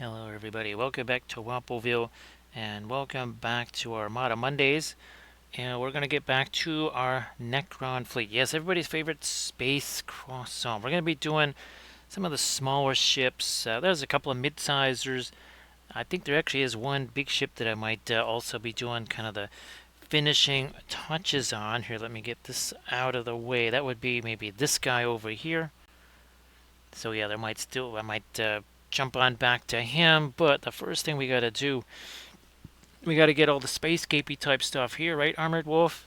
Hello everybody, welcome back to Wampoville and welcome back to our Armada Mondays. And we're going to get back to our Necron fleet. Yes, everybody's favorite space croissant. We're going to be doing some of the smaller ships. There's a couple of mid-sizers. I think there actually is one big ship that I might also be doing kind of the finishing touches on. Here, let me get this out of the way. That would be maybe this guy over here. So yeah, I might jump on back to him, but the first thing we gotta do, we gotta get all the spacescapey type stuff here, right, Armored Wolf?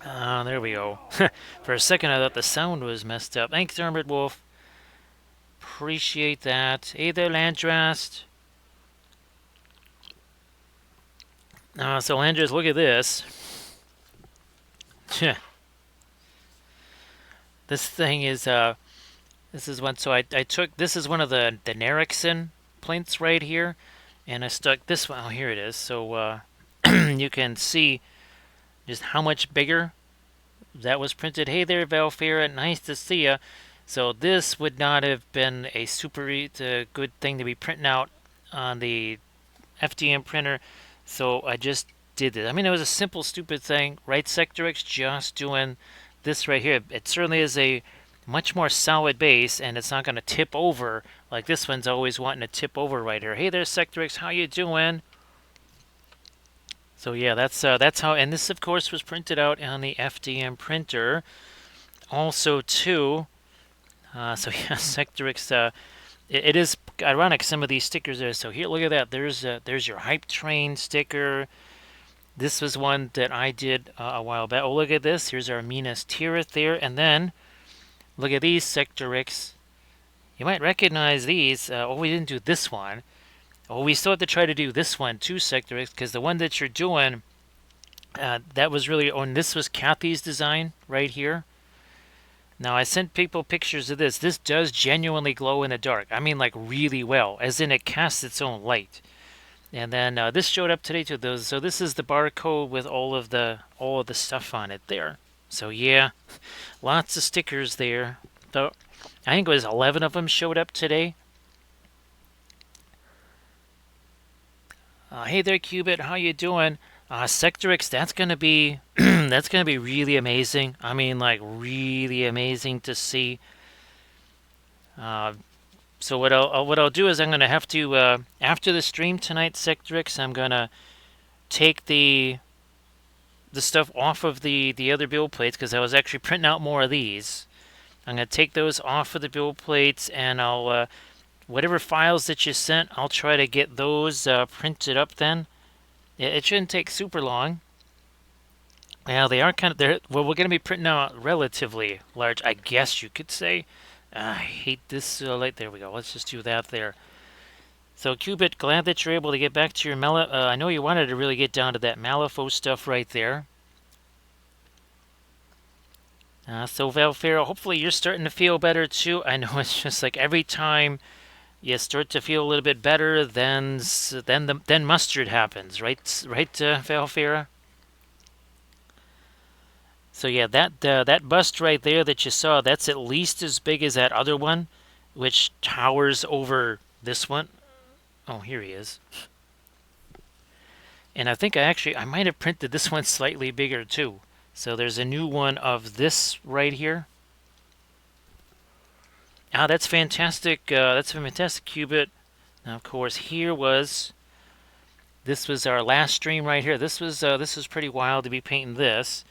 There we go. For a second I thought the sound was messed up. Thanks, Armored Wolf. Appreciate that. Hey there, Landrast. So Landrast, look at this. This thing is, this is one, so I took, this is one of the Nerixon plinths right here. And I stuck this one. Oh, here it is. So you can see just how much bigger that was printed. Hey there, Valfera. Nice to see ya. So this would not have been a super good thing to be printing out on the FDM printer. So I just did it. I mean, it was a simple, stupid thing. Right, Sectorix, just doing this right here. It certainly is a much more solid base, and it's not going to tip over like this one's always wanting to tip over right here. Hey there, Sectorix, how you doing? So yeah, that's how, and this of course was printed out on the FDM printer. Also too, so yeah, Sectorix. It is ironic some of these stickers there. So here, look at that. There's your hype train sticker. This was one that I did a while back. Oh, look at this. Here's our Minas Tirith there, and then look at these Sectorix. You might recognize these. Oh, we didn't do this one. Oh, we still have to try to do this one too, Sectorix, because the one that you're doing, that was really, oh, and this was Kathy's design right here. Now, I sent people pictures of this. This does genuinely glow in the dark. I mean, like, really well, as in it casts its own light. And then this showed up today too. So this is the barcode with all of the stuff on it there. So yeah, lots of stickers there. So I think it was 11 of them showed up today. Hey there, Cubit. How you doing? Sectorix, that's gonna be that's gonna be really amazing. I mean, like really amazing to see. Uh, so what I'll do is I'm gonna have to after the stream tonight, Sectorix, I'm gonna take the stuff off of the other build plates because I was actually printing out more of these. I'm gonna take those off of the build plates, and I'll whatever files that you sent, I'll try to get those printed up then. It shouldn't take super long. Yeah, they are kind of there. Well, we're going to be printing out relatively large, I guess you could say. I hate this light. There we go. Let's just do that there. So, Cubit, glad that you're able to get back to your I know you wanted to really get down to that Malifaux stuff right there. So, Valfera, hopefully you're starting to feel better too. I know it's just like every time you start to feel a little bit better, then mustard happens, right? Right, Valfera? So yeah, that bust right there that you saw, that's at least as big as that other one, which towers over this one. Oh, here he is. And I think I might have printed this one slightly bigger too. So there's a new one of this right here. Ah, that's fantastic. That's a fantastic Cubit. Now, of course, this was our last stream right here. This was pretty wild to be painting this.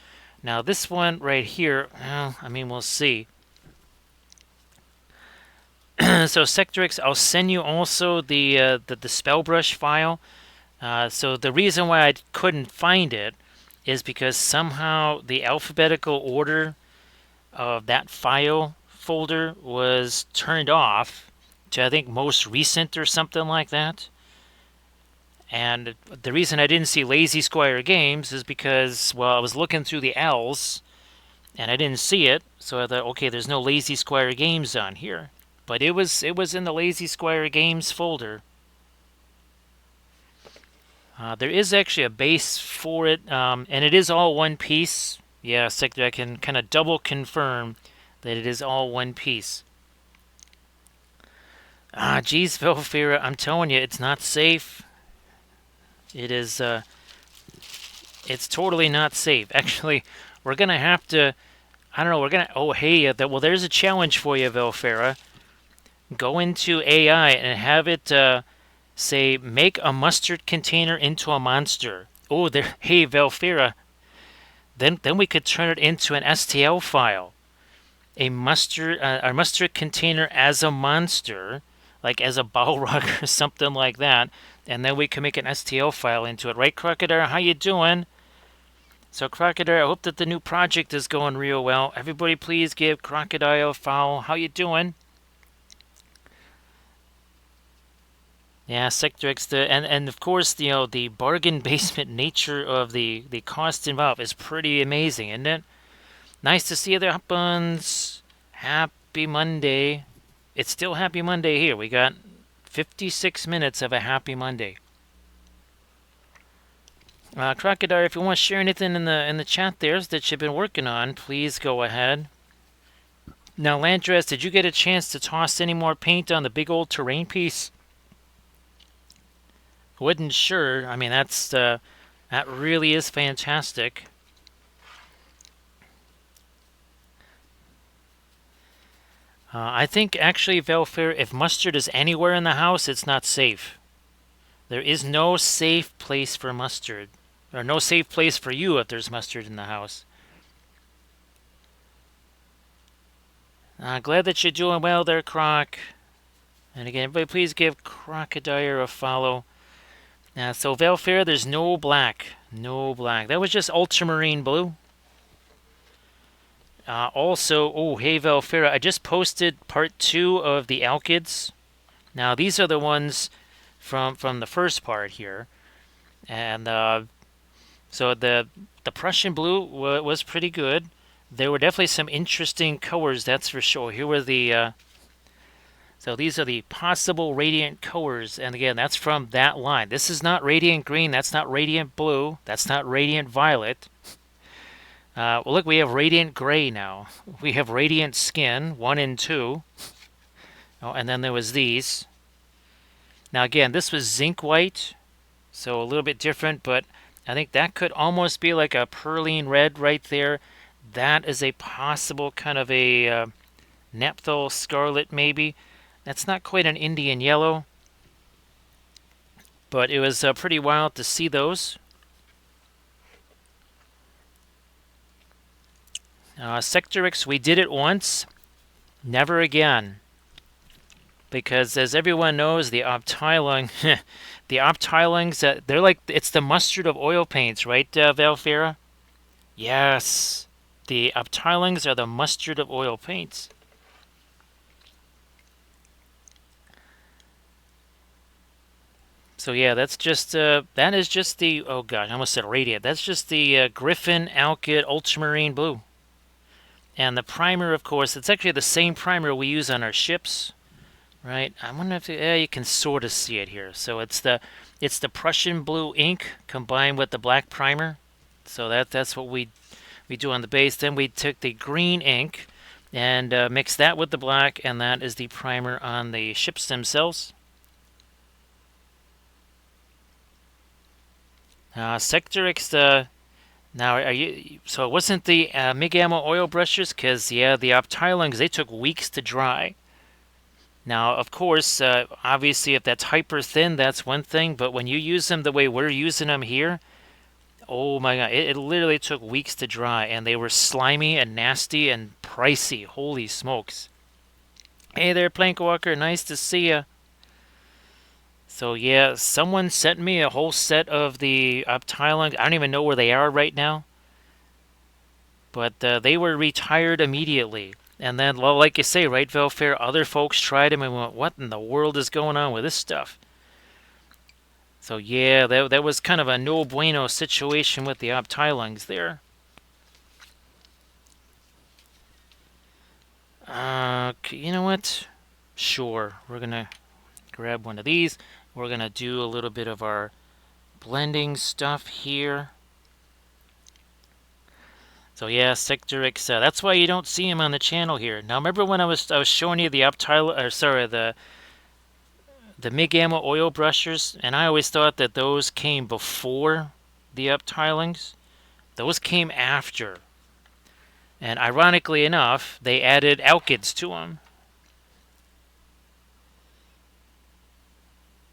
Now this one right here, well, I mean, we'll see. So Sectorix, I'll send you also the spell brush file. So the reason why I couldn't find it is because somehow the alphabetical order of that file folder was turned off to, I think, most recent or something like that. And the reason I didn't see Lazy Squire Games is because, well, I was looking through the L's and I didn't see it. So I thought, okay, there's no Lazy Squire Games on here. But it was in the Lazy Squire Games folder. There is actually a base for it, and it is all one piece. Yeah, Sector, I can kind of double confirm that it is all one piece. Geez, Velfira, I'm telling you, it's not safe. It is, it's totally not safe. Actually, we're gonna have to, I don't know, oh, hey, well, there's a challenge for you, Velfira. Go into AI and have it, say, make a mustard container into a monster. Oh, there, hey, Velfira, then we could turn it into an STL file. A mustard container as a monster, like as a Balrog or something like that, and then we can make an STL file into it. Right, Crocodile? How you doing? So, Crocodile, I hope that the new project is going real well. Everybody, please give Crocodile a follow. How you doing? Yeah, Sector X, and of course, the bargain basement nature of the cost involved is pretty amazing, isn't it? Nice to see you there, Buns. Happy Monday. It's still Happy Monday here. We got 56 minutes of a Happy Monday. Crocodile, if you want to share anything in the chat there that you've been working on, please go ahead. Now, Landress, did you get a chance to toss any more paint on the big old terrain piece? Wasn't sure. I mean, that really is fantastic. I think actually, Velfair, if mustard is anywhere in the house, it's not safe. There is no safe place for mustard. Or no safe place for you if there's mustard in the house. Glad that you're doing well there, Croc. And again, everybody please give Crocodile a follow. So Velfair, there's no black. No black. That was just ultramarine blue. Also, oh, hey Velfair, I just posted part 2 of the Alkids. Now, these are the ones from the first part here. And so the Prussian blue was pretty good. There were definitely some interesting colors, that's for sure. Here were the so these are the possible radiant colors, and again, that's from that line. This is not radiant green, that's not radiant blue, that's not radiant violet. Well, look, we have radiant gray now. We have radiant skin, 1 and 2. Oh, and then there was these. Now again, this was zinc white, so a little bit different, but I think that could almost be like a perline red right there. That is a possible kind of a Nephthol scarlet maybe. That's not quite an Indian yellow, but it was pretty wild to see those. Sectorix, we did it once, never again. Because as everyone knows, the Optiling, the Optilings, they're like, it's the mustard of oil paints, right, Valfera? Yes, the Optilings are the mustard of oil paints. So yeah, that's just that is just the, oh gosh, I almost said radiant. That's just the Griffin Alkyd Ultramarine Blue. And the primer, of course, it's actually the same primer we use on our ships, right? I wonder if you can sort of see it here. So it's the Prussian blue ink combined with the black primer. So that's what we do on the base. Then we took the green ink and mixed that with the black, and that is the primer on the ships themselves. Sector X, now are you? So it wasn't the MIG ammo oil brushes, because yeah, the Optilings, they took weeks to dry. Now, of course, obviously, if that's hyper thin, that's one thing. But when you use them the way we're using them here, oh my god, it literally took weeks to dry, and they were slimy and nasty and pricey. Holy smokes! Hey there, Plankwalker, nice to see ya. So yeah, someone sent me a whole set of the Optilings. I don't even know where they are right now. But they were retired immediately. And then, well, like you say, right, Velfair, other folks tried them and went, what in the world is going on with this stuff? So yeah, that was kind of a no bueno situation with the Optilings there. You know what? Sure, we're going to grab one of these. We're going to do a little bit of our blending stuff here. So yeah, Sector X, that's why you don't see him on the channel here. Now remember when I was showing you the Optil, or sorry, the the MIG ammo oil brushers, and I always thought that those came before the uptilings. Those came after. And ironically enough, they added alkyds to them.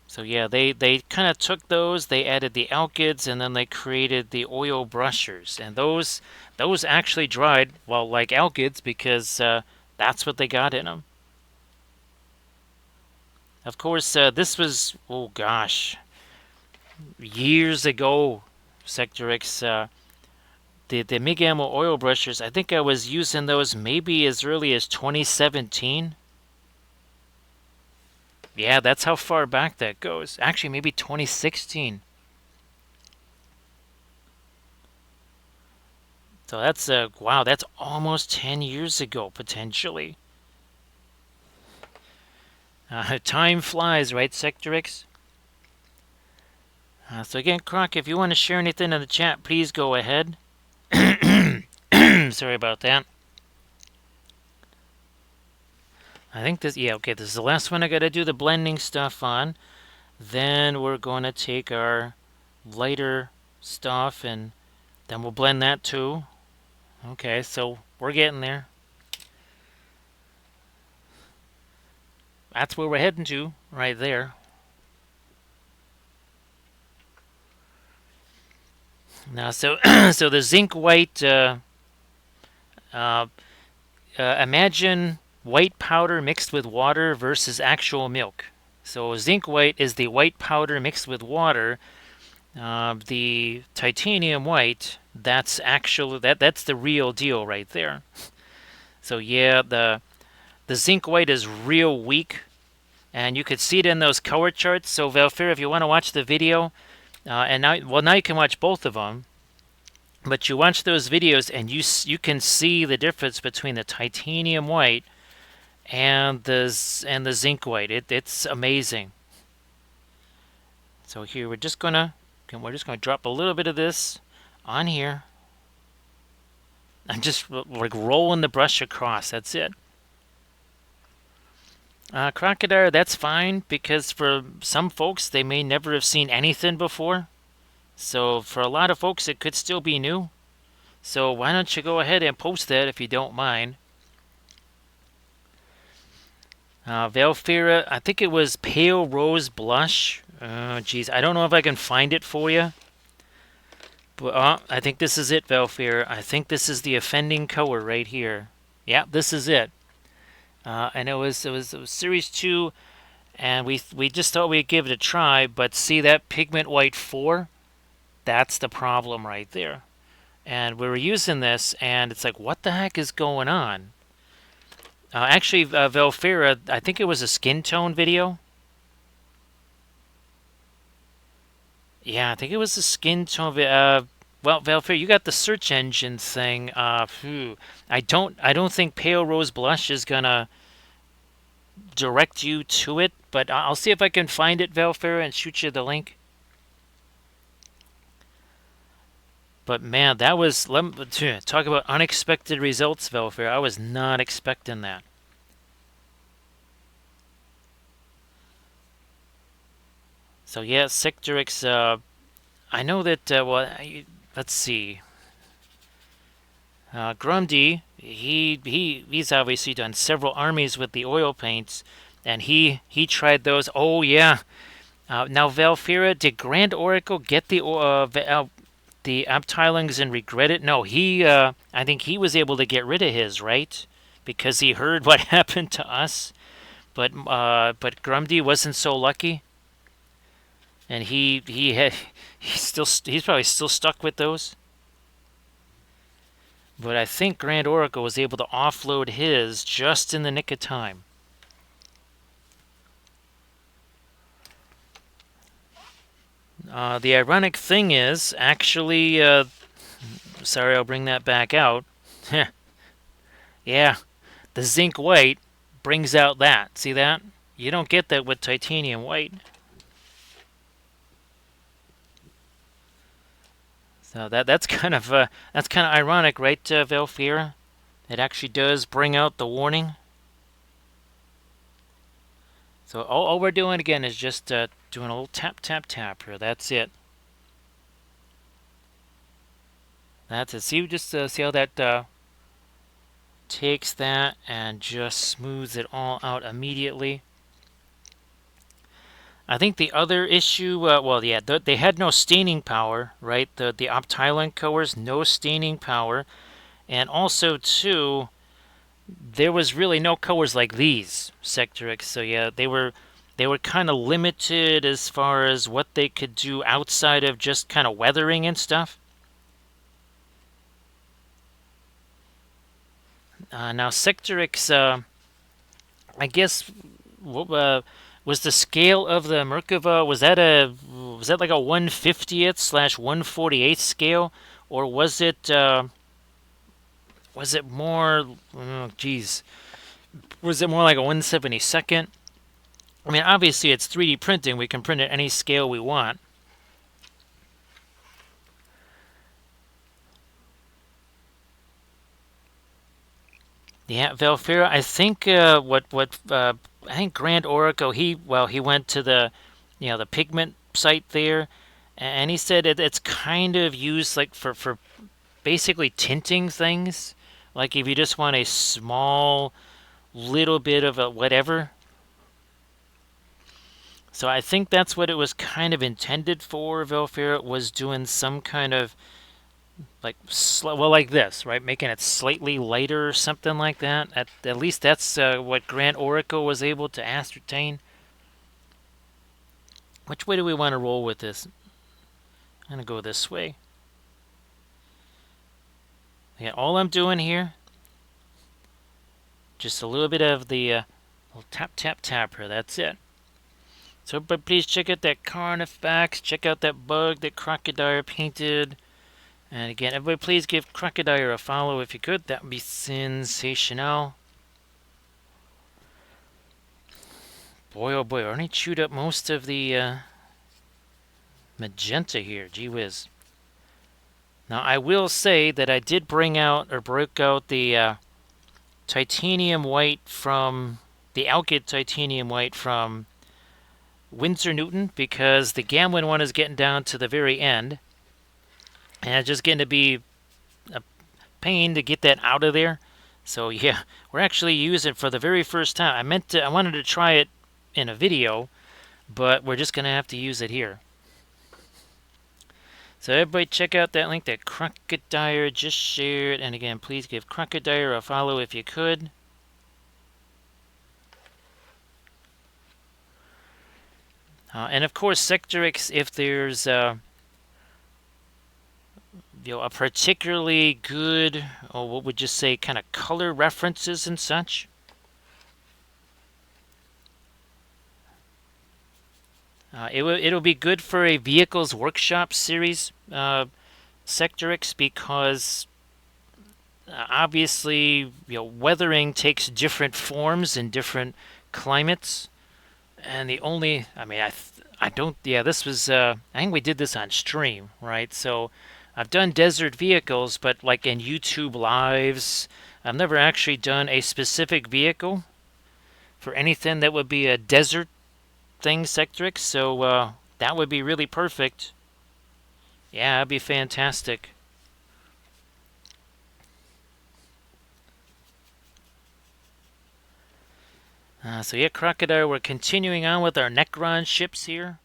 So yeah, they kind of took those, they added the alkyds, and then they created the oil brushers. And those actually dried, well, like alkyds, because that's what they got in them. Of course, this was, oh gosh, years ago, Sector X. The MIG ammo oil brushers, I think I was using those maybe as early as 2017. Yeah, that's how far back that goes. Actually, maybe 2016. So that's, wow, that's almost 10 years ago, potentially. Time flies, right, Sector X? So again, Croc, if you want to share anything in the chat, please go ahead. Sorry about that. I think this, yeah, okay, this is the last one I gotta do the blending stuff on. Then we're going to take our lighter stuff and then we'll blend that too. Okay, so we're getting there. That's where we're heading to, right there. Now, so so the zinc white, imagine white powder mixed with water versus actual milk. So zinc white is the white powder mixed with water. The titanium white, that's actually that's the real deal right there. So yeah, the zinc white is real weak, and you could see it in those color charts. So Valfir, if you want to watch the video, and now you can watch both of them. But you watch those videos, and you can see the difference between the titanium white and the zinc white. It's amazing. So here we're just gonna drop a little bit of this on here. I'm just like rolling the brush across. That's it. Crocodile, that's fine, because for some folks they may never have seen anything before. So for a lot of folks it could still be new. So why don't you go ahead and post that if you don't mind. Valfira, I think it was Pale Rose Blush. Oh, geez, I don't know if I can find it for you. But I think this is it, Valfira. I think this is the offending color right here. Yeah, this is it. And it was Series 2, and we just thought we'd give it a try, but see that pigment white 4? That's the problem right there. And we were using this, and it's like, what the heck is going on? Actually, Valfira, I think it was a skin tone video. Yeah, I think it was a skin tone. Well, Valfira, you got the search engine thing. I don't think Pale Rose Blush is gonna direct you to it, but I'll see if I can find it, Valfira, and shoot you the link. But man, that was, talk about unexpected results, Valfir. I was not expecting that. So yeah, Sectorix, I know that, well, let's see. Grundy, he's obviously done several armies with the oil paints, and he tried those. Oh yeah. Now Valfira, did Grand Oracle get the uptilings and regret it? No, I think he was able to get rid of his, right? Because he heard what happened to us. But Grumdy wasn't so lucky, and he's probably still stuck with those. But I think Grand Oracle was able to offload his just in the nick of time. The ironic thing is, actually, sorry, I'll bring that back out. Yeah, the zinc white brings out that. See that? You don't get that with titanium white. So that's kind of ironic, right, Valfira? It actually does bring out the warning. So all we're doing again is just doing a little tap, tap, tap here. That's it. That's it. See, just see how that takes that and just smooths it all out immediately. I think the other issue, well, yeah, they had no staining power, right? The Optiline colors, no staining power, and also too, there was really no colors like these Sectorix. So yeah, they were kind of limited as far as what they could do outside of just kind of weathering and stuff. Now Sectorix, I guess, was the scale of the Merkava, was that like a 1/50th/1/48th scale, or was it more? Oh, geez, was it more like a 1/72nd? I mean, obviously it's 3D printing. We can print at any scale we want. Yeah, Valfera. I think I think Grand Oracle. He went to the pigment site there, and he said it's kind of used like for basically tinting things. Like if you just want a small little bit of a whatever. So I think that's what it was kind of intended for. Valfera was doing some kind of like like this, right? Making it slightly lighter or something like that. At least that's what Grant Oracle was able to ascertain. Which way do we want to roll with this? I'm gonna go this way. Yeah, all I'm doing here, just a little bit of the little tap tap tap here. That's it. So, but please check out that Carnifex. Check out that bug that Crocodile painted. And again, everybody, please give Crocodile a follow if you could. That would be sensational. Boy, oh boy, I already chewed up most of the magenta here. Gee whiz. Now, I will say that I did broke out the titanium white from the Alkyd titanium white from Winsor Newton, because the Gamlin one is getting down to the very end. And it's just getting to be a pain to get that out of there. So yeah, we're actually using it for the very first time. I wanted to try it in a video, but we're just going to have to use it here. So everybody check out that link that Crocodile just shared. And again, please give Crocodile a follow if you could. And of course, Sectorix, if there's a particularly good, or what would you say, kind of color references and such. It'll be good for a Vehicles Workshop series, Sectorix, because obviously, weathering takes different forms in different climates. And I don't, yeah, this was, I think we did this on stream, right? So I've done desert vehicles, but like in YouTube Lives, I've never actually done a specific vehicle for anything that would be a desert thing, Sectrix. So that would be really perfect. Yeah, that'd be fantastic. So yeah, Crocodile, we're continuing on with our Necron ships here.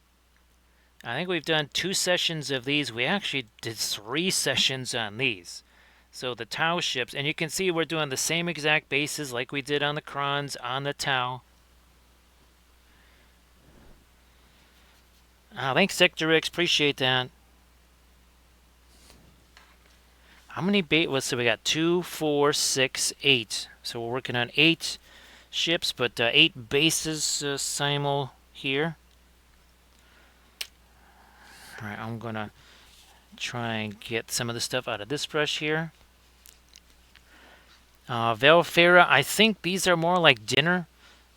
I think we've done 2 sessions of these. We actually did 3 sessions on these. So the Tau ships, and you can see we're doing the same exact bases like we did on the Krons, on the Tau. Thanks, Sectorix. Appreciate that. How many bait? So we got 2, 4, 6, 8. So we're working on 8 ships, but 8 bases simul here. All right, I'm gonna try and get some of the stuff out of this brush here. Valfera, I think these are more like dinner,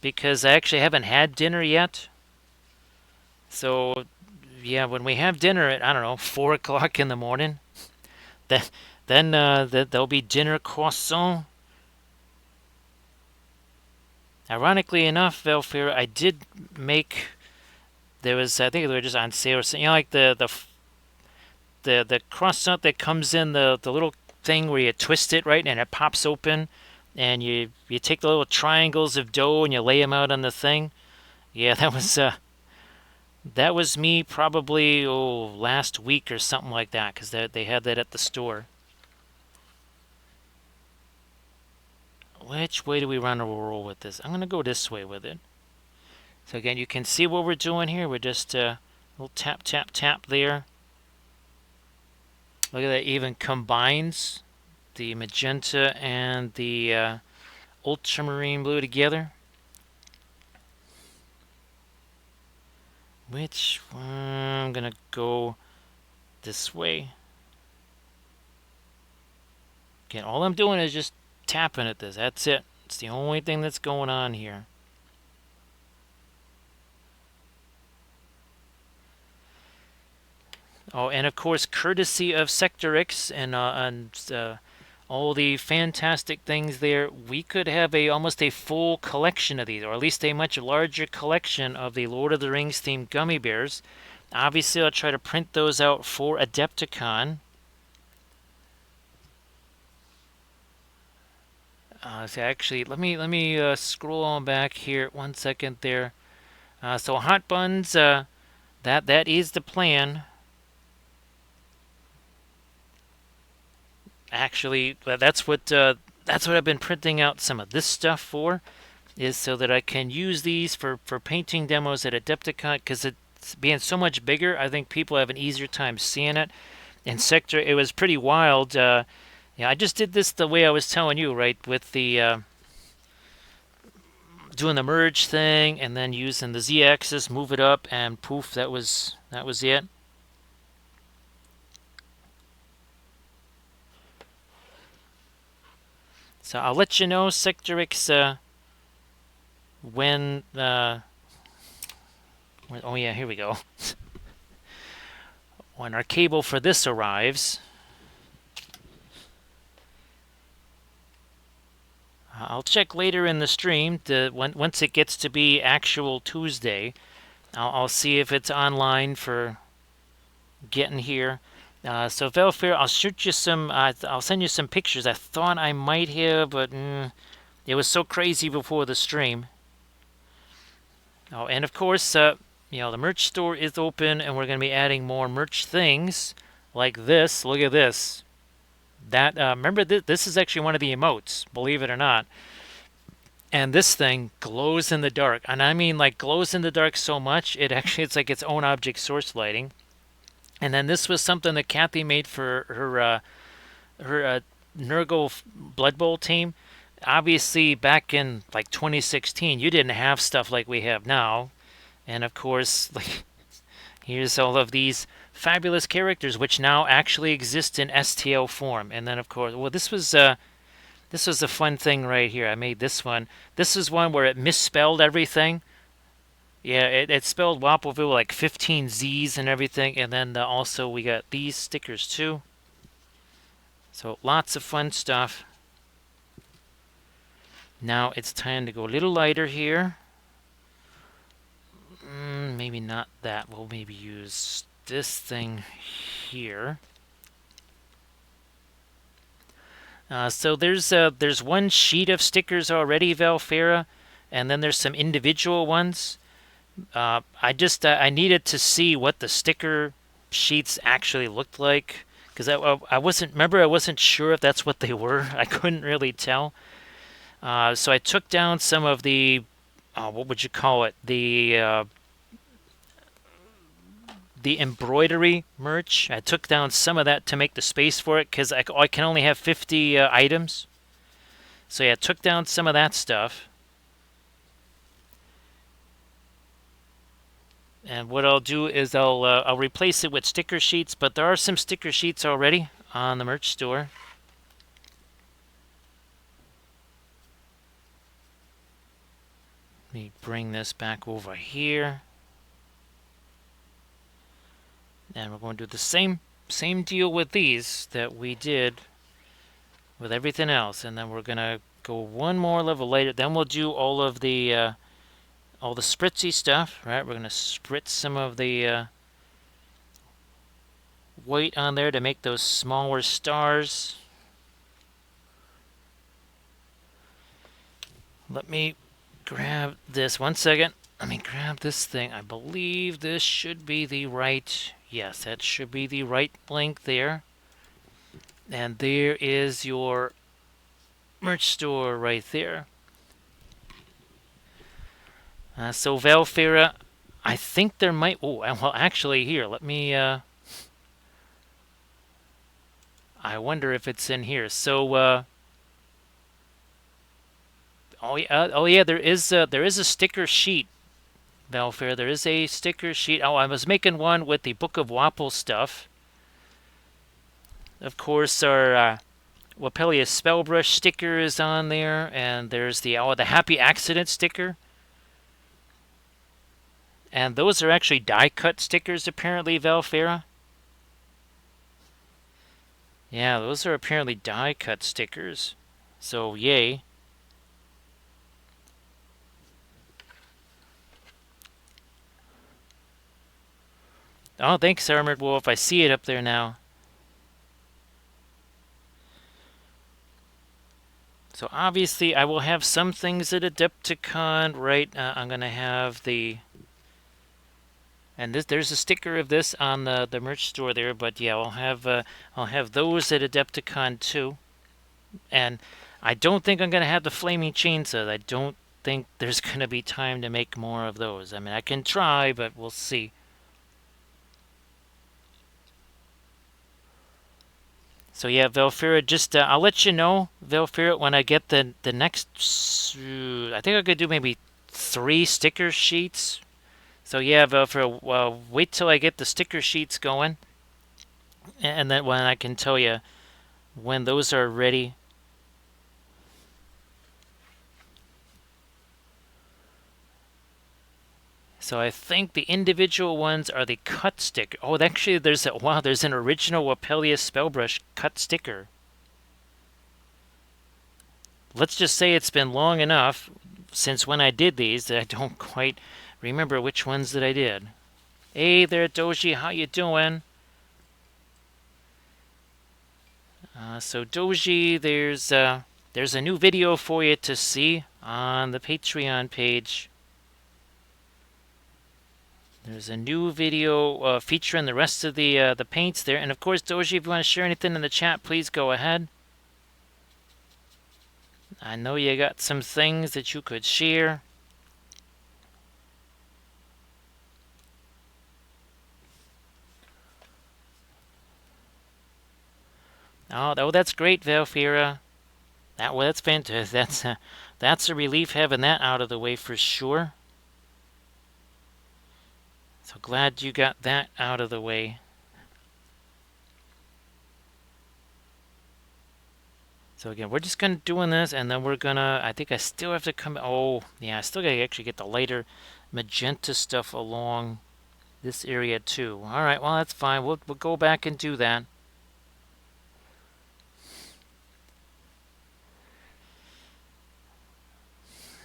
because I actually haven't had dinner yet. So yeah, when we have dinner at, I don't know, 4 o'clock in the morning, then there'll be dinner croissant. Ironically enough, Velfair, I did make. There was, I think they were just on sale or something. You know, like the croissant that comes in the little thing where you twist it right and it pops open, and you take the little triangles of dough and you lay them out on the thing. Yeah, that was me probably last week or something like that because they had that at the store. Which way do we want to roll with this? I'm gonna go this way with it. So again, you can see what we're doing here. We're just little tap tap tap there. Look at that, even combines the magenta and the ultramarine blue together. Which one? I'm gonna go this way. Again, all I'm doing is just tapping at this. That's it. It's the only thing that's going on here. Oh, and of course, courtesy of Sector X and all the fantastic things there, we could have almost a full collection of these, or at least a much larger collection of the Lord of the Rings themed gummy bears. Obviously, I'll try to print those out for Adepticon. So actually, let me scroll on back here 1 second there. So hot buns, that is the plan. Actually, that's what I've been printing out some of this stuff for, is so that I can use these for painting demos at Adepticon, because it's being so much bigger. I think people have an easier time seeing it. In Sector, it was pretty wild. Yeah, I just did this the way I was telling you, right, with the doing the merge thing and then using the Z-axis, move it up, and poof, that was it. So I'll let you know, Sector X, when oh yeah, here we go. When our cable for this arrives. I'll check later in the stream once it gets to be actual Tuesday. I'll see if it's online for getting here. So Velfair, I'll shoot you some. I'll send you some pictures. I thought I might have, but it was so crazy before the stream. Oh, and of course, the merch store is open, and we're going to be adding more merch things like this. Look at this. That remember, this is actually one of the emotes, believe it or not. And this thing glows in the dark, and I mean like glows in the dark so much it's like its own object source lighting. And then this was something that Kathy made for her Nurgle Blood Bowl team. Obviously, back in like 2016, you didn't have stuff like we have now. And of course, like, here's all of these fabulous characters, which now actually exist in STL form. And then, of course, well, this was a fun thing right here. I made this one. This is one where it misspelled everything. Yeah, it spelled Wappleville like 15 Z's and everything. And then also we got these stickers too. So lots of fun stuff. Now it's time to go a little lighter here. Maybe not that. We'll maybe use this thing here. So there's one sheet of stickers already, Valfera, and then there's some individual ones. I needed to see what the sticker sheets actually looked like, because I wasn't sure if that's what they were. I couldn't really tell. So I took down some of the what would you call it, the embroidery merch. I took down some of that to make the space for it, because I can only have 50 items. So yeah, I took down some of that stuff. And what I'll do is I'll replace it with sticker sheets, but there are some sticker sheets already on the merch store. Let me bring this back over here. And we're going to do the same deal with these that we did with everything else. And then we're going to go one more level later. Then we'll do all the spritzy stuff. Right, we're gonna spritz some of the white on there to make those smaller stars. Let me grab this. 1 second. Let me grab this thing. I believe this should be the right... Yes, that should be the right link there. And there is your merch store right there. So Valfera, I think there might... Oh, well, actually, here, let me... I wonder if it's in here. So, oh yeah, there is a sticker sheet, Valfair. There is a sticker sheet. Oh, I was making one with the Book of Wapple stuff. Of course, our Wapellia Spellbrush sticker is on there, and there's the Happy Accident sticker. And those are actually die-cut stickers, apparently, Valfera. Yeah, those are apparently die-cut stickers. So, yay. Oh, thanks, Armored Wolf. I see it up there now. So obviously, I will have some things at Adepticon, right? I'm gonna have the, and there's a sticker of this on the merch store there. But yeah, I'll have those at Adepticon too. And I don't think I'm gonna have the flaming chainsaws. I don't think there's gonna be time to make more of those. I mean, I can try, but we'll see. So yeah, Velfira, just I'll let you know, Velfira, when I get the next. I think I could do maybe 3 sticker sheets. So yeah, Velfira, wait till I get the sticker sheets going, and then when I can tell you when those are ready. So I think the individual ones are the cut sticker. Oh, actually, there's an original Wapellia Spellbrush cut sticker. Let's just say it's been long enough since when I did these that I don't quite remember which ones that I did. Hey there, Doji, how you doing? So Doji, there's a new video for you to see on the Patreon page. There's a new video featuring the rest of the paints there. And of course, Doji, if you want to share anything in the chat, please go ahead. I know you got some things that you could share. Oh, that's great, Valfira. That's fantastic. That's a relief having that out of the way for sure. So glad you got that out of the way. So again, we're just gonna doing this, and then we're gonna. I think I still have to come. Oh, yeah, I still gotta actually get the lighter magenta stuff along this area too. All right, well that's fine. We'll go back and do that.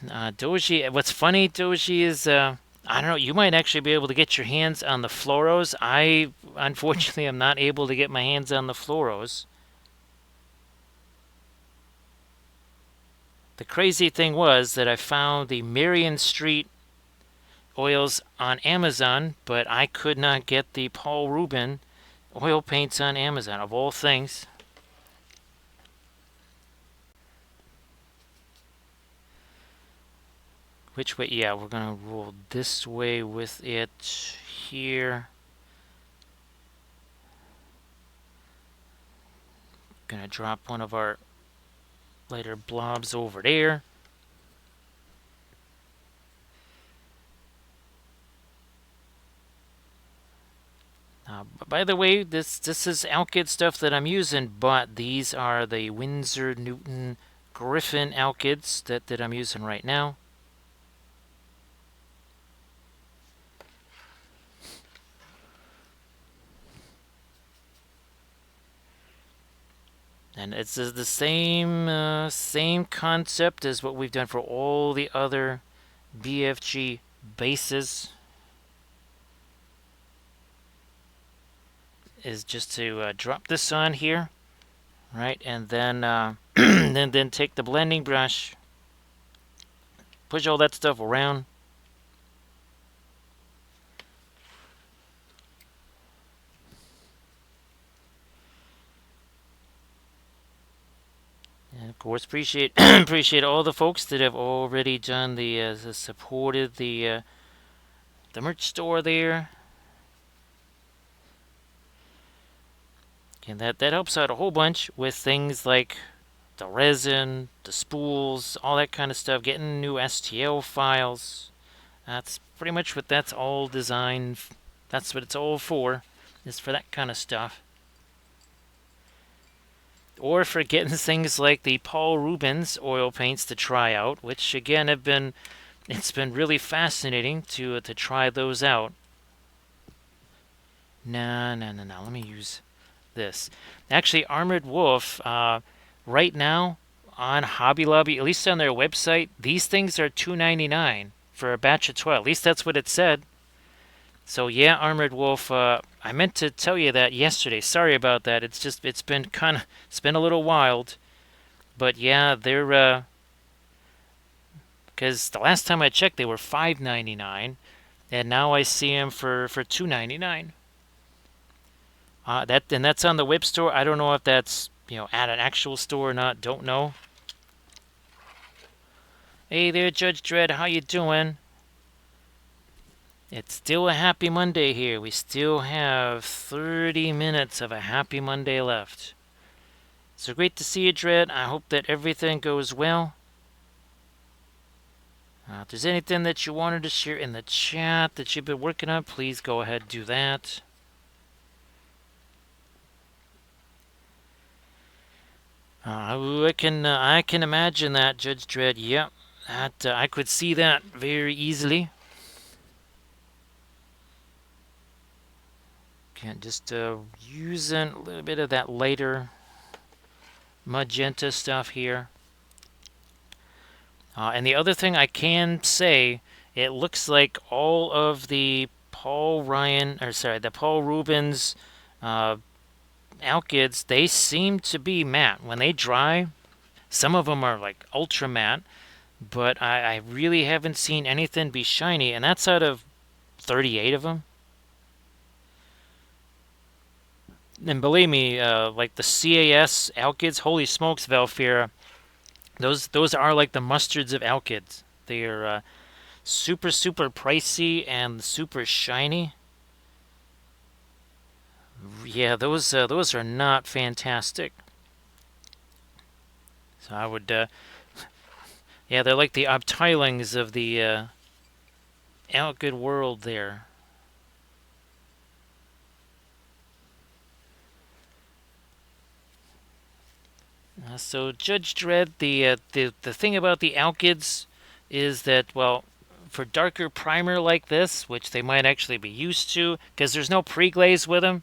Doji, what's funny, Doji, is I don't know. You might actually be able to get your hands on the fluoros. I unfortunately am not able to get my hands on the fluoros. The crazy thing was that I found the Marion Street oils on Amazon, but I could not get the Paul Rubin oil paints on Amazon, of all things. Which way? Yeah, we're gonna roll this way with it here. Gonna drop one of our lighter blobs over there. By the way, this is Alkyd stuff that I'm using, but these are the Winsor Newton Griffin Alkyds that I'm using right now. And it's the same concept as what we've done for all the other BFG bases. Is just to drop this on here, right, and then then take the blending brush, push all that stuff around. And of course, appreciate appreciate all the folks that have already done the supported the merch store there. And that helps out a whole bunch with things like the resin, the spools, all that kind of stuff. Getting new STL files. That's pretty much what that's all designed. That's what it's all for. Is for that kind of stuff. Or for getting things like the Paul Rubens oil paints to try out, which again it's been really fascinating to try those out. No. Let me use this. Actually, Armored Wolf, right now on Hobby Lobby, at least on their website, these things are $2.99 for a batch of 12. At least that's what it said. So yeah, Armored Wolf, I meant to tell you that yesterday. Sorry about that. It's been a little wild. But yeah, they're because the last time I checked they were $5.99, and now I see them for $2.99. That's on the web store. I don't know if that's at an actual store or not. Don't know. Hey there, Judge Dredd. How you doing? It's still a happy Monday here. We still have 30 minutes of a happy Monday left. So great to see you, Dredd. I hope that everything goes well. If there's anything that you wanted to share in the chat that you've been working on, please go ahead and do that. I can imagine that, Judge Dredd. Yep, I could see that very easily. Okay, just using a little bit of that lighter magenta stuff here. And the other thing I can say, it looks like all of the Paul Rubens alkyds, they seem to be matte. When they dry, some of them are like ultra matte, but I really haven't seen anything be shiny, and that's out of 38 of them. And believe me, like the CAS alkyds, holy smokes, Valfira, those are like the mustards of alkyds. They are super pricey and super shiny. Yeah, those are not fantastic. So I would, yeah, they're like the Obtilings of the alkyd world there. So Judge Dredd, the thing about the alkyds is that, well, for darker primer like this, which they might actually be used to, because there's no pre-glaze with them,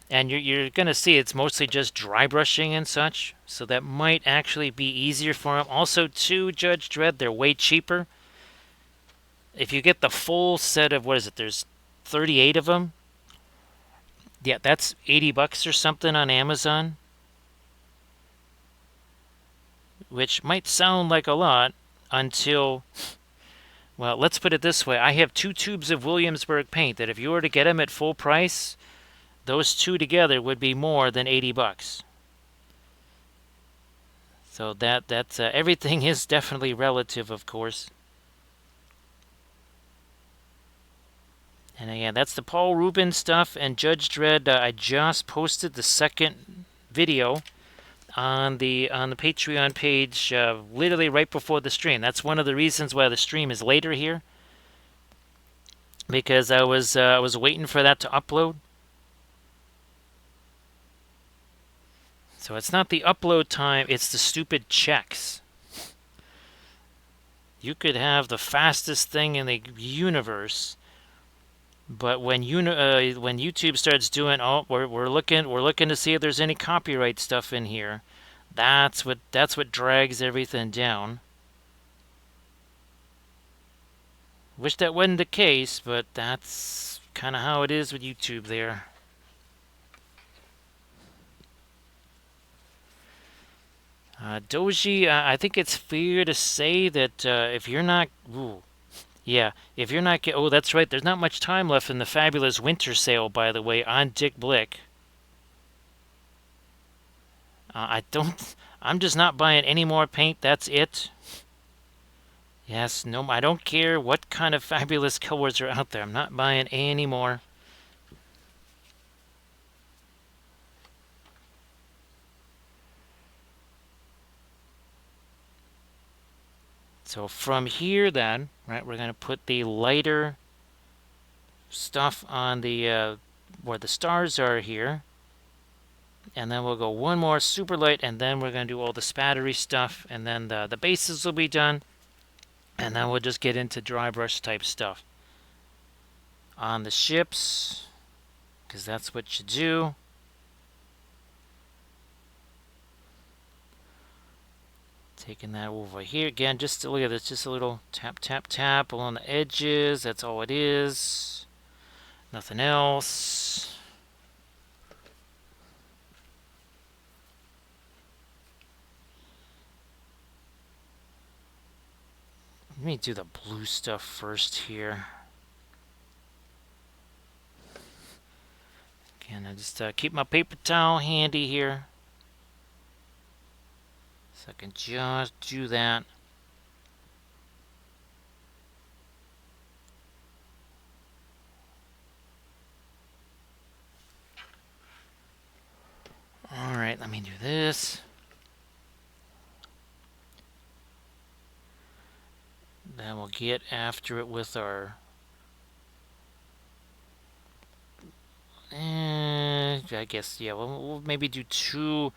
and you're going to see it's mostly just dry brushing and such, so that might actually be easier for them. Also, too, Judge Dredd, they're way cheaper. If you get the full set of, what is it, there's 38 of them. Yeah, that's $80 or something on Amazon. Which might sound like a lot until, well, let's put it this way. I have 2 tubes of Williamsburg paint that if you were to get them at full price, those 2 together would be more than $80. So that's everything is definitely relative, of course. And again, that's the Paul Rubens stuff. And Judge Dredd, I just posted the second video on the Patreon page literally right before the stream. That's one of the reasons why the stream is later here, because I was waiting for that to upload. So it's not the upload time, it's the stupid checks. You could have the fastest thing in the universe, but when YouTube starts doing, oh, we're looking to see if there's any copyright stuff in here. That's what drags everything down. Wish that wasn't the case, but that's kind of how it is with YouTube there. Doji, I think it's fair to say that if you're not, ooh, yeah, if you're not, oh, that's right. There's not much time left in the fabulous winter sale, by the way, on Dick Blick. I don't. I'm just not buying any more paint. That's it. Yes, no, I don't care what kind of fabulous colors are out there. I'm not buying any more. So from here, then, right, we're going to put the lighter stuff on the where the stars are here, and then we'll go one more super light, and then we're going to do all the spattery stuff, and then the bases will be done, and then we'll just get into dry brush type stuff on the ships, because that's what you do. Taking that over here again, just to look at this, just a little tap, tap, tap along the edges. That's all it is. Nothing else. Let me do the blue stuff first here. Again, I just keep my paper towel handy here, so I can just do that. Alright, let me do this. Then we'll get after it with our... I guess, yeah, we'll maybe do 2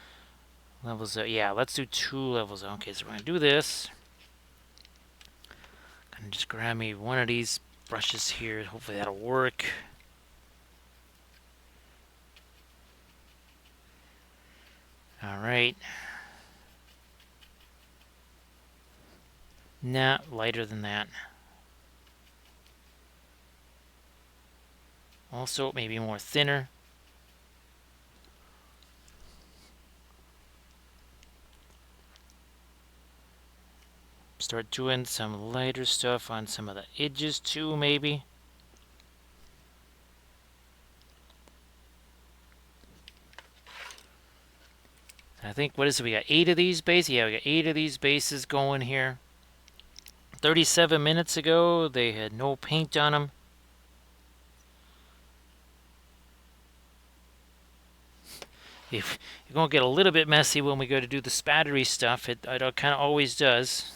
levels. Yeah, let's do 2 levels. Okay, so we're going to do this. Gonna just grab me one of these brushes here. Hopefully that'll work. Alright. Nah, lighter than that. Also, maybe more thinner. Start doing some lighter stuff on some of the edges too, maybe. I think, what is it? We got 8 of these bases? Yeah, we got 8 of these bases going here. 37 minutes ago, they had no paint on them. If you're going to get a little bit messy when we go to do the spattery stuff. It kind of always does.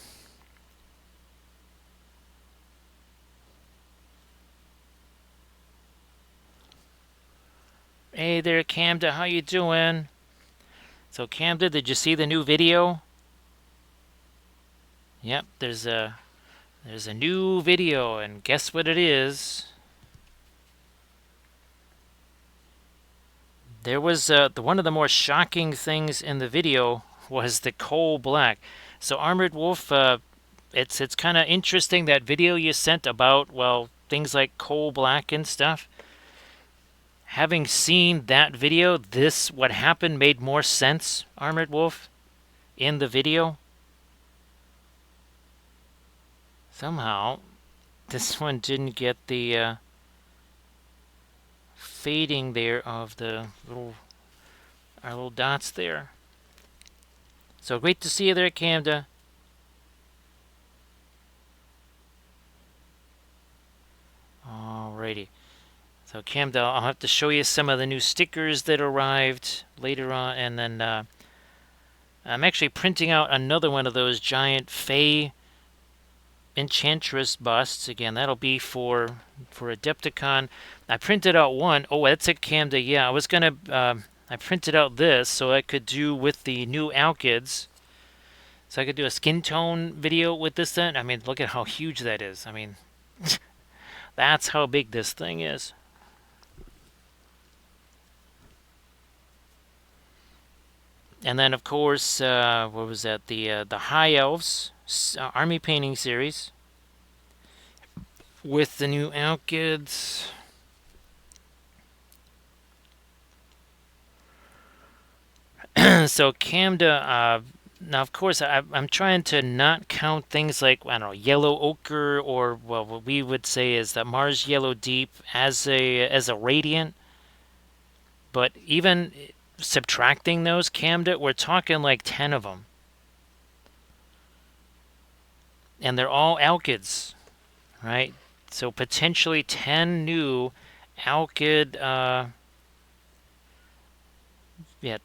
Hey there, Camda, how you doing? So, Camda, did you see the new video? Yep, there's a new video, and guess what it is? There was one of the more shocking things in the video was the coal black. So, Armored Wolf, it's kind of interesting, that video you sent about, well, things like coal black and stuff. Having seen that video, what happened made more sense, Armored Wolf, in the video. Somehow, this one didn't get the fading there of our little dots there. So great to see you there, Camda. Alrighty. So Camda, I'll have to show you some of the new stickers that arrived later on, and then I'm actually printing out another one of those giant Fae Enchantress busts. Again, that'll be for Adepticon. I printed out one. Oh, that's it, Camda. Yeah, I was gonna. I printed out this so I could do with the new Alkids. So I could do a skin tone video with this then. I mean, look at how huge that is. I mean, that's how big this thing is. And then, of course, what was that? The High Elves Army Painting Series with the new Alkids. So Camda, now of course I'm trying to not count things like, I don't know, yellow ochre, or well, what we would say is the Mars Yellow Deep as a radiant. But even subtracting those Camda, we're talking like 10 of them, and they're all Alkids, right? So potentially 10 new Alkid,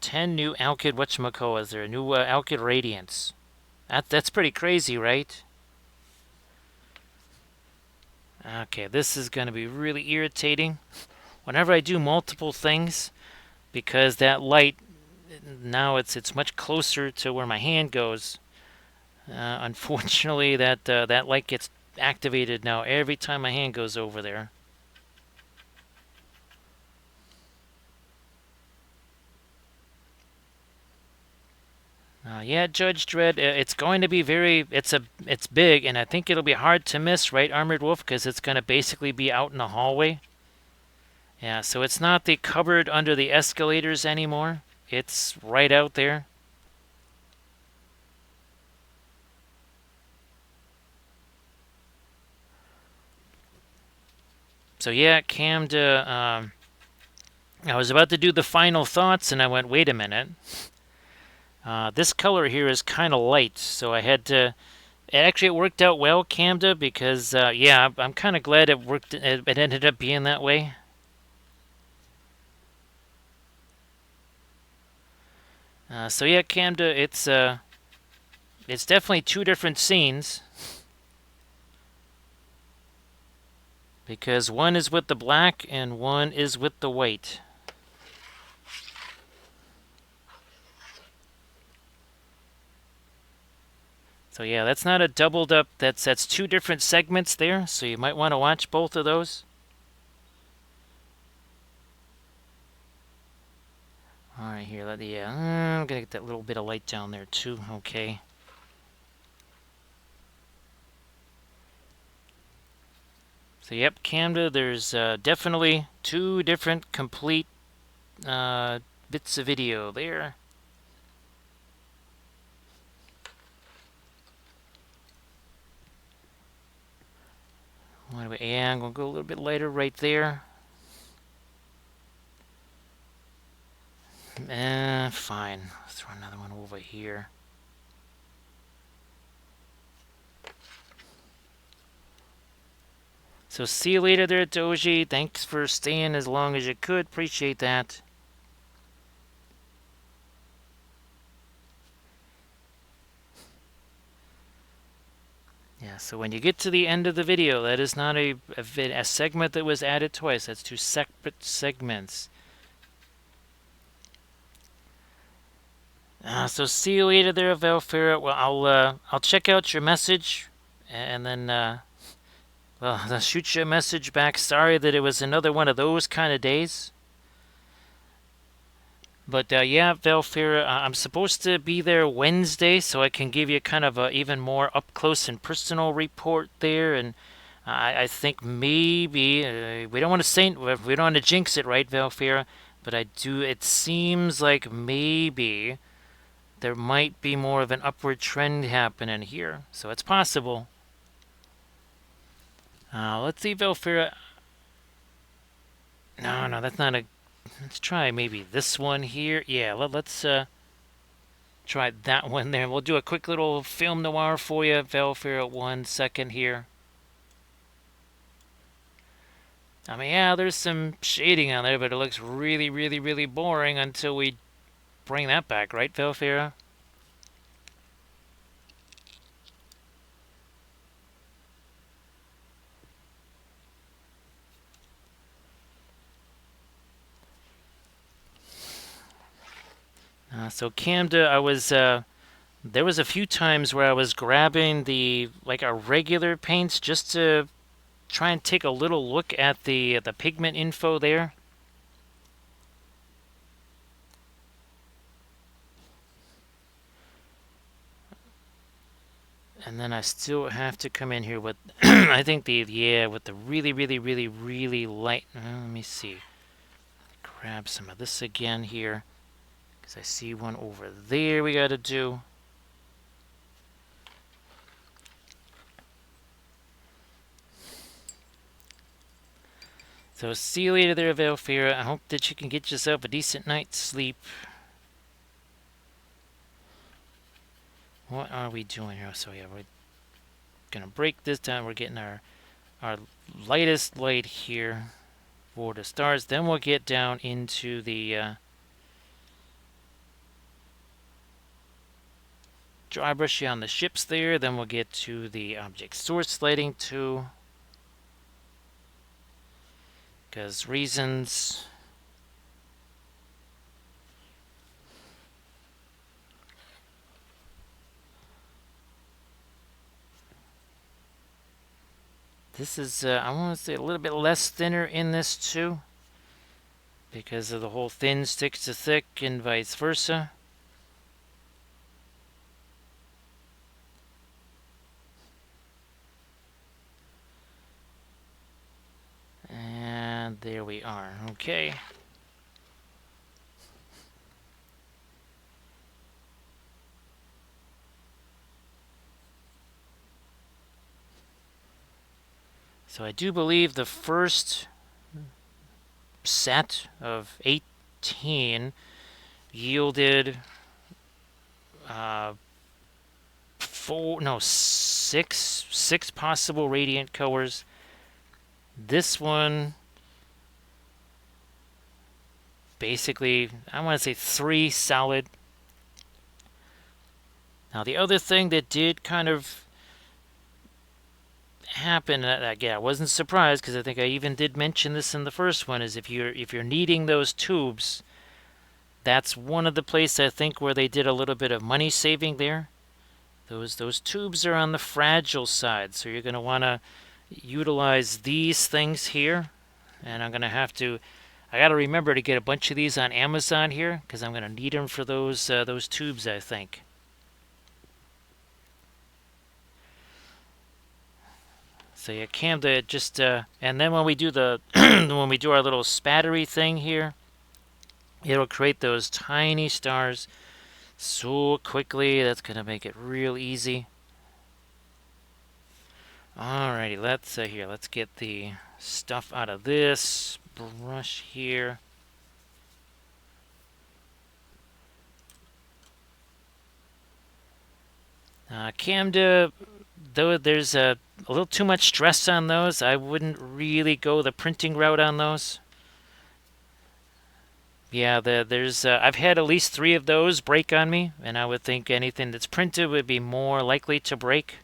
10 new Alkid whatchamacallit. There new Alkid Radiants. That's pretty crazy, right? Okay, this is going to be really irritating whenever I do multiple things, because that light now it's much closer to where my hand goes. Unfortunately, that light gets activated now every time my hand goes over there. Yeah, Judge Dredd, it's going to be it's big, and I think it'll be hard to miss, right, Armored Wolf, because it's going to basically be out in the hallway. Yeah, so it's not the cupboard under the escalators anymore. It's right out there. So yeah, Camda, I was about to do the final thoughts, and I went, wait a minute. This color here is kind of light, so I had to. It worked out well, Camda, because yeah, I'm kind of glad it worked. It ended up being that way. So yeah, Camda, it's definitely two different scenes, because one is with the black and one is with the white. So yeah, that's not a doubled up. That's two different segments there. So you might want to watch both of those. All right, here. I'm gonna get that little bit of light down there too. Okay. So yep, Camda. There's definitely two different complete bits of video there. Yeah, I'm gonna go a little bit lighter right there. Fine. Let's throw another one over here. So see you later there, Doji. Thanks for staying as long as you could. Appreciate that. Yeah, so when you get to the end of the video, that is not a segment that was added twice. That's two separate segments. So see you later there, Valfera. Well, I'll check out your message, and then I'll shoot you a message back. Sorry that it was another one of those kind of days. But yeah, Valfera, I'm supposed to be there Wednesday, so I can give you kind of a even more up close and personal report there. And I think maybe we don't want to say, we don't want to jinx it, right, Valfera? But I do. It seems like maybe there might be more of an upward trend happening here, so it's possible. Let's see, Valfera. No, that's not a. Let's try maybe this one here. Yeah, let's try that one there. We'll do a quick little film noir for you, Valfera. 1 second here. I mean, yeah, there's some shading on there, but it looks really, really, really boring until we bring that back, right, Valfera? So Camda, there was a few times where I was grabbing our regular paints just to try and take a little look at the pigment info there. And then I still have to come in here with, I think with the really, really, really, really light. Let me see. Grab some of this again here, because I see one over there we got to do. So see you later there, Valfira. I hope that you can get yourself a decent night's sleep. What are we doing here? So yeah, we're gonna break this down. We're getting our lightest light here for the stars. Then we'll get down into the dry brushing on the ships there. Then we'll get to the object source lighting too. Because reasons. This is, I want to say, a little bit less thinner in this too, because of the whole thin sticks to thick and vice versa. And there we are. Okay. So I do believe the first set of 18 yielded six possible radiant colors. This one, basically, I want to say 3 solid. Now the other thing that did kind of happen, again, I wasn't surprised because I think I even did mention this in the first one, is if you're needing those tubes, that's one of the places I think where they did a little bit of money saving there. Those tubes are on the fragile side, so you're going to want to utilize these things here. And I'm going to have to, I got to remember to get a bunch of these on Amazon here because I'm going to need them for those tubes, I think. So yeah, Camda just and then when we do the when we do our little spattery thing here, it'll create those tiny stars so quickly. That's gonna make it real easy. Alrighty, let's get the stuff out of this brush here. Camda, though there's a little too much stress on those, I wouldn't really go the printing route on those. Yeah, there's I've had at least 3 of those break on me, and I would think anything that's printed would be more likely to break.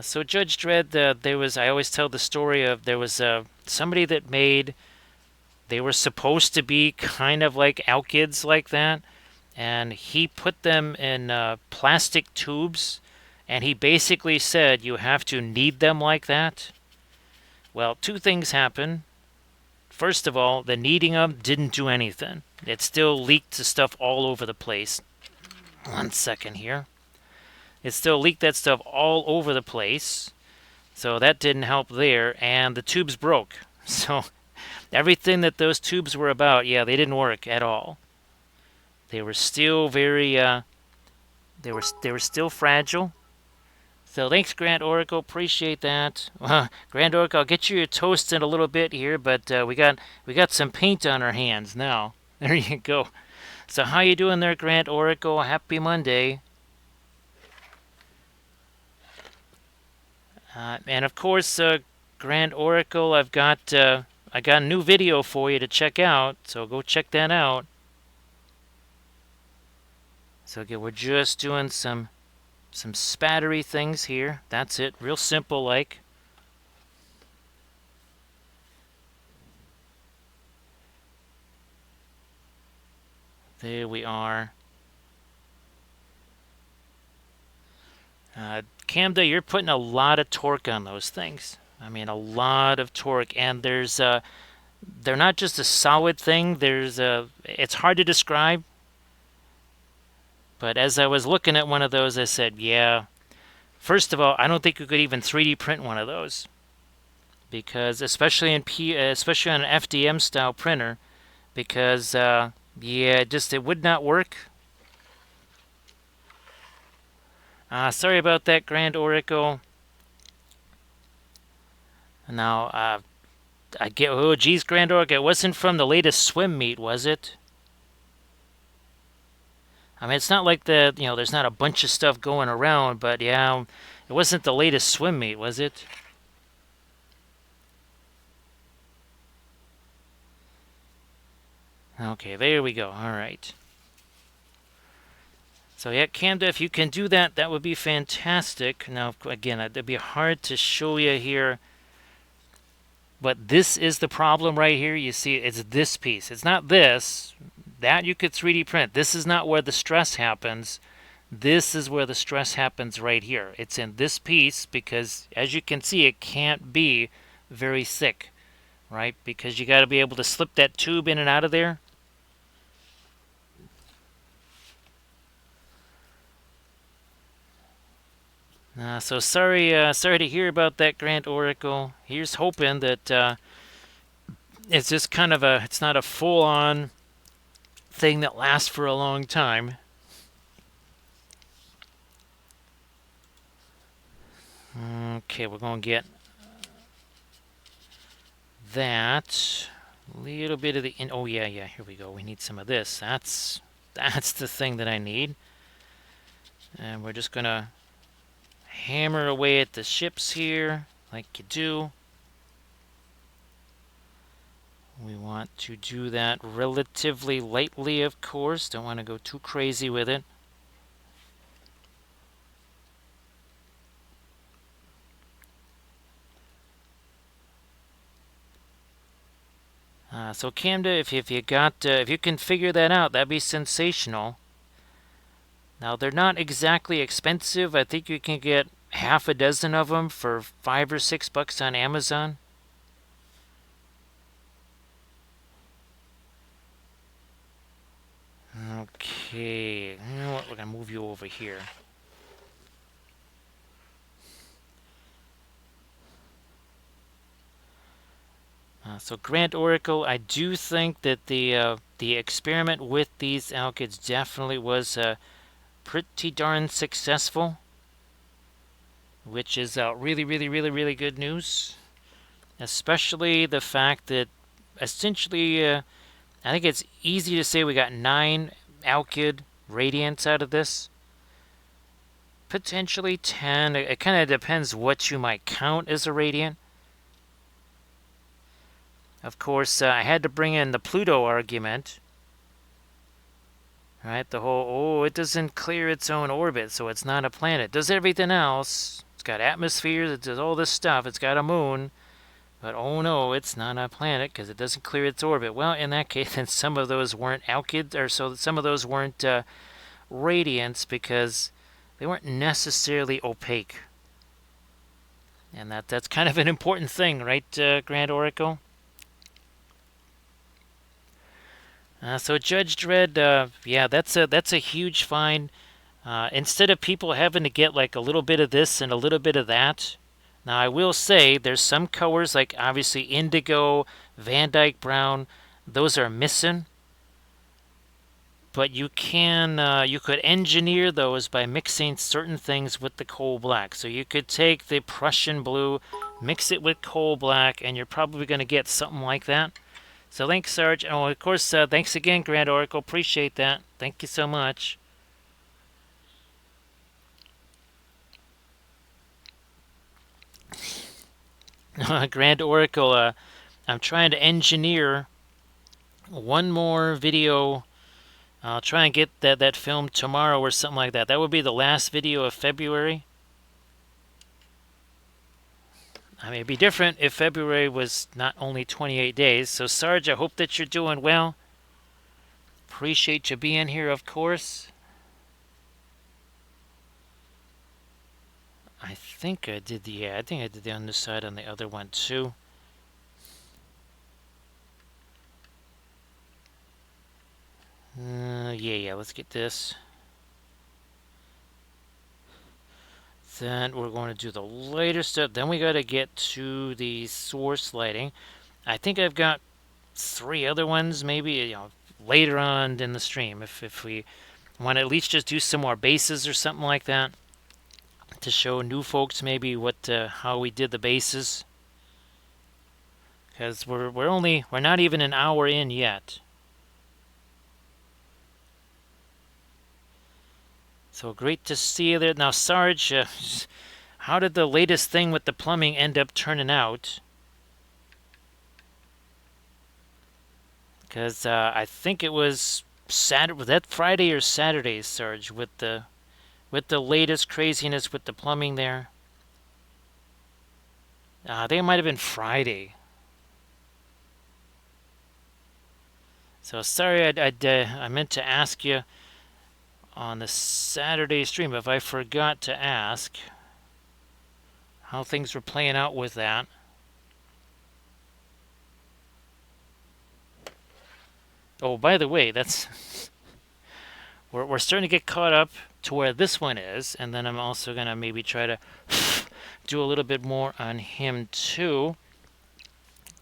So Judge Dredd, there was, I always tell the story of, there was somebody that made, they were supposed to be kind of like alkids like that, and he put them in plastic tubes, and he basically said you have to knead them like that. Well, 2 things happen. First of all, the kneading them didn't do anything. It still leaked the stuff all over the place. 1 second here. It still leaked that stuff all over the place. So that didn't help there, and the tubes broke. So everything that those tubes were about, yeah, they didn't work at all. They were still very, they were still fragile. So thanks, Grand Oracle. Appreciate that. Grand Oracle, I'll get you your toast in a little bit here, but we got some paint on our hands now. There you go. So how you doing there, Grand Oracle? Happy Monday. And of course, Grand Oracle, I got a new video for you to check out. So go check that out. So again, we're just doing some spattery things here. That's it. Real simple like. There we are. Camda, you're putting a lot of torque on those things. I mean, a lot of torque. And there's they're not just a solid thing. There's it's hard to describe. But as I was looking at one of those, I said, yeah, first of all, I don't think you could even 3D print one of those. Because especially on an FDM style printer, because yeah, it would not work. Sorry about that, Grand Oracle. Now, I get, oh geez, Grand Oracle, it wasn't from the latest swim meet, was it? I mean, it's not like there's not a bunch of stuff going around, but yeah, it wasn't the latest swim meet, was it? Okay, there we go. All right. So yeah, Camda, if you can do that, that would be fantastic. Now, again, it'd be hard to show you here, but this is the problem right here. You see, it's this piece. It's not this. That you could 3D print. This is not where the stress happens. This is where the stress happens right here. It's in this piece because, as you can see, it can't be very thick, right? Because you got to be able to slip that tube in and out of there. So sorry to hear about that, Grant Oracle. Here's hoping that it's just kind of it's not a full-on thing that lasts for a long time. Okay, we're going to get that. A little bit of the... oh, yeah, here we go. We need some of this. That's the thing that I need. And we're just going to hammer away at the ships here, like you do. We want to do that relatively lightly, of course. Don't want to go too crazy with it. So Camda, if you can figure that out, that'd be sensational. Now they're not exactly expensive. I think you can get half a dozen of them for $5 or $6 on Amazon. Okay, you know what? We're gonna move you over here. So Grant Oracle, I do think that the experiment with these alkyds definitely was pretty darn successful, which is really, really, really, really good news. Especially the fact that essentially, I think it's easy to say we got 9 alkyd radiants out of this. Potentially 10. It kind of depends what you might count as a radiant. Of course, I had to bring in the Pluto argument. Right? The whole, oh, it doesn't clear its own orbit, so it's not a planet. It does everything else. It's got atmospheres, it does all this stuff. It's got a moon. But oh no, it's not a planet because it doesn't clear its orbit. Well, in that case, then some of those weren't alkyds, or so some of those weren't radiants because they weren't necessarily opaque. And that's kind of an important thing, right, Grand Oracle? So Judge Dredd, yeah, that's a huge find. Instead of people having to get like a little bit of this and a little bit of that. Now I will say there's some colors like obviously indigo, Van Dyke brown, those are missing. But you could engineer those by mixing certain things with the coal black. So you could take the Prussian blue, mix it with coal black, and you're probably going to get something like that. So thanks, Sarge. Oh, of course, thanks again, Grand Oracle. Appreciate that. Thank you so much. Grand Oracle, I'm trying to engineer one more video. I'll try and get that film tomorrow or something like that. That would be the last video of February. I mean, it'd be different if February was not only 28 days. So, Sarge, I hope that you're doing well. Appreciate you being here, of course. I think I did I think I did the underside on the other one too. Yeah, let's get this. Then we're going to do the lighter stuff. Then we got to get to the source lighting. I think I've got 3 other ones, maybe, later on in the stream, if we want to at least just do some more bases or something like that to show new folks maybe how we did the bases, because we're not even an hour in yet. So great to see you there. Now, Sarge, how did the latest thing with the plumbing end up turning out? Because I think it was Saturday, was that Friday or Saturday, Sarge, with the latest craziness with the plumbing there. I think it might have been Friday. So sorry, I meant to ask you on the Saturday stream if I forgot to ask how things were playing out with that. Oh, by the way, that's we're starting to get caught up to where this one is, and then I'm also gonna maybe try to do a little bit more on him too,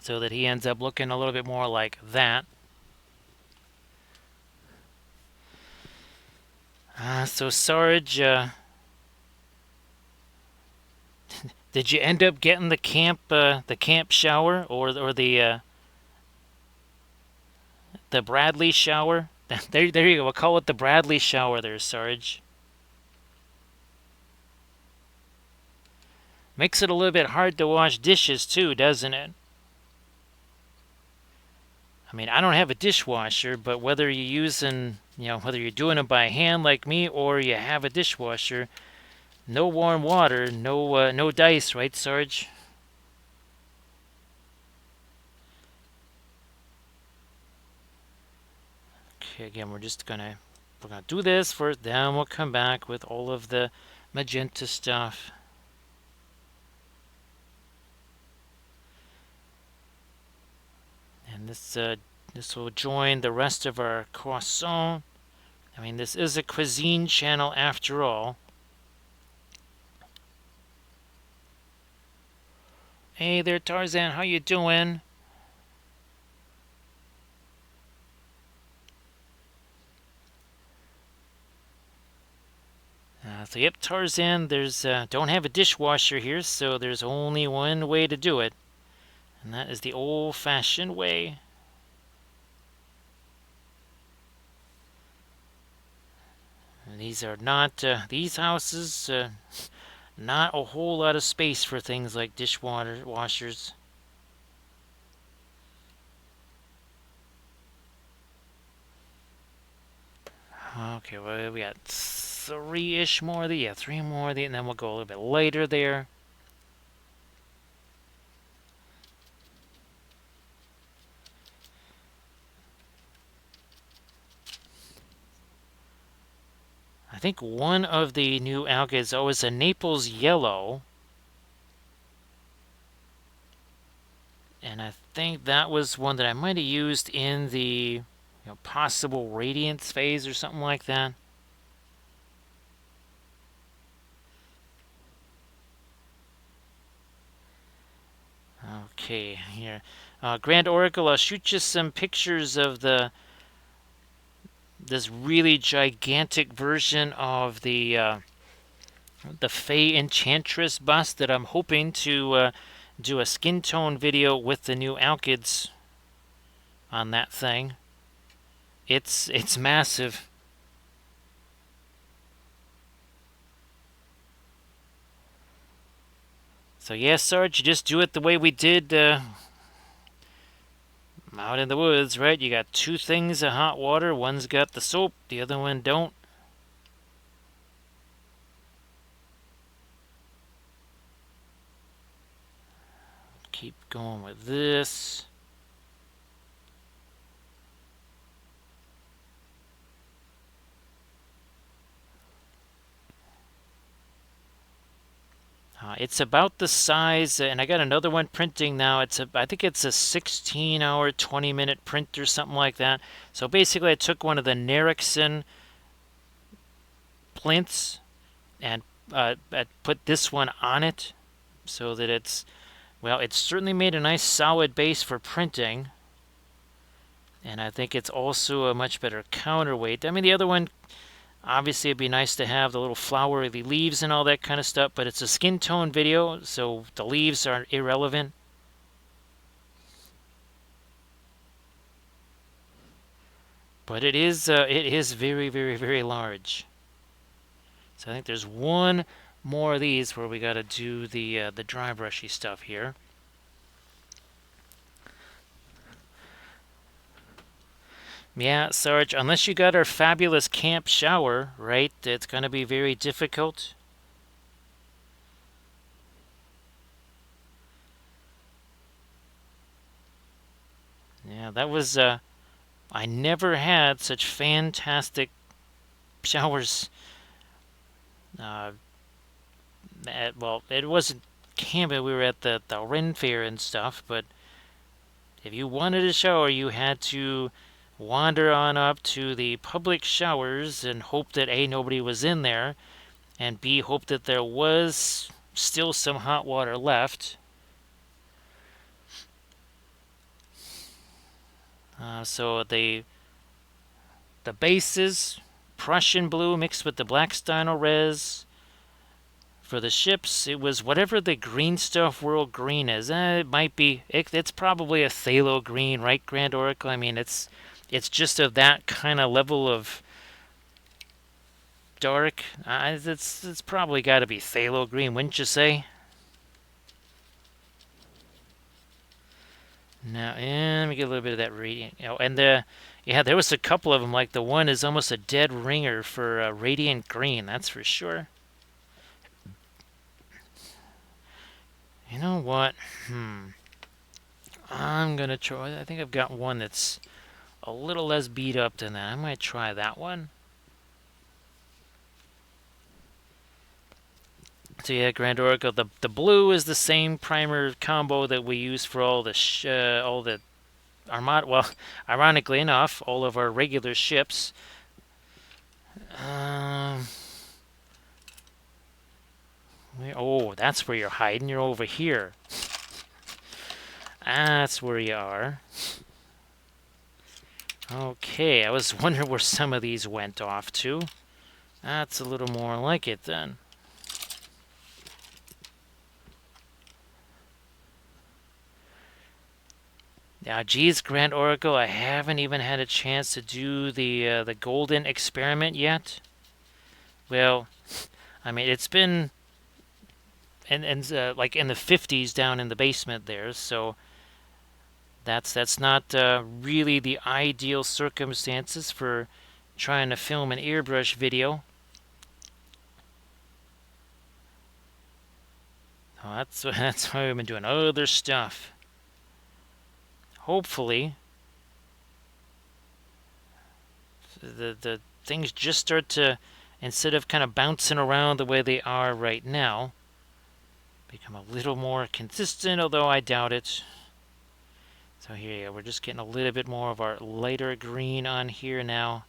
so that he ends up looking a little bit more like that. So Sarge, did you end up getting the camp shower or the Bradley shower? There you go. We'll call it the Bradley shower there, Sarge. Makes it a little bit hard to wash dishes too, doesn't it? I mean, I don't have a dishwasher, but whether you're using, whether you're doing it by hand like me or you have a dishwasher, no warm water, no dice, right, Sarge? Okay, again, we're gonna do this first, then we'll come back with all of the magenta stuff. And this will join the rest of our croissant. I mean, this is a cuisine channel after all. Hey there, Tarzan. How you doing? So yep, Tarzan. There's don't have a dishwasher here, so there's only one way to do it, and that is the old-fashioned way. And these are not these houses. Not a whole lot of space for things like dishwashers. Okay, well, we got 3-ish more of these. Yeah, 3 more of these, and then we'll go a little bit later there. I think one of the new algae is always a Naples yellow. And I think that was one that I might have used in the possible radiance phase or something like that. Okay, here. Grand Oracle, I'll shoot you some pictures of this really gigantic version of the Fey Enchantress bust that I'm hoping to do a skin tone video with the new alkids on that thing. It's massive. So yeah, Sarge, you just do it the way we did out in the woods, right? You got 2 things of hot water. One's got the soap, the other one don't. Keep going with this. It's about the size, and I got another one printing now. I think it's a 16-hour, 20-minute print or something like that. So basically, I took one of the Nerixon plinths and put this one on it so that it's certainly made a nice solid base for printing. And I think it's also a much better counterweight. I mean, the other one, obviously, it'd be nice to have the little flowery leaves and all that kind of stuff, but it's a skin tone video, so the leaves are irrelevant. But it is very, very, very large. So I think there's one more of these where we got to do the dry brushy stuff here. Yeah, Sarge, unless you got our fabulous camp shower, right, it's going to be very difficult. Yeah, that was, I never had such fantastic showers. Well, it wasn't camping, we were at the Ren Fair and stuff, but if you wanted a shower, you had to wander on up to the public showers and hope that A, nobody was in there, and B, hope that there was still some hot water left. So the bases, Prussian blue mixed with the black Steiner res. For the ships, it was whatever the green stuff world green is. It might be, it's probably a phthalo green, right, Grand Oracle? I mean, it's just of that kind of level of dark. It's probably got to be phthalo green, wouldn't you say? Now, let me get a little bit of that radiant. Oh, and yeah, there was a couple of them. Like the one is almost a dead ringer for radiant green. That's for sure. You know what? I'm gonna try. I think I've got one that's a little less beat up than that. I might try that one. So yeah, Grand Oracle. The blue is the same primer combo that we use for all the Armada. Well, ironically enough, all of our regular ships. Oh, that's where you're hiding. You're over here. That's where you are. Okay, I was wondering where some of these went off to. That's a little more like it then. Now, geez, Grand Oracle, I haven't even had a chance to do the golden experiment yet. Well, I mean, it's been like in the 50s down in the basement there, so that's not really the ideal circumstances for trying to film an airbrush video. Oh, that's why we've been doing other stuff. Hopefully, the things just start to, instead of kind of bouncing around the way they are right now, become a little more consistent, although I doubt it. So here you go, we're just getting a little bit more of our lighter green on here now.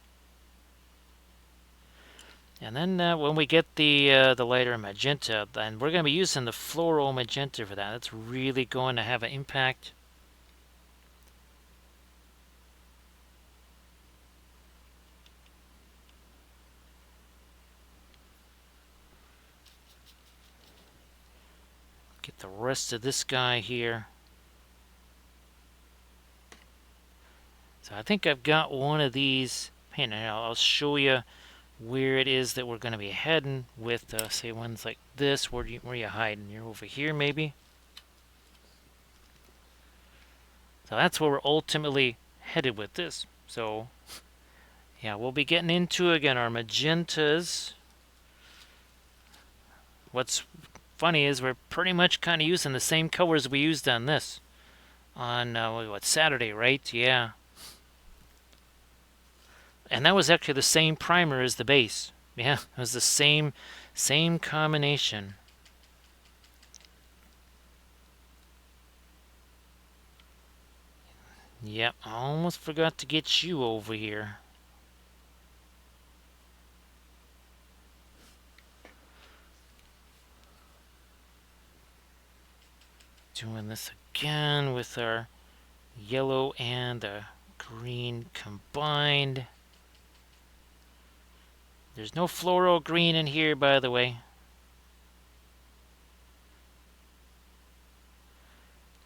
And then when we get the lighter magenta, then we're going to be using the floral magenta for that. That's really going to have an impact. Get the rest of this guy here. So I think I've got one of these. And I'll show you where it is that we're going to be heading with, say, ones like this. Where you hiding? You're over here, maybe? So that's where we're ultimately headed with this. So, yeah, we'll be getting into, again, our magentas. What's funny is we're pretty much kind of using the same colors we used on this. On, what, Saturday, right? Yeah. And that was actually the same primer as the base. Yeah, it was the same combination. Yep, I almost forgot to get you over here. Doing this again with our yellow and green combined. There's no floral green in here, by the way.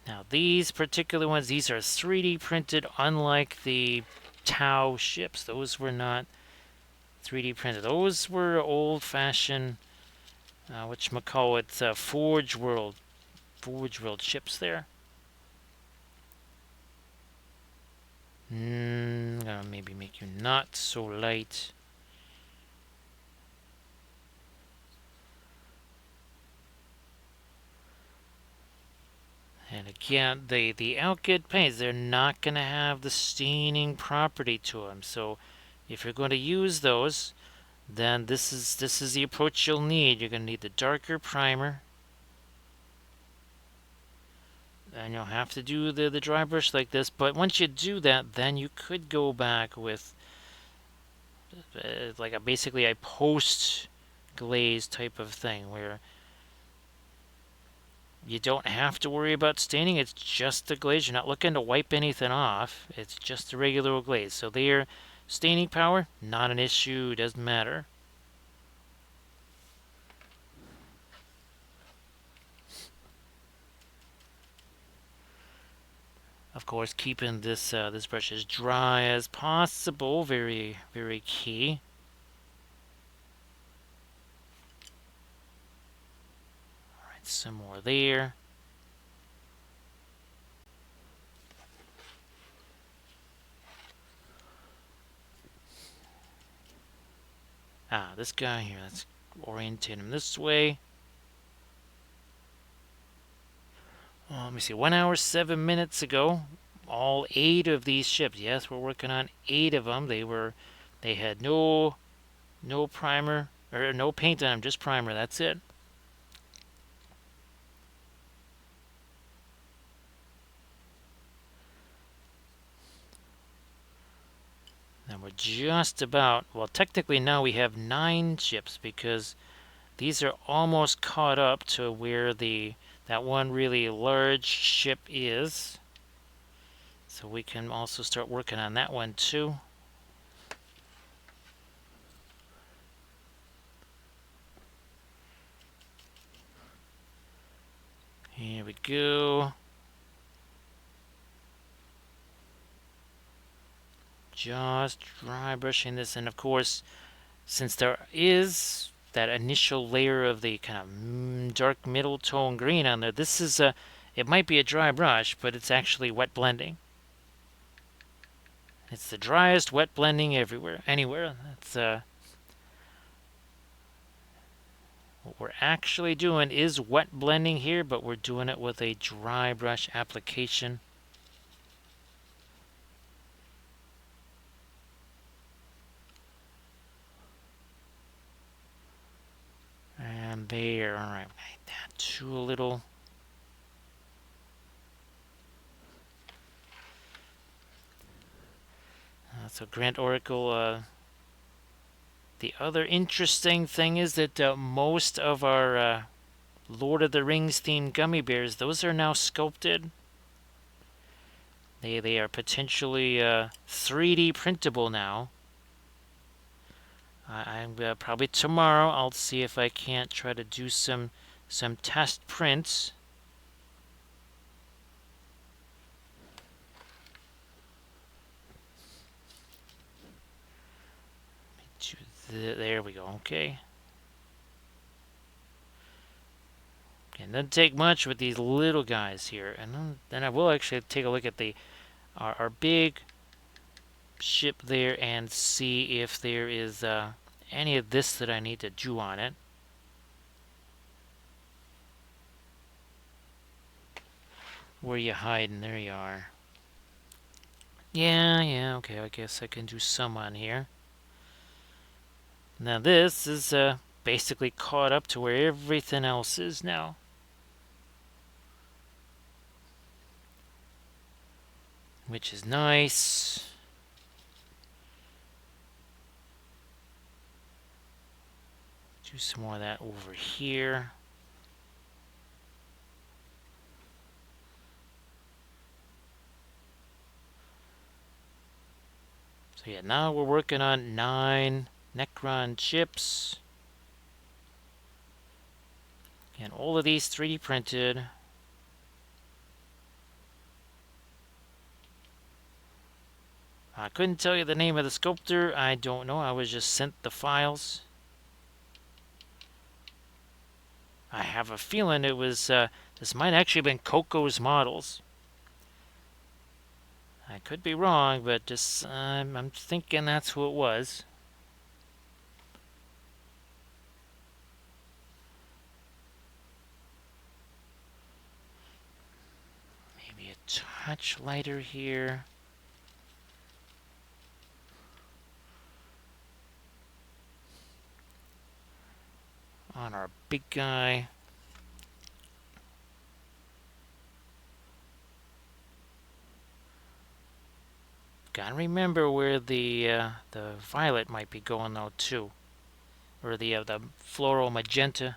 Now these particular ones, these are 3D printed, unlike the Tau ships. Those were not 3D printed. Those were old-fashioned, whatchamacallit, Forge World ships there. Gonna maybe make you not so light. And again, the alkyd paints, they're not going to have the staining property to them. So if you're going to use those, then this is the approach you'll need. You're going to need the darker primer. And you'll have to do the dry brush like this. But once you do that, then you could go back with basically a post glaze type of thing where you don't have to worry about staining. It's just the glaze. You're not looking to wipe anything off. It's just a regular glaze. So their staining power, not an issue. Doesn't matter. Of course, keeping this this brush as dry as possible. Very, very key. All right, some more there. This guy here. Let's orientate him this way. Let me see. 1 hour, 7 minutes ago, all 8 of these ships. Yes, we're working on 8 of them. They had no primer or no paint on them, just primer. That's it. And we're just about, well, technically now we have 9 ships because these are almost caught up to where that one really large ship is. So we can also start working on that one too. Here we go. Just dry brushing this, and of course, since there is that initial layer of the kind of dark middle tone green on there, this is it might be a dry brush, but it's actually wet blending. It's the driest wet blending anywhere. That's what we're actually doing is wet blending here, but we're doing it with a dry brush application. And there, all right, that too a little. So Grant Oracle, the other interesting thing is that most of our Lord of the Rings themed gummy bears, those are now sculpted. They are potentially 3D printable now. I'm probably tomorrow I'll see if I can't try to do some test prints. There we go. Okay. And doesn't take much with these little guys here, and then I will actually take a look at our big ship there and see if there is any of this that I need to do on it. Where you hiding? There you are. Yeah, okay, I guess I can do some on here. Now this is basically caught up to where everything else is now. Which is nice. Do some more of that over here. So yeah, now we're working on 9 Necron chips. And all of these 3D printed. I couldn't tell you the name of the sculptor. I don't know. I was just sent the files. I have a feeling it was, this might actually have been Coco's models. I could be wrong, but just, I'm thinking that's who it was. Maybe a touch lighter here. On our big guy. Gotta remember where the violet might be going though too, or the floral magenta.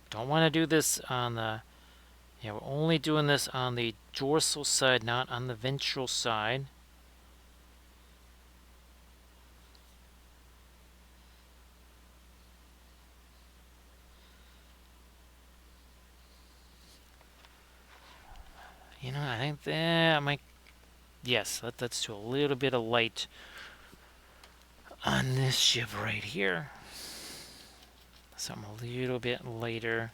Don't want to do this on the. Yeah, we're only doing this on the dorsal side, not on the ventral side. You know, I think that might. Yes, let's do a little bit of light on this ship right here. Something a little bit lighter.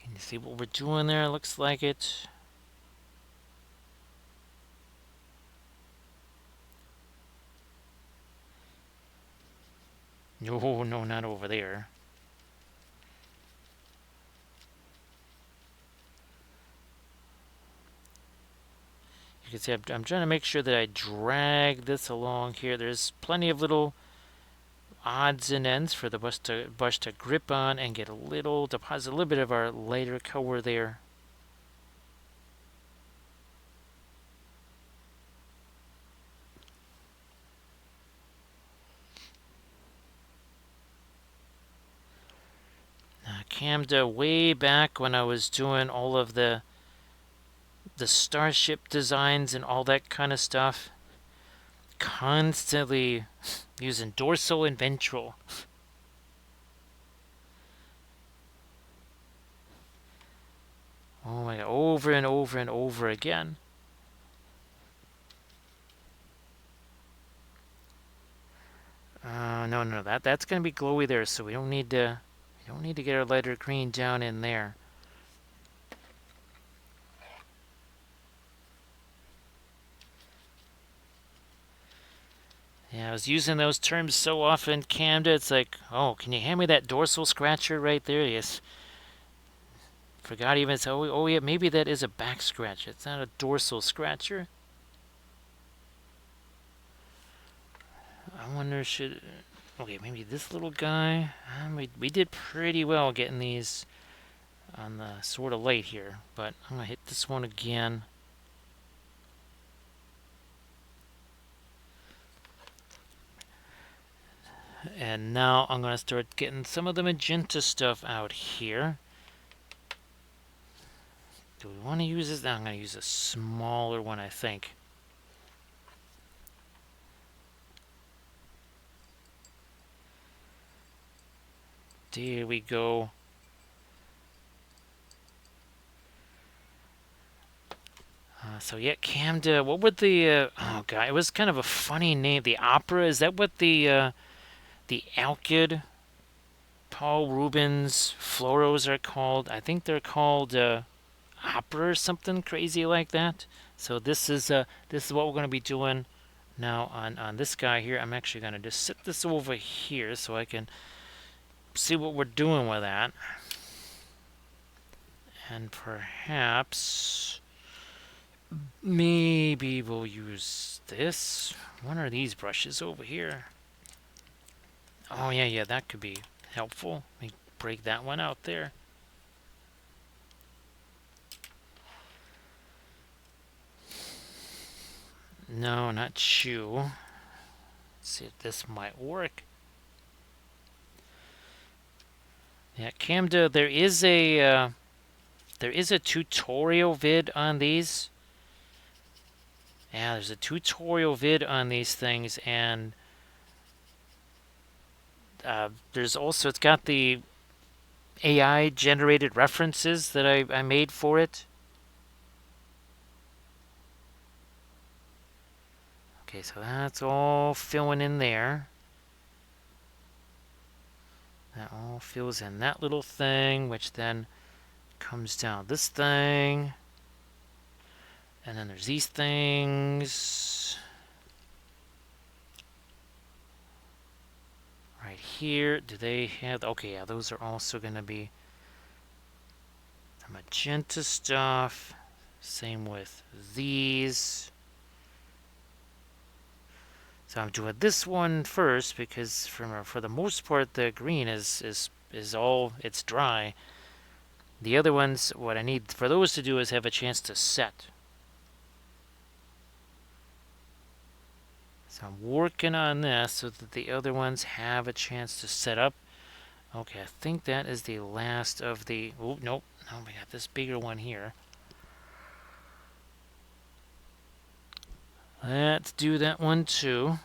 Can you see what we're doing there? Looks like it. No, no, not over there. You can see I'm trying to make sure that I drag this along here. There's plenty of little odds and ends for the brush to grip on and get a little, deposit a little bit of our lighter color there. Camda way back when I was doing all of the starship designs and all that kind of stuff, constantly using dorsal and ventral. Oh my god, over and over and over again. No, that's gonna be glowy there, so we don't need to get our lighter green down in there. Yeah, I was using those terms so often, Camda. It's like, oh, can you hand me that dorsal scratcher right there? Yes. Forgot even. Oh yeah, maybe that is a back scratch. It's not a dorsal scratcher. I wonder should. Okay, maybe this little guy. We did pretty well getting these on the sort of light here, but I'm gonna hit this one again. And now I'm gonna start getting some of the magenta stuff out here. Do we want to use this? I'm gonna use a smaller one, I think. There we go. So yeah, Camda. What would the? Oh god, it was kind of a funny name. The Opera. Is that what the Alkyd Paul Rubens floros are called? I think they're called Opera or something crazy like that. So this is what we're going to be doing now on this guy here. I'm actually going to just sit this over here so I can see what we're doing with that. And perhaps maybe we'll use this. One of these brushes over here. Oh yeah, that could be helpful. Let me break that one out there. No, not chew. Let's see if this might work. Yeah, Camda, there is a tutorial vid on these. Yeah, there's a tutorial vid on these things, and there's also, it's got the AI generated references that I made for it. Okay, so that's all filling in there. That all fills in that little thing, which then comes down this thing. And then there's these things. Right here. Do they have... Okay, yeah, those are also going to be the magenta stuff. Same with these. So I'm doing this one first because for the most part the green is all, it's dry. The other ones, what I need for those to do is have a chance to set. So I'm working on this so that the other ones have a chance to set up. Okay, I think that is the last of the... Oh, nope. No, we got this bigger one here. Let's do that one too.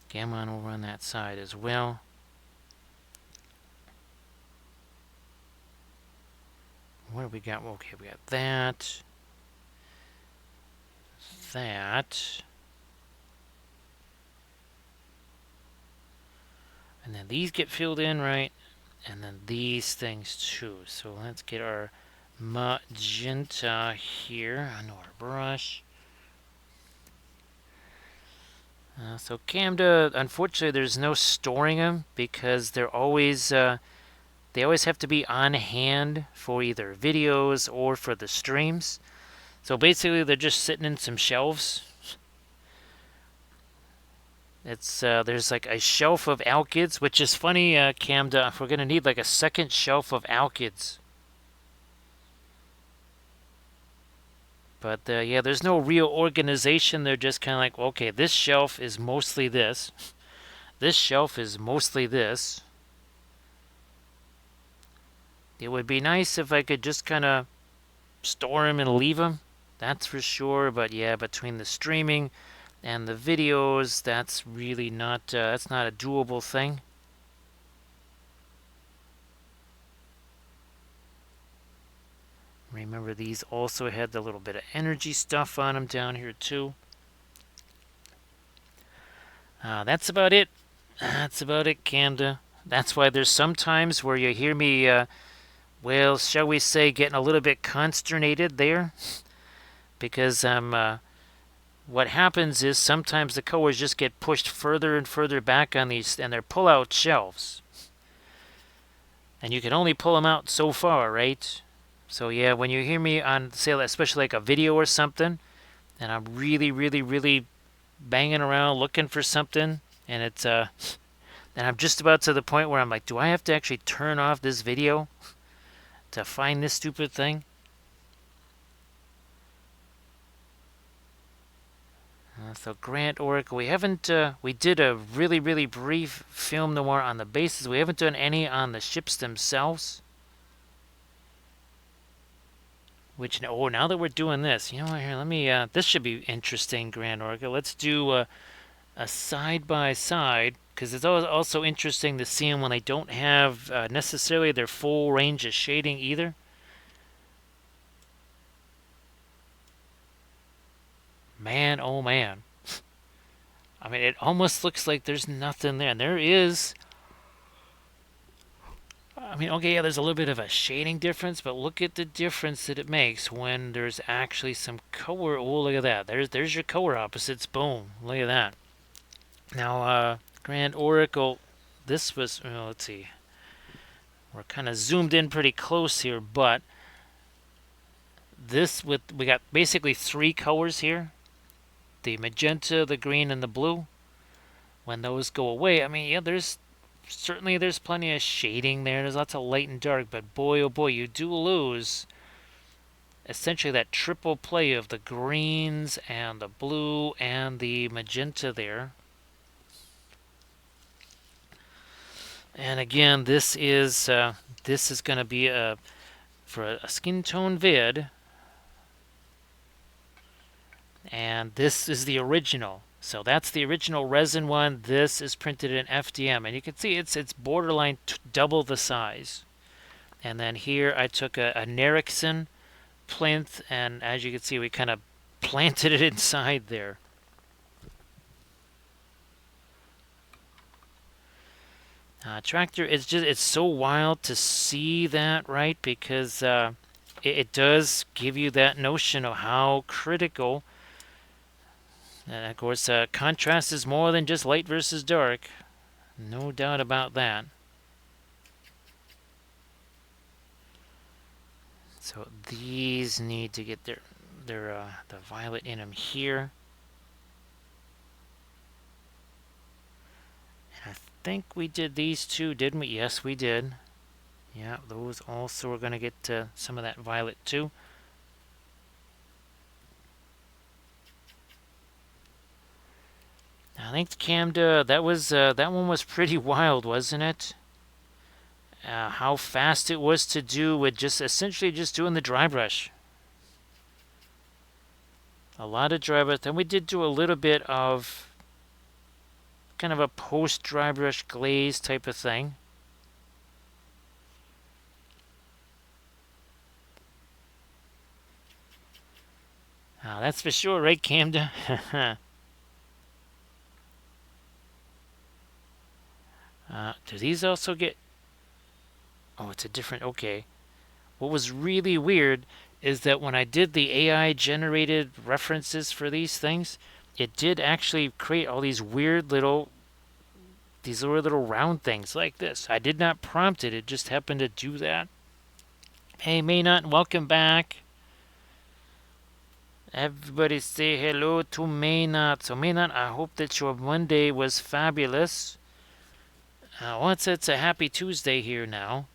Gammon over on that side as well. What do we got? Okay, we got that. That. And then these get filled in, right? And then these things too. So let's get our magenta here on our brush. So Camda, unfortunately, there's no storing them because they always have to be on hand for either videos or for the streams. So basically, they're just sitting in some shelves. It's there's like a shelf of alkyds, which is funny, Camda. We're gonna need like a second shelf of alkyds. But yeah, there's no real organization. They're just kind of like, okay, this shelf is mostly this. This shelf is mostly this. It would be nice if I could just kind of store them and leave them. That's for sure. But yeah, between the streaming and the videos, that's really not, that's not a doable thing. Remember, these also had the little bit of energy stuff on them down here too. That's about it. That's about it, Camda. That's why there's some times where you hear me, well, shall we say, getting a little bit consternated there. Because what happens is sometimes the colors just get pushed further and further back on these, and they're pull-out shelves. And you can only pull them out so far, right? So yeah, when you hear me on, say, especially like a video or something, and I'm really, really, really banging around looking for something, and it's and I'm just about to the point where I'm like, do I have to actually turn off this video to find this stupid thing? So Grant Oracle, we haven't, we did a really, really brief film noir on the bases. We haven't done any on the ships themselves. Which, oh, now that we're doing this, you know what, here, let me, this should be interesting, Grant Oracle. Let's do a side-by-side, because it's also interesting to see them when they don't have necessarily their full range of shading either. Man, oh man. I mean, it almost looks like there's nothing there. And there is. I mean, okay, yeah, there's a little bit of a shading difference, but look at the difference that it makes when there's actually some color. Oh, look at that. There's your color opposites. Boom. Look at that. Now, Grand Oracle, this was, well, let's see. We're kind of zoomed in pretty close here, but this we got basically three colors here. The magenta, the green, and the blue. When those go away, I mean, yeah, there's plenty of shading there. There's lots of light and dark, but boy, oh boy, you do lose essentially that triple play of the greens and the blue and the magenta there. And again, this is going to be for a skin tone vid, and this is the original. So that's the original resin one. This is printed in FDM, and you can see it's borderline double the size. And then here I took a Nerickson plinth, and as you can see, we kind of planted it inside there. Tractor, it's so wild to see that, right? Because it does give you that notion of how critical. And of course, contrast is more than just light versus dark. No doubt about that. So these need to get the violet in them here. And I think we did these two, didn't we? Yes, we did. Yeah, those also are going to get some of that violet too. I think Camda, that one was pretty wild, wasn't it? How fast it was to do with just essentially just doing the dry brush. A lot of dry brush. Then we did do a little bit of kind of a post dry brush glaze type of thing. That's for sure, right, Camda? Do these also get... Oh, it's a different... Okay. What was really weird is that when I did the AI-generated references for these things, it did actually create all these weird little... These little round things like this. I did not prompt it. It just happened to do that. Hey, Maynot, welcome back. Everybody say hello to Maynot. So, Maynot, I hope that your Monday was fabulous. Once it's a happy Tuesday here now.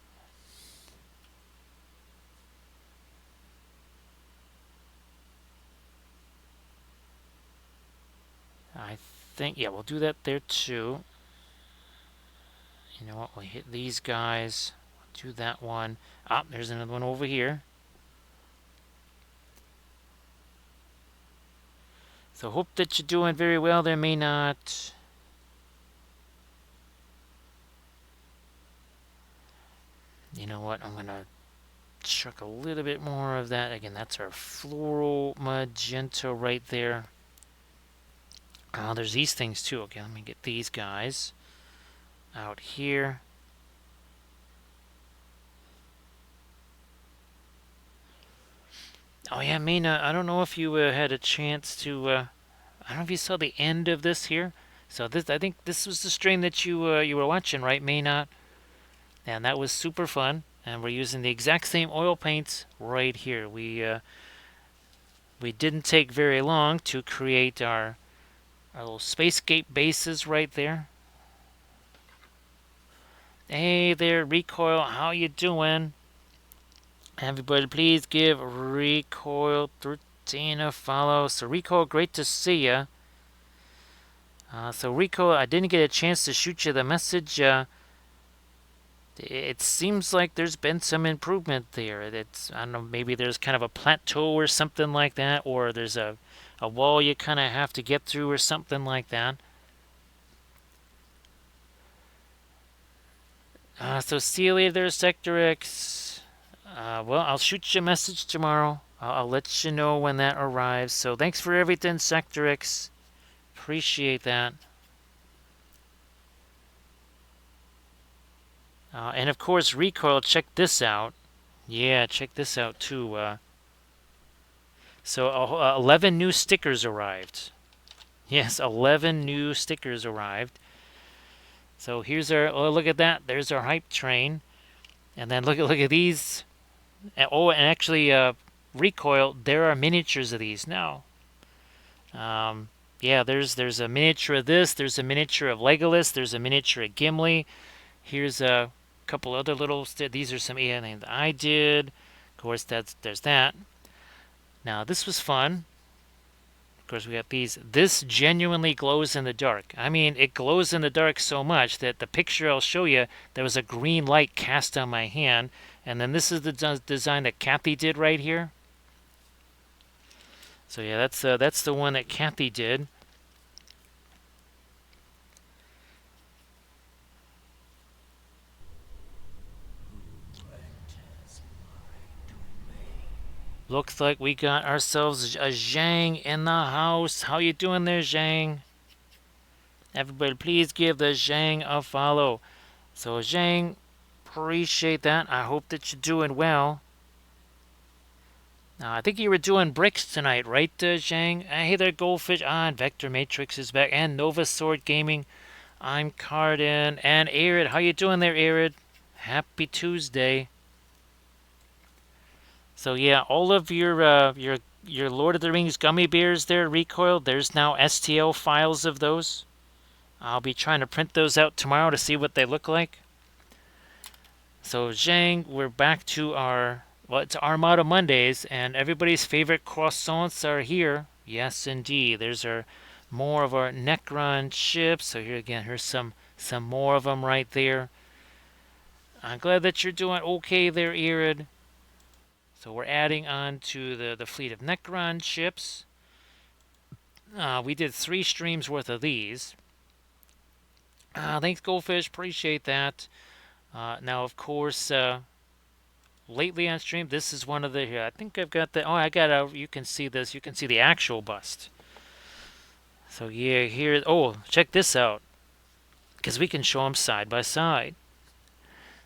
I think, yeah, we'll do that there too. You know what, we'll hit these guys. Do that one. There's another one over here. So hope that you're doing very well there, Maynot. You know what, I'm going to chuck a little bit more of that. Again, that's our floral magenta right there. There's these things too. Okay, let me get these guys out here. Oh yeah, Mina, I don't know if you had a chance to... I don't know if you saw the end of this here. So this, I think this was the stream that you were watching, right, Mina? And that was super fun. And we're using the exact same oil paints right here. We didn't take very long to create our little spacescape bases right there. Hey there, Recoil. How you doing? Everybody, please give Recoil 13 a follow. So Recoil, great to see ya. So Recoil, I didn't get a chance to shoot you the message. It seems like there's been some improvement there. I don't know, maybe there's kind of a plateau or something like that, or there's a wall you kind of have to get through or something like that. So see you later, Sector X. Well, I'll shoot you a message tomorrow. I'll let you know when that arrives. So thanks for everything, Sector X. Appreciate that. And of course, Recoil, check this out. Yeah, check this out too. So 11 new stickers arrived. Yes, 11 new stickers arrived. So here's our... Oh, look at that. There's our hype train. And then look at these. Oh, and actually, Recoil, there are miniatures of these now. Yeah, there's a miniature of this. There's a miniature of Legolas. There's a miniature of Gimli. Here's a couple other little... These are some AI that I did. Of course, there's that. Now, this was fun. Of course, we got these. This genuinely glows in the dark. I mean, it glows in the dark so much that the picture I'll show you, there was a green light cast on my hand. And then this is the design that Kathy did right here. So yeah, that's the one that Kathy did. Looks like we got ourselves a Zhang in the house. How you doing there, Zhang? Everybody, please give the Zhang a follow. So Zhang, appreciate that. I hope that you're doing well. I think you were doing bricks tonight, right, Zhang? Hey there, Goldfish. And Vector Matrix is back. And Nova Sword Gaming. I'm Cardin. And Arid. How you doing there, Arid? Happy Tuesday. So yeah, all of your Lord of the Rings gummy bears there, Recoil, there's now STL files of those. I'll be trying to print those out tomorrow to see what they look like. So Zhang, we're back to it's Armada Mondays, and everybody's favorite croissants are here. Yes, indeed. There's more of our Necron chips. So here again, here's some more of them right there. I'm glad that you're doing okay there, Irid. So we're adding on to the fleet of Necron ships. We did 3 streams worth of these. Thanks, Goldfish. Appreciate that. Now, of course, lately on stream, this is one of the. I think I've got the. Oh, I got a. You can see this. You can see the actual bust. So yeah, here. Oh, check this out. Because we can show them side by side.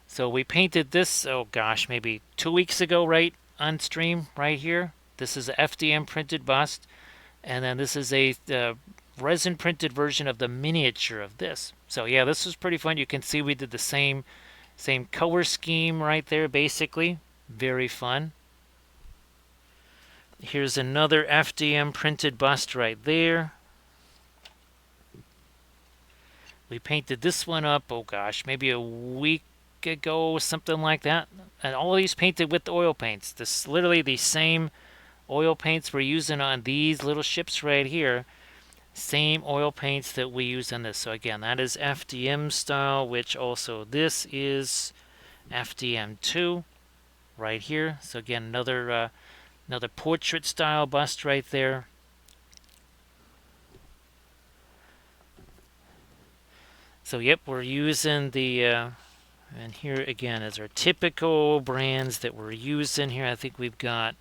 So we painted this. Oh gosh, maybe 2 weeks ago, right on stream, right here. This is a FDM printed bust, and then this is a resin printed version of the miniature of this. So yeah, this was pretty fun. You can see we did the same color scheme right there, basically. Very fun. Here's another FDM printed bust right there. We painted this one up, oh gosh, maybe a week ago, something like that. And all of these painted with the oil paints. This literally the same oil paints we're using on these little ships right here. Same oil paints that we use on this. So again, that is FDM style, which also this is FDM2 right here. So again, another portrait style bust right there. So yep, we're using the and here again is our typical brands that we're using here. I think we've got,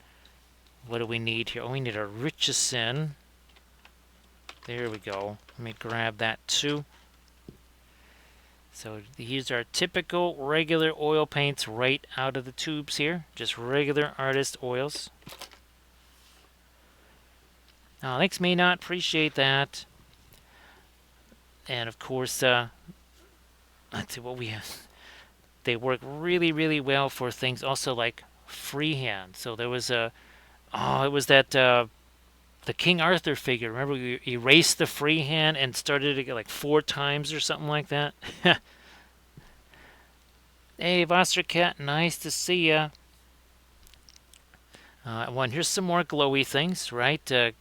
what do we need here? Oh, we need a Richardson. There we go. Let me grab that too. So these are typical regular oil paints right out of the tubes here. Just regular artist oils. Oh, thanks, May Not. Appreciate that. And of course, let's see what we have. They work really, really well for things also like freehand. So there was it was that the King Arthur figure. Remember, we erased the freehand and started it like 4 times or something like that. Hey, Vostercat, nice to see ya. Here's some more glowy things, right?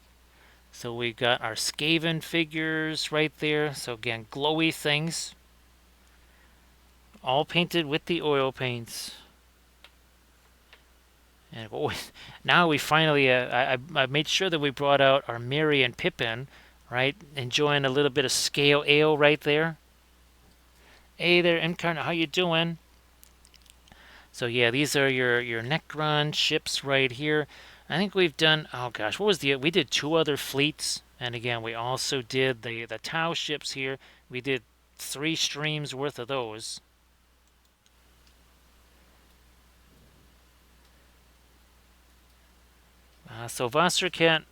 So we got our Skaven figures right there. So again, glowy things. All painted with the oil paints. And now we finally, I made sure that we brought out our Merry and Pippin, right? Enjoying a little bit of scale ale right there. Hey there, Incarnate, how you doing? So yeah, these are your Necron ships right here. I think we've done, oh gosh, what was we did 2 other fleets. And again, we also did the Tau ships here. We did 3 streams worth of those. So Vostercat,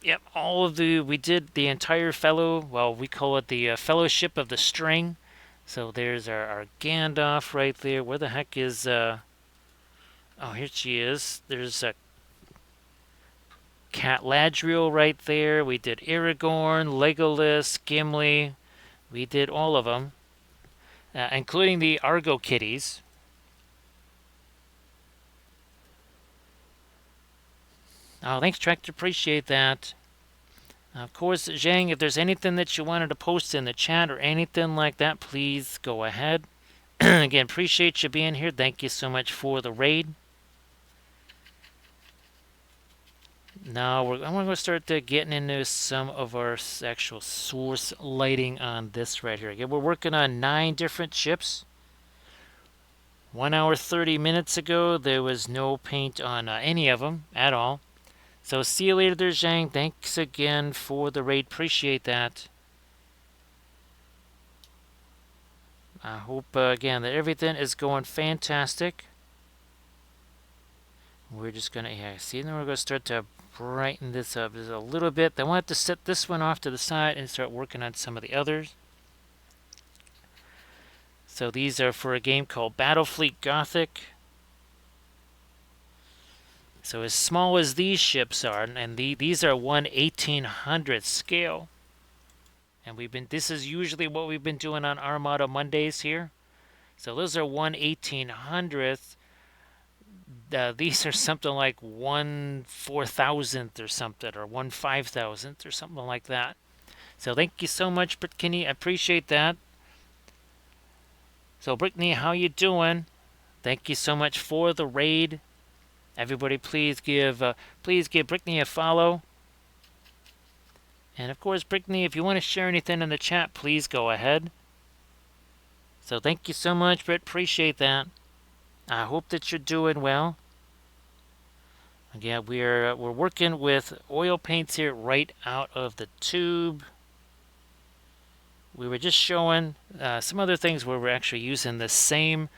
yep, we did the entire we call it the Fellowship of the String. So there's our Gandalf right there. Where the heck is, oh, here she is. There's a Cat Ladriel right there. We did Aragorn, Legolas, Gimli. We did all of them, including the Argo kitties. Oh, thanks, Tractor. Appreciate that. Of course, Zhang, if there's anything that you wanted to post in the chat or anything like that, please go ahead. Again, appreciate you being here. Thank you so much for the raid. Now, I'm going to start getting into some of our actual source lighting on this right here. Again, we're working on 9 different ships. 1 hour 30 minutes ago, there was no paint on any of them at all. So see you later there, Zhang. Thanks again for the raid. Appreciate that. I hope, again, that everything is going fantastic. We're just going to, yeah, see, then we're going to start to brighten this up just a little bit. Then we'll have to set this one off to the side and start working on some of the others. So these are for a game called Battlefleet Gothic. So as small as these ships are, and these are 1/1800th scale. And this is usually what we've been doing on Armada Mondays here. So those are 1/1800th. These are something like 1/4000th or something, or 1/5000th or something like that. So thank you so much, Brittany. I appreciate that. So Brittany, how you doing? Thank you so much for the raid. Everybody, please give Brittany a follow. And of course, Brittany, if you want to share anything in the chat, please go ahead. So thank you so much, Britt. Appreciate that. I hope that you're doing well. Again, we're working with oil paints here right out of the tube. We were just showing some other things where we're actually using the same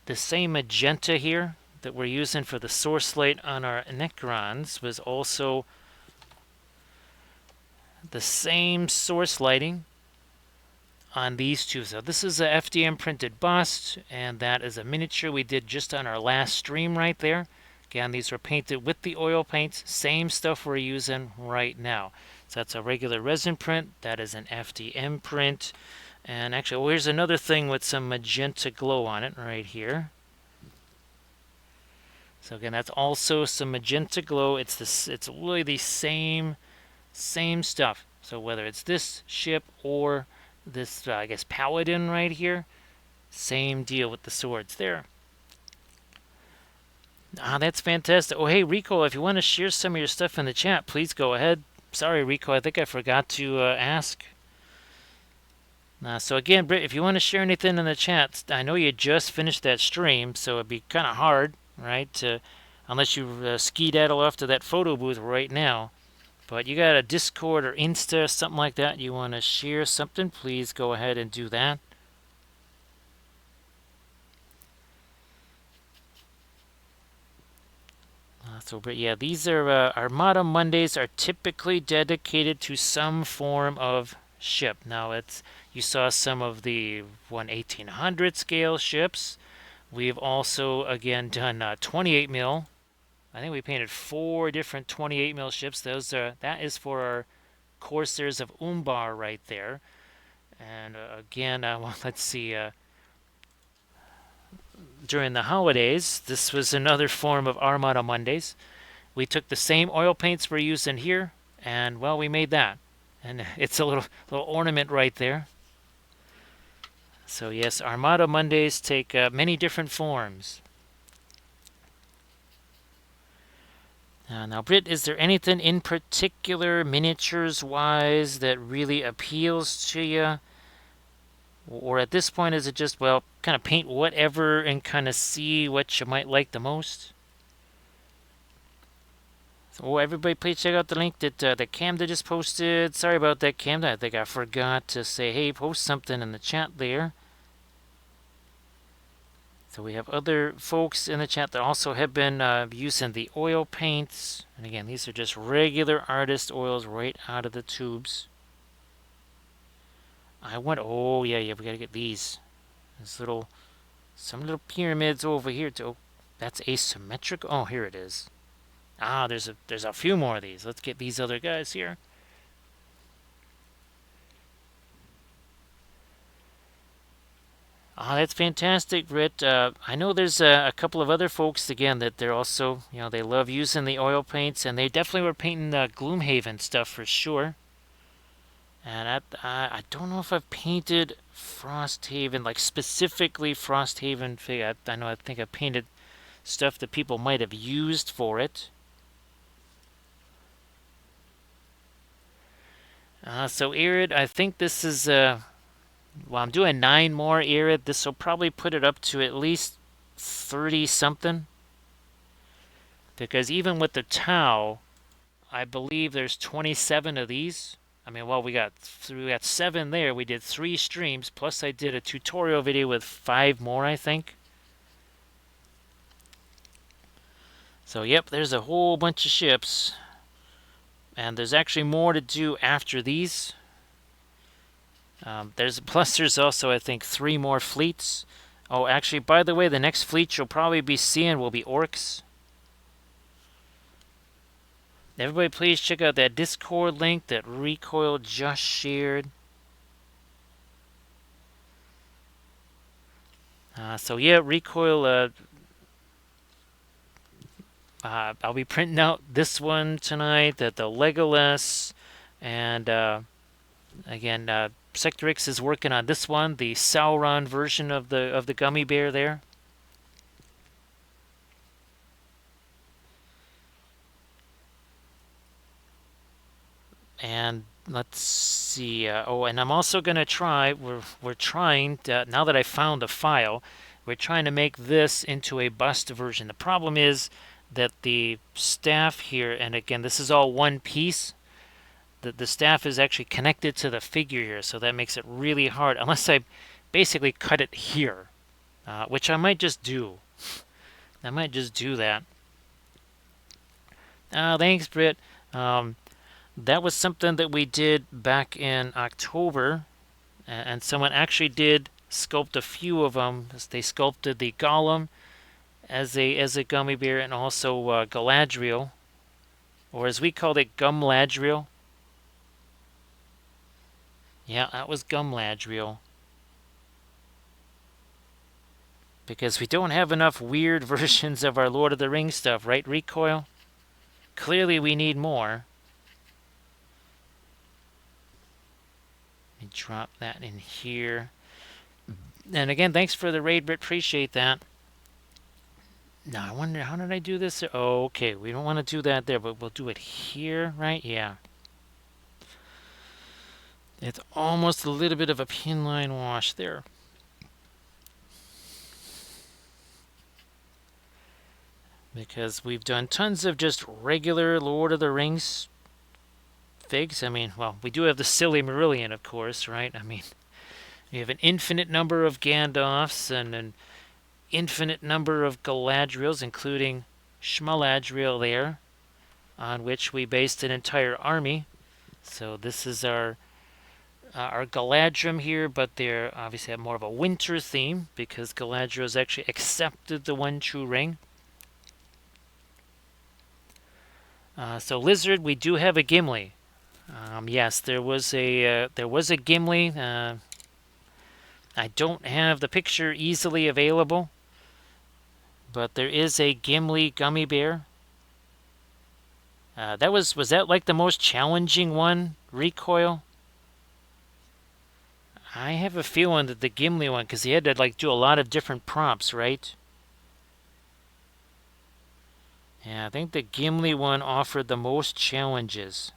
magenta here that we're using for the source light on our Necrons was also the same source lighting on these two. So this is a FDM printed bust, and that is a miniature we did just on our last stream right there. Again, these were painted with the oil paints, same stuff we're using right now. So that's a regular resin print, that is an FDM print. And actually, oh, here's another thing with some magenta glow on it right here. So again, that's also some magenta glow. It's really the same stuff. So whether it's this ship or this, I guess, paladin right here, same deal with the swords there. Ah, that's fantastic. Oh, hey, Rico, if you want to share some of your stuff in the chat, please go ahead. Sorry, Rico, I think I forgot to ask. So again, Britt, if you want to share anything in the chat, I know you just finished that stream, so it'd be kind of hard, right, unless you ski-daddle off to that photo booth right now. But you got a Discord or Insta, something like that, you want to share something, please go ahead and do that. But yeah, these are Armada Mondays are typically dedicated to some form of ship. Now you saw some of the 1/1800 scale ships. We've also again done 28 mil. I think we painted 4 different 28 mil ships. That is for our Corsairs of Umbar right there. And again, well, let's see. During the holidays, this was another form of Armada Mondays. We took the same oil paints we're using here, and well, we made that. And it's a little ornament right there. So yes, Armada Mondays take many different forms. Now, Britt, is there anything in particular, miniatures-wise, that really appeals to you? Or at this point, is it just, well, kind of paint whatever and kind of see what you might like the most? So, everybody, please check out the link that Camda just posted. Sorry about that, Camda. I think I forgot to say, hey, post something in the chat there. So we have other folks in the chat that also have been using the oil paints. And again, these are just regular artist oils right out of the tubes. Oh yeah, we gotta get these. Some little pyramids over here too. Oh, that's asymmetric. Oh, here it is. Ah, there's a few more of these. Let's get these other guys here. Ah, that's fantastic, Britt. I know there's a couple of other folks again that they're also, they love using the oil paints, and they definitely were painting Gloomhaven stuff for sure. And I don't know if I've painted Frosthaven, like specifically Frosthaven. I know I think I painted stuff that people might have used for it. So Irid, I think this is well, I'm doing 9 more Irid. This will probably put it up to at least 30 something. Because even with the Tau, I believe there's 27 of these. I mean, well, we got 7 there. We did 3 streams, plus I did a tutorial video with 5 more, I think. So, yep, there's a whole bunch of ships. And there's actually more to do after these. There's also, I think, 3 more fleets. Oh, actually, by the way, the next fleet you'll probably be seeing will be orcs. Everybody, please check out that Discord link that Recoil just shared. So yeah, Recoil. I'll be printing out this one tonight. That the Legolas, and again, Sector X is working on this one, the Sauron version of the gummy bear there. And let's see. Oh, and I'm also gonna try. We're trying to, now that I found the file, we're trying to make this into a bust version. The problem is that the staff here, and again, this is all one piece. The staff is actually connected to the figure here, so that makes it really hard. Unless I basically cut it here, which I might just do. I might just do that. Thanks, Britt. That was something that we did back in October, and someone actually did sculpt a few of them. They sculpted the Golem as a gummy bear, and also Galadriel, or as we called it, Gumladriel. Yeah, that was Gumladriel. Because we don't have enough weird versions of our Lord of the Rings stuff, right, Recoil? Clearly we need more. Let me drop that in here. And again, thanks for the raid, Britt. Appreciate that. Now, I wonder, how did I do this? Oh, okay, we don't want to do that there, but we'll do it here, right? Yeah. It's almost a little bit of a pinline wash there. Because we've done tons of just regular Lord of the Rings figs. I mean, well, we do have the silly Marillion, of course, right? I mean, we have an infinite number of Gandalfs and an infinite number of Galadriels, including Schmaladriel there, on which we based an entire army. So this is our Galadrim here, but they're obviously have more of a winter theme because Galadriel has actually accepted the one true ring. So Lizard, we do have a Gimli. Yes, there was a Gimli. I don't have the picture easily available, but there is a Gimli gummy bear. Was that like the most challenging one, Recoil? I have a feeling that the Gimli one, because he had to like do a lot of different prompts, right? Yeah, I think the Gimli one offered the most challenges.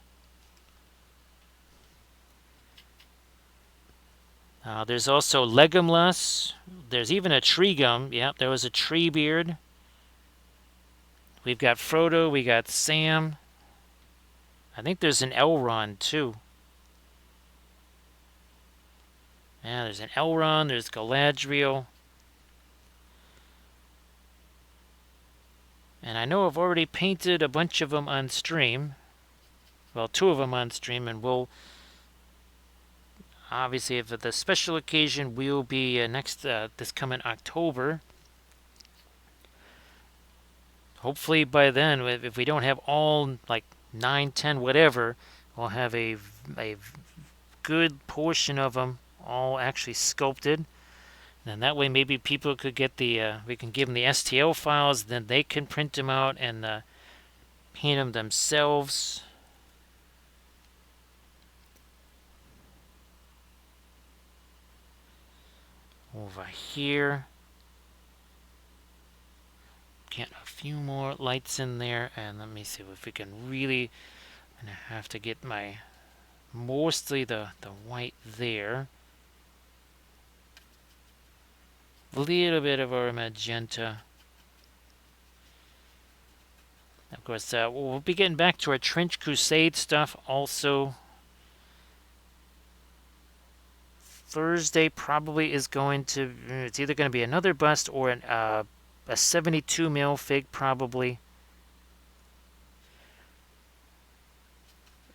There's also Legolas. There's even a Tree Gum. Yep, there was a Tree Beard. We've got Frodo. We got Sam. I think there's an Elrond too. Yeah, there's an Elrond. There's Galadriel. And I know I've already painted a bunch of them on stream. Well, 2 of them on stream, and we'll obviously, if the special occasion will be this coming October. Hopefully by then, if we don't have all like 9, 10, whatever, we'll have a good portion of them all actually sculpted. And that way maybe people could get we can give them the STL files, then they can print them out and paint them themselves. Over here. Get a few more lights in there, and let me see if we can really. I'm gonna have to get mostly the white there. A little bit of our magenta. Of course, we'll be getting back to our Trench Crusade stuff also. Thursday probably is going to. It's either going to be another bust or a 72 mil fig probably.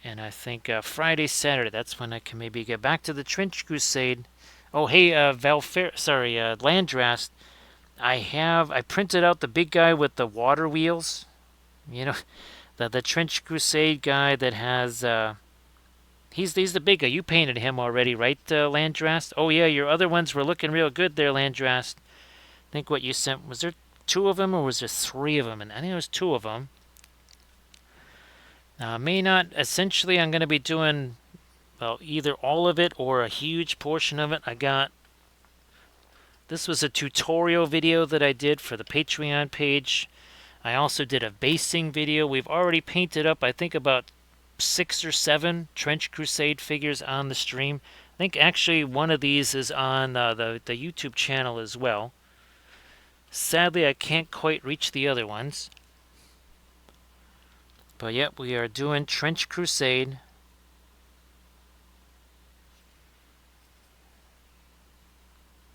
And I think Friday, Saturday, that's when I can maybe get back to the Trench Crusade. Oh, hey, Landrast. I printed out the big guy with the water wheels. You know, the Trench Crusade guy that has. He's the big guy. You painted him already, right, Landrast? Oh yeah, your other ones were looking real good there, Landrast. I think what you sent, was there 2 of them or was there 3 of them? And I think it was 2 of them. May not. Essentially, I'm going to be doing, well, either all of it or a huge portion of it. This was a tutorial video that I did for the Patreon page. I also did a basing video. We've already painted up, I think, about 6 or 7 Trench Crusade figures on the stream. I think actually one of these is on the YouTube channel as well. Sadly, I can't quite reach the other ones. But yep, we are doing Trench Crusade.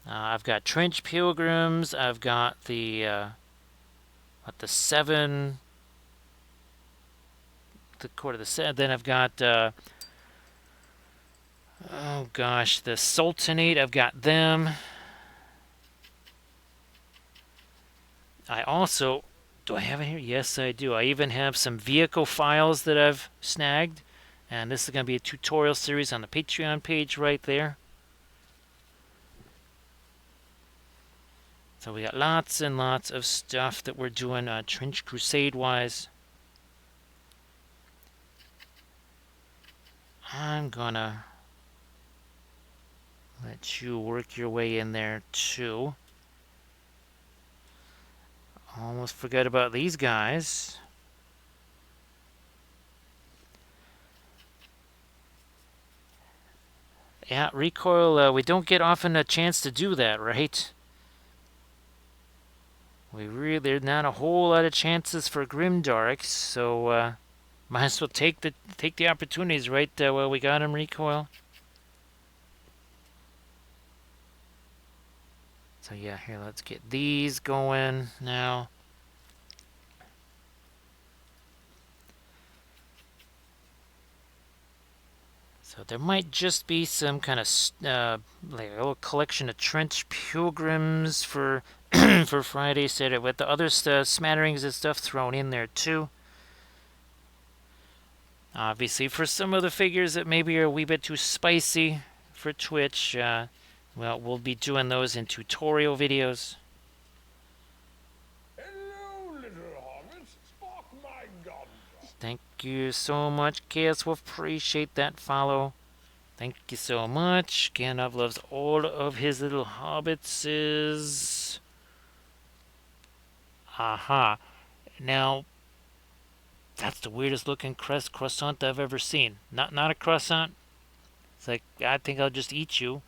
I've got Trench Pilgrims. I've got the 7. The Court of the 7. Then I've got oh gosh, the Sultanate. I've got them. I also, do I have it here? Yes, I do. I even have some vehicle files that I've snagged. And this is going to be a tutorial series on the Patreon page right there. So we got lots and lots of stuff that we're doing Trench Crusade-wise. I'm gonna let you work your way in there too. Almost forgot about these guys. Yeah, recoil, we don't get often a chance to do that, right? There's not a whole lot of chances for Grimdarks, so might as well take the opportunities right while we got him recoil. So yeah, here, let's get these going now. So there might just be some kind of like a little collection of Trench Pilgrims for for Friday, Saturday, with the other smatterings of stuff thrown in there too. Obviously, for some of the figures that maybe are a wee bit too spicy for Twitch, well, we'll be doing those in tutorial videos. Hello, little hobbits. Spark my gun. Thank you so much, Chaos Wolf. Appreciate that follow. Thank you so much. Gandalf loves all of his little hobbitses. Aha. Now, that's the weirdest looking croissant I've ever seen. Not a croissant. It's like, I think I'll just eat you.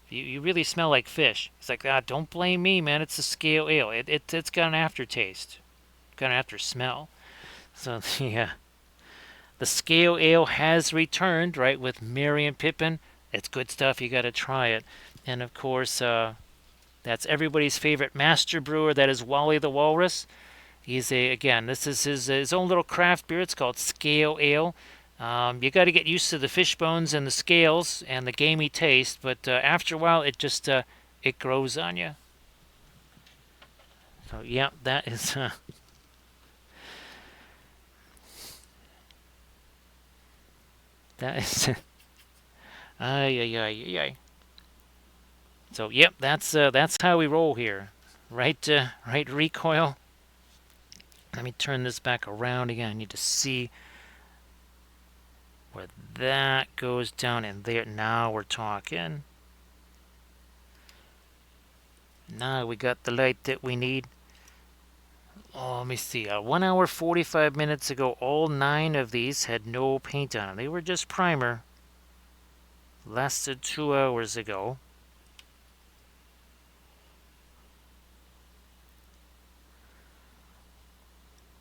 You really smell like fish. It's like, don't blame me, man. It's a scale ale. It's got an aftertaste. Got an after smell. So, yeah. The scale ale has returned, right, with Merry and Pippin. It's good stuff. You got to try it. And, of course, that's everybody's favorite master brewer. That is Wally the Walrus. This is his own little craft beer. It's called Scale Ale. You got to get used to the fish bones and the scales and the gamey taste, but after a while, it just it grows on you. So yeah, that is. That is. Ay ay ay ay ay. So yep, that's how we roll here. Right recoil. Let me turn this back around again. I need to see where that goes down in there. Now we're talking. Now we got the light that we need. Oh, let me see. 1 hour 45 minutes ago, all 9 of these had no paint on them. They were just primer. Less than 2 hours ago.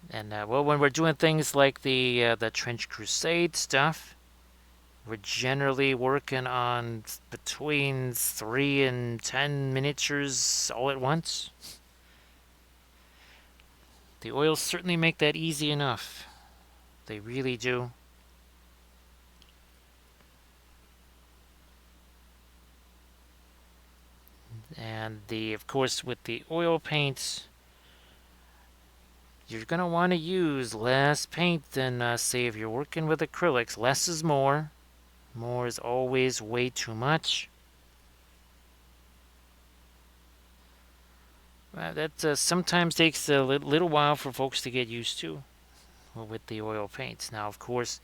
And well, when we're doing things like the Trench Crusade stuff, we're generally working on between 3 and 10 miniatures all at once. The oils certainly make that easy enough. They really do. And of course, with the oil paints, you're going to want to use less paint than, say, if you're working with acrylics. Less is more. More is always way too much. That sometimes takes a little while for folks to get used to with the oil paints. Now, of course,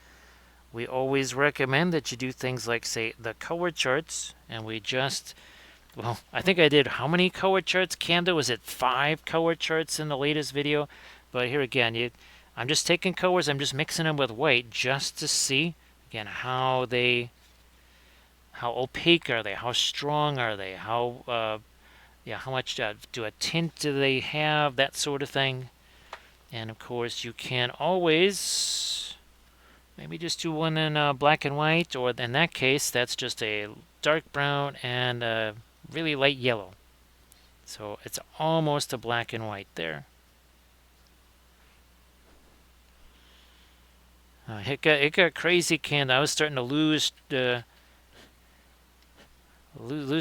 we always recommend that you do things like, say, the color charts, and well, I think I did how many color charts, Camden? Was it 5 color charts in the latest video? But here again, I'm just taking colors, I'm just mixing them with white just to see, again, how opaque are they? How strong are they? How much do a tint do they have? That sort of thing. And of course, you can always maybe just do one in black and white, or in that case, that's just a dark brown and a really light yellow. So it's almost a black and white there. It got crazy, Ken. I was starting to lose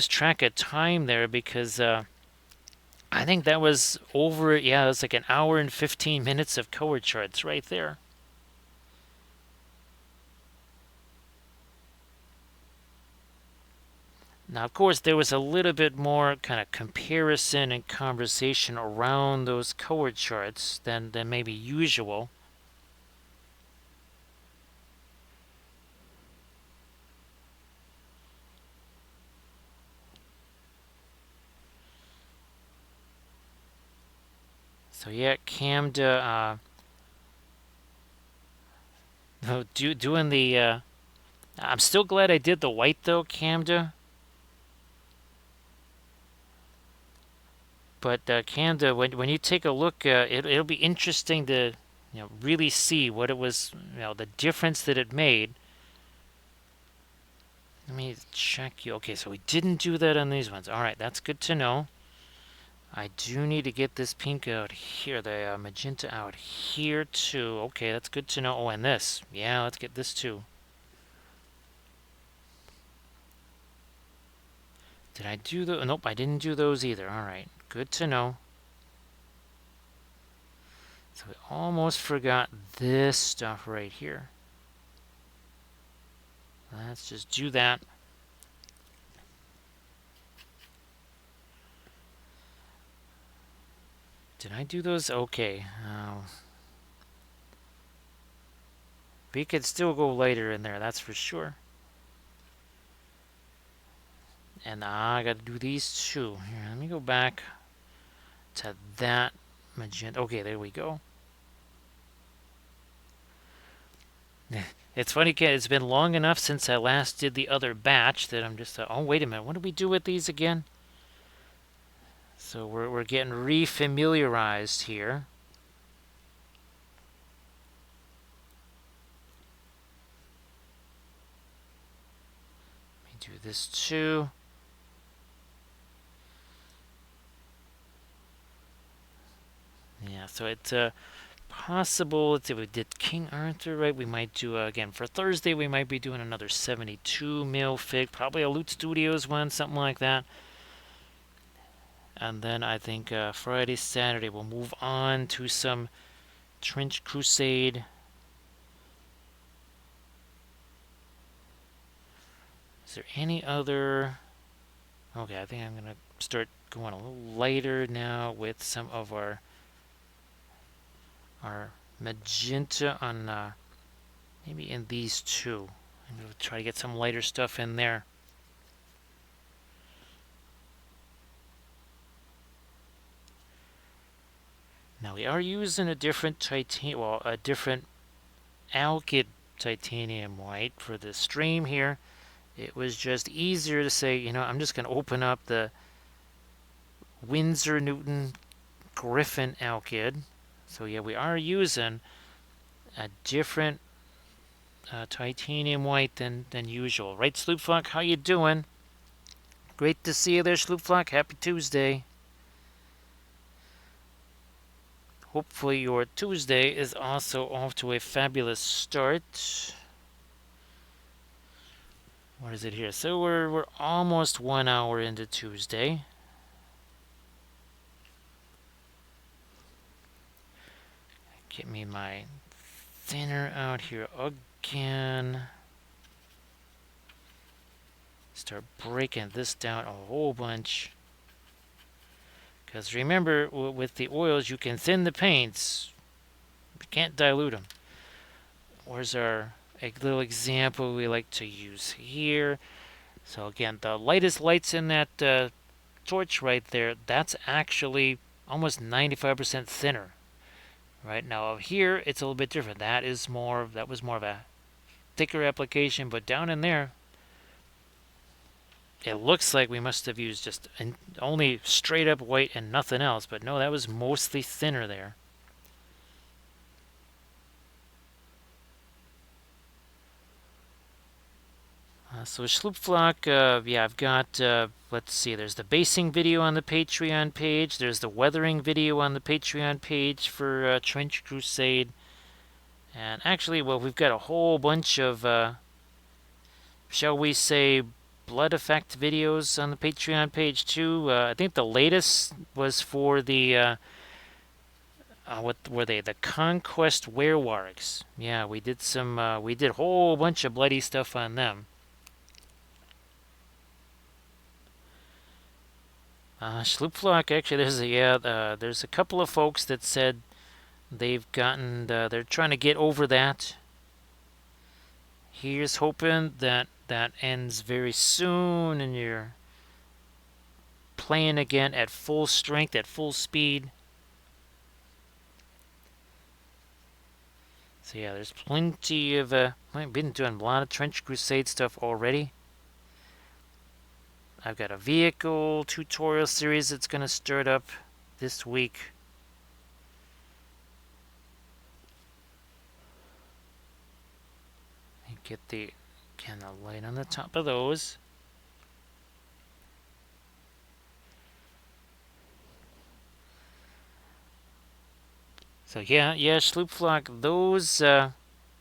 track of time there because I think that was over. Yeah, it was like an hour and 15 minutes of color charts right there. Now, of course, there was a little bit more kind of comparison and conversation around those color charts than maybe usual. So yeah, Camda doing the. I'm still glad I did the white though, Camda. But Camda, when you take a look, it'll be interesting to really see what it was, the difference that it made. Let me check you. Okay, so we didn't do that on these ones. All right, that's good to know. I do need to get this pink out here, the magenta out here too. Okay, that's good to know. Oh, and this. Yeah, let's get this too. Did I do the? Nope, I didn't do those either. All right, good to know. So we almost forgot this stuff right here. Let's just do that. Did I do those? Okay. We could still go lighter in there, that's for sure. And I got to do these two. Here, let me go back to that magenta. Okay, there we go. It's funny, it's been long enough since I last did the other batch that I'm just, oh, wait a minute. What did we do with these again? So we're getting refamiliarized here. Let me do this too. Yeah, so it's possible. Let's see, we did King Arthur, right? We might do, again, for Thursday, we might be doing another 72 mil fig, probably a Loot Studios one, something like that. And then I think Friday, Saturday, we'll move on to some Trench Crusade. Is there any other? Okay, I think I'm going to start going a little lighter now with some of our magenta on maybe in these two. I'm going to try to get some lighter stuff in there. Now we are using a different a different alkyd titanium white for the stream here. It was just easier to say, I'm just going to open up the Winsor Newton Griffin alkyd. So yeah, we are using a different titanium white than usual. Right, Sloopflock? How you doing? Great to see you there, Sloopflock. Happy Tuesday. Hopefully your Tuesday is also off to a fabulous start. What is it here? So we're almost 1 hour into Tuesday. Get me my thinner out here again. Start breaking this down a whole bunch. Because remember, with the oils, you can thin the paints. You can't dilute them. Where's our little example we like to use here? So again, the lightest lights in that torch right there, that's actually almost 95% thinner. Right now here, it's a little bit different. That was more of a thicker application, but down in there, it looks like we must have used just only straight up white and nothing else, but no, that was mostly thinner there. So Sloopflock, yeah, I've got, let's see, there's the basing video on the Patreon page, there's the weathering video on the Patreon page for Trench Crusade, and actually, well, we've got a whole bunch of, shall we say, blood effect videos on the Patreon page too. I think the latest was for the, what were they? The Conquest Werewargs. Yeah, we did a whole bunch of bloody stuff on them. Sloopflock, actually, there's a couple of folks that said they're trying to get over that. Here's hoping that that ends very soon and you're playing again at full strength, at full speed. So yeah, there's plenty of, I've been doing a lot of Trench Crusade stuff already. I've got a vehicle tutorial series that's going to start up this week. Get the light on the top of those. So yeah, Sloopflock,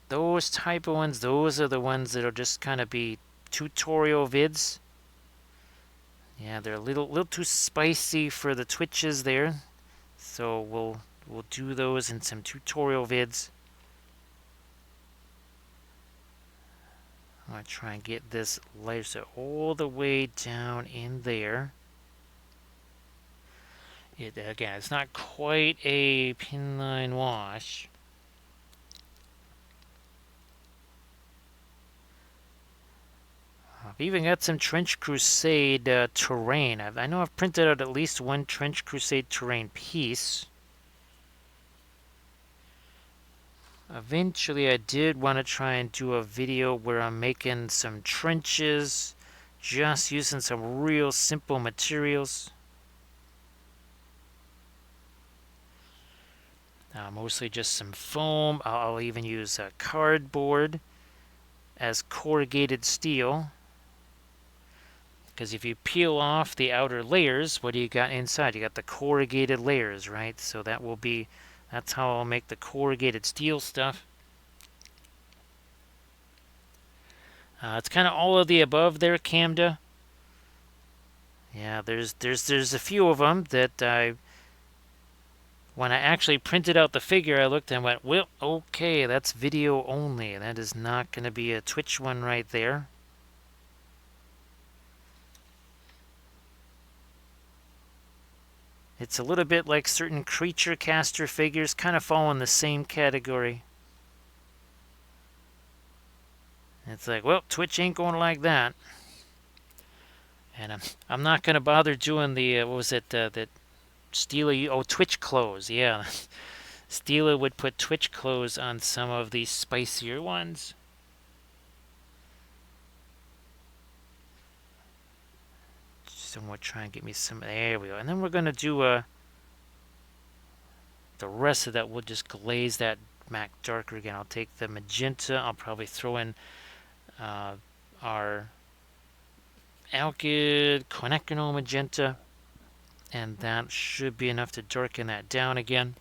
those type of ones, those are the ones that'll just kind of be tutorial vids. Yeah, they're a little too spicy for the Twitches there. So we'll do those in some tutorial vids. I'm going to try and get this laser all the way down in there. Again, it's not quite a pinline wash. I've even got some Trench Crusade terrain. I know I've printed out at least one Trench Crusade terrain piece. Eventually, I did want to try and do a video where I'm making some trenches, just using some real simple materials. Mostly just some foam. I'll even use cardboard as corrugated steel. Because if you peel off the outer layers, what do you got inside? You got the corrugated layers, right? So that's how I'll make the corrugated steel stuff. It's kind of all of the above there, Camda. Yeah, there's a few of them that when I actually printed out the figure, I looked and went, well, okay, that's video only. That is not going to be a Twitch one right there. It's a little bit like certain creature caster figures, kind of fall in the same category. It's like, well, Twitch ain't going to like that. And I'm not going to bother doing the, what was it, that Steela, oh, Twitch clothes, yeah. Steela would put Twitch clothes on some of these spicier ones. Someone try and get me some, there we go. And then we're going to do the rest of that. We'll just glaze that MAC darker again. I'll take the magenta. I'll probably throw in our Alkyd quinacridone magenta, and that should be enough to darken that down again.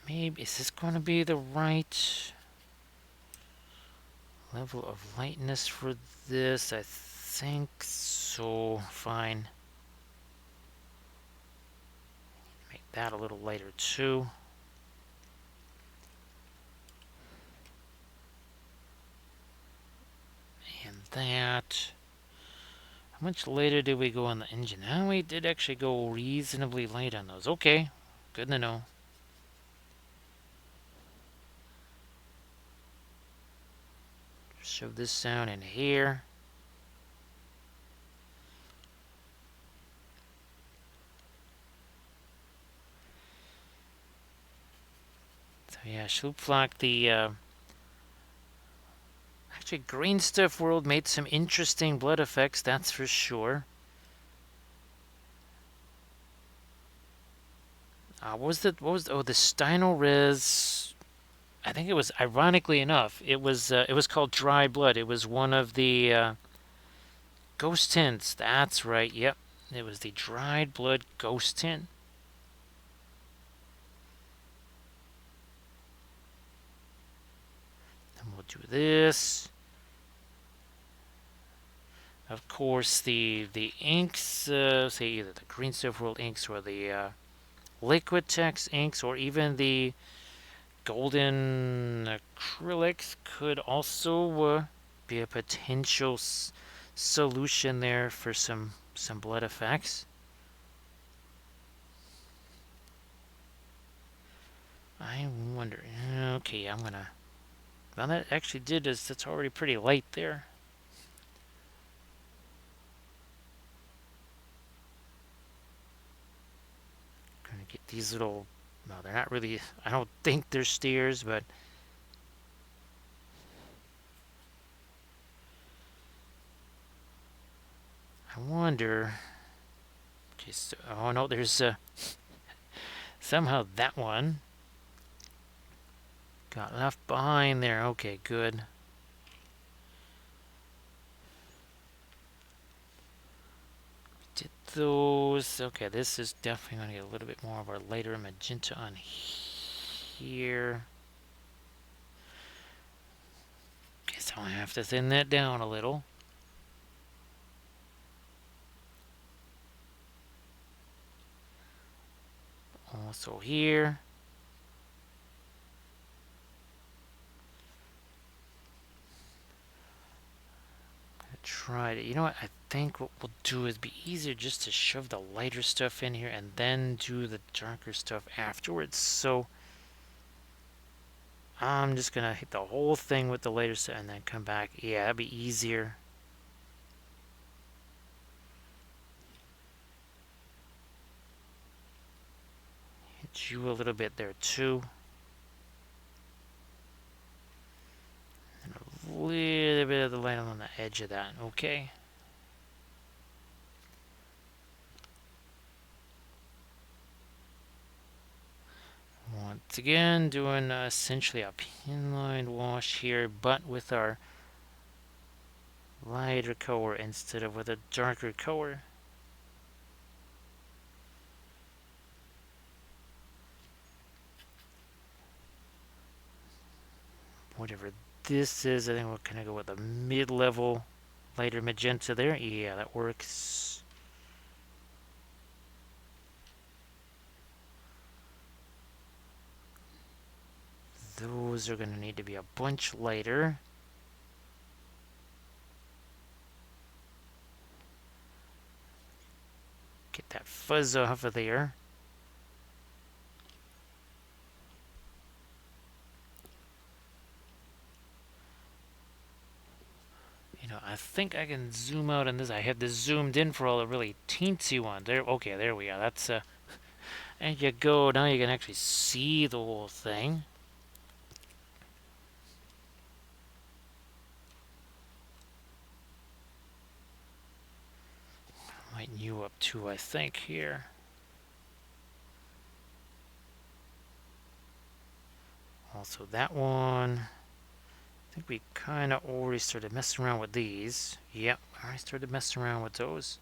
Maybe, is this going to be the right level of lightness for this? I think so. Fine. Make that a little lighter too. And that. How much later did we go on the engine? Oh, we did actually go reasonably light on those. Okay, good to know. Shove this down in here. So yeah, Schloopflock, the actually Green Stuff World made some interesting blood effects, that's for sure. Oh, the Steino Res. I think it was, ironically enough, it was called Dry Blood. It was one of the ghost tints. That's right. Yep, it was the dried blood ghost tint. And we'll do this. Of course, the inks, say either the Green Stuff World inks or the Liquid Text inks or even the golden acrylics could also be a potential solution there for some blood effects. I wonder. Okay, I'm gonna. Well, that actually did is that's already pretty light there. Gonna get these little. Well, they're not really. I don't think they're steers, but I wonder. Just oh no, there's somehow that one got left behind there. Okay, good. Did those. Okay, this is definitely going to get a little bit more of our lighter magenta on here. Guess I'll have to thin that down a little. Also here. Try it. You know what? I think what we'll do is be easier just to shove the lighter stuff in here and then do the darker stuff afterwards. So I'm just gonna hit the whole thing with the lighter stuff and then come back. Yeah, that'd be easier. Hit you a little bit there too. And a little bit of the light on the edge of that. Okay. Once again, doing essentially a pinline wash here, but with our lighter color instead of with a darker color. Whatever this is, I think we're gonna go with a mid-level lighter magenta there. Yeah, that works. Those are gonna need to be a bunch lighter. Get that fuzz off of there. You know, I think I can zoom out on this. I have this zoomed in for all the really teensy ones. There, okay, there we are. That's and you go. Now you can actually see the whole thing. Lighten you up too, I think, here. Also that one. I think we kind of already started messing around with these. Yep, I already started messing around with those.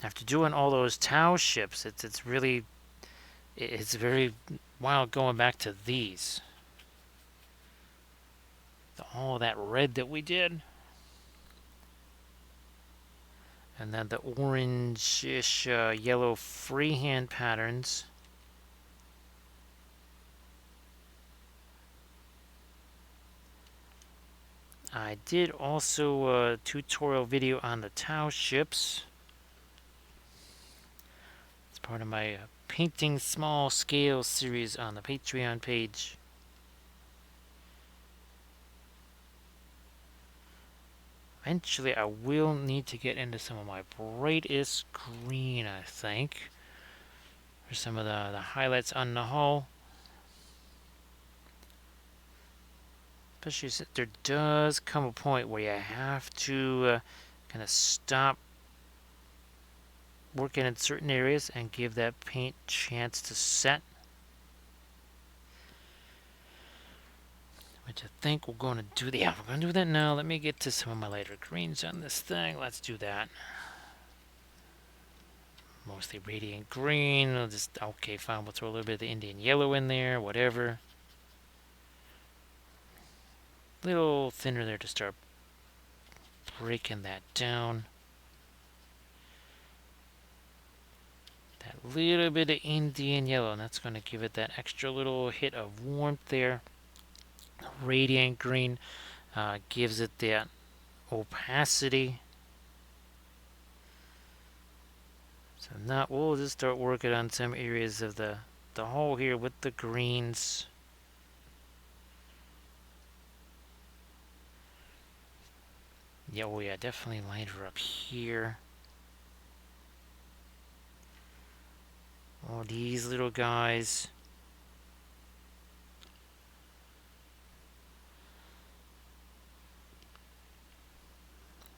After doing all those Tau ships, it's very wild going back to these. All that red that we did. And then the orange-ish yellow freehand patterns. I did also a tutorial video on the Tau ships. It's part of my painting small scale series on the Patreon page. Eventually I will need to get into some of my brightest green, I think. For some of the highlights on the hull. Especially since there does come a point where you have to kind of stop working in certain areas and give that paint chance to set. Which I think we're going to do. Yeah, we're going to do that now. Let me get to some of my lighter greens on this thing. Let's do that. Mostly radiant green. I'll just, okay, fine. We'll throw a little bit of the Indian yellow in there, whatever. A little thinner there to start breaking that down. That little bit of Indian yellow, and that's going to give it that extra little hit of warmth there. Radiant green gives it that opacity. So now we'll just start working on some areas of the hull here with the greens. Yeah, oh yeah, definitely lighter up here. All these little guys.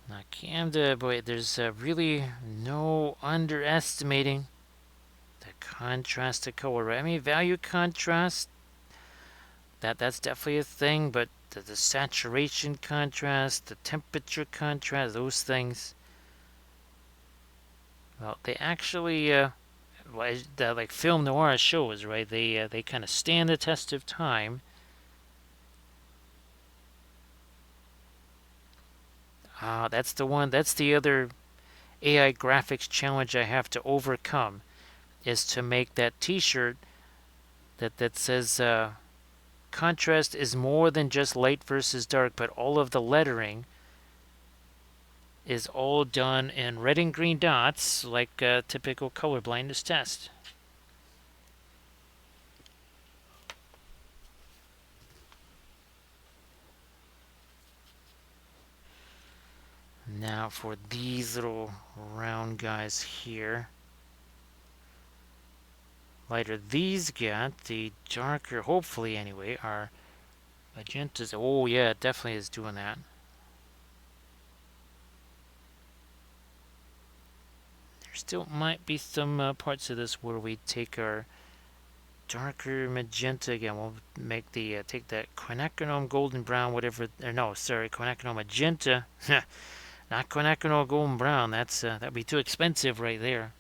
Now, Camda, boy, there's really no underestimating the contrast of color, right? I mean, value contrast, that's definitely a thing, but the saturation contrast, the temperature contrast, those things, well, they actually, like film noir shows, right? They kind of stand the test of time. That's the one. That's the other AI graphics challenge I have to overcome, is to make that T-shirt that says contrast is more than just light versus dark, but all of the lettering is all done in red and green dots, like a typical color blindness test. Now for these little round guys here. Lighter these get, the darker, hopefully anyway, are magentas. Oh yeah, it definitely is doing that. There still might be some parts of this where we take our darker magenta again. We'll make the take that quinacridone golden brown, whatever. Or no, sorry, quinacridone magenta. Not quinacridone golden brown. That'd be too expensive right there.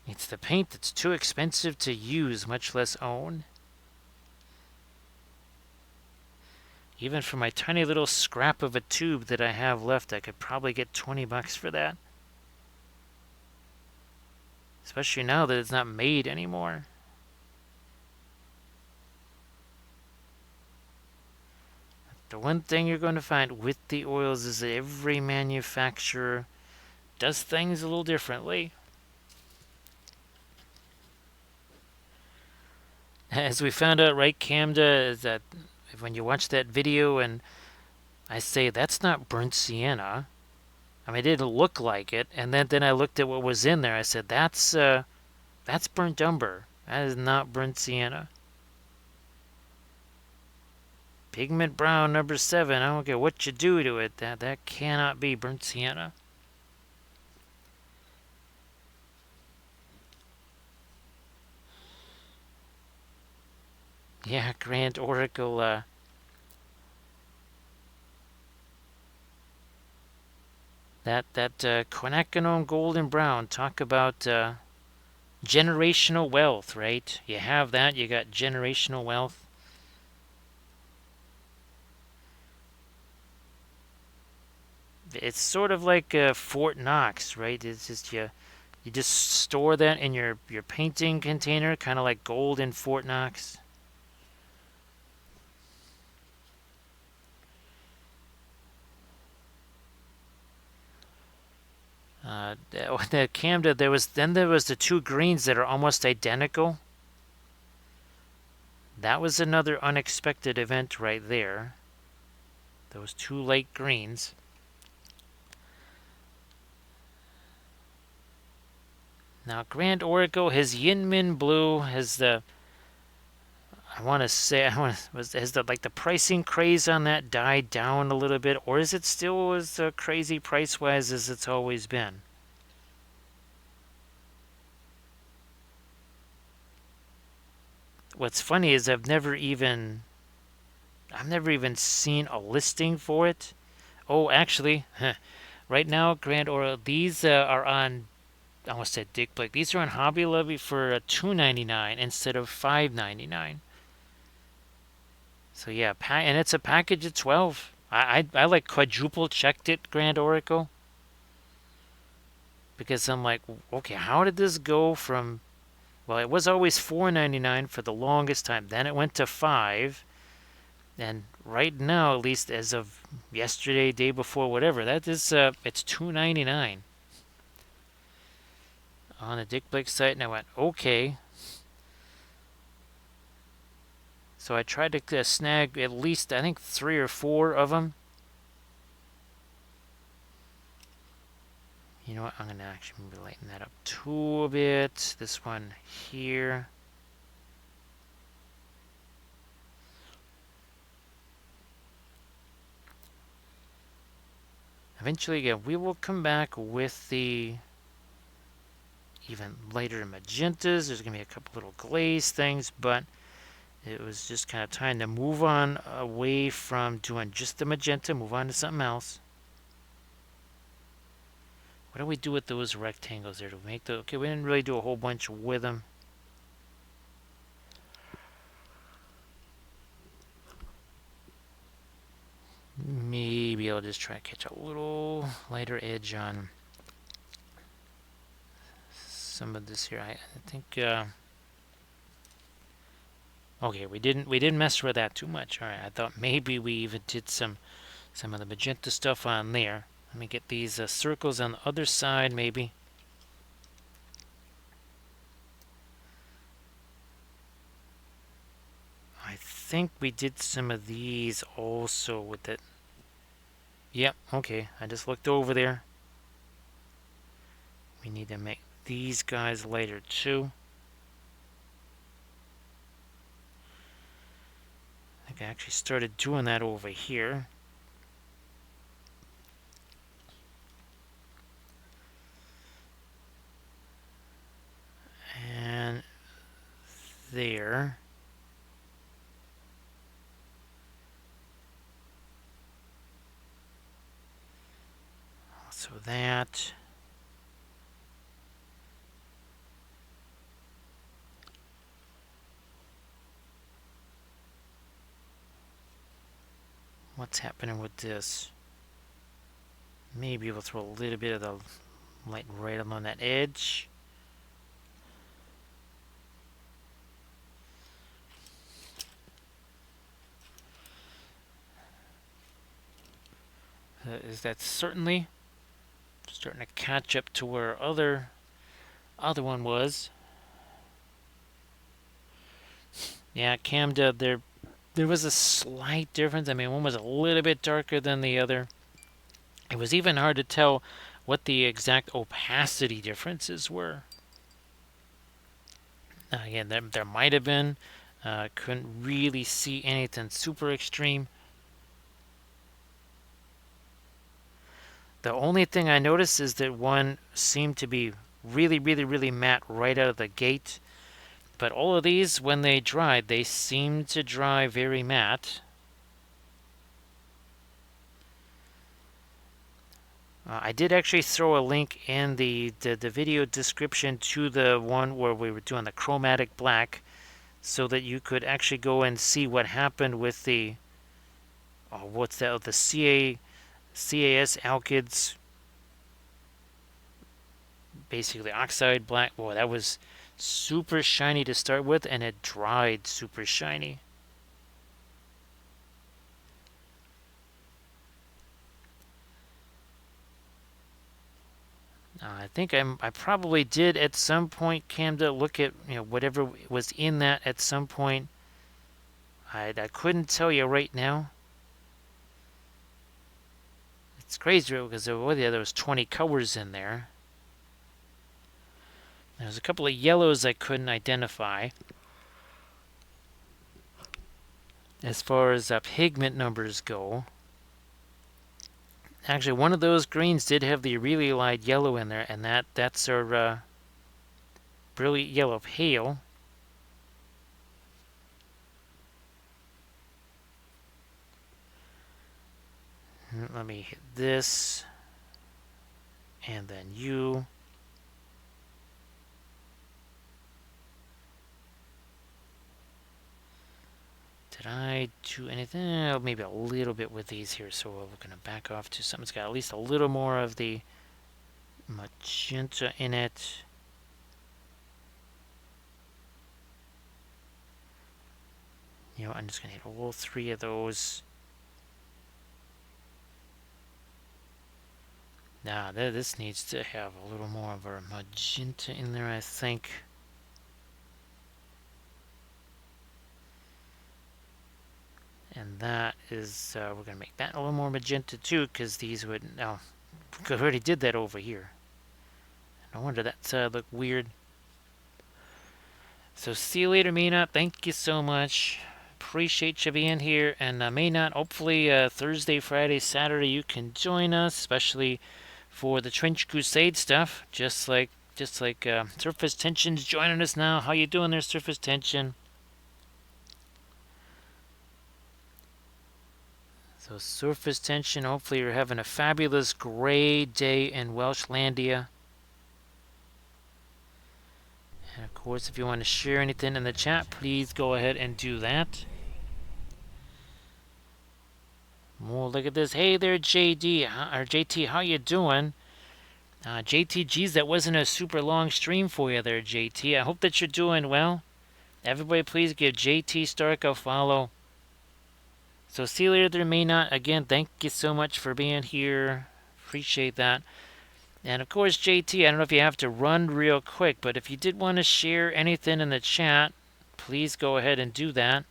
It's the paint that's too expensive to use, much less own. Even for my tiny little scrap of a tube that I have left, I could probably get 20 bucks for that. Especially now that it's not made anymore. The one thing you're going to find with the oils is that every manufacturer does things a little differently. As we found out, right, Camda, is that when you watch that video and I say that's not burnt sienna. I mean, it didn't look like it, and then I looked at what was in there. I said that's burnt umber. That is not burnt sienna. Pigment brown number 7. I don't care what you do to it. That cannot be burnt sienna. Yeah, Grand Oracle. That quinacridone golden brown. Talk about generational wealth, right? You have that. You got generational wealth. It's sort of like Fort Knox, right? It's just you just store that in your painting container, kind of like gold in Fort Knox. The Camda, there was the two greens that are almost identical. That was another unexpected event right there. Those two light greens. Now Grand Oracle, his Yin Min Blue has the has the like the pricing craze on that died down a little bit, or is it still as crazy price wise as it's always been? What's funny is I've never even seen a listing for it. Oh, actually, right now, Grand Oracle, these are on. I almost said Dick Blake. These are on Hobby Lobby for $2.99 instead of $5.99. So yeah, and it's a package of 12. I like quadruple checked it, Grand Oracle, because I'm like, okay, how did this go from? Well, it was always $4.99 for the longest time. Then it went to 5, and right now, at least as of yesterday, day before, whatever, that is it's $2.99 on the Dick Blake site, and I went okay. So I tried to snag at least I think 3 or 4 of them. You know what? I'm gonna actually maybe lighten that up too a bit. This one here. Eventually, again, we will come back with the even lighter magentas. There's gonna be a couple little glaze things, but it was just kind of time to move on away from doing just the magenta, move on to something else. What do we do with those rectangles there? To make the okay, we didn't really do a whole bunch with them. Maybe I'll just try to catch a little lighter edge on some of this here. I think. Okay, we didn't mess with that too much. All right, I thought maybe we even did some of the magenta stuff on there. Let me get these circles on the other side, maybe. I think we did some of these also with it. Yep, okay. I just looked over there. We need to make these guys lighter too. I think I actually started doing that over here. And there. So that. What's happening with this? Maybe we'll throw a little bit of the light right along that edge. is that certainly starting to catch up to where other one was. Yeah, Camda, there was a slight difference. I mean, one was a little bit darker than the other. It was even hard to tell what the exact opacity differences were. Again, there might have been. Couldn't really see anything super extreme. The only thing I noticed is that one seemed to be really, really, really matte right out of the gate. But all of these, when they dried, they seemed to dry very matte. I did actually throw a link in the video description to the one where we were doing the chromatic black so that you could actually go and see what happened with the, what's that, the CAS alkyds, basically oxide black. Boy, that was super shiny to start with, and it dried super shiny. I think I probably did at some point, Camda, look at whatever was in that at some point. I couldn't tell you right now. It's crazy because there was 20 colors in there. There's a couple of yellows I couldn't identify. As far as pigment numbers go, actually one of those greens did have the really light yellow in there, and that's our brilliant yellow pale. Let me hit this, and then you. Did I do anything? Oh, maybe a little bit with these here, so we're going to back off to something that's got at least a little more of the magenta in it. I'm just going to hit all three of those. Now, this needs to have a little more of a magenta in there, I think. And that is, we're going to make that a little more magenta too, because these would, we already did that over here. No wonder that looked weird. So see you later, Mina. Thank you so much. Appreciate you being here. And Maynard, hopefully Thursday, Friday, Saturday you can join us, especially for the Trench Crusade stuff. Just like Surface Tension's joining us now. How you doing there, Surface Tension? So Surface Tension, hopefully you're having a fabulous gray day in Welshlandia. And of course, if you want to share anything in the chat, please go ahead and do that. Oh, look at this. Hey there, JT, how you doing? JT, geez, that wasn't a super long stream for you there, JT. I hope that you're doing well. Everybody, please give JT Stark a follow. So see you later there, Maynard. Again, thank you so much for being here. Appreciate that. And of course, JT, I don't know if you have to run real quick, but if you did want to share anything in the chat, please go ahead and do that.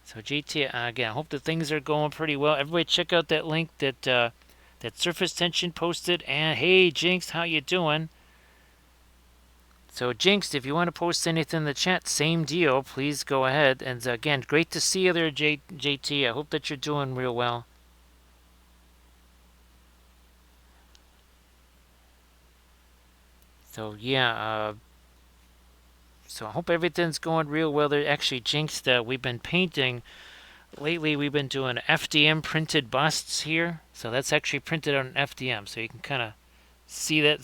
So JT, again, I hope that things are going pretty well. Everybody check out that link that Surface Tension posted. And hey, Jinx, how you doing? So Jinx, if you want to post anything in the chat, same deal. Please go ahead. And again, great to see you there, JT. I hope that you're doing real well. So yeah, so I hope everything's going real well there. Actually, Jinx, we've been painting lately. We've been doing FDM printed busts here. So that's actually printed on an FDM. So you can kind of see the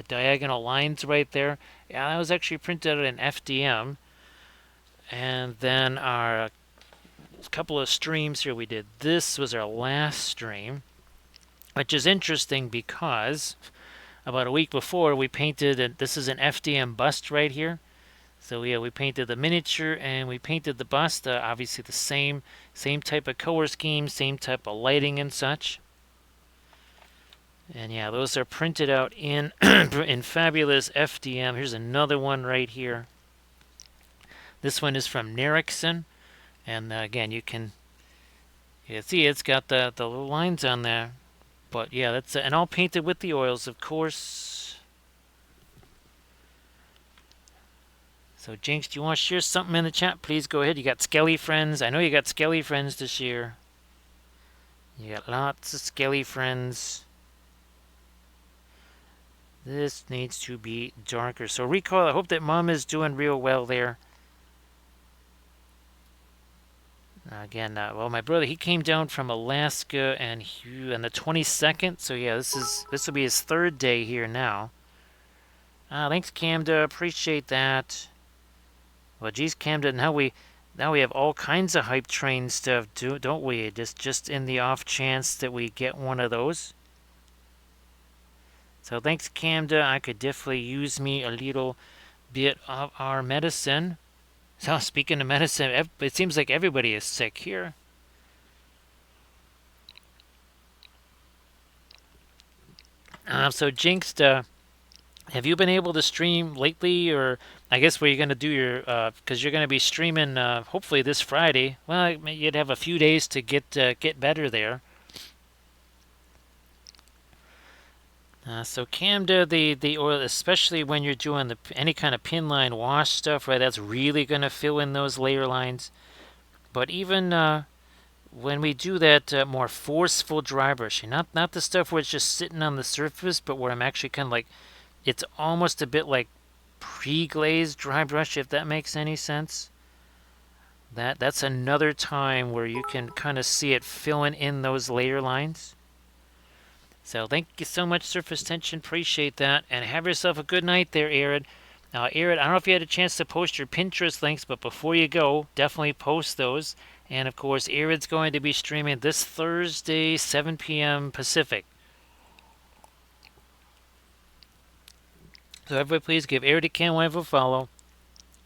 diagonal lines right there. Yeah, that was actually printed on an FDM. And then our couple of streams here we did. This was our last stream, which is interesting because about a week before we painted, and this is an FDM bust right here. So yeah, we painted the miniature and we painted the bust. Obviously the same type of color scheme, same type of lighting and such. And yeah, those are printed out in in fabulous FDM. Here's another one right here. This one is from Nerickson, and again, you can see it's got the little lines on there. But yeah, that's and all painted with the oils, of course. So Jinx, do you want to share something in the chat? Please go ahead. You got Skelly friends. I know you got Skelly friends this year. You got lots of Skelly friends. This needs to be darker. So Recall, I hope that Mom is doing real well there. Again, well, my brother, he came down from Alaska and on the 22nd. So yeah, this will be his third day here now. Thanks, Camda. Appreciate that. Well, geez, Camden, now we have all kinds of hype train stuff, don't we? Just in the off chance that we get one of those. So thanks, Camda. I could definitely use me a little bit of our medicine. So speaking of medicine, it seems like everybody is sick here. So Jinxed, have you been able to stream lately, or I guess where you're going to do your, because you're going to be streaming hopefully this Friday. Well, you'd have a few days to get better there. So Camda, the oil, especially when you're doing any kind of pin line wash stuff, right? That's really going to fill in those layer lines. But even when we do that more forceful dry brushing, not the stuff where it's just sitting on the surface, but where I'm actually kind of like, it's almost a bit like pre-glazed dry brush, if that makes any sense. That's another time where you can kind of see it filling in those layer lines. So thank you so much, Surface Tension. Appreciate that. And have yourself a good night there, Arid. Now, Arid, I don't know if you had a chance to post your Pinterest links, but before you go, definitely post those. And of course, Arid's going to be streaming this Thursday, 7 p.m. Pacific. So everybody please give Arid a Canwife a follow.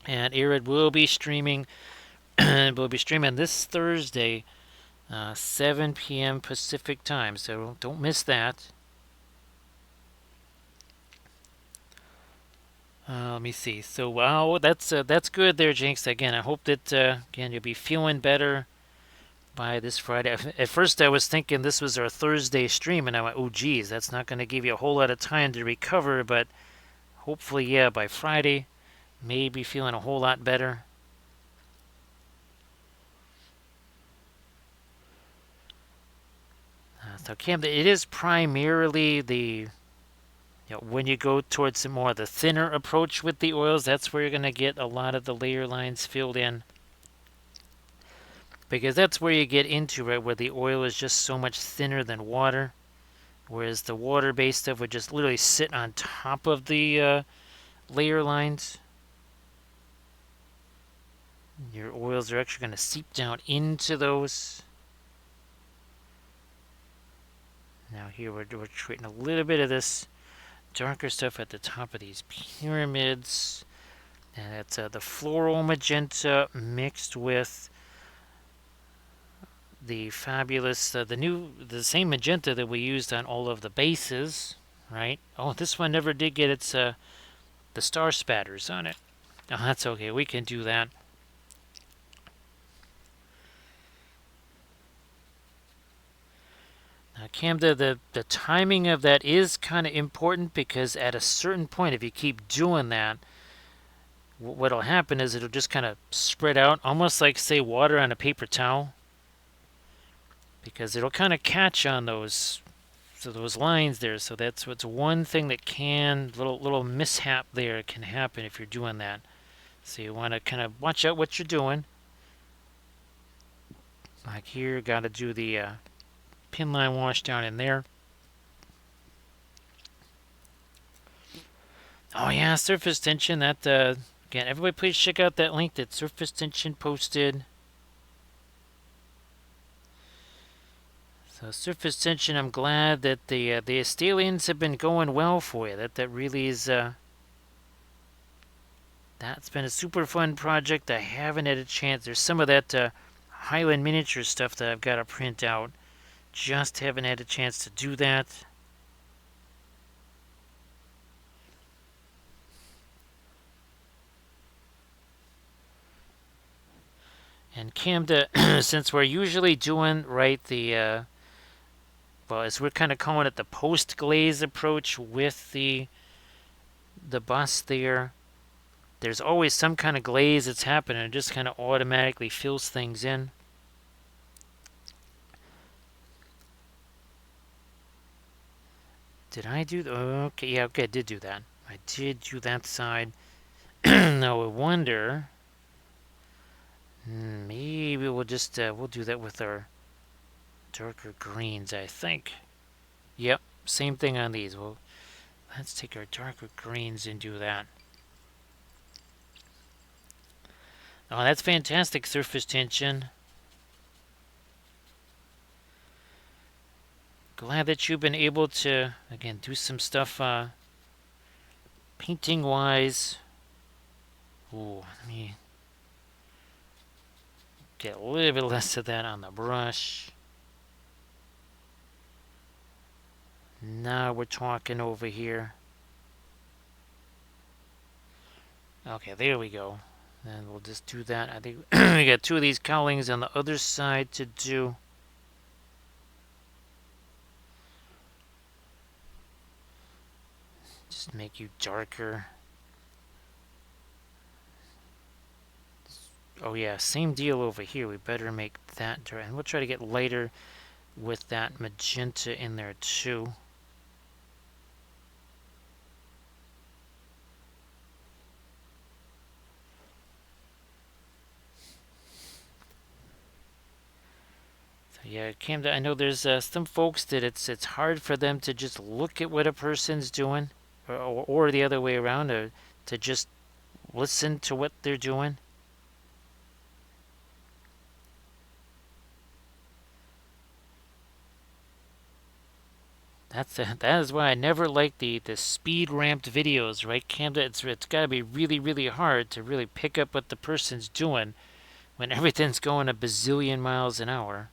And Arid will be streaming this Thursday, 7 p.m. Pacific time. So don't miss that. Let me see. So wow, that's good there, Jinx. Again, I hope that again you'll be feeling better by this Friday. At first, I was thinking this was our Thursday stream, and I went, "Oh, geez, that's not going to give you a whole lot of time to recover." But hopefully, yeah, by Friday, maybe feeling a whole lot better. So, Cam, it is primarily when you go towards more the thinner approach with the oils, that's where you're going to get a lot of the layer lines filled in. Because that's where you get into, right, where the oil is just so much thinner than water. Whereas the water-based stuff would just literally sit on top of the layer lines. Your oils are actually going to seep down into those. Now here we're creating a little bit of this darker stuff at the top of these pyramids. And it's the floral magenta mixed with the fabulous, the same magenta that we used on all of the bases, right? Oh, this one never did get its, the star spatters on it. Oh, that's okay, we can do that. Now, Camda, the timing of that is kind of important because at a certain point, if you keep doing that, what'll happen is it'll just kind of spread out, almost like, say, water on a paper towel. Because it'll kind of catch on those lines there. So that's what's one thing that little mishap there can happen if you're doing that. So you want to kind of watch out what you're doing. Like here, got to do the pin line wash down in there. Oh yeah, Surface Tension. That again, everybody, please check out that link that Surface Tension posted. So Surface Tension, I'm glad that the Astalians have been going well for you. That really is that That's been a super fun project. I haven't had a chance. There's some of that Highland miniature stuff that I've got to print out. Just haven't had a chance to do that. And Camda, since we're usually doing right well, as we're kind of calling it the post glaze approach with the bus there. There's always some kind of glaze that's happening. It just kind of automatically fills things in. Did I do? Okay, yeah, okay, I did do that. I did do that side. Now I wonder. Maybe we'll just we'll do that with our darker greens. I think. Yep, same thing on these. Well, let's take our darker greens and do that. Oh, that's fantastic surface tension. Glad that you've been able to, again, do some stuff painting-wise. Ooh, let me get a little bit less of that on the brush. Now we're talking over here. Okay, there we go. And we'll just do that. I think we got two of these cowlings on the other side to do. Just make you darker. Oh yeah, same deal over here. We better make that dark. And we'll try to get lighter with that magenta in there too. Yeah, Cam, I know there's some folks that it's hard for them to just look at what a person's doing, or the other way around, to just listen to what they're doing. That is why I never like the speed ramped videos, right, Cam? It's got to be really really hard to really pick up what the person's doing when everything's going a bazillion miles an hour.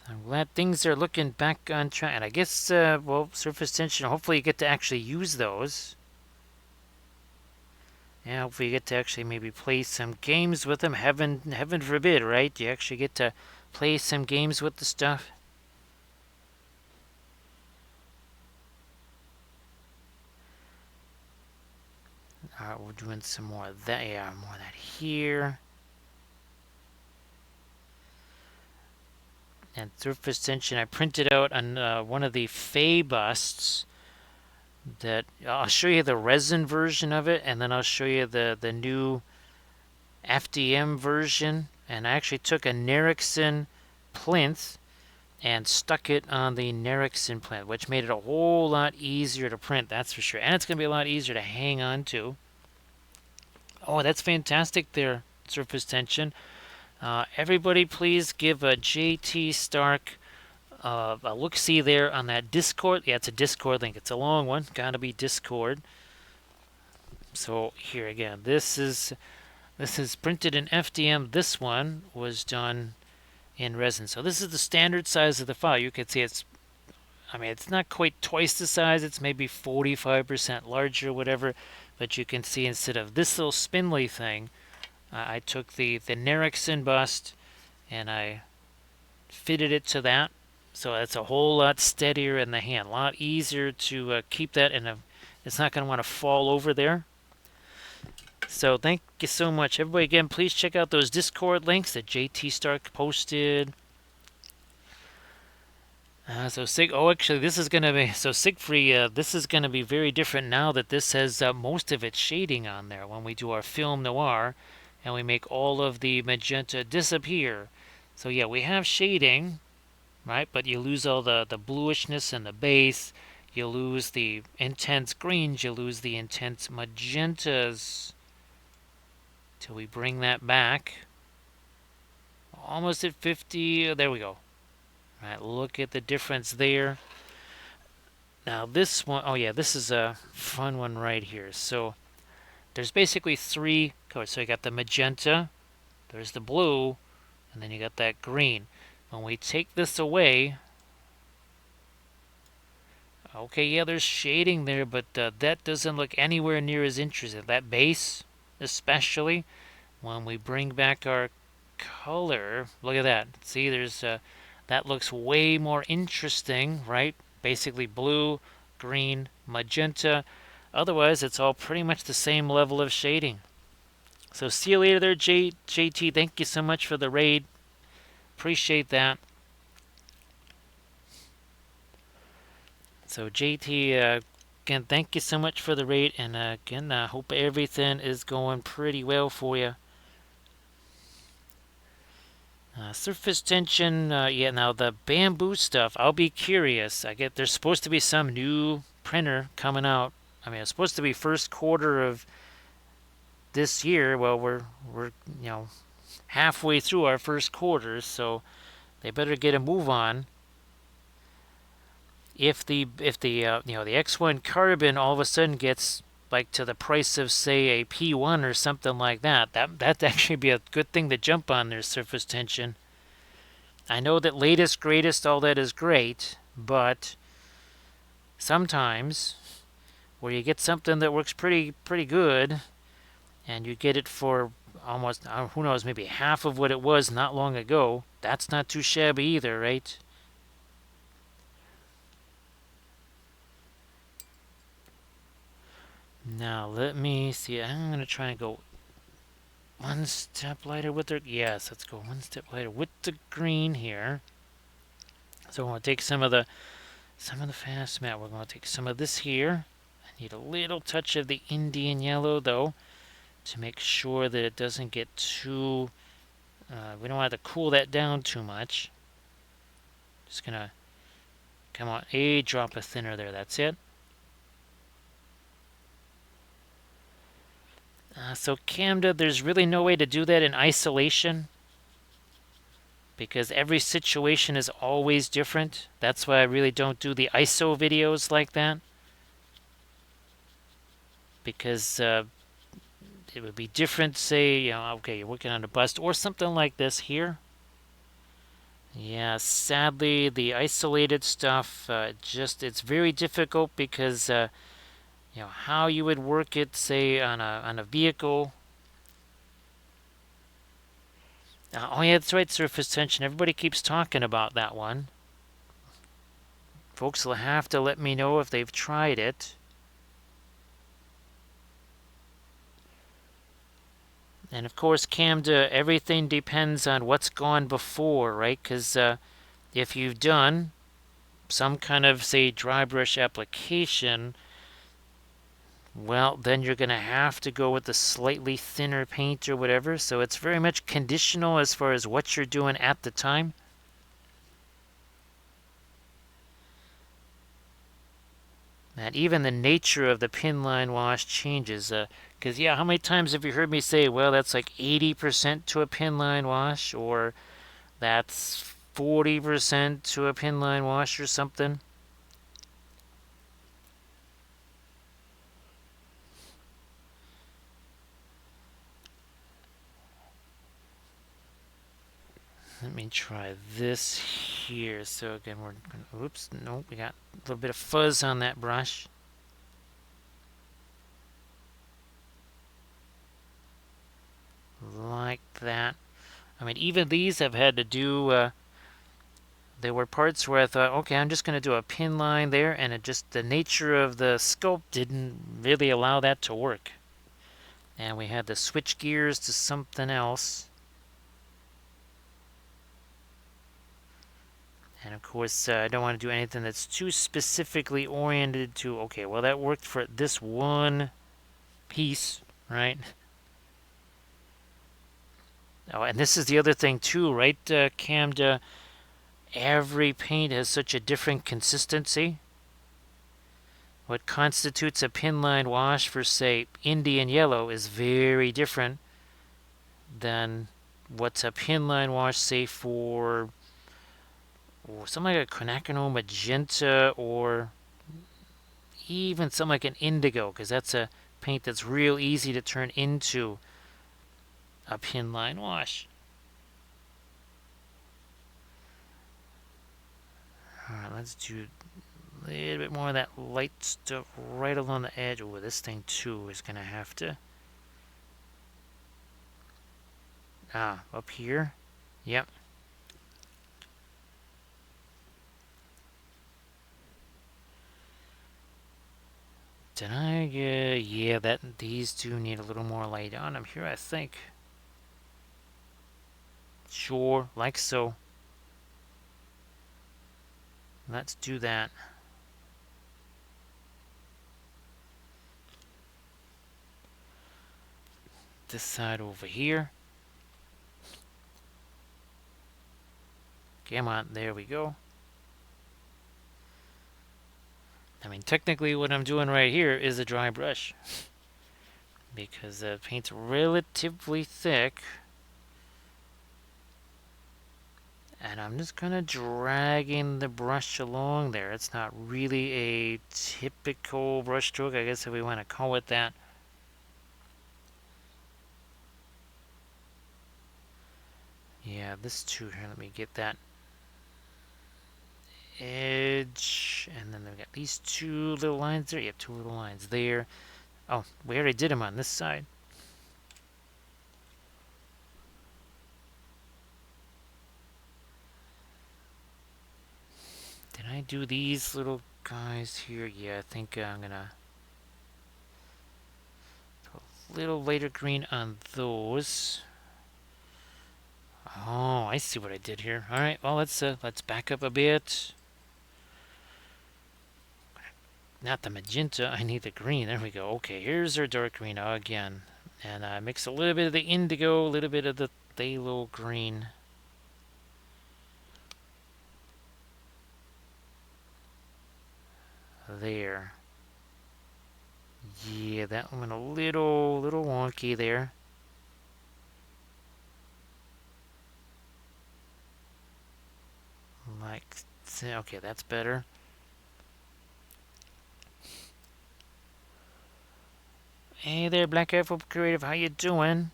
I'm glad things are looking back on track. And I guess, well, surface tension, hopefully you get to actually use those. Yeah, hopefully you get to actually maybe play some games with them. Heaven forbid, right? You actually get to play some games with the stuff. Alright, we're doing some more of that. Yeah, more of that here. And surface tension, I printed out on one of the Fey busts. That I'll show you the resin version of it, and then I'll show you the new FDM version. And I actually took a Nerixon plinth and stuck it on the Nerixon plinth, which made it a whole lot easier to print, that's for sure. And it's going to be a lot easier to hang on to. Oh, that's fantastic there, surface tension. Everybody please give a JT Stark a look-see there on that Discord. Yeah, it's a Discord link. It's a long one. Gotta be Discord. So here again, this is printed in FDM. This one was done in resin. So this is the standard size of the file. You can see I mean, it's not quite twice the size. It's maybe 45% larger, whatever. But you can see instead of this little spindly thing, I took the Nerixon bust and I fitted it to that. So it's a whole lot steadier in the hand. A lot easier to keep that in it's not going to want to fall over there. So thank you so much. Everybody, again, please check out those Discord links that JT Stark posted. Actually, this is going to be, Siegfried, this is going to be very different now that this has most of its shading on there when we do our film noir and we make all of the magenta disappear. So yeah, we have shading, right? But you lose all the bluishness in the base. You lose the intense greens. You lose the intense magentas. Till we bring that back. Almost at 50. There we go. All right, look at the difference there. Now this one, oh yeah, this is a fun one right here. So there's basically three colors. So you got the magenta, there's the blue, and then you got that green. When we take this away, okay, yeah, there's shading there, but that doesn't look anywhere near as interesting. That base, especially, when we bring back our color, look at that. See, there's that looks way more interesting, right? Basically blue, green, magenta. Otherwise, it's all pretty much the same level of shading. So see you later there, JT. Thank you so much for the raid. Appreciate that. So JT, again, thank you so much for the raid, and again, I hope everything is going pretty well for you. Surface tension, yeah. Now the bamboo stuff, I'll be curious. I get there's supposed to be some new printer coming out. I mean, it's supposed to be first quarter of this year. Well, we're halfway through our first quarter, so they better get a move on. If the the X1 carbon all of a sudden gets like to the price of say a P1 or something like that, that'd actually be a good thing to jump on their surface tension. I know that latest greatest all that is great, but sometimes where you get something that works pretty good and you get it for almost who knows, maybe half of what it was not long ago, that's not too shabby either, right? Now let me see. I'm gonna try and go one step lighter with the, yes, let's go one step lighter with the green here. So we're gonna take some of the fast matte. We're gonna take some of this here. I need a little touch of the Indian yellow though to make sure that it doesn't get too. We don't want to cool that down too much. Just gonna come on, a drop of thinner there. That's it. So Camda, there's really no way to do that in isolation because every situation is always different. That's why I really don't do the ISO videos like that because it would be different. Say, okay, you're working on a bust or something like this here. Yeah, sadly, the isolated stuff it's very difficult because how you would work it, say on a vehicle. Oh yeah, that's right, surface tension. Everybody keeps talking about that one. Folks will have to let me know if they've tried it. And of course, Camda, everything depends on what's gone before, right? Because if you've done some kind of, say, dry brush application, well, then you're going to have to go with the slightly thinner paint or whatever. So it's very much conditional as far as what you're doing at the time. And even the nature of the pin line wash changes. Because, yeah, how many times have you heard me say, well, that's like 80% to a pin line wash, or that's 40% to a pin line wash or something? Let me try this here. So again, oops, no, we got a little bit of fuzz on that brush. Like that. I mean, even these have had to do, there were parts where I thought, okay, I'm just going to do a pin line there, and it just, the nature of the sculpt didn't really allow that to work. And we had to switch gears to something else. And of course, I don't want to do anything that's too specifically oriented to, okay, well, that worked for this one piece, right? Oh, and this is the other thing too, right, Camda? Every paint has such a different consistency. What constitutes a pin line wash for, say, Indian yellow is very different than what's a pin line wash, say, for or something like a quinacridone magenta or even some like an indigo, because that's a paint that's real easy to turn into a pin line wash. Alright, let's do a little bit more of that light stuff right along the edge. Oh, this thing too is going to have to... up here. Yep. Did I get... Yeah, these do need a little more light on them here, I think. Sure, like so. Let's do that. This side over here. Come on, there we go. I mean, technically what I'm doing right here is a dry brush, because the paint's relatively thick. And I'm just kind of dragging the brush along there. It's not really a typical brush stroke, I guess, if we want to call it that. Yeah, this too here. Let me get that edge. And then we've got these two little lines there. Yep, two little lines there. Oh, we already did them on this side. Did I do these little guys here? Yeah, I think I'm gonna put a little lighter green on those. Oh, I see what I did here. All right, well, let's back up a bit. Not the magenta, I need the green. There we go. Okay, here's our dark green again. And mix a little bit of the indigo, a little bit of the phthalo green. There. Yeah, that one went a little wonky there. Like, okay, that's better. Hey there, Black Apple Creative, how you doing?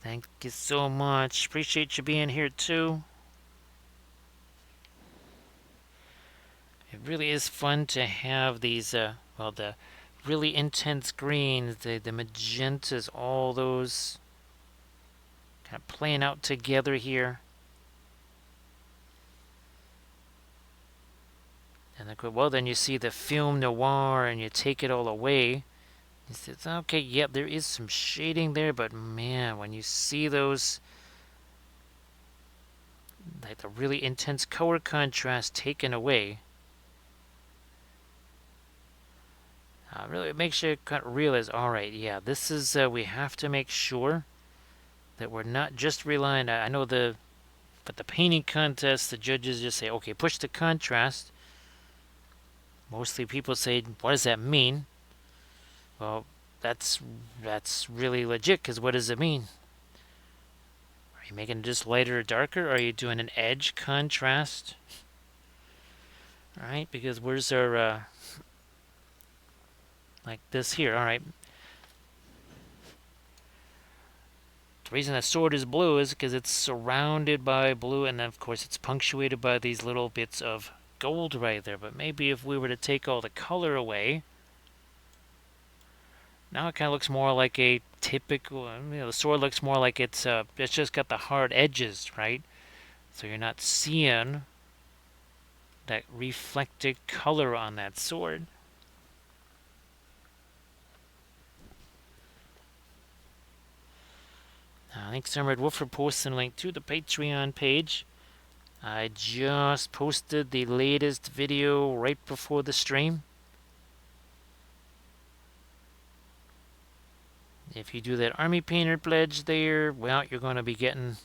Thank you so much. Appreciate you being here too. It really is fun to have these, well, the really intense greens, the magentas, all those kind of playing out together here. And well, then you see the film noir and you take it all away. You say, okay, yep, there is some shading there, but man, when you see those, like the really intense color contrast taken away, really it makes you kind of realize, all right, yeah, this is, we have to make sure that we're not just relying, I know but the painting contest, the judges just say, okay, push the contrast. Mostly people say, what does that mean? Well, that's really legit, because what does it mean? Are you making it just lighter or darker? Or are you doing an edge contrast? All right, because where's our, like this here, all right. The reason that sword is blue is because it's surrounded by blue, and then of course it's punctuated by these little bits of gold right there. But maybe if we were to take all the color away, now it kind of looks more like a typical, the sword looks more like it's just got the hard edges, right? So you're not seeing that reflected color on that sword. Thanks, Emerald Wolf, for posting a link to the Patreon page. I just posted the latest video right before the stream. If you do that Army Painter pledge there, well, you're going to be getting,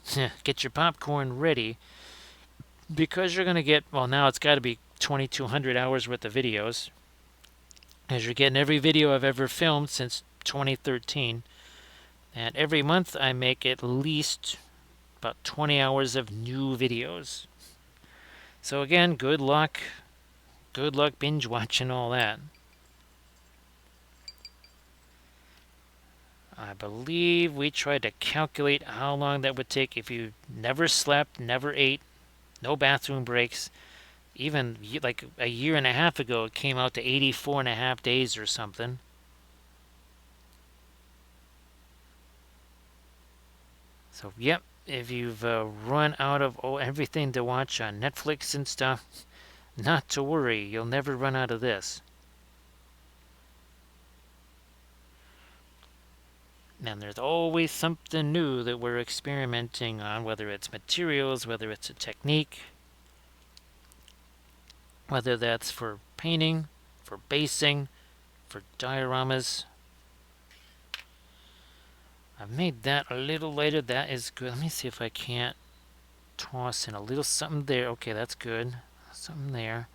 get your popcorn ready. Because you're going to get, well, now it's got to be 2,200 hours worth of videos. As you're getting every video I've ever filmed since 2013. And every month I make at least about 20 hours of new videos. So again, good luck. Good luck binge watching all that. I believe we tried to calculate how long that would take if you never slept, never ate, no bathroom breaks. Even like a year and a half ago, it came out to 84 and a half days or something. So, yep, if you've run out of everything to watch on Netflix and stuff, not to worry, you'll never run out of this. And there's always something new that we're experimenting on, whether it's materials, whether it's a technique, whether that's for painting, for basing, for dioramas. I've made that a little lighter. That is good. Let me see if I can't toss in a little something there. Okay, that's good. Something there.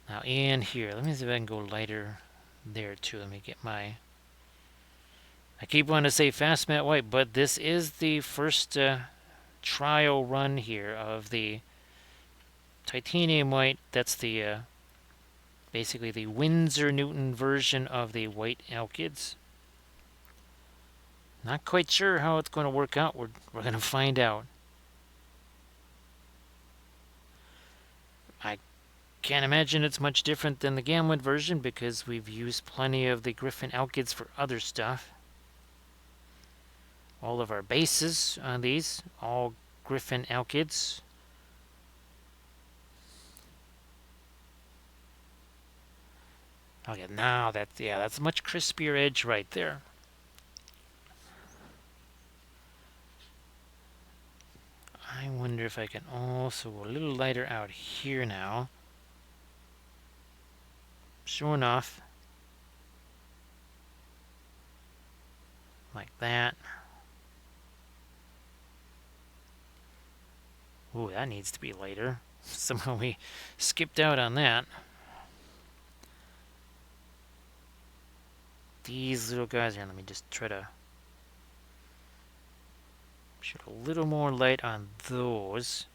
Now in here, let me see if I can go lighter there too. Let me get my... I keep wanting to say fast matte white, but this is the first trial run here of the titanium white. That's the basically the Winsor Newton version of the white alkyds. Not quite sure how it's going to work out. We're going to find out. I can't imagine it's much different than the Gamwood version because we've used plenty of the Griffin alkyds for other stuff. All of our bases on these, all Griffin alkyds. Okay, now that's a much crispier edge right there. I wonder if I can also go a little lighter out here now. Sure enough. Like that. Ooh, that needs to be lighter. Somehow we skipped out on that. These little guys here, let me just try to shed a little more light on those.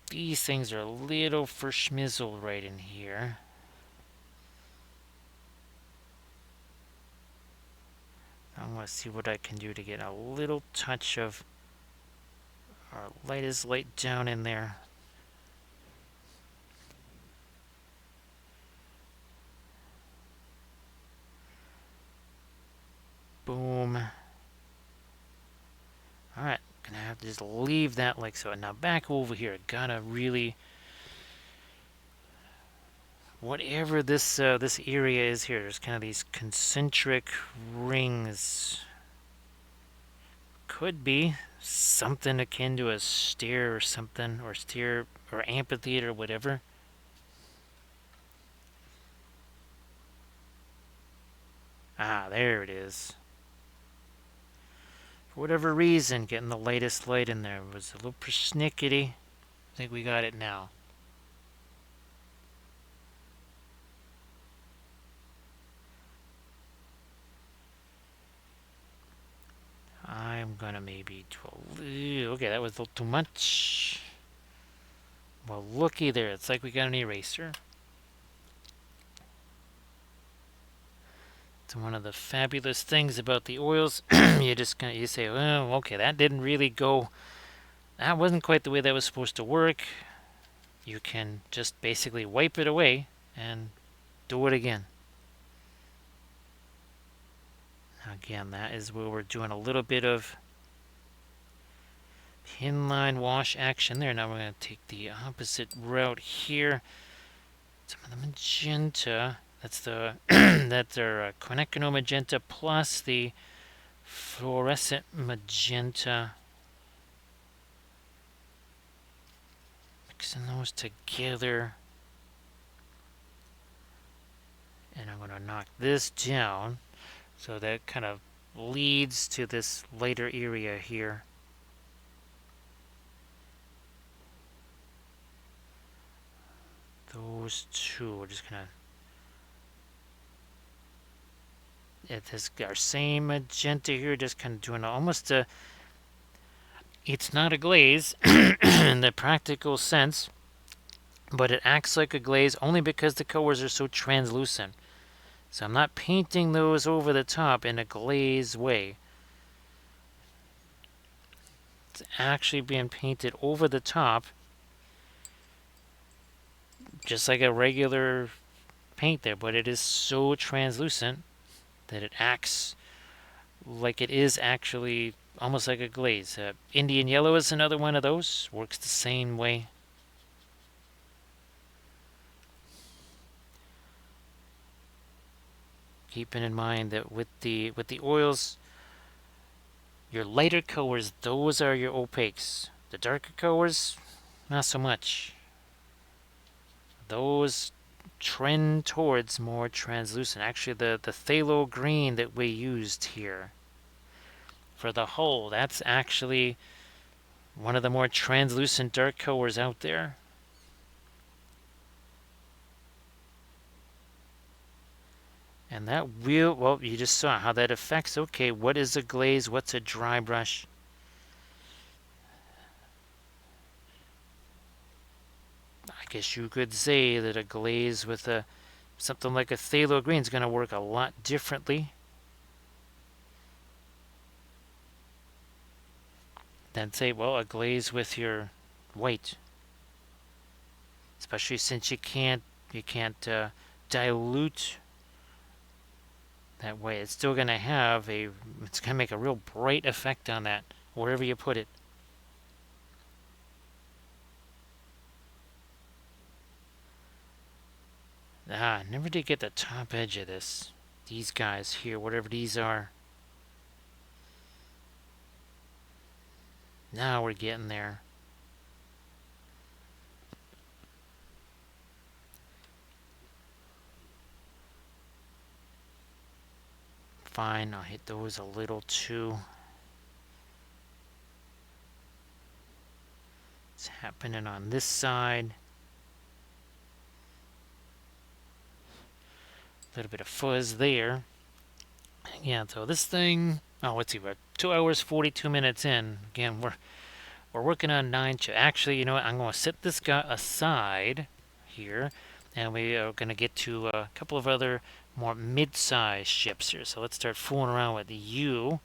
These things are a little for schmizzle right in here. I want to see what I can do to get a little touch of our lightest light down in there. Boom. Alright, gonna have to just leave that like so. Now back over here, gotta really... Whatever this this area is here, there's kind of these concentric rings. Could be something akin to a stair or something, or stair or amphitheater, whatever. Ah, there it is. For whatever reason, getting the latest light in there was a little persnickety. I think we got it now. I'm gonna maybe do a little... Okay, that was a little too much. Well, looky there. It's like we got an eraser. It's one of the fabulous things about the oils. you say, well, okay, that didn't really go... That wasn't quite the way that was supposed to work. You can just basically wipe it away and do it again. Again, that is where we're doing a little bit of pin line wash action there. Now we're going to take the opposite route here. Some of the magenta. That's the that's our quinacridone magenta plus the fluorescent magenta. Mixing those together. And I'm going to knock this down. So that kind of leads to this lighter area here. Those two, we're just gonna... It has our same magenta here, just kind of doing almost a... It's not a glaze in the practical sense. but it acts like a glaze only because the colors are so translucent. So I'm not painting those over the top in a glaze way. It's actually being painted over the top just like a regular paint there, but it is so translucent that it acts like it is actually almost like a glaze. Indian yellow is another one of those. Works the same way. Keeping in mind that with the oils, your lighter colors, those are your opaques. The darker colors, not so much. Those trend towards more translucent. Actually, the phthalo green that we used here for the hull, that's actually one of the more translucent dark colors out there. And that will, well, you just saw how that affects, okay, what is a glaze, what's a dry brush? I guess you could say that a glaze with something like a phthalo green is going to work a lot differently than, say, well, a glaze with your white. Especially since you can't dilute that way. It's still going to have it's going to make a real bright effect on that, wherever you put it. Never did get the top edge of this. These guys here, whatever these are. Now we're getting there. Fine, I'll hit those a little too. It's happening on this side. A little bit of fuzz there. Yeah, so this thing, oh, let's see, we're 2 hours 42 minutes in. Again, we're working on 9 chips. Actually, you know what? I'm going to set this guy aside here, and we are going to get to a couple of other more mid-sized ships here. So let's start fooling around with you.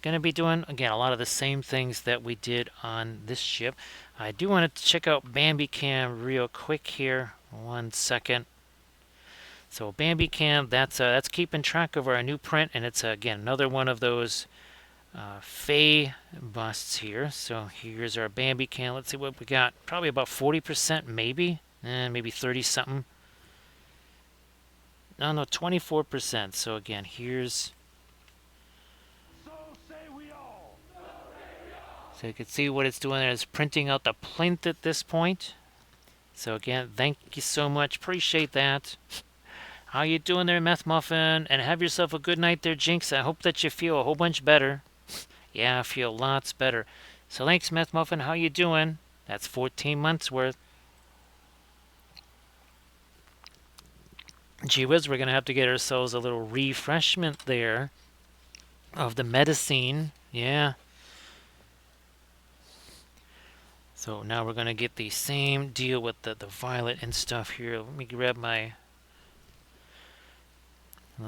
Going to be doing, again, a lot of the same things that we did on this ship. I do want to check out Bambi Cam real quick here. 1 second. So Bambi Cam, that's keeping track of our new print, and it's, again, another one of those Fae busts here. So here's our Bambi Cam. Let's see what we got. Probably about 40%, maybe. Maybe 30 something. No, 24%. So again, here's. So say we all. So you can see what it's doing there. It's printing out the plinth at this point. So again, thank you so much. Appreciate that. How you doing there, Meth Muffin? And have yourself a good night there, Jinx. I hope that you feel a whole bunch better. Yeah, I feel lots better. So thanks, Meth Muffin. How you doing? That's 14 months worth. Gee whiz, we're going to have to get ourselves a little refreshment there of the medicine. Yeah. So now we're going to get the same deal with the violet and stuff here. Let me grab my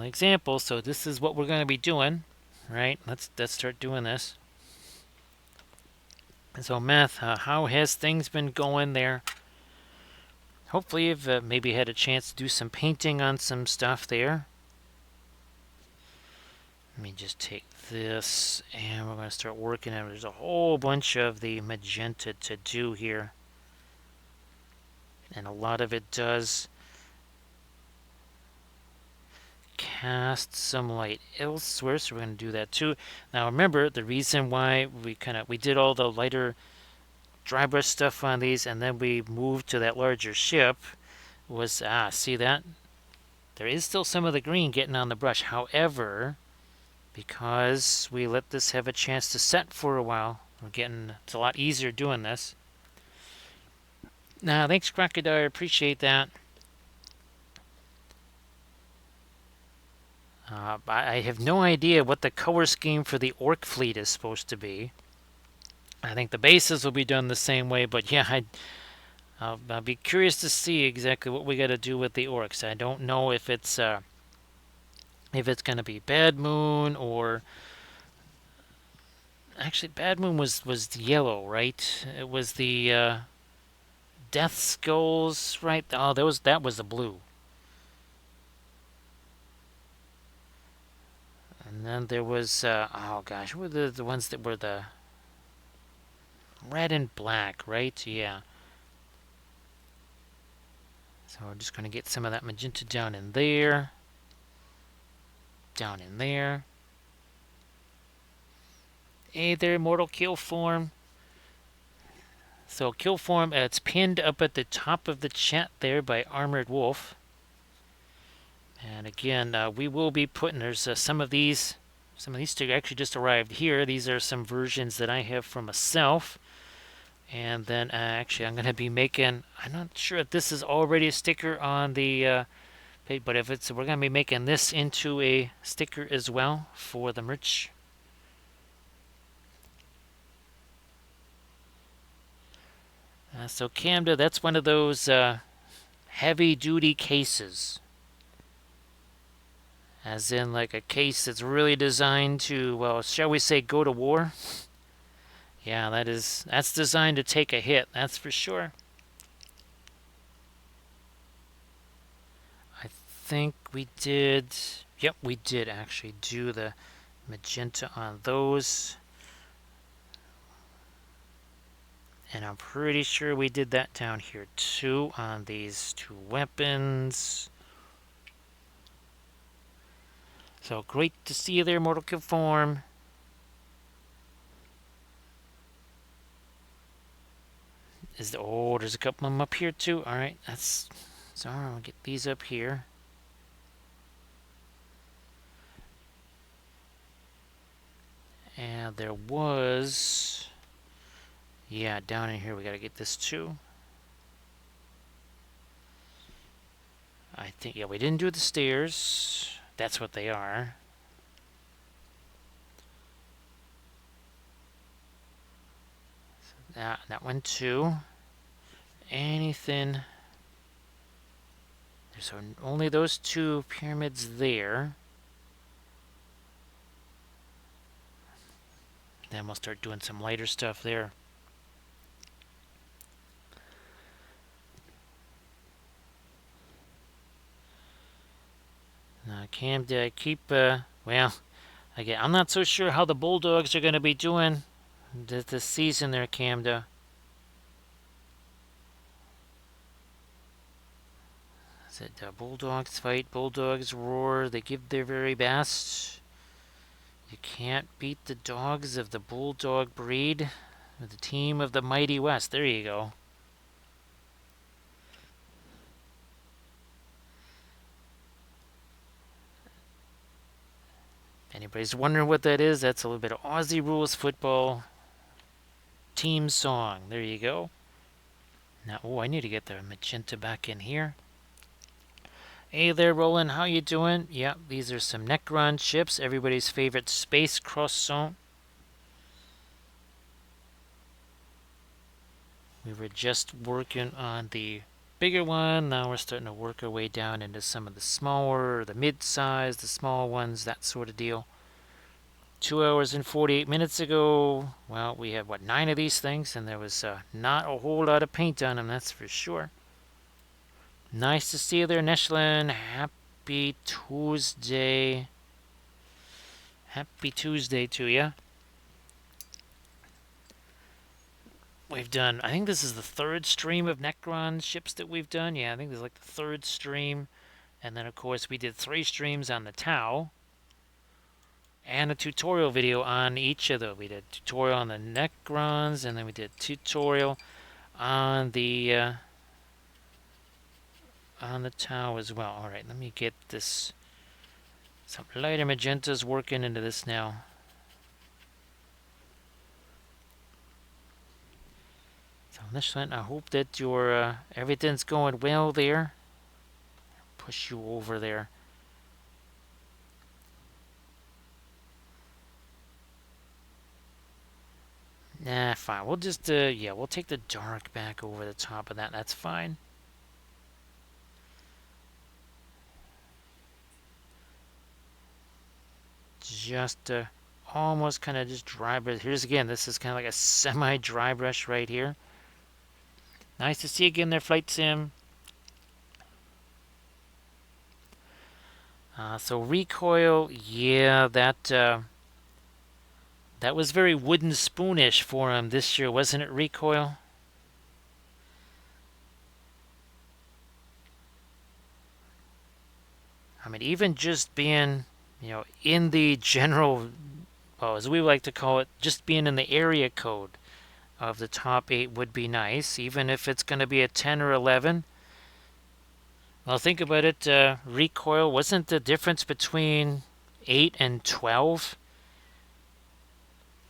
example. So this is what we're going to be doing, right? Let's start doing this. So Meth, how has things been going there? Hopefully you've maybe had a chance to do some painting on some stuff there. Let me just take this and we're going to start working on it. There's a whole bunch of the magenta to do here. And a lot of it does cast some light elsewhere, so we're going to do that too. Now remember, the reason why we did all the lighter dry brush stuff on these and then we moved to that larger ship was, see that? There is still some of the green getting on the brush. However, because we let this have a chance to set for a while, it's a lot easier doing this. Now, thanks, Crocodile. Appreciate that. I have no idea what the color scheme for the Orc fleet is supposed to be. I think the bases will be done the same way, but yeah, I'll be curious to see exactly what we got to do with the orcs. I don't know if it's gonna be Bad Moon or actually Bad Moon was yellow, right? It was the Death Skulls, right? Oh, that was the blue. And then there was oh gosh, what were the ones that were the red and black, right? Yeah. So we're just gonna get some of that magenta down in there, down in there. Hey there, Mortal Kill Form. So Kill Form, it's pinned up at the top of the chat there by Armored Wolf. And again, we will be putting, there's some of these actually just arrived here. These are some versions that I have for myself. And then actually I'm going to be making, I'm not sure if this is already a sticker on the page, but if it's, we're going to be making this into a sticker as well for the merch. So Camda, that's one of those heavy duty cases. As in like a case that's really designed to, well, shall we say go to war? Yeah, that's designed to take a hit, that's for sure. I think we did, yep, we did actually do the magenta on those. And I'm pretty sure we did that down here too on these two weapons. So great to see you there, Mortal Kill Form. Oh, there's a couple of them up here too. Alright, that's, so I'll get these up here. And there was, yeah, down in here we gotta get this too. I think, yeah, we didn't do the stairs. That's what they are. So that one too. Anything? There's only those two pyramids there. Then we'll start doing some lighter stuff there. Now, Cam, did I keep, well, again, I'm not so sure how the Bulldogs are going to be doing this season there, Camda. Is it Bulldogs fight, Bulldogs roar, they give their very best. You can't beat the dogs of the Bulldog breed. The team of the Mighty West. There you go. If anybody's wondering what that is, that's a little bit of Aussie rules football team song. There you go. Now, oh, I need to get the magenta back in here. Hey there, Roland. How you doing? Yeah, these are some Necron chips. Everybody's favorite space croissant. We were just working on the bigger one. Now we're starting to work our way down into some of the smaller, the mid-size, the small ones, that sort of deal. 2 hours and 48 minutes ago, well, we had, what, 9 of these things, and there was not a whole lot of paint on them, that's for sure. Nice to see you there, Neshlin. Happy Tuesday. Happy Tuesday to you. We've done, I think this is the third stream of Necron ships that we've done. Yeah, I think this is like the third stream. And then, of course, we did 3 streams on the Tau. And a tutorial video on each of those. We did a tutorial on the Necrons, and then we did a tutorial on the Tau as well. Alright, let me get this, some lighter magentas working into this now. So Nishlan, I hope that your everything's going well there. Push you over there. Nah, fine. We'll just, yeah, we'll take the dark back over the top of that. That's fine. Just, almost kind of just dry brush. Here's again, this is kind of like a semi-dry brush right here. Nice to see you again there, Flight Sim. So recoil, yeah, that was very wooden spoonish for him this year, wasn't it, recoil? I mean, even just being, in the general, well, as we like to call it, just being in the area code of the top 8 would be nice, even if it's going to be a 10 or 11. Well, think about it. Recoil, wasn't the difference between 8 and 12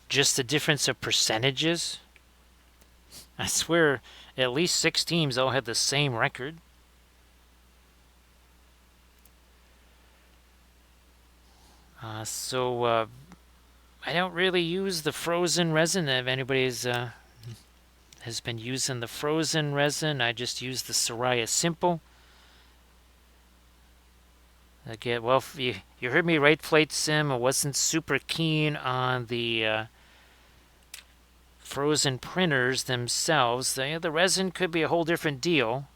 just the difference of percentages? I swear, at least 6 teams all had the same record. So I don't really use the frozen resin. If anybody's has been using the frozen resin, I just use the Soraya Simple. Again, well, you heard me right, Flight Sim. I wasn't super keen on the frozen printers themselves. The resin could be a whole different deal.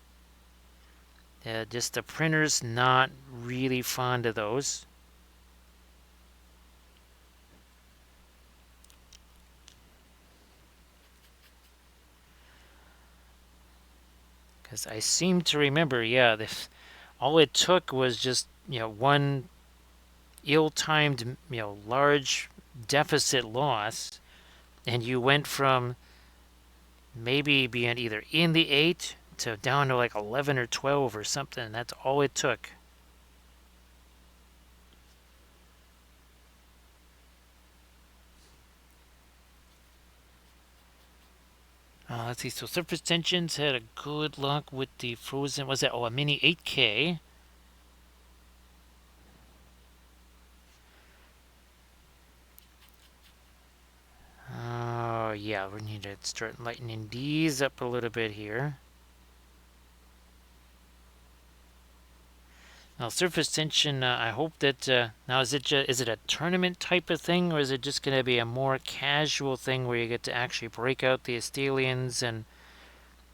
Just the printers, not really fond of those. Because I seem to remember, yeah, all it took was just, one ill-timed, large deficit loss, and you went from maybe being either in the 8 to down to like 11 or 12 or something. That's all it took. Let's see. So surface tensions had a good luck with the frozen. Was that? Oh, a mini 8K. Oh, yeah. We need to start lightening these up a little bit here. Now, surface tension. I hope that now is it a tournament type of thing, or is it just going to be a more casual thing where you get to actually break out the Astalians and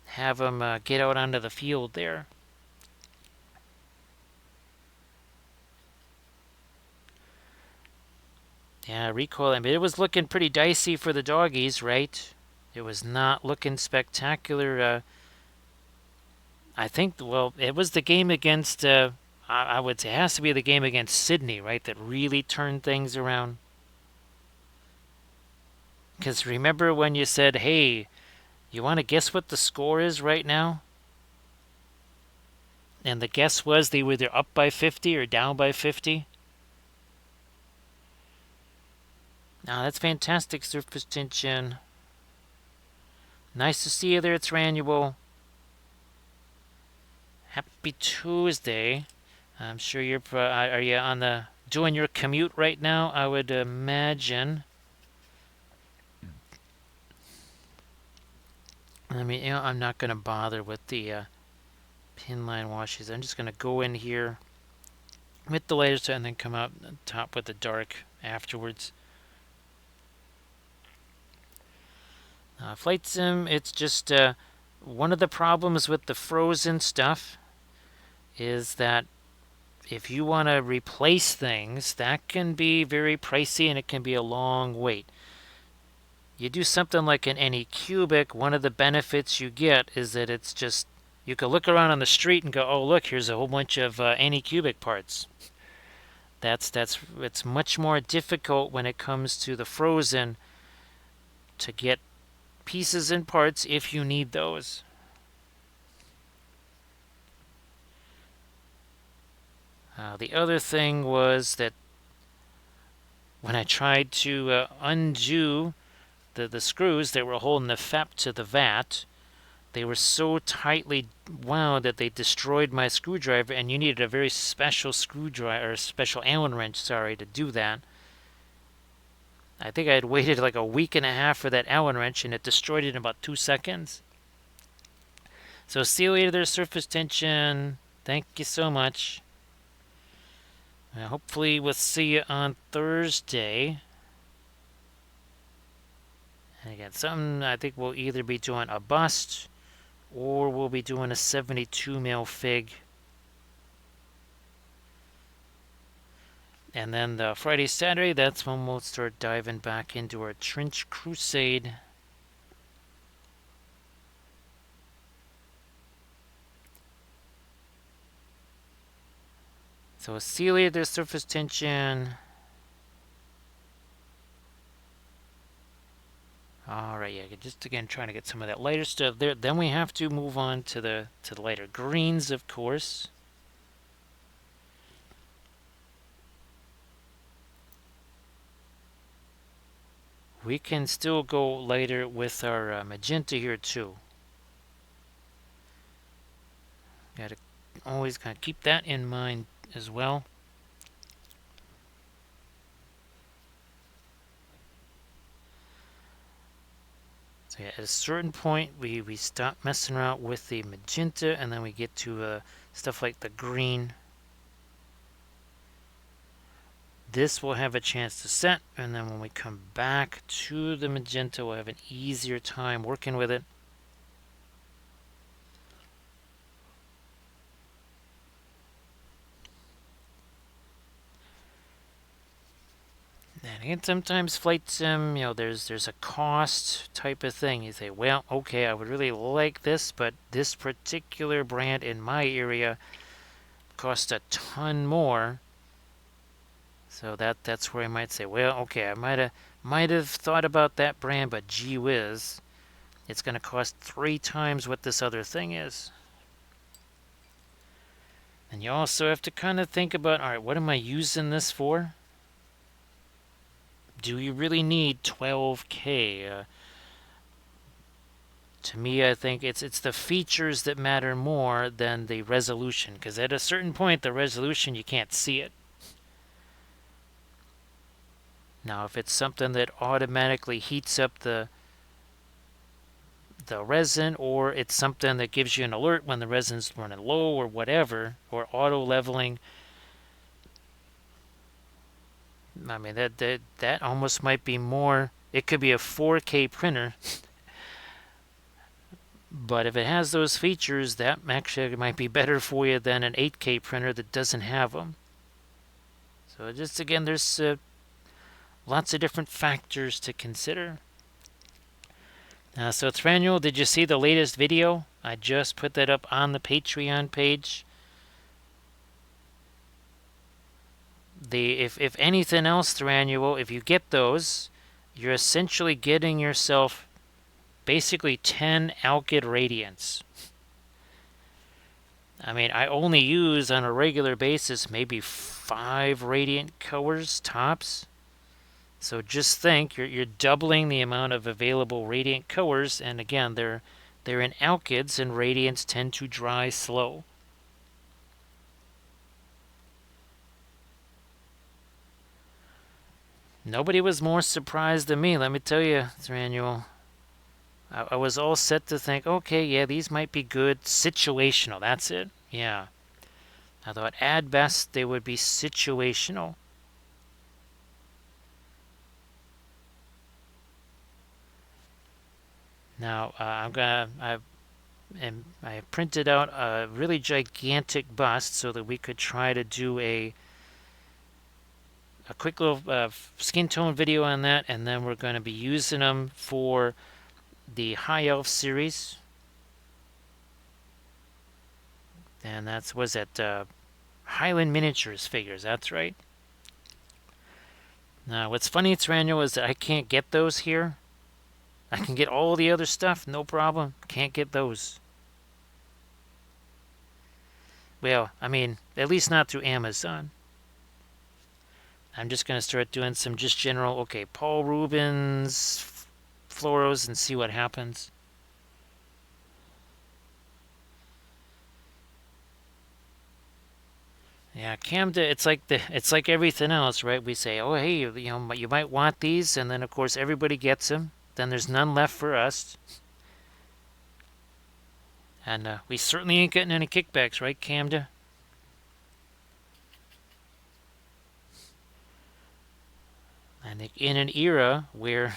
have them get out onto the field there? Yeah, recoil. I mean, it was looking pretty dicey for the doggies, right? It was not looking spectacular. I think, well, it was the game against, I would say, it has to be the game against Sydney, right? That really turned things around. Because remember when you said, hey, you want to guess what the score is right now? And the guess was they were either up by 50 or down by 50. Now, that's fantastic, surface tension. Nice to see you there, it's Ranual. Happy Tuesday. I'm sure you're, are you on the, doing your commute right now? I would imagine. I mean, I'm not going to bother with the pin line washes. I'm just going to go in here with the lighter and then come out top with the dark afterwards. Flight Sim, it's just one of the problems with the frozen stuff is that if you want to replace things, that can be very pricey and it can be a long wait. You do something like an Anycubic, one of the benefits you get is that it's just, you can look around on the street and go, oh look, here's a whole bunch of Anycubic parts. It's much more difficult when it comes to the frozen to get pieces and parts if you need those. The other thing was that when I tried to undo the screws that were holding the FEP to the vat, they were so tightly wound that they destroyed my screwdriver, and you needed a very special screwdriver, or special Allen wrench, sorry, to do that. I think I had waited like a week and a half for that Allen wrench, and it destroyed it in about 2 seconds. So see you later there, surface tension. Thank you so much. Hopefully we'll see you on Thursday. And again, something I think we'll either be doing a bust or we'll be doing a 72 mil fig. And then the Friday, Saturday, that's when we'll start diving back into our trench crusade. So see you later, surface tension. Alright, yeah, just again trying to get some of that lighter stuff there. Then we have to move on to the lighter greens, of course. We can still go lighter with our magenta here too. Gotta always kind of keep that in mind as well. So yeah, at a certain point, we stop messing around with the magenta, and then we get to stuff like the green. This will have a chance to set, and then when we come back to the magenta, we'll have an easier time working with it. And again, sometimes flight sim, there's a cost type of thing. You say, well, okay, I would really like this, but this particular brand in my area costs a ton more. So that's where I might say, well, okay, I might have thought about that brand, but gee whiz, it's going to cost 3 times what this other thing is. And you also have to kind of think about, all right, what am I using this for? Do you really need 12K? To me, I think it's the features that matter more than the resolution, because at a certain point, the resolution, you can't see it. Now, if it's something that automatically heats up the resin, or it's something that gives you an alert when the resin's running low or whatever, or auto leveling, I mean that almost might be more. It could be a 4K printer, but if it has those features, that actually might be better for you than an 8K printer that doesn't have them. So just again, there's lots of different factors to consider. So Thranuel, did you see the latest video? I just put that up on the Patreon page. If anything else, Thranuel, if you get those, you're essentially getting yourself basically 10 Alkyd Radiants. I mean, I only use on a regular basis maybe 5 Radiant Colors tops. So just think, you're doubling the amount of available Radiant Colors, and again, they're in Alkyds, and Radiants tend to dry slow. Nobody was more surprised than me, let me tell you, Thranuel. I was all set to think, okay, yeah, these might be good. Situational, that's it. Yeah. I thought at best they would be situational. Now, I printed out a really gigantic bust so that we could try to do a quick little skin tone video on that, and then we're going to be using them for the High Elf series. And was at Highland Miniatures figures, that's right. Now, what's funny, Thranuel, is that I can't get those here. I can get all the other stuff, no problem. Can't get those. Well, I mean, at least not through Amazon. I'm just going to start doing some just general, okay, Paul Rubens fluoros and see what happens. Yeah, Camden. It's like everything else, right? We say, oh hey, you might want these, and then of course everybody gets them. Then there's none left for us, and we certainly ain't getting any kickbacks, right, Camden? And in an era where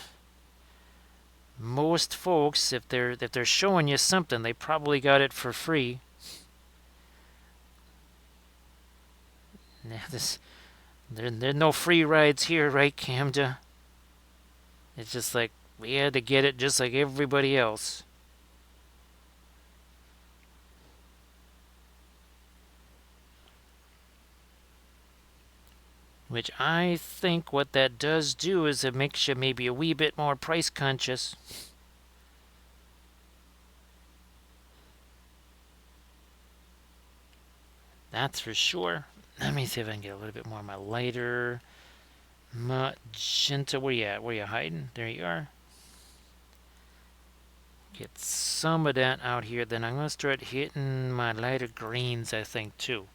most folks, if they're showing you something, they probably got it for free. Yeah, there's no free rides here, right, Camden? It's just like we had to get it just like everybody else. Which I think what that does do is it makes you maybe a wee bit more price conscious. That's for sure. Let me see if I can get a little bit more of my lighter magenta. Where you at? Where you hiding? There you are. Get some of that out here. Then I'm going to start hitting my lighter greens, I think, too.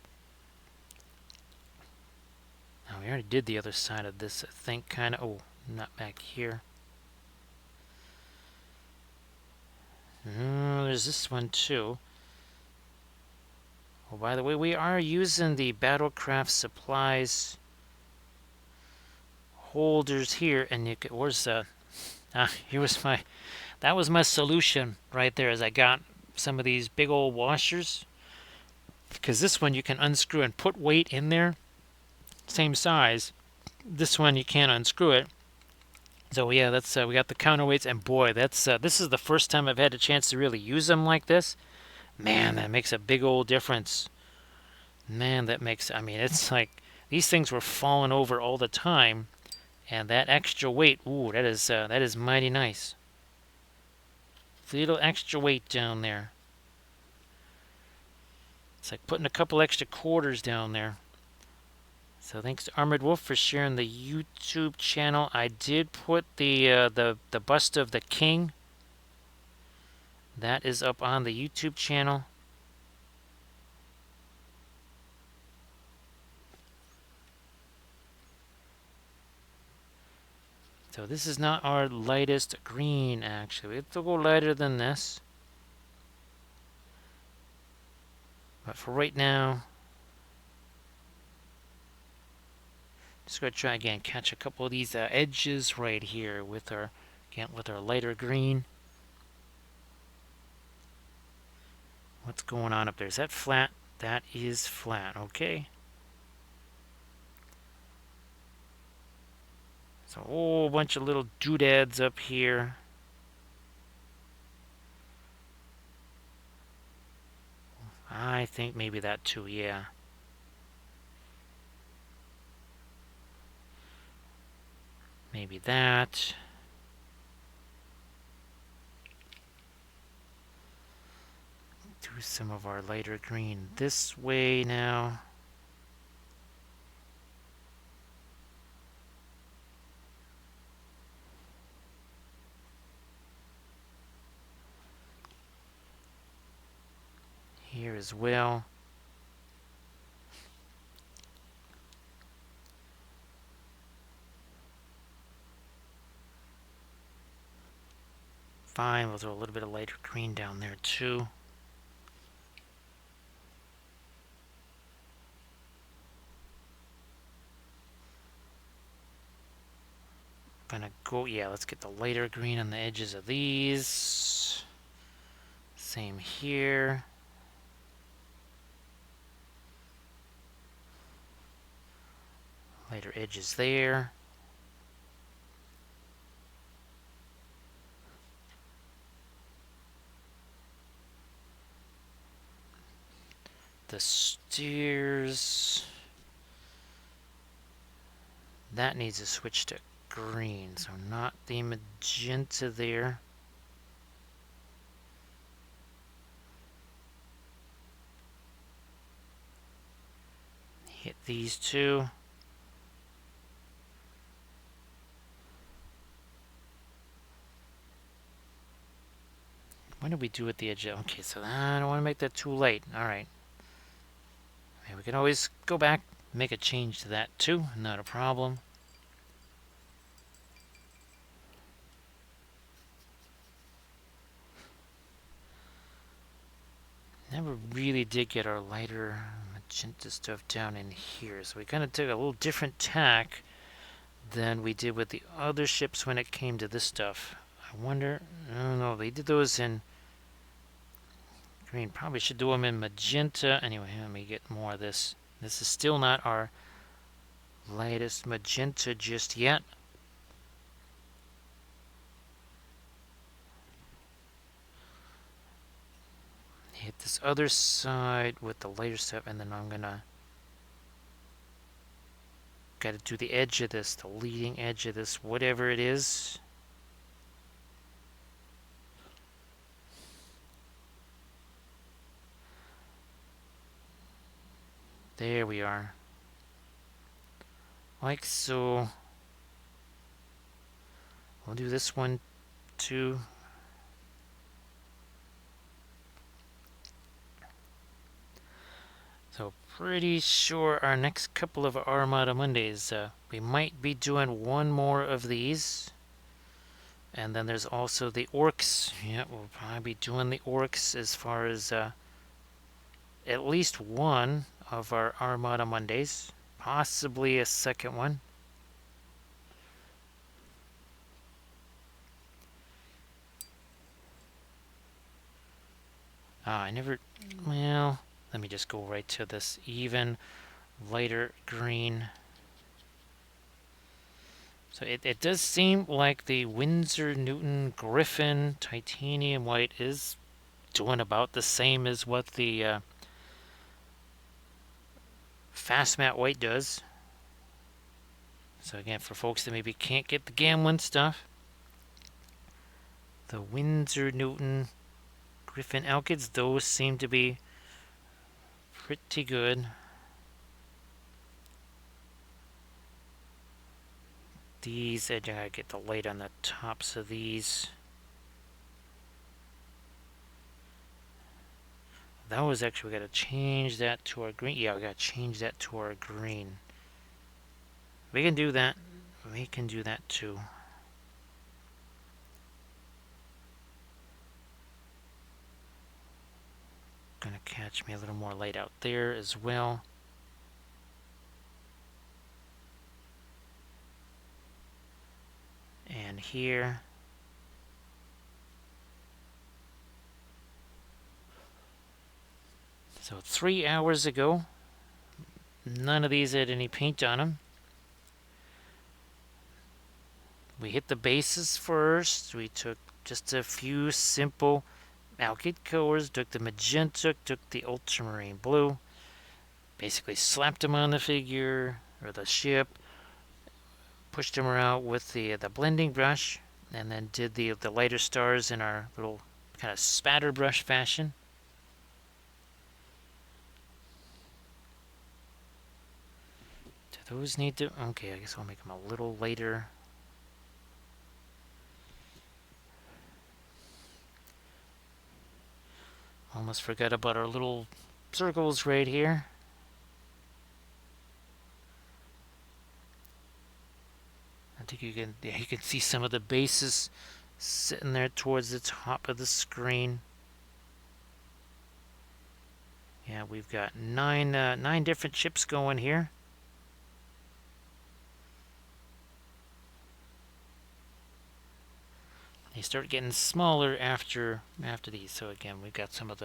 Now, we already did the other side of this, I think, kind of. Oh, not back here. There's this one, too. Oh, by the way, we are using the Battlecraft supplies holders here, and you could, where's here was my, that was my solution right there, as I got some of these big old washers, because this one you can unscrew and put weight in there, same size. This one you can't unscrew it. So yeah, that's we got the counterweights, and boy, that's this is the first time I've had a chance to really use them like this. Man, that makes a big old difference. Man, that makes, I mean, it's like these things were falling over all the time, and that extra weight, ooh, that is mighty nice. Little extra weight down there. It's like putting a couple extra quarters down there. So thanks to Armored Wolf for sharing the YouTube channel. I did put the bust of the king. That is up on the YouTube channel. So this is not our lightest green, actually. We have to go lighter than this. But for right now, just gonna try again, catch a couple of these edges right here with our, again, with our lighter green. What's going on up there? Is that flat? That is flat. Okay. So a whole bunch of little doodads up here. I think maybe that too, yeah. Maybe that. Do some of our lighter green this way now. Here as well. Fine, we'll throw a little bit of lighter green down there too. Gonna go, yeah, let's get the lighter green on the edges of these. Same here. Lighter edges there. The steers. That needs to switch to green, so not the magenta there. Hit these two. What did we do at the edge? Okay, so I don't want to make that too light. All right. we can always go back, make a change to that too, not a problem. Never really did get our lighter magenta stuff down in here, so we kind of took a little different tack than we did with the other ships when it came to this stuff. I wonder, I don't know, they did those in green. Probably should do them in magenta. Anyway, let me get more of this. This is still not our lightest magenta just yet. Hit this other side with the lighter stuff, and then I'm gonna gotta do the edge of this, the leading edge of this, whatever it is. There we are. Like so. We'll do this one too. So pretty sure our next couple of Armada Mondays, we might be doing one more of these. And then there's also the orcs. Yeah, we'll probably be doing the orcs as far as at least one of our Armada Mondays. Possibly a second one. I never... Well, let me just go right to this even lighter green. So it does seem like the Winsor Newton Griffin titanium white is doing about the same as what the fast matte white does. So again, for folks that maybe can't get the Gamlin stuff, the Winsor Newton Griffin alkyds, those seem to be pretty good. These, I gotta get the light on the tops of these. That was actually, we gotta change that to our green. Yeah, we gotta change that to our green. We can do that. We can do that too. Gonna catch me a little more light out there as well. And here. So 3 hours ago, none of these had any paint on them. We hit the bases first. We took just a few simple alkyd colors, took the magenta, took the ultramarine blue, basically slapped them on the figure or the ship, pushed them around with the blending brush, and then did the lighter stars in our little kind of spatter brush fashion. Do those need to... Okay, I guess I'll make them a little lighter. Almost forgot about our little circles right here. I think you can see some of the bases sitting there towards the top of the screen. Yeah, we've got nine different ships going here. They start getting smaller after these. So again, we've got some of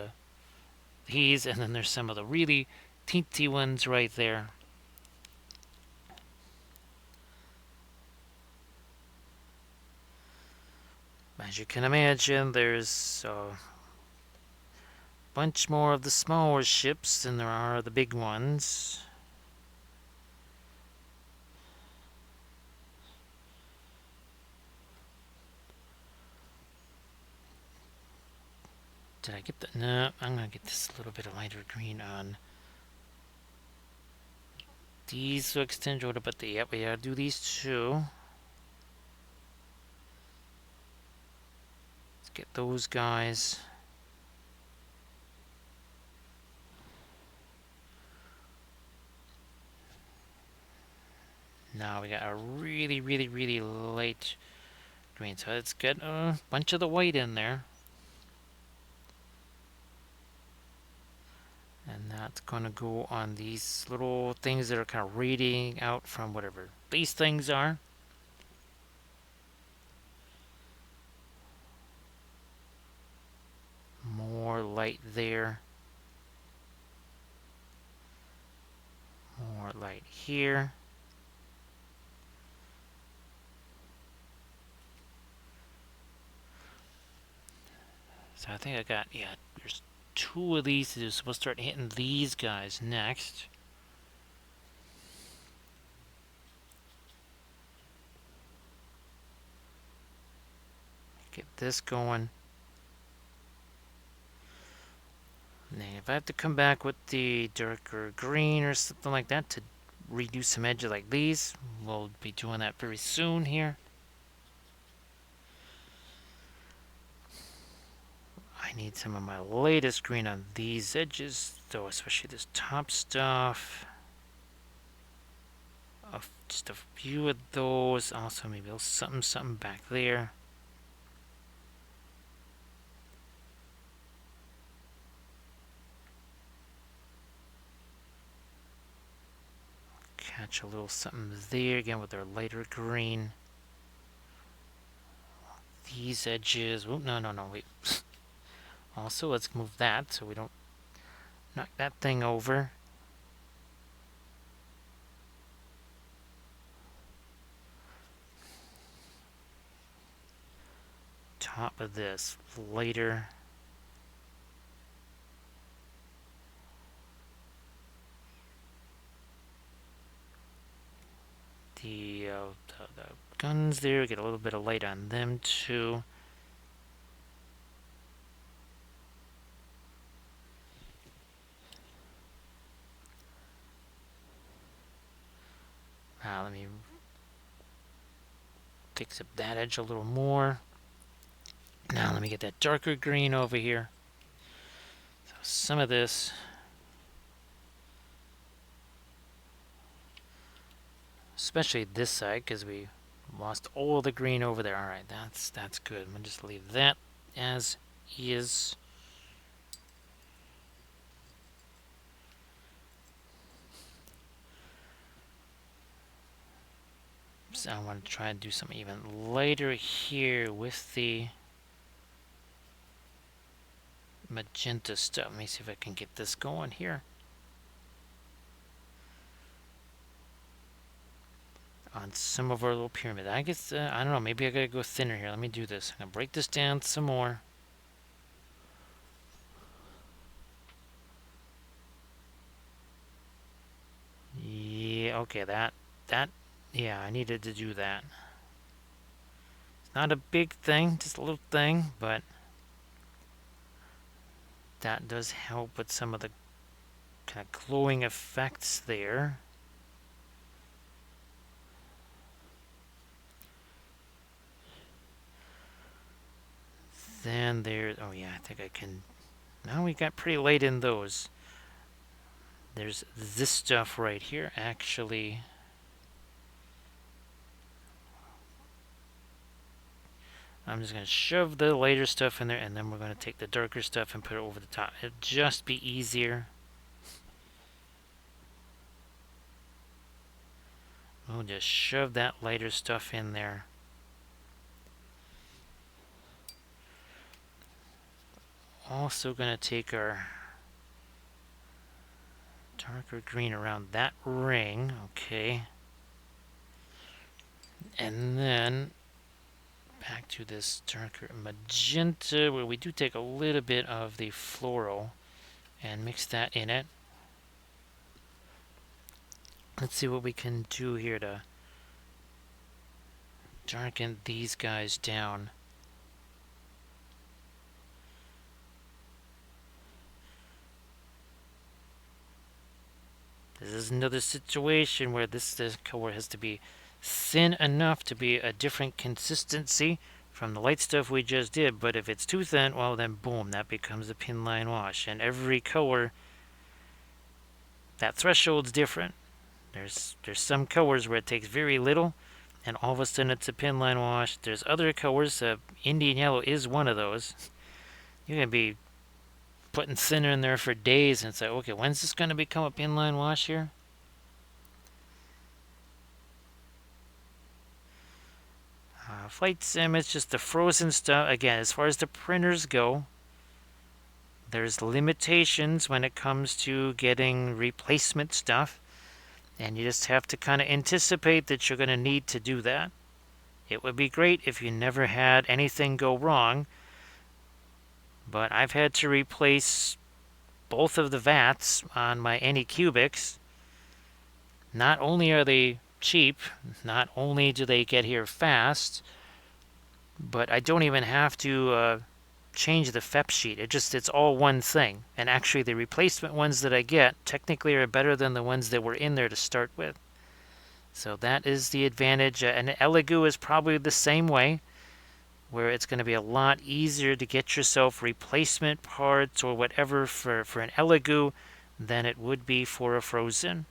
these, and then there's some of the really teensy ones right there. As you can imagine, there's a bunch more of the smaller ships than there are the big ones. Did I get the... No, I'm going to get this little bit of lighter green on. These will extend out, but yep, we gotta do these too. Let's get those guys. Now we got a really, really, really light green. So let's get a bunch of the white in there. And that's going to go on these little things that are kind of radiating out from whatever these things are. More light there. More light here. So I think I got, yeah, there's two of these to do. So we'll start hitting these guys next. Get this going. And then if I have to come back with the darker green or something like that to redo some edges like these, we'll be doing that very soon here. I need some of my latest green on these edges, though, especially this top stuff. Just a few of those. Also, maybe a little something back there. Catch a little something there again with our lighter green. These edges. Oh, no, wait. Also, let's move that so we don't knock that thing over. Top of this lighter. The guns there, get a little bit of light on them too. Now let me fix up that edge a little more. Now let me get that darker green over here. So some of this. Especially this side, because we lost all the green over there. Alright, that's good. I'm going to just leave that as is. So I want to try and do something even lighter here with the magenta stuff. Let me see if I can get this going here. On some of our little pyramid. I guess, I don't know, maybe I gotta go thinner here. Let me do this. I'm gonna break this down some more. Yeah, okay, yeah, I needed to do that. It's not a big thing, just a little thing, but that does help with some of the kind of glowing effects there. Then there, oh yeah, I think I can, now we got pretty late in those. There's this stuff right here, actually. I'm just going to shove the lighter stuff in there, and then we're going to take the darker stuff and put it over the top. It'll just be easier. We'll just shove that lighter stuff in there. Also going to take our darker green around that ring. Okay. And then back to this darker magenta, where we do take a little bit of the floral and mix that in it. Let's see what we can do here to darken these guys down. This is another situation where this color has to be thin enough to be a different consistency from the light stuff we just did, but if it's too thin, well then boom, that becomes a pin line wash. And every color, that threshold's different. There's some colors where it takes very little, and all of a sudden it's a pin line wash. There's other colors. Indian yellow is one of those. You're gonna be putting thinner in there for days, and it's like, okay, when's this gonna become a pin line wash here? Flight sim, it's just the frozen stuff. Again, as far as the printers go, there's limitations when it comes to getting replacement stuff, and you just have to kind of anticipate that you're going to need to do that. It would be great if you never had anything go wrong, but I've had to replace both of the vats on my Anycubics. Not only are they cheap, not only do they get here fast, but I don't even have to change the FEP sheet. It's all one thing. And actually, the replacement ones that I get technically are better than the ones that were in there to start with. So that is the advantage. And Elegoo is probably the same way, where it's going to be a lot easier to get yourself replacement parts or whatever for an Elegoo than it would be for a Frozen.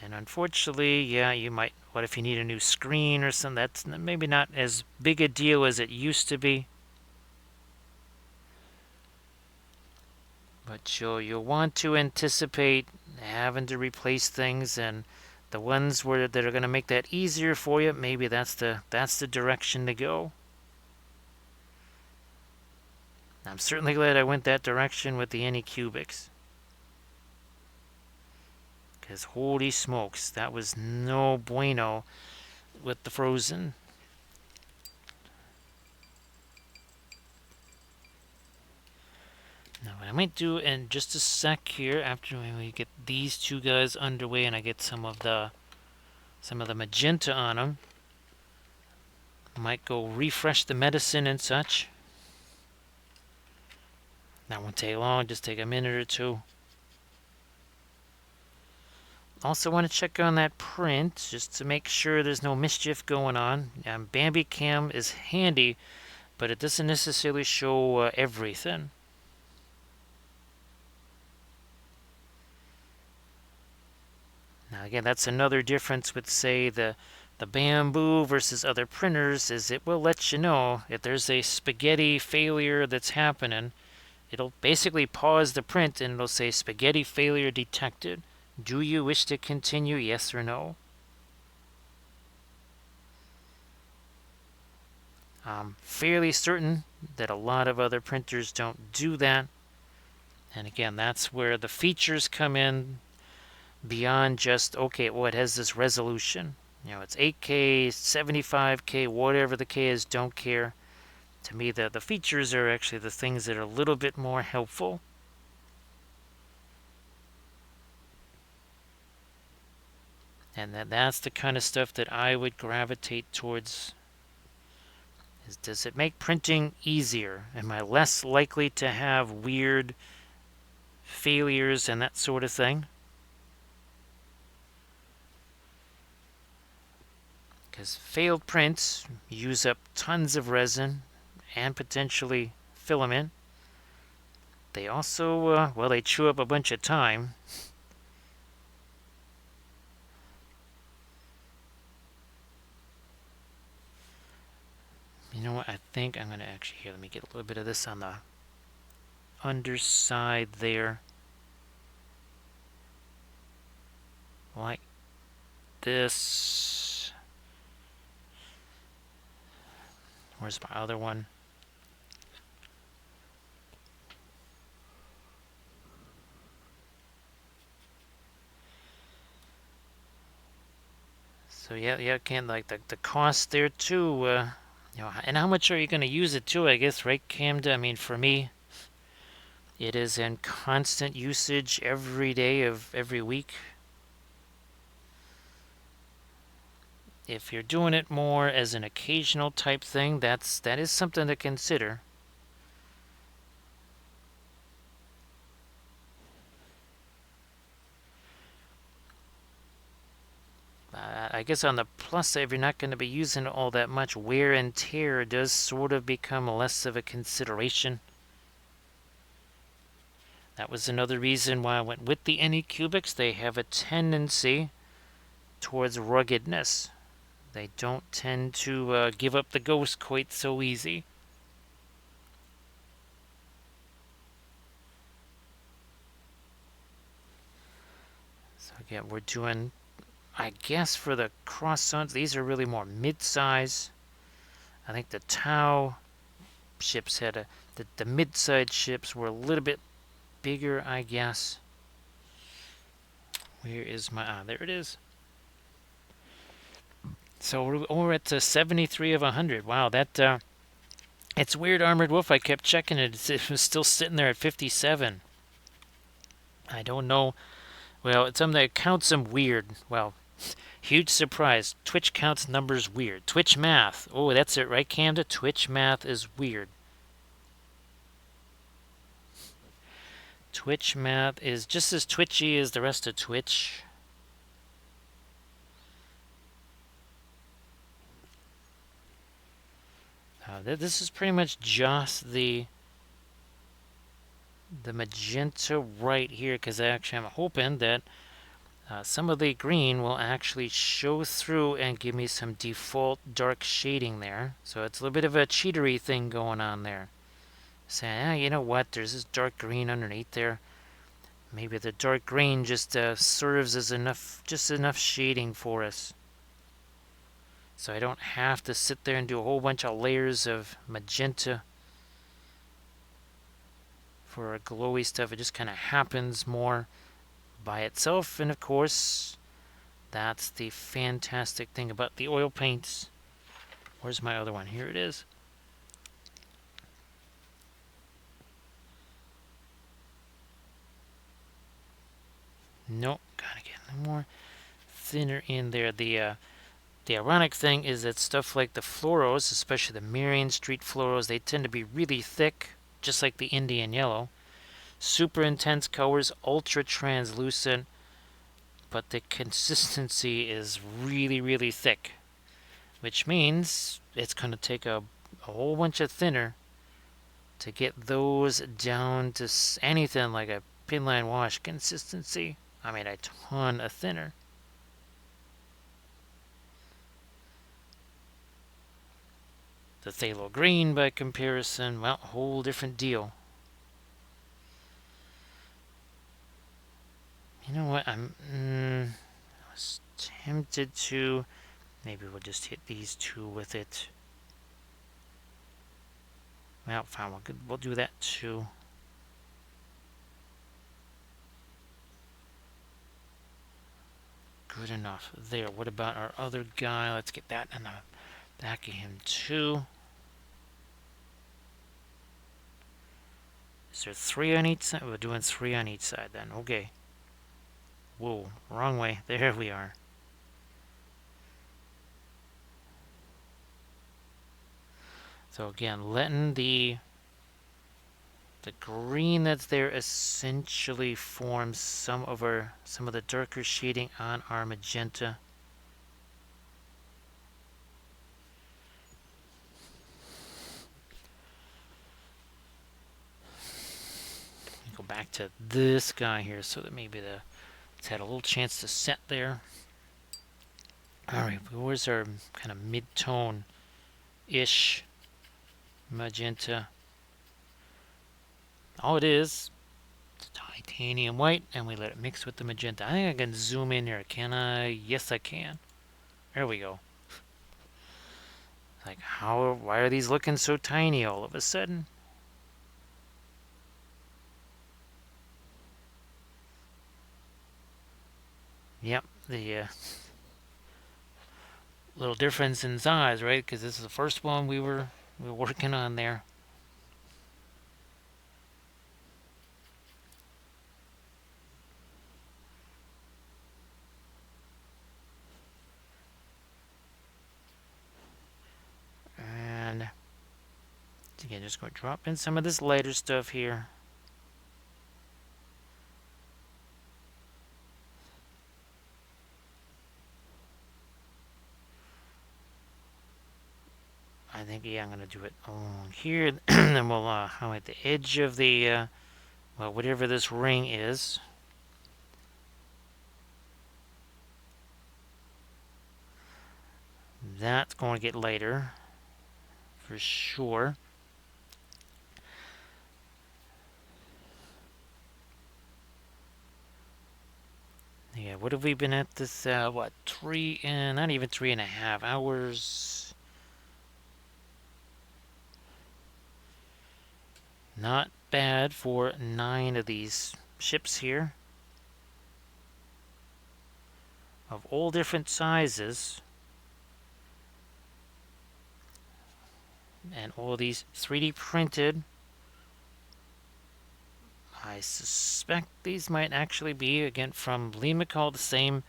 And unfortunately, yeah, you might. What if you need a new screen or something? That's maybe not as big a deal as it used to be. But you'll want to anticipate having to replace things, and the ones that are going to make that easier for you, maybe that's the direction to go. I'm certainly glad I went that direction with the Anycubics. Because holy smokes, that was no bueno with the Frozen. Now, what I might do in just a sec here, after we get these two guys underway and I get some of the magenta on them, I might go refresh the medicine and such. That won't take long, just take a minute or two. Also want to check on that print, just to make sure there's no mischief going on. Bambi Cam is handy, but it doesn't necessarily show everything. Now again, that's another difference with, say, the Bamboo versus other printers, is it will let you know if there's a spaghetti failure that's happening. It'll basically pause the print and it'll say spaghetti failure detected. Do you wish to continue, yes or no? I'm fairly certain that a lot of other printers don't do that. And again, that's where the features come in beyond just, okay, well, it has this resolution. You know, it's 8K, 75K, whatever the K is, don't care. To me, the features are actually the things that are a little bit more helpful. And that's the kind of stuff that I would gravitate towards. Does it make printing easier? Am I less likely to have weird failures and that sort of thing? Because failed prints use up tons of resin and potentially filament. They also, well, they chew up a bunch of time. You know what? I think I'm going to actually, here, let me get a little bit of this on the underside there. Like this. Where's my other one? So yeah, again, like the cost there too, you know, and how much are you going to use it too, I guess, right, Camden? I mean, for me, it is in constant usage every day of every week. If you're doing it more as an occasional type thing, that is something to consider. I guess on the plus side, if you're not going to be using it all that much, wear and tear does sort of become less of a consideration. That was another reason why I went with the Anycubics. They have a tendency towards ruggedness. They don't tend to give up the ghost quite so easy. So again, we're doing, I guess for the croissants, these are really more mid-size. I think the Tau ships had the mid-sized ships were a little bit bigger, I guess. Where is my, there it is. So we're at 73 of 100. Wow, that, it's weird, Armored Wolf. I kept checking it. It was still sitting there at 57. I don't know. Well, it's something that counts them weird. Well, huge surprise. Twitch counts numbers weird. Twitch math. Oh, that's it, right, Camda? Twitch math is weird. Twitch math is just as twitchy as the rest of Twitch. This is pretty much just the magenta right here, because actually I'm hoping that some of the green will actually show through and give me some default dark shading there. So it's a little bit of a cheatery thing going on there. Saying, you know what, there's this dark green underneath there. Maybe the dark green just serves as just enough shading for us. So I don't have to sit there and do a whole bunch of layers of magenta for our glowy stuff. It just kind of happens more by itself. And of course, that's the fantastic thing about the oil paints. Where's my other one? Here it is. Nope, gotta get a little more thinner in there. The ironic thing is that stuff like the fluoros, especially the Marion Street fluoros, they tend to be really thick, just like the Indian yellow. Super intense colors, ultra translucent, but the consistency is really, really thick, which means it's going to take a whole bunch of thinner to get those down to anything like a pinline wash consistency. I mean, a ton of thinner. The phthalo green, by comparison, well, whole different deal. You know what? I was tempted to. Maybe we'll just hit these two with it. Well, fine. We'll do that too. Good enough. There. What about our other guy? Let's get that in the back of him too. Is there 3 on each side? We're doing 3 on each side then. Okay. Whoa, wrong way. There we are. So again, letting the green that's there essentially forms some of the darker shading on our magenta. Go back to this guy here so that maybe it's had a little chance to set there. Alright, where's our kind of mid-tone-ish magenta? All it is titanium white, and we let it mix with the magenta. I think I can zoom in here. Can I? Yes, I can. There we go. Like, why are these looking so tiny all of a sudden? Yep, the little difference in size, right? Because this is the first one we were working on there. And again, just going to drop in some of this lighter stuff here. I think, yeah, I'm going to do it along here. Then we'll highlight the edge of the well, whatever this ring is. That's going to get lighter for sure. Yeah, what have we been at this, what, not even 3.5 hours. Not bad for 9 of these ships here. Of all different sizes. And all these 3D printed. I suspect these might actually be, again, from Lee McCall, the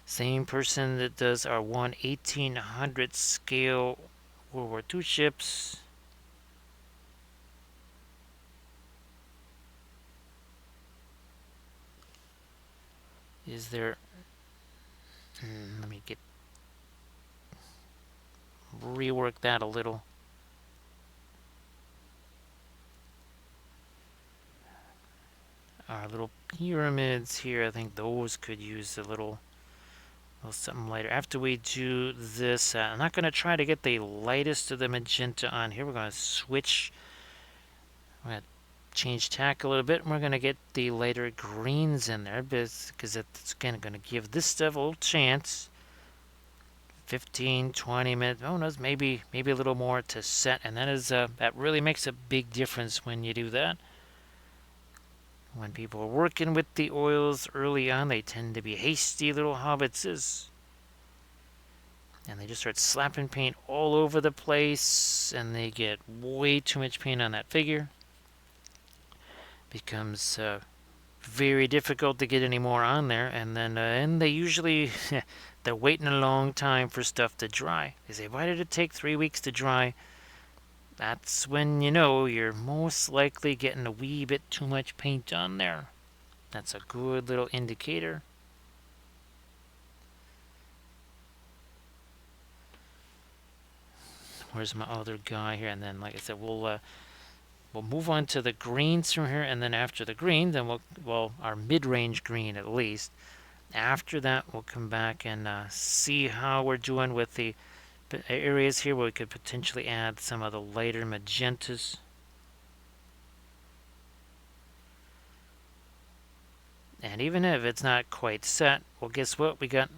same person that does our 1800 scale World War II ships. Is there... let me rework that a little. Our little pyramids here, I think those could use a little something lighter. After we do this, I'm not going to try to get the lightest of the magenta on here. We're going to switch. We're going to change tack a little bit, and we're going to get the lighter greens in there because it's again going to give this stuff a little chance. 15, 20 minutes. Oh no, maybe a little more to set, and that really makes a big difference when you do that. When people are working with the oils early on, they tend to be hasty little hobbitses. And they just start slapping paint all over the place, and they get way too much paint on that figure. Becomes very difficult to get any more on there, and then and they usually they're waiting a long time for stuff to dry. They say, why did it take 3 weeks to dry? That's when you know you're most likely getting a wee bit too much paint on there. That's a good little indicator. Where's my other guy here? And then, like I said, we'll move on to the greens from here, and then after the green, then well, our mid-range green at least. After that, we'll come back and see how we're doing with the areas here where we could potentially add some of the lighter magentas. And even if it's not quite set, well, guess what? We got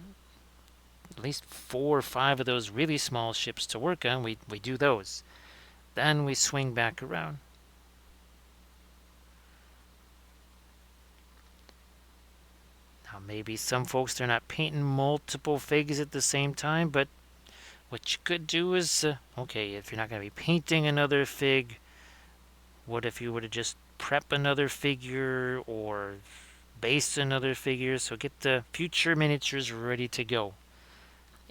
at least 4 or 5 of those really small ships to work on. We do those. Then we swing back around. Now, maybe some folks, they're not painting multiple figs at the same time, but what you could do is, okay, if you're not going to be painting another fig, what if you were to just prep another figure or base another figure? So get the future miniatures ready to go.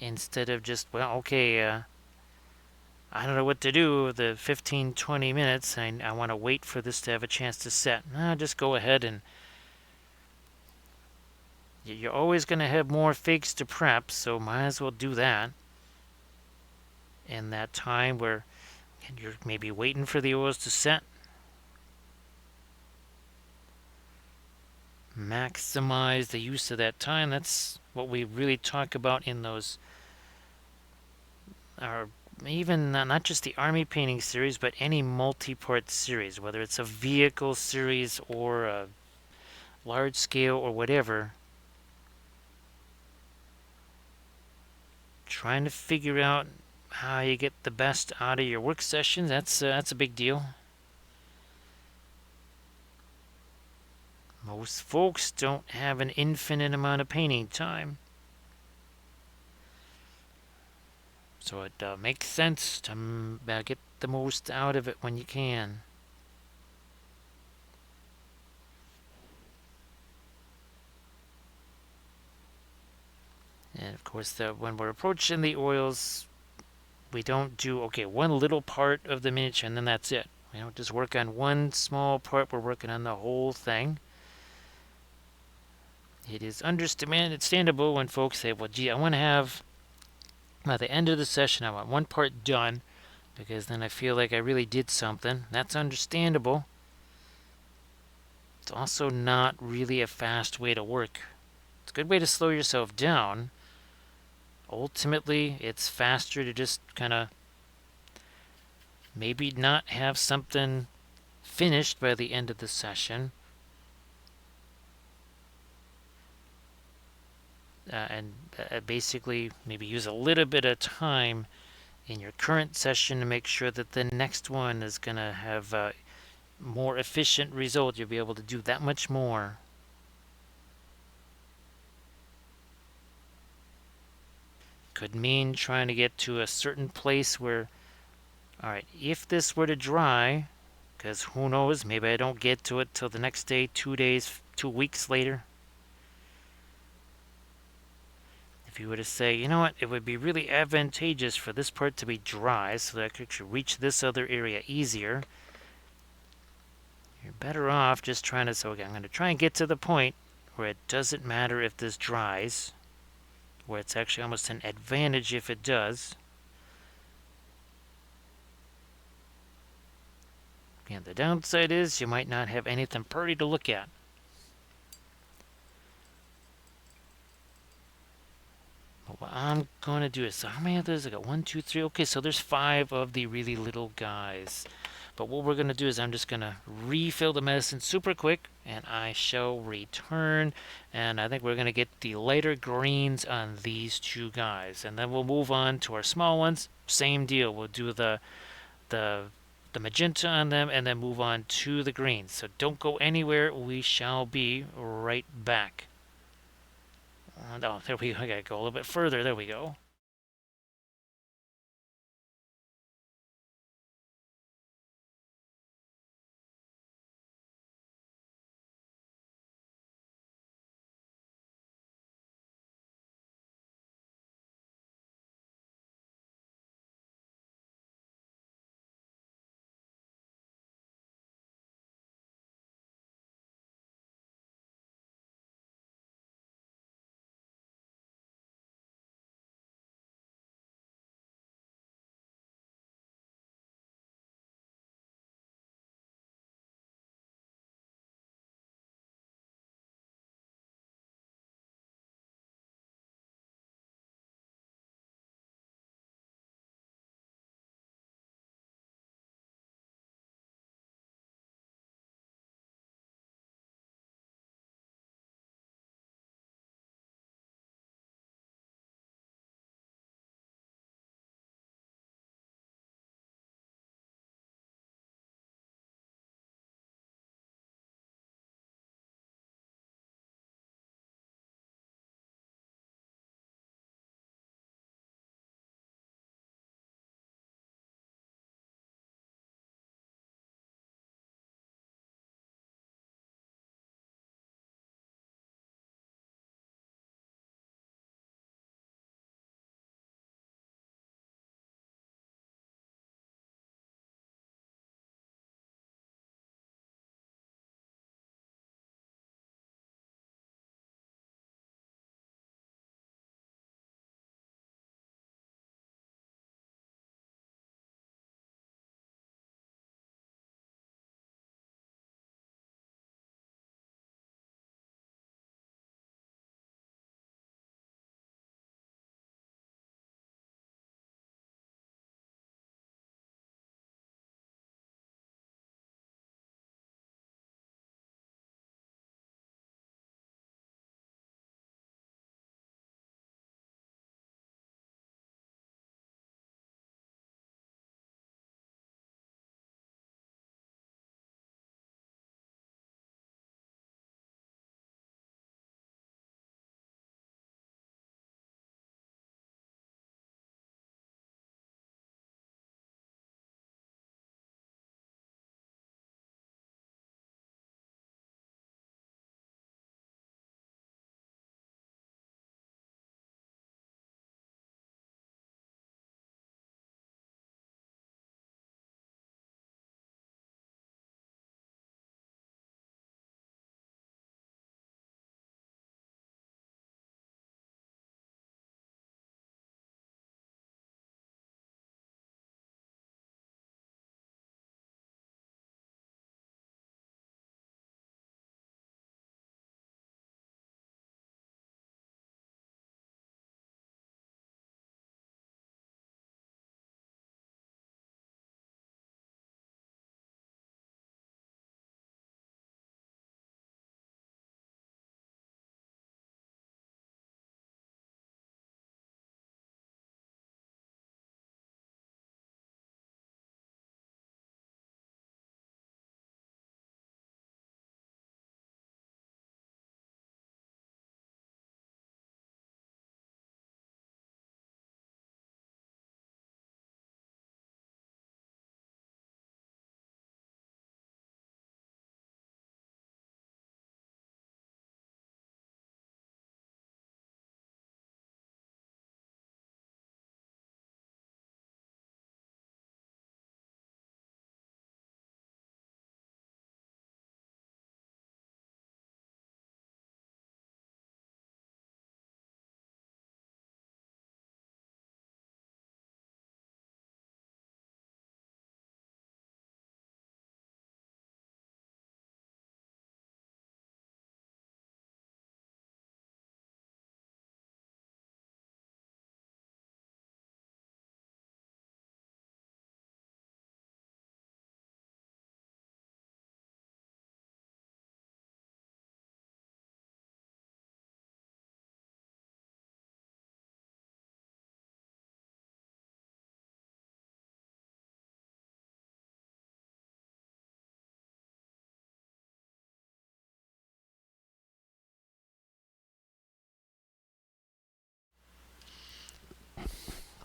Instead of just, well, okay, I don't know what to do with the 15, 20 minutes. I want to wait for this to have a chance to set. Just go ahead and you're always going to have more figs to prep, so might as well do that. In that time where you're maybe waiting for the oils to set. Maximize the use of that time. That's what we really talk about in those, or even not just the army painting series, but any multi-part series, whether it's a vehicle series or a large scale or whatever. Trying to figure out how you get the best out of your work sessions, that's a big deal. Most folks don't have an infinite amount of painting time. So it makes sense to get the most out of it when you can. And of course, when we're approaching the oils, we don't do, okay, one little part of the miniature and then that's it. We don't just work on one small part, we're working on the whole thing. It is understandable when folks say, well, gee, I want to have, at the end of the session, I want one part done, because then I feel like I really did something. That's understandable. It's also not really a fast way to work. It's a good way to slow yourself down. Ultimately, it's faster to just kind of maybe not have something finished by the end of the session, and basically maybe use a little bit of time in your current session to make sure that the next one is going to have a more efficient result. You'll be able to do that much more. Could mean trying to get to a certain place where, all right, if this were to dry, because who knows, maybe I don't get to it till the next day, 2 days, 2 weeks later. If you were to say, you know what, it would be really advantageous for this part to be dry so that I could reach this other area easier, you're better off just trying to, so okay, I'm going to try and get to the point where it doesn't matter if this dries, where it's actually almost an advantage if it does. And the downside is you might not have anything pretty to look at. But what I'm going to do is, so how many others? I got 1, 2, 3. Okay, so there's 5 of the really little guys. But what we're going to do is I'm just going to refill the medicine super quick, and I shall return. And I think we're going to get the lighter greens on these 2 guys. And then we'll move on to our small ones. Same deal. We'll do the the magenta on them and then move on to the greens. So don't go anywhere. We shall be right back. Oh, there we go. I gotta go a little bit further. There we go.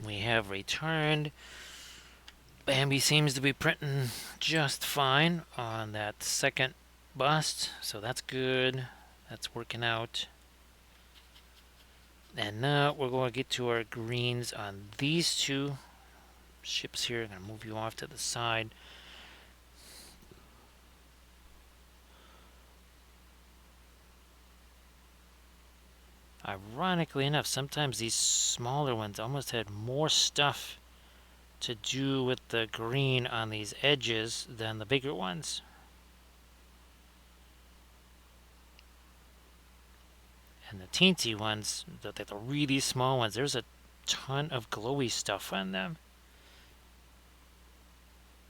We have returned. Bambi seems to be printing just fine on that second bust, so that's good. That's working out. And now we're going to get to our greens on these two ships here. I'm going to move you off to the side. Ironically enough, sometimes these smaller ones almost had more stuff to do with the green on these edges than the bigger ones. And the teensy ones, the really small ones, there's a ton of glowy stuff on them.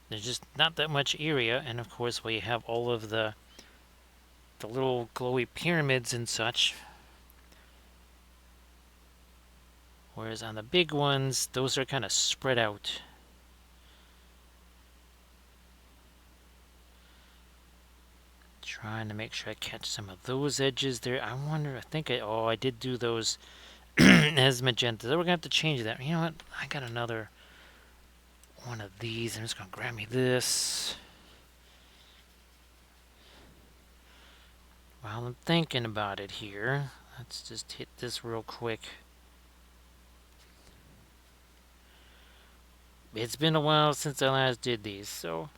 There's just not that much area, and of course we have all of the little glowy pyramids and such. Whereas on the big ones, those are kind of spread out. Trying to make sure I catch some of those edges there. I wonder, I did do those as magenta. So we're going to have to change that. You know what? I got another one of these. I'm just going to grab me this. While I'm thinking about it here, let's just hit this real quick. It's been a while since I last did these, so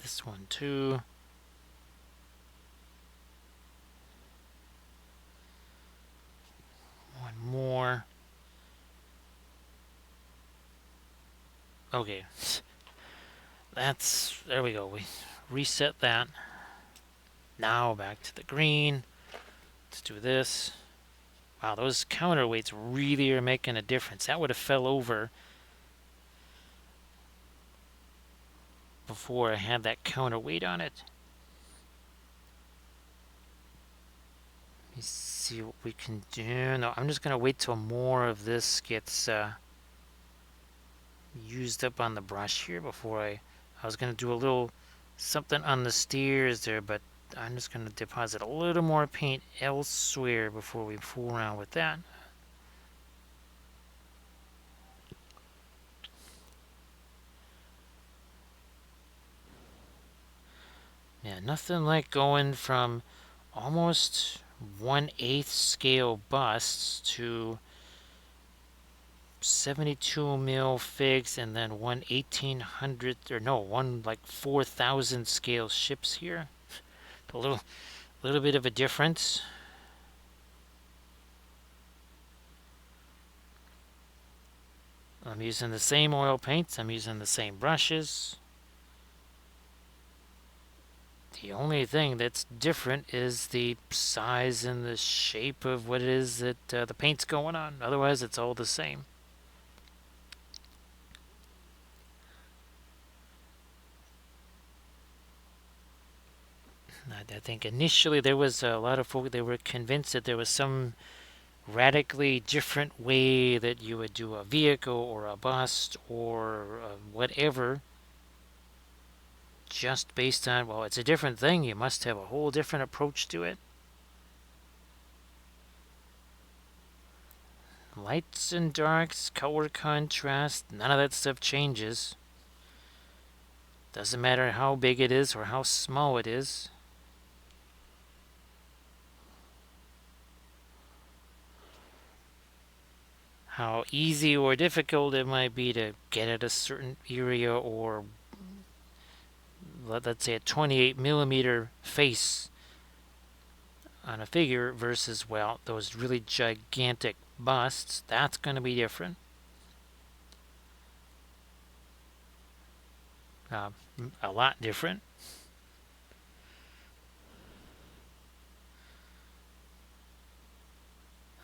this one too. One more. Okay. There we go. We reset that. Now back to the green. Let's do this. Wow, those counterweights really are making a difference. That would have fell over before I had that counterweight on it. Let me see what we can do. No, I'm just going to wait till more of this gets used up on the brush here before I was going to do a little something on the steers there, but I'm just going to deposit a little more paint elsewhere before we fool around with that. Yeah, nothing like going from almost 1/8 scale busts to 72 mil figs and then 1/1800 or no, one like 4,000 scale ships here. A little bit of a difference. I'm using the same oil paints, I'm using the same brushes. The only thing that's different is the size and the shape of what it is that the paint's going on. Otherwise, it's all the same. I think initially there was a lot of folk, they were convinced that there was some radically different way that you would do a vehicle or a bust or whatever, just based on, well, it's a different thing, you must have a whole different approach to it. Lights and darks, color contrast, none of that stuff changes. Doesn't matter how big it is or how small it is. How easy or difficult it might be to get at a certain area, or let's say a 28 millimeter face on a figure versus, well, those really gigantic busts. That's going to be different. A lot different.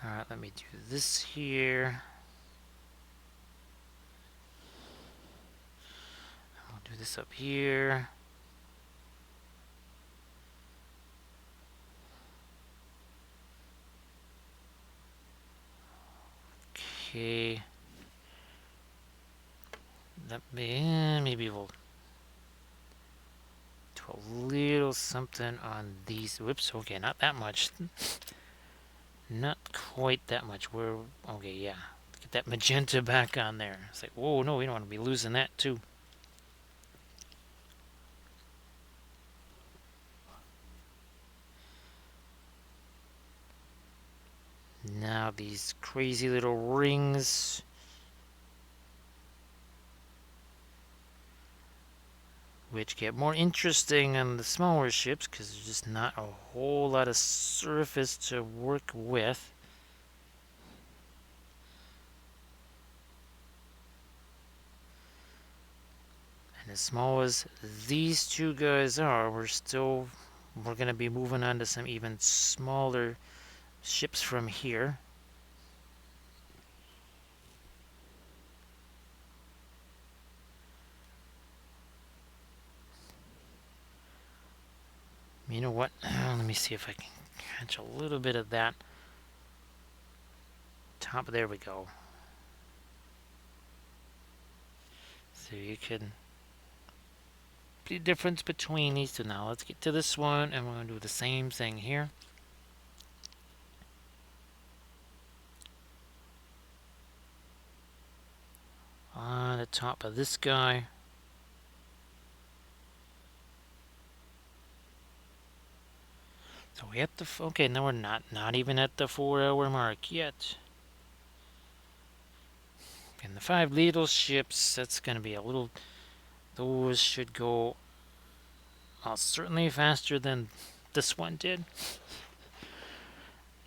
Alright, let me do this here. I'll do this up here. Okay. Maybe we'll do put a little something on these. Whoops, okay, not that much. Not quite that much. We're, okay, yeah. Get that magenta back on there. It's like, whoa, no, we don't want to be losing that too. Now these crazy little rings. Which get more interesting on the smaller ships because there's just not a whole lot of surface to work with. And as small as these two guys are, we're going to be moving on to some even smaller ships from here. You know what? Let me see if I can catch a little bit of that. Top, there we go. So you can... the difference between these two. Now let's get to this one, and we're going to do the same thing here. On the top of this guy. So we at the... okay, no, we're not even at the 4-hour mark yet. And the 5 little ships, that's going to be a little... those should go... well, certainly faster than this one did.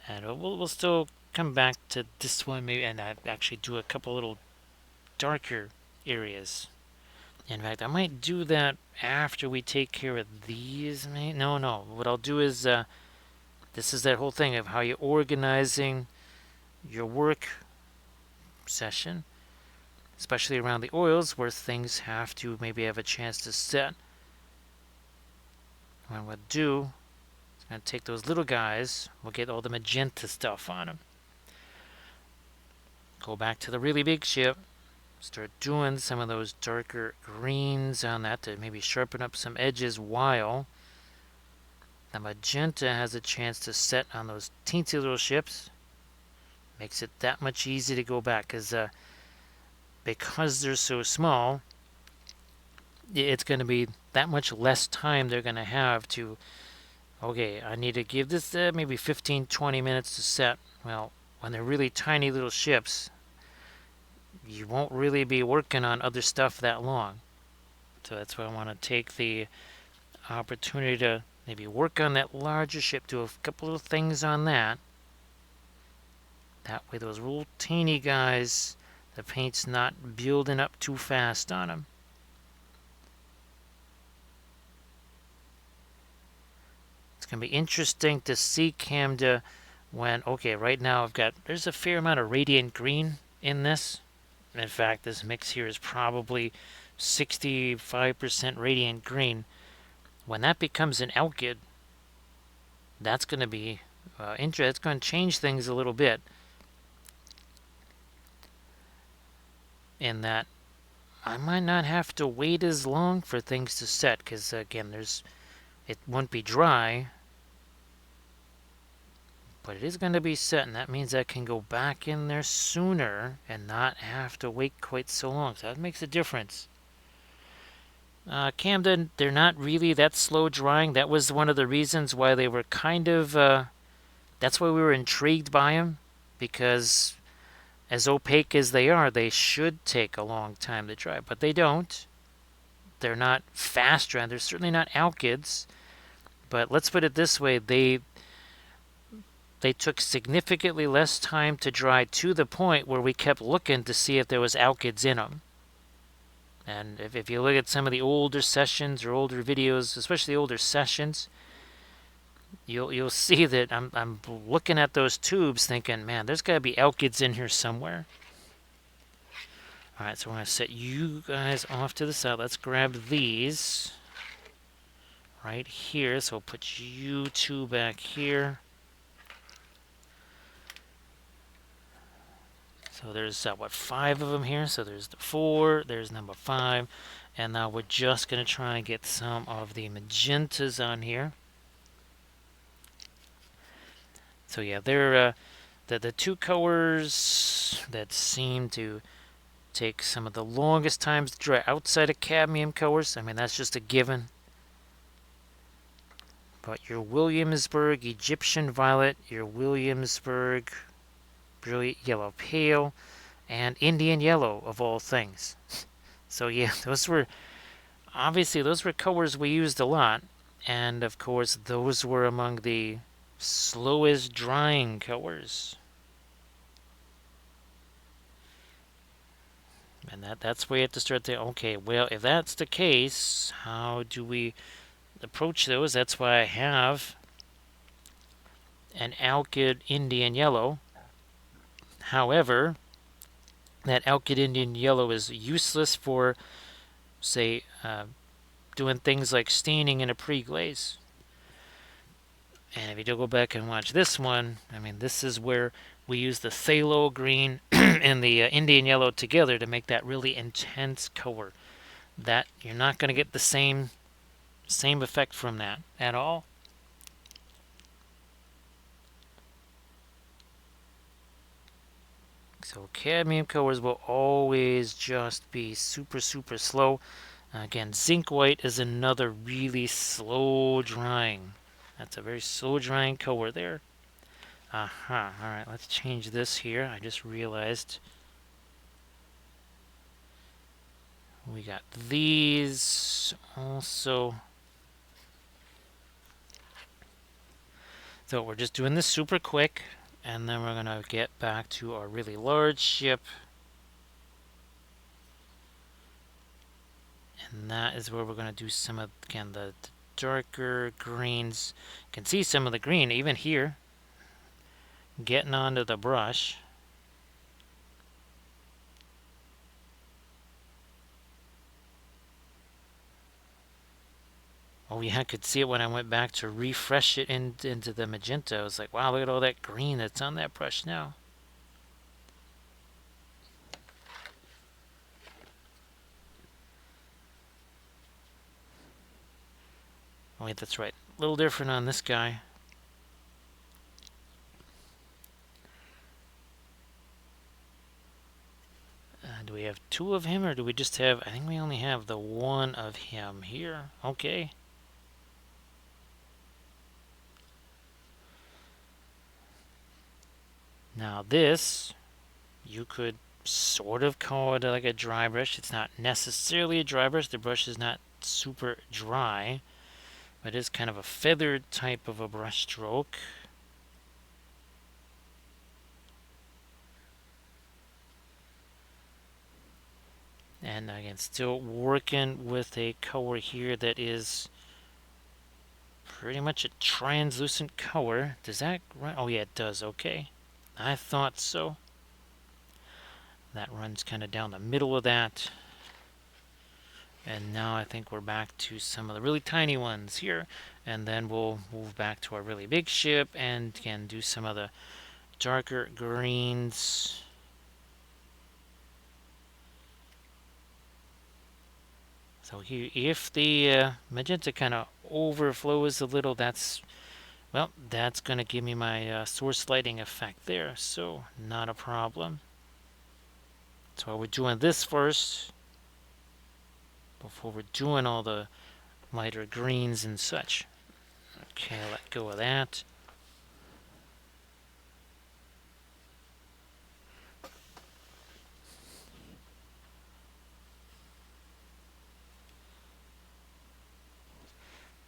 And we'll still come back to this one maybe, and actually do a couple little darker areas. In fact, I might do that after we take care of these. No. What I'll do is... this is that whole thing of how you're organizing your work session, especially around the oils where things have to maybe have a chance to set. What we'll do is going to take those little guys, we'll get all the magenta stuff on them. Go back to the really big ship, start doing some of those darker greens on that to maybe sharpen up some edges while the magenta has a chance to set on those teensy little ships. Makes it that much easier to go back because they're so small, it's going to be that much less time they're going to have to, okay, I need to give this maybe 15-20 minutes to set. Well, when they're really tiny little ships, you won't really be working on other stuff that long. So that's why I want to take the opportunity to maybe work on that larger ship, do a couple of things on that. That way those little teeny guys, the paint's not building up too fast on them. It's going to be interesting to see Camda when, okay, right now there's a fair amount of radiant green in this. In fact, this mix here is probably 65% radiant green. When that becomes an alkyd, that's going to be interesting. It's going to change things a little bit. In that I might not have to wait as long for things to set, because again, it won't be dry, but it is going to be set, and that means I can go back in there sooner and not have to wait quite so long. So that makes a difference. Camden, they're not really that slow drying. That was one of the reasons why they were kind of... that's why we were intrigued by them, because as opaque as they are, they should take a long time to dry, but they don't. They're not fast drying. They're certainly not alkyds, but let's put it this way: they took significantly less time to dry, to the point where we kept looking to see if there was alkyds in them. And if you look at some of the older sessions or older videos, especially older sessions, you'll see that I'm looking at those tubes thinking, man, there's got to be alkyds in here somewhere. All right, so we're going to set you guys off to the side. Let's grab these right here. So we'll put you two back here. So there's, what, 5 of them here? So there's the 4, there's number 5. And now we're just going to try and get some of the magentas on here. So yeah, they're the 2 colors that seem to take some of the longest times to dry outside of cadmium colors. I mean, that's just a given. But your Williamsburg Egyptian Violet, your Williamsburg Brilliant Yellow Pale, and Indian Yellow, of all things. So yeah, those were colors we used a lot. And of course, those were among the slowest drying colors. And that's where you have to start thinking, okay, well, if that's the case, how do we approach those? That's why I have an Alkyd Indian Yellow. However, that Alkyd Indian Yellow is useless for, say, doing things like staining in a pre-glaze. And if you do go back and watch this one, I mean, this is where we use the phthalo green and the Indian Yellow together to make that really intense color. That you're not going to get the same effect from that at all. So cadmium colors will always just be super, super slow. Again, zinc white is another really slow drying. That's a very slow drying color there. Aha, alright, let's change this here. I just realized we got these also. So we're just doing this super quick, and then we're going to get back to our really large ship. And that is where we're going to do some of, again, the darker greens. You can see some of the green even here getting onto the brush. Oh yeah, I could see it when I went back to refresh it into the magenta. I was like, wow, look at all that green that's on that brush now. Oh wait, that's right. A little different on this guy. Do we have 2 of him, or do we just have... I think we only have the 1 of him here. Okay. Now this, you could sort of call it like a dry brush. It's not necessarily a dry brush. The brush is not super dry, but it is kind of a feathered type of a brush stroke. And again, still working with a color here that is pretty much a translucent color. Does that run? Oh yeah, it does. Okay. I thought so. That runs kind of down the middle of that. And now I think we're back to some of the really tiny ones here. And then we'll move back to our really big ship and again do some of the darker greens. So here, if the magenta kind of overflows a little, that's going to give me my source lighting effect there. So not a problem. So we're doing this first before we're doing all the lighter greens and such. Okay, let go of that.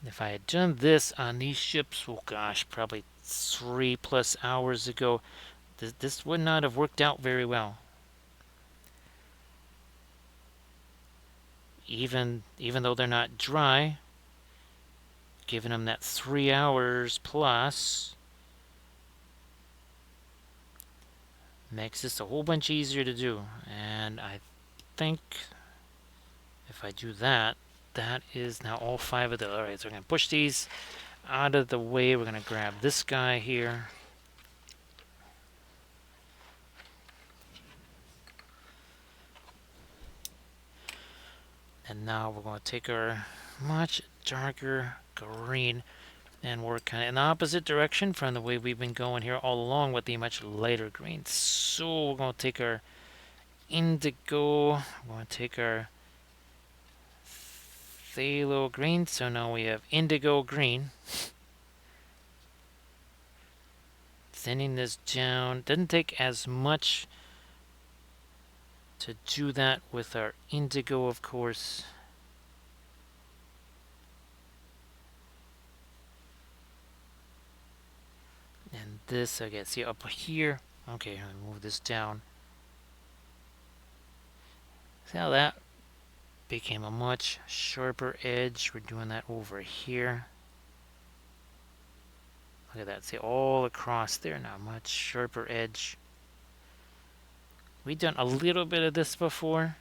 If I had done this on these ships, oh gosh, probably 3+ hours ago, this would not have worked out very well. Even though they're not dry, giving them that 3 hours plus makes this a whole bunch easier to do. And I think if I do that, that is now all 5 of the... Alright, so we're going to push these out of the way. We're going to grab this guy here. And now we're going to take our much darker green and work kind of in the opposite direction from the way we've been going here all along with the much lighter green. So we're going to take our indigo, we're going to take our phthalo green, so now we have indigo green. Thinning this down. Doesn't take as much to do that with our indigo, of course. And this, I guess, see up here. Okay, I'm gonna move this down. See how that became a much sharper edge. We're doing that over here. Look at that. See, all across there now, much sharper edge. We've done a little bit of this before.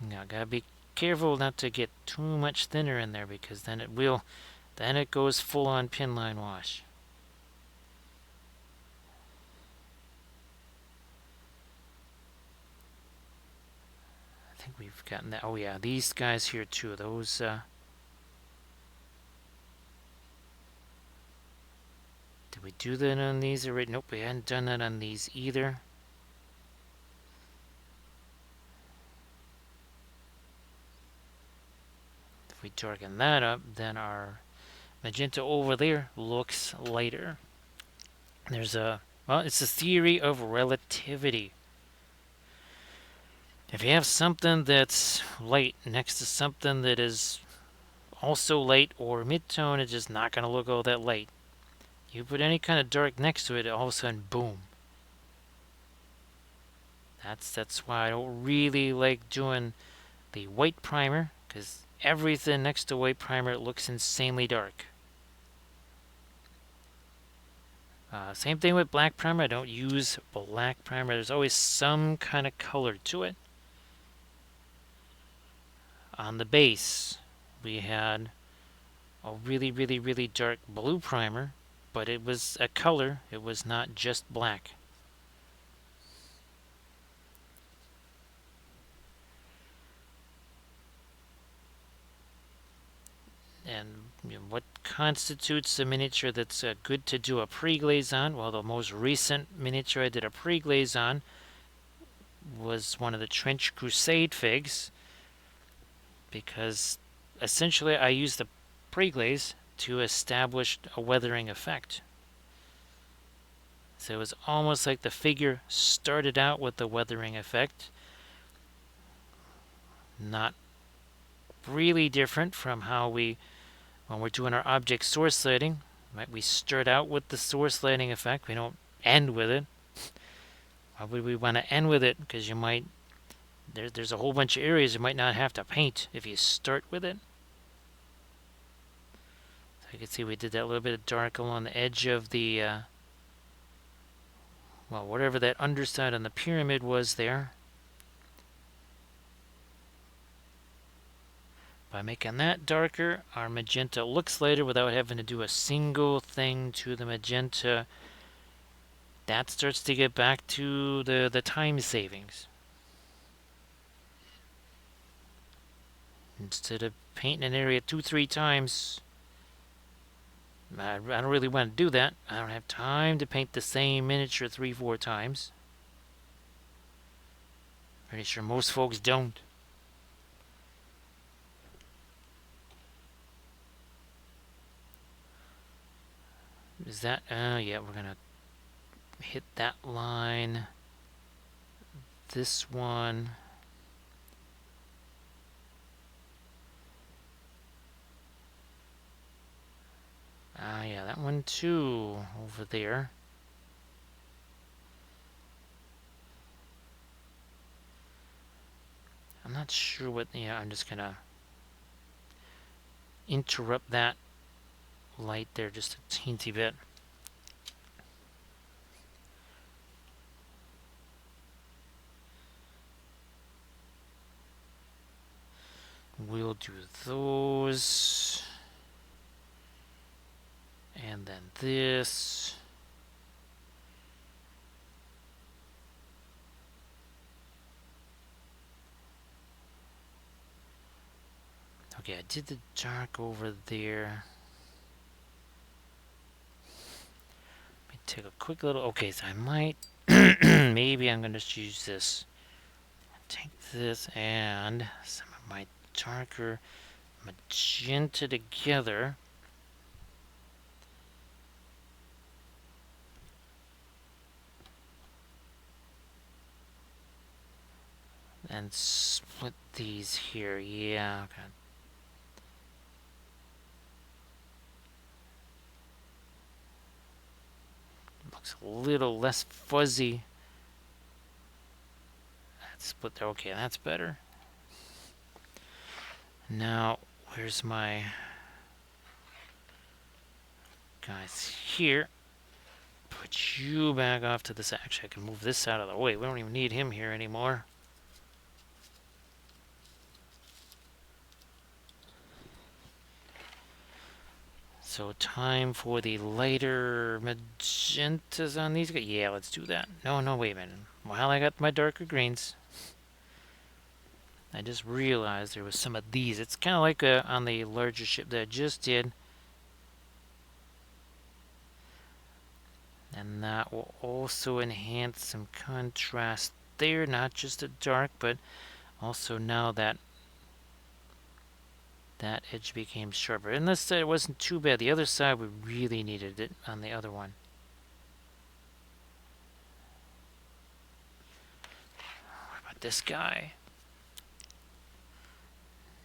Now, gotta be careful not to get too much thinner in there because then it goes full on pin line wash. I think we've gotten that. Oh yeah, these guys here too. Those did we do that on these already? Nope, we hadn't done that on these either. If we darken that up, then our magenta over there looks lighter. There's it's the theory of relativity. If you have something that's light next to something that is also light or mid-tone, it's just not going to look all that light. You put any kind of dark next to it, all of a sudden, boom. That's why I don't really like doing the white primer, because everything next to white primer looks insanely dark. Same thing with black primer. I don't use black primer. There's always some kind of color to it. On the base, we had a really, really, really dark blue primer, but it was a color. It was not just black. And what constitutes a miniature that's good to do a pre-glaze on? Well, the most recent miniature I did a pre-glaze on was one of the Trench Crusade figs, because essentially I used the pre-glaze to establish a weathering effect. So it was almost like the figure started out with the weathering effect. Not really different from how when we're doing our object source lighting, right? We start out with the source lighting effect. We don't end with it. Why would we want to end with it? Because there's a whole bunch of areas you might not have to paint if you start with it. So you can see we did that little bit of dark along the edge of the, whatever that underside on the pyramid was there. By making that darker, our magenta looks lighter without having to do a single thing to the magenta. That starts to get back to the time savings. Instead of painting an area 2-3 times, I don't really want to do that. I don't have time to paint the same miniature 3-4 times. Pretty sure most folks don't. Is that, yeah, we're gonna hit that line. This one. Yeah, that one too, over there. I'm not sure what, yeah, I'm just gonna interrupt that light there just a teensy bit. We'll do those. And then this. Okay, I did the dark over there. Let me take a quick little... Okay, so I might... maybe I'm going to use this. Take this and some of my darker magenta together. And split these here. Yeah, okay. Looks a little less fuzzy. Let's split there. Okay, that's better. Now, where's my guys here? Put you back off to this. Actually, I can move this out of the way. We don't even need him here anymore. So time for the lighter magentas on these guys. Yeah, let's do that. No, wait a minute. While I got my darker greens, I just realized there was some of these. It's kind of like on the larger ship that I just did. And that will also enhance some contrast there. Not just a dark, but also now that edge became sharper. And this side wasn't too bad. The other side, we really needed it on the other one. What about this guy?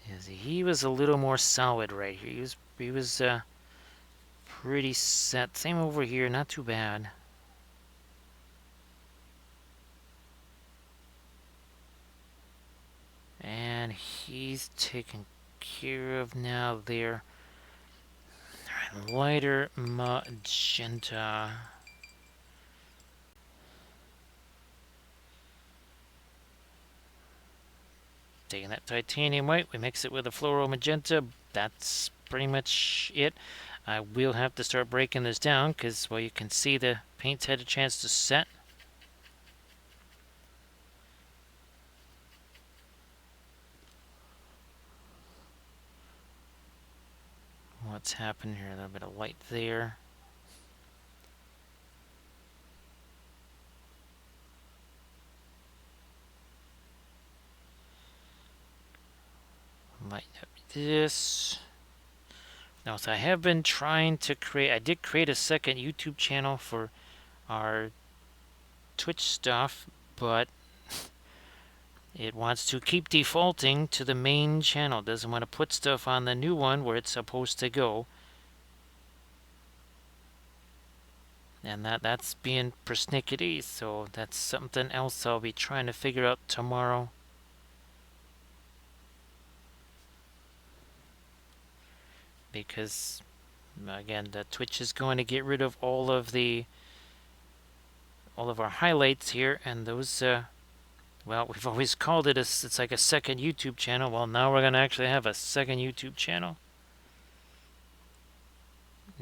Yes, he was a little more solid right here. He was pretty set. Same over here, not too bad. And he's taken care of now there. Alright, lighter magenta. Taking that titanium white, we mix it with a floral magenta. That's pretty much it. I will have to start breaking this down because, well, you can see the paint's had a chance to set. What's happened here? A little bit of light there. Lighten up this. Now, so I have been trying to create... I did create a second YouTube channel for our Twitch stuff, but it wants to keep defaulting to the main channel. It doesn't want to put stuff on the new one where it's supposed to go. And that's being persnickety, so that's something else I'll be trying to figure out tomorrow. Because, again, the Twitch is going to get rid of all of our highlights here, and those, well, we've always called it it's like a second YouTube channel. Well, now we're going to actually have a second YouTube channel.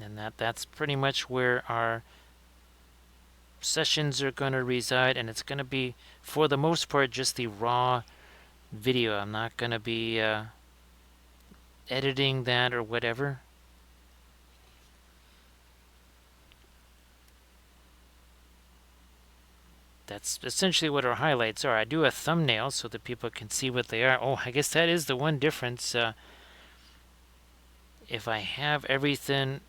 And that's pretty much where our sessions are going to reside, and it's going to be, for the most part, just the raw video. I'm not going to be editing that or whatever. That's essentially what our highlights are. I do a thumbnail so that people can see what they are. Oh, I guess that is the one difference. If I have everything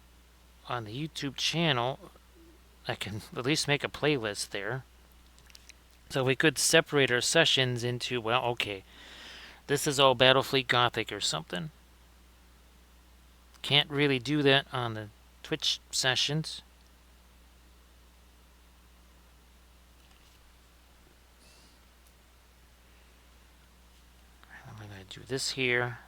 on the YouTube channel, I can at least make a playlist there. So we could separate our sessions into, well, okay, this is all Battlefleet Gothic or something. Can't really do that on the Twitch sessions. I'm going to do this here.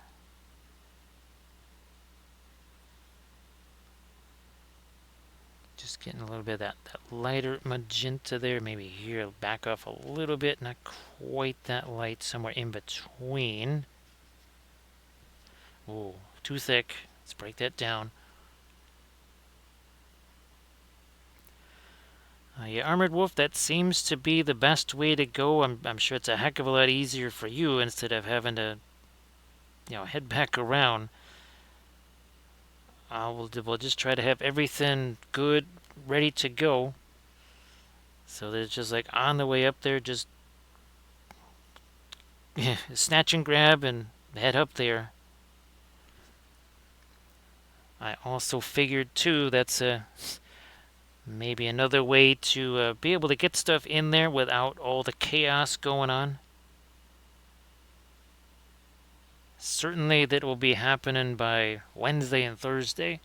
Just getting a little bit of that lighter magenta there. Maybe here, back off a little bit. Not quite that light. Somewhere in between. Ooh, too thick. Let's break that down. Yeah, Armored Wolf, that seems to be the best way to go. I'm sure it's a heck of a lot easier for you instead of having to head back around, we'll just try to have everything good, ready to go. So that it's just like on the way up there, just snatch and grab and head up there. I also figured too that's maybe another way to be able to get stuff in there without all the chaos going on. Certainly that will be happening by Wednesday and Thursday.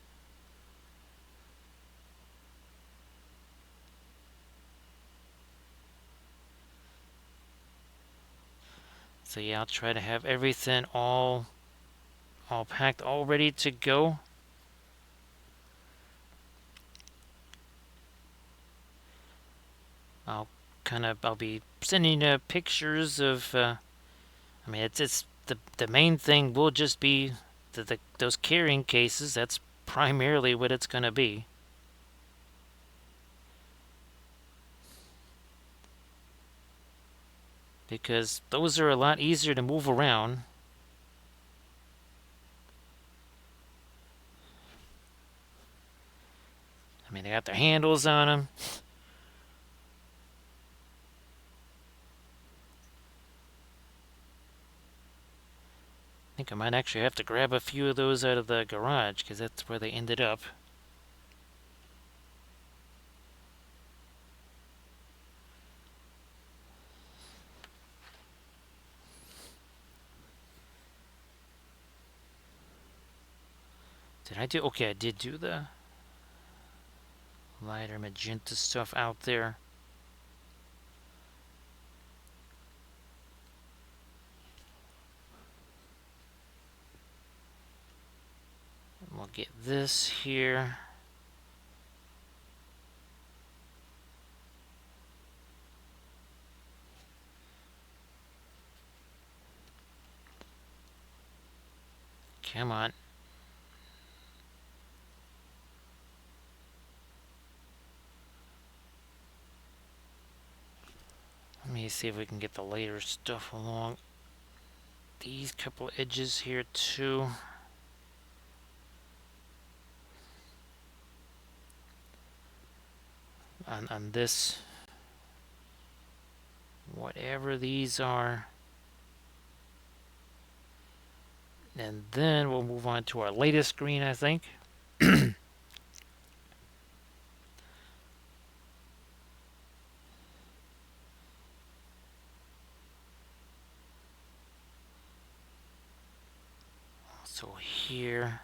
So yeah, I'll try to have everything all packed, all ready to go. I'll be sending pictures of. I mean, it's the main thing will just be those carrying cases. That's primarily what it's gonna be. Because those are a lot easier to move around. I mean, they got their handles on them. I think I might actually have to grab a few of those out of the garage because that's where they ended up. Did I do? Okay, I did do the lighter magenta stuff out there. We'll get this here. Come on. Let me see if we can get the later stuff along these couple edges here too. On this, whatever these are. And then we'll move on to our latest screen, I think. So here.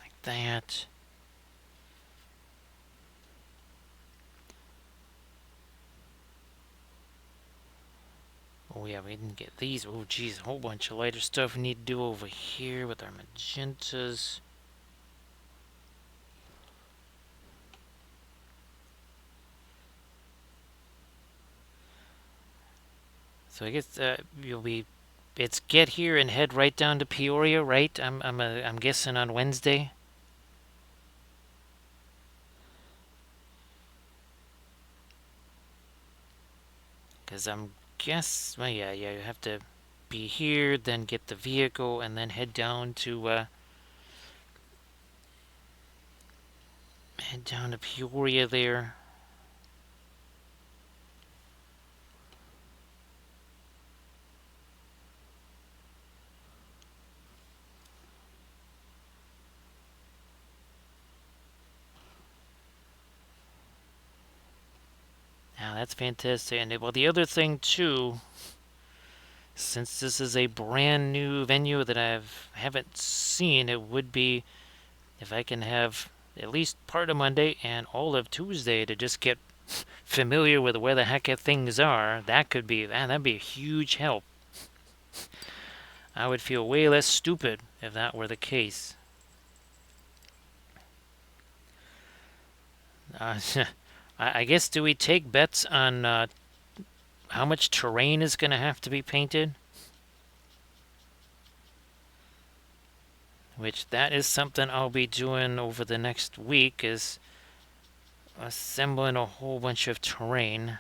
Like that. Oh yeah, we didn't get these. Oh geez, a whole bunch of lighter stuff we need to do over here with our magentas. So I guess it's get here and head right down to Peoria, right? I'm guessing on Wednesday. Cause well yeah, you have to be here, then get the vehicle, and then head down to Peoria there. Now that's fantastic. And well, the other thing too, since this is a brand new venue that haven't seen, it would be if I can have at least part of Monday and all of Tuesday to just get familiar with where the heck things are. That'd be a huge help. I would feel way less stupid if that were the case. I guess, do we take bets on how much terrain is going to have to be painted? Which that is something I'll be doing over the next week, is assembling a whole bunch of terrain.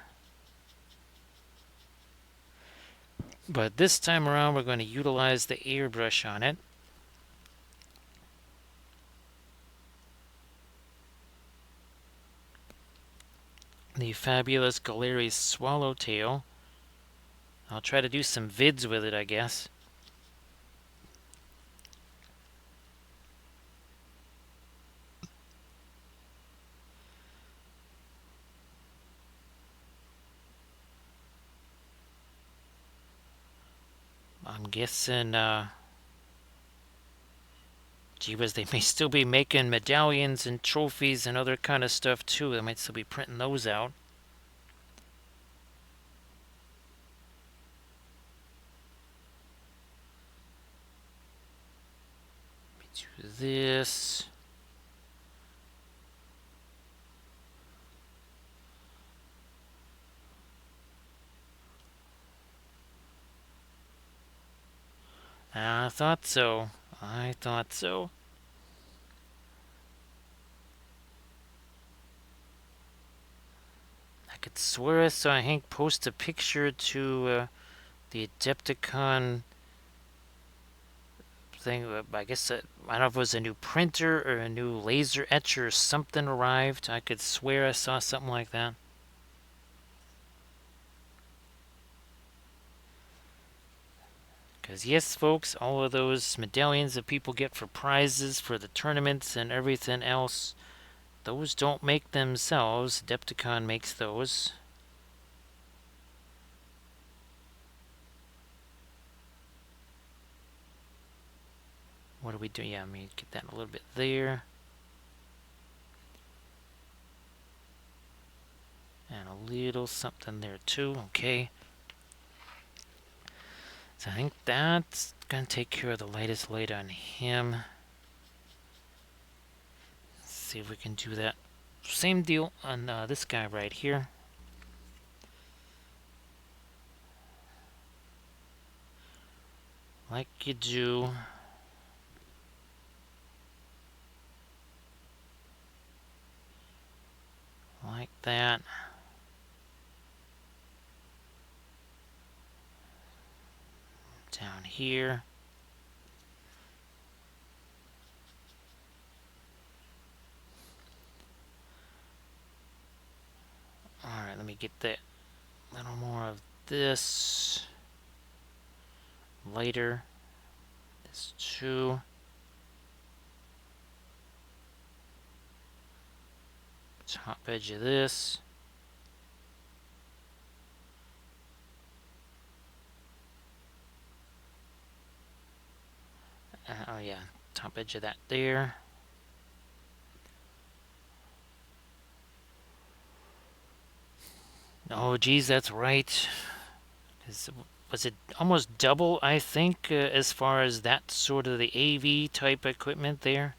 But this time around, we're going to utilize the airbrush on it. The fabulous Galeri's swallowtail. I'll try to do some vids with it, I guess. I'm guessing, gee whiz, they may still be making medallions and trophies and other kind of stuff too. They might still be printing those out. Let me do this. I thought so. I thought so. I could swear I saw Hank post a picture to the Adepticon thing. I guess I don't know if it was a new printer or a new laser etcher or something arrived. I could swear I saw something like that. Because, yes, folks, all of those medallions that people get for prizes for the tournaments and everything else, those don't make themselves. Adepticon makes those. What do we do? Yeah, let me get that a little bit there. And a little something there too. Okay. So I think that's going to take care of the lightest light on him. Let's see if we can do that. Same deal on this guy right here. Like you do. Like that. Down here. Alright, let me get that little more of this. Lighter. This too. Top edge of this. Oh yeah, top edge of that there. Oh geez, that's right. Was it almost double, I think, as far as that sort of the AV type equipment there?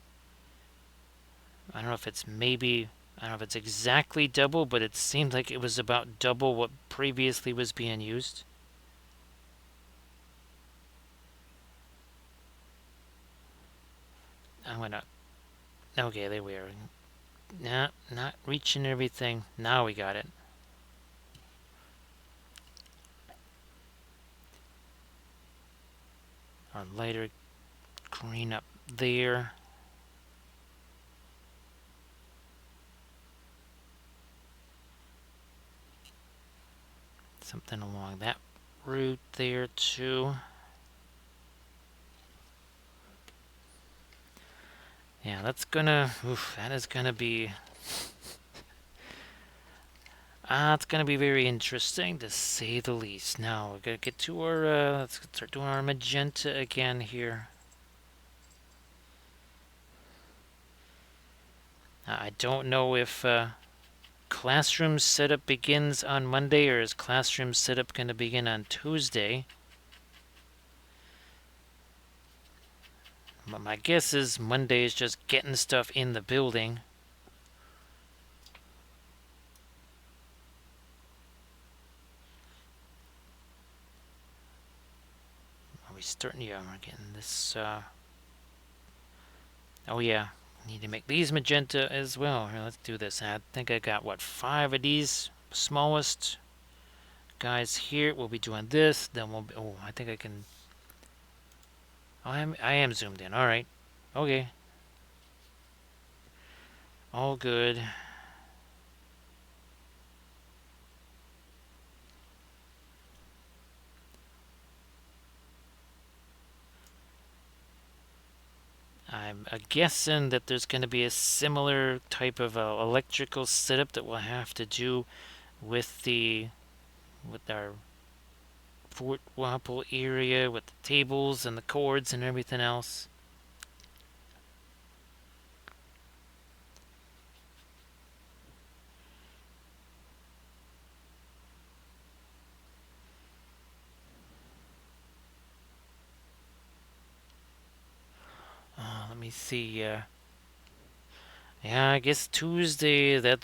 I don't know if it's maybe, I don't know if it's exactly double, but it seemed like it was about double what previously was being used. I'm gonna, okay, there we are. Nah, not reaching everything. Now we got it. Our lighter green up there. Something along that route there too. Yeah, that's gonna, oof, that is gonna be, it's gonna be very interesting to say the least. Now we're gonna get to our, let's start doing our magenta again here. I don't know if classroom setup begins on Monday or is classroom setup gonna begin on Tuesday. But my guess is Monday is just getting stuff in the building. Are we starting? Yeah, we're getting this. Oh yeah, need to make these magenta as well. Here, let's do this. I think I got what, 5 of these smallest guys here. We'll be doing this. Then we'll be, oh, I think I can. Oh, I am zoomed in. All right. Okay. All good. I'm guessing that there's going to be a similar type of electrical setup that we'll have to do with our Fort Wapple area with the tables and the cords and everything else. Let me see. Yeah, I guess Tuesday. They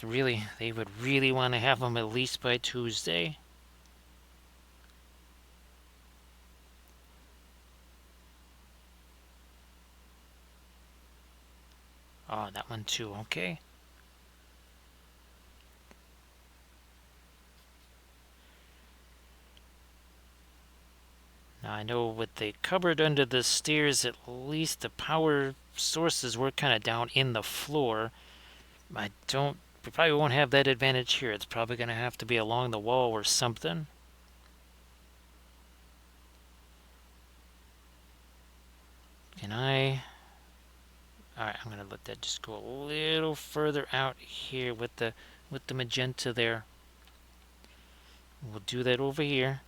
would really want to have them at least by Tuesday. Oh, that one too. Okay. Now I know with the cupboard under the stairs, at least the power sources were kind of down in the floor. I don't. We probably won't have that advantage here. It's probably going to have to be along the wall or something. Can I? Alright, I'm gonna let that just go a little further out here with the magenta there. We'll do that over here.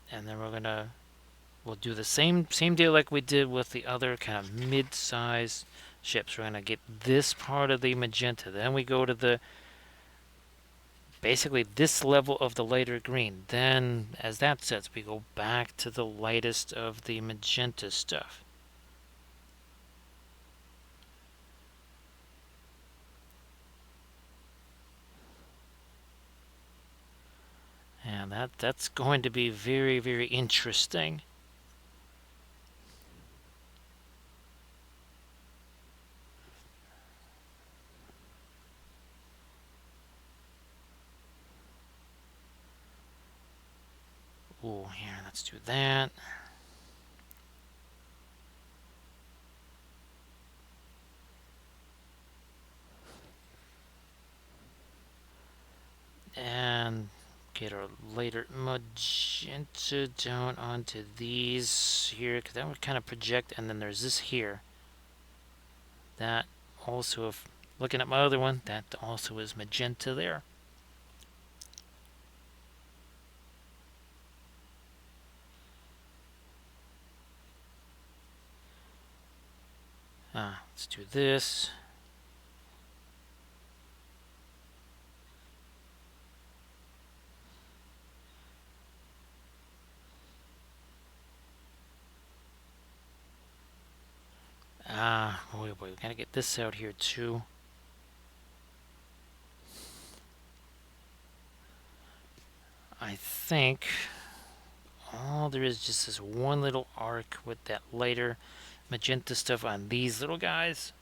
And then we'll do the same deal like we did with the other kind of mid-size ships. We're gonna get this part of the magenta. Then we go to the basically this level of the lighter green. Then as that sets, we go back to the lightest of the magenta stuff. And that's going to be very, very interesting. Oh, here, let's do that. And get our lighter magenta down onto these here, because that would kind of project. And then there's this here. That also, if looking at my other one, that also is magenta there. Let's do this. Boy, we gotta get this out here too. I think all there is just this one little arc with that lighter magenta stuff on these little guys.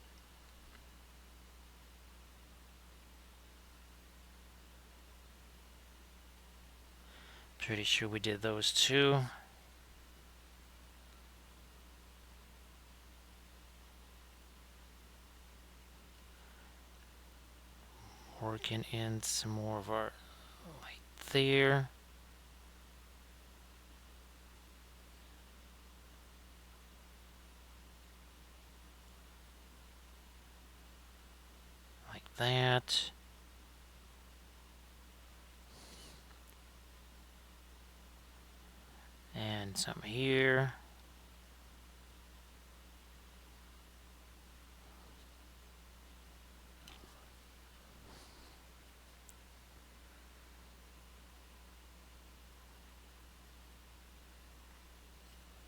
Pretty sure we did those too. Working in some more of our light there. Like that. And some here.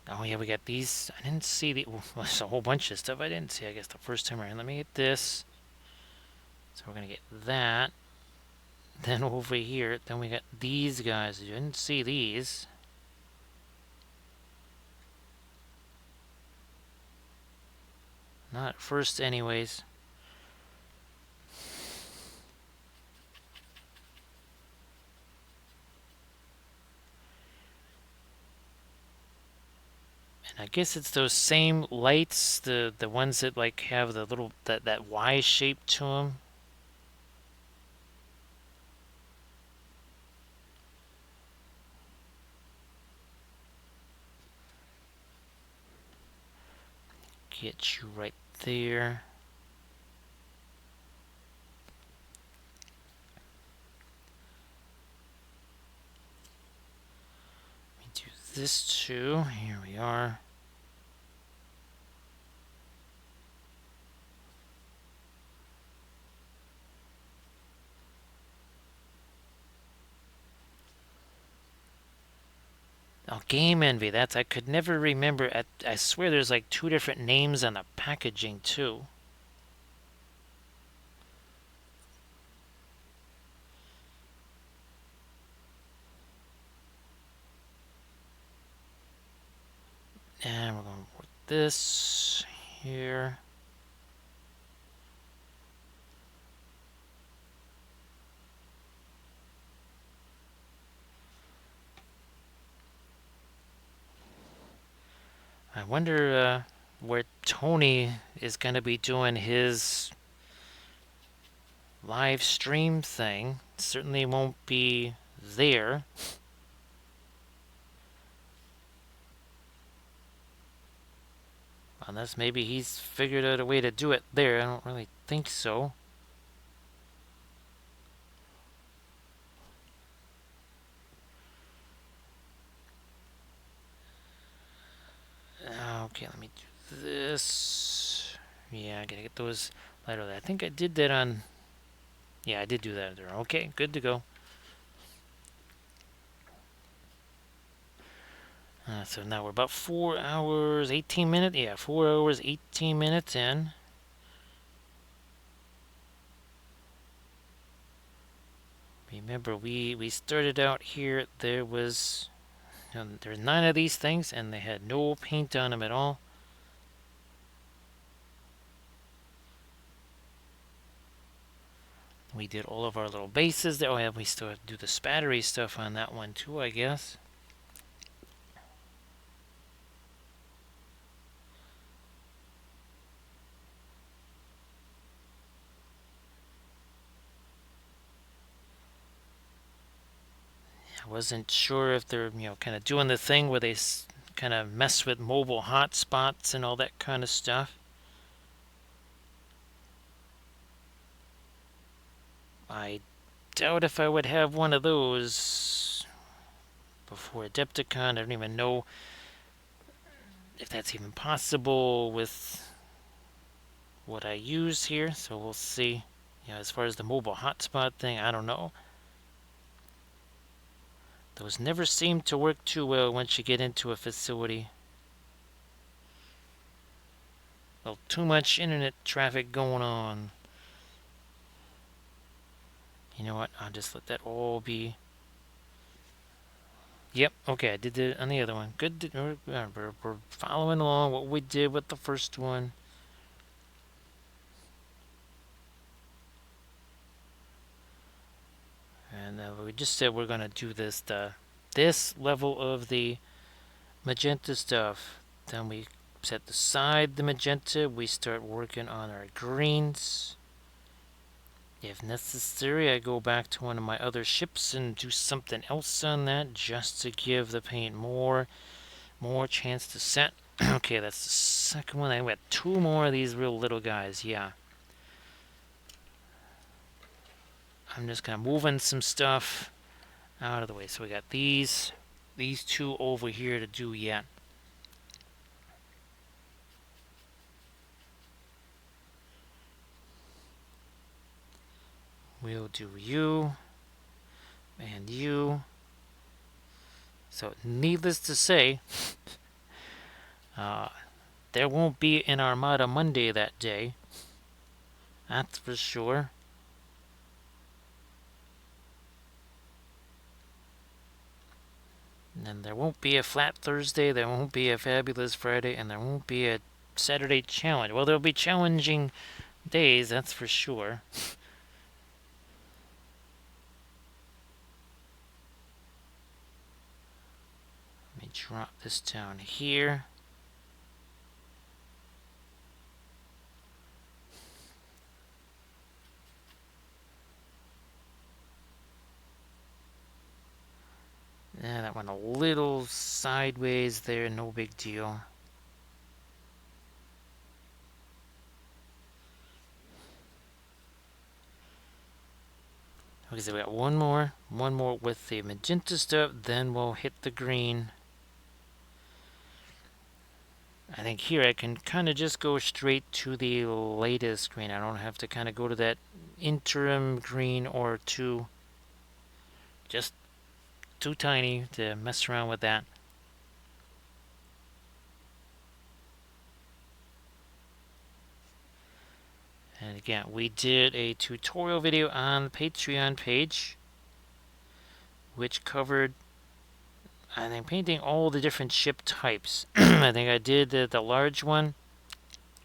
Oh yeah, we got these. I didn't see the. Well, there's a whole bunch of stuff I didn't see. I guess the first time around. Let me get this. So we're gonna get that. Then over here, then we got these guys. You didn't see these. Not at first anyways. And I guess it's those same lights, the ones that like have the little that Y shape to them. Get you right there. Let me do this too. Here we are. Oh, Game Envy. I could never remember. I swear there's like two different names on the packaging too. And we're going to put this here. I wonder where Tony is going to be doing his live stream thing. Certainly won't be there. Unless maybe he's figured out a way to do it there. I don't really think so. Okay, let me do this. Yeah, I gotta get those lighter. I think I did that on. Yeah, I did do that there. Okay, good to go. So now we're about 4 hours, 18 minutes. Yeah, 4 hours, 18 minutes in. Remember, we started out here. There's 9 of these things, and they had no paint on them at all. We did all of our little bases there. Oh yeah, we still have to do the spattery stuff on that one too, I guess. I wasn't sure if they're, kind of doing the thing where they kind of mess with mobile hotspots and all that kind of stuff. I doubt if I would have one of those before Adepticon. I don't even know if that's even possible with what I use here, so we'll see. As far as the mobile hotspot thing, I don't know. Those never seem to work too well once you get into a facility. Well, too much internet traffic going on. You know what? I'll just let that all be. Yep, okay, I did it on the other one. Good. We're following along what we did with the first one. And we just said we're going to do this level of the magenta stuff. Then we set aside the magenta. We start working on our greens. If necessary, I go back to one of my other ships and do something else on that just to give the paint more chance to set. Okay, that's the second one. I got 2 more of these real little guys. Yeah. I'm just kind of moving some stuff out of the way. So we got these 2 over here to do yet. We'll do you and you. So needless to say, there won't be an Armada Monday that day. That's for sure. And then there won't be a Flat Thursday, there won't be a Fabulous Friday, and there won't be a Saturday challenge. Well, there'll be challenging days, that's for sure. Let me drop this down here. Yeah, that went a little sideways there, no big deal. Okay, so we got one more with the magenta stuff, then we'll hit the green. I think here I can kind of just go straight to the latest green. I don't have to kind of go to that interim green or two. Just too tiny to mess around with that. And again, we did a tutorial video on the Patreon page, which covered, I think, painting all the different ship types. I think I did the large one,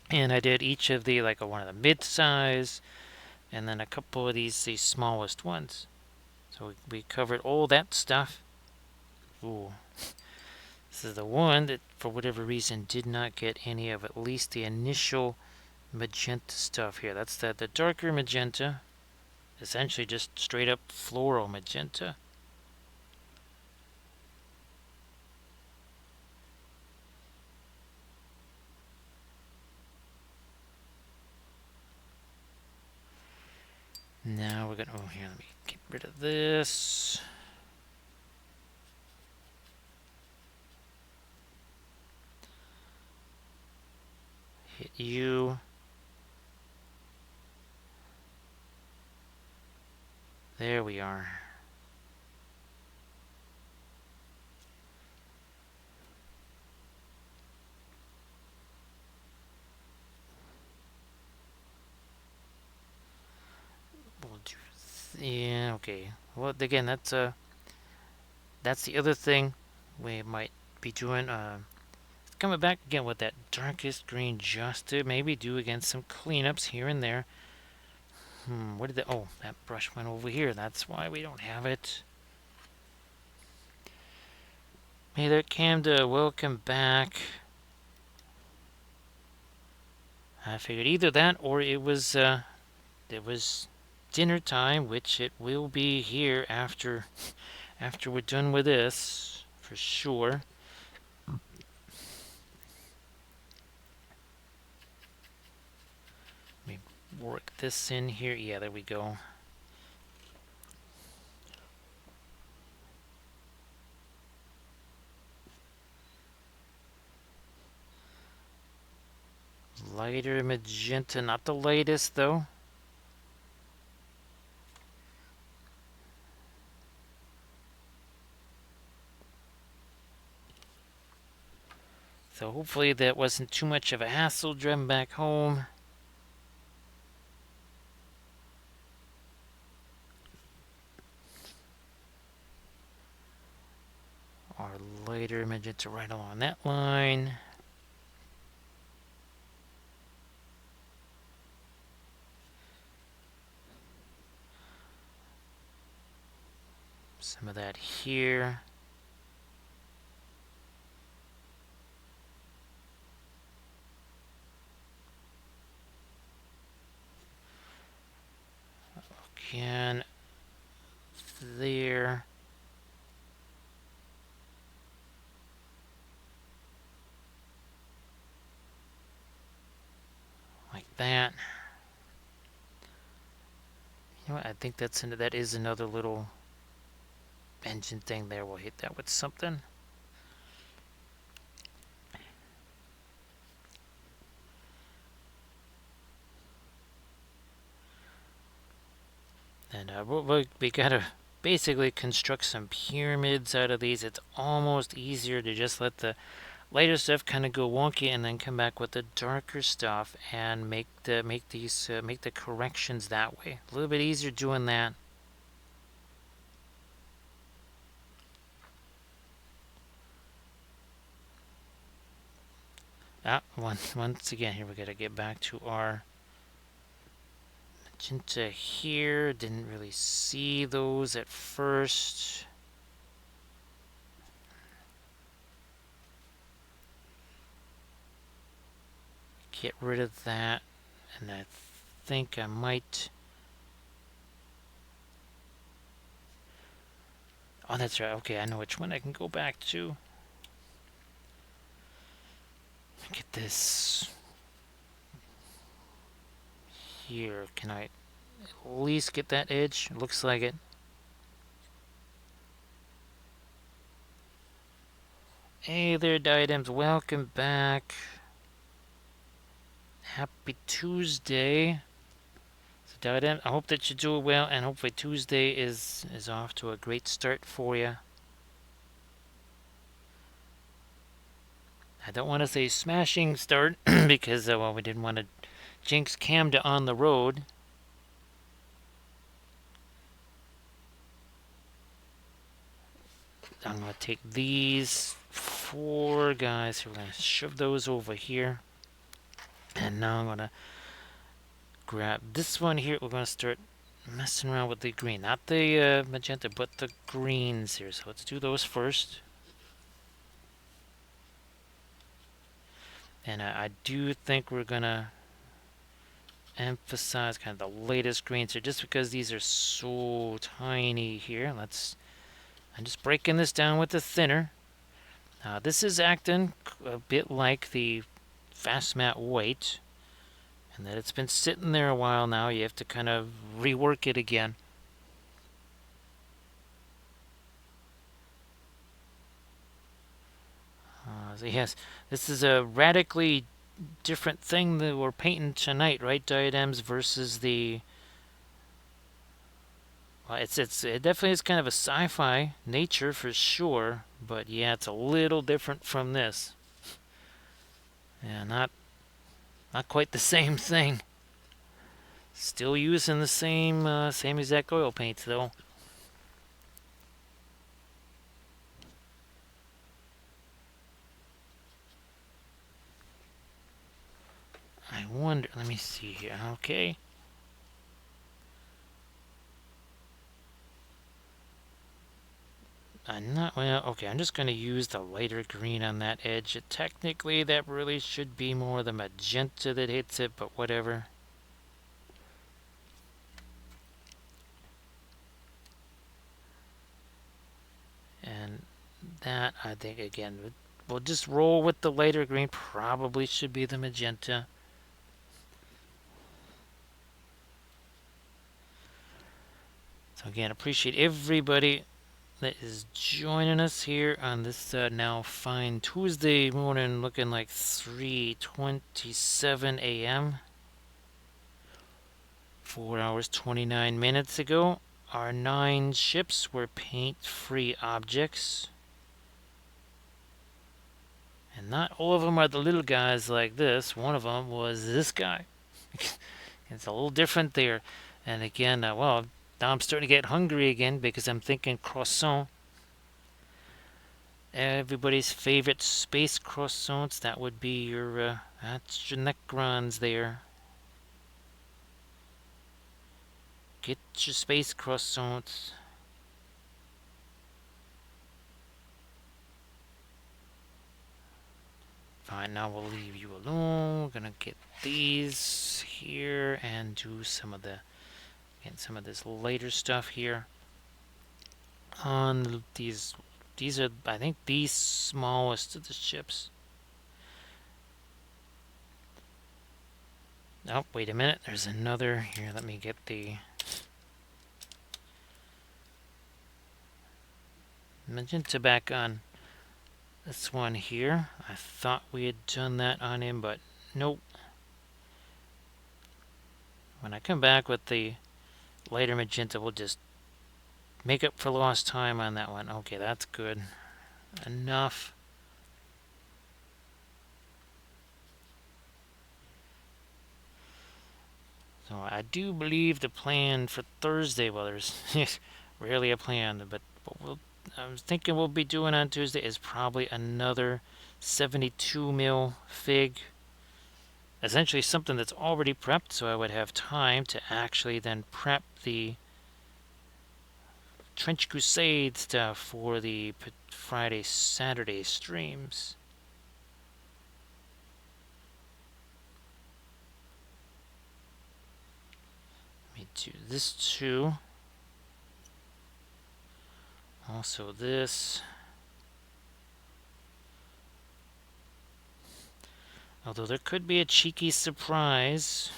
and I did each of the, like one of the mid-size, and then a couple of these smallest ones. So we covered all that stuff. Ooh. This is the one that, for whatever reason, did not get any of at least the initial magenta stuff here. That's the darker magenta. Essentially just straight up floral magenta. Now we're gonna, oh here, let me get rid of this. Hit you. There we are. We'll do, yeah, okay. Well, again, that's the other thing we might be doing. Coming back again with that darkest green just to maybe do again some cleanups here and there. What did oh, that brush went over here. That's why we don't have it. Hey there, Camda. Welcome back. I figured either that or it was dinner time, which it will be here after we're done with this for sure. Let me work this in here. Yeah, there we go. Lighter magenta, not the lightest though. So hopefully that wasn't too much of a hassle driving back home. Our lighter magenta right along that line. Some of that here. Again, there. Like that. You know what? I think that is another little engine thing there. We'll hit that with something. And we gotta basically construct some pyramids out of these. It's almost easier to just let the lighter stuff kind of go wonky and then come back with the darker stuff and make the corrections that way. A little bit easier doing that. Once again, here we gotta get back to our magenta here. Didn't really see those at first. Get rid of that, and I think I might. Oh, that's right. Okay, I know which one I can go back to. Get this here. Can I at least get that edge? Looks like it. Hey there, Diadems. Welcome back. Happy Tuesday. So, Diadem, I hope that you do well, and hopefully Tuesday is off to a great start for you. I don't want to say smashing start because, well, we didn't want to jinx Camda on the road. I'm going to take these 4 guys. We're going to shove those over here. And now I'm going to grab this one here. We're going to start messing around with the green. Not the magenta, but the greens here. So let's do those first. And I do think we're going to emphasize kind of the latest greens here, just because these are so tiny here. I'm just breaking this down with the thinner. This is acting a bit like the fast matte white, and that it's been sitting there a while now. You have to kind of rework it again. So yes, this is a radically different thing that we're painting tonight, right? Diadems versus the. Well, it definitely is kind of a sci-fi nature for sure, but yeah, it's a little different from this. Yeah, not quite the same thing. Still using the same exact oil paints though. I wonder. Let me see here. Okay. I'm not, well, okay, I'm just going to use the lighter green on that edge. Technically, that really should be more the magenta that hits it, but whatever. And that, I think, again, we'll just roll with the lighter green. Probably should be the magenta. So again, appreciate everybody that is joining us here on this now fine Tuesday morning, looking like 3:27 a.m. 4 hours 29 minutes ago. Our 9 ships were paint-free objects. And not all of them are the little guys like this. One of them was this guy. It's a little different there. And again, well, now I'm starting to get hungry again because I'm thinking croissant. Everybody's favorite space croissants. That would be your, that's your Necrons there. Get your space croissants. Fine, now we'll leave you alone. We're gonna get these here and do some of this later stuff here. On these are, I think, the smallest of the ships. Oh, wait a minute. There's another here. Let me get the magenta back on this one here. I thought we had done that on him, but nope. When I come back with the lighter magenta, we'll just make up for lost time on that one. Okay, that's good. Enough. So I do believe the plan for Thursday, well, there's rarely a plan, but we'll I'm thinking we'll be doing on Tuesday is probably another 72 mil fig. Essentially something that's already prepped, so I would have time to actually then prep the Trench Crusade stuff for the Friday, Saturday streams. Let me do this too. Also this. Although there could be a cheeky surprise.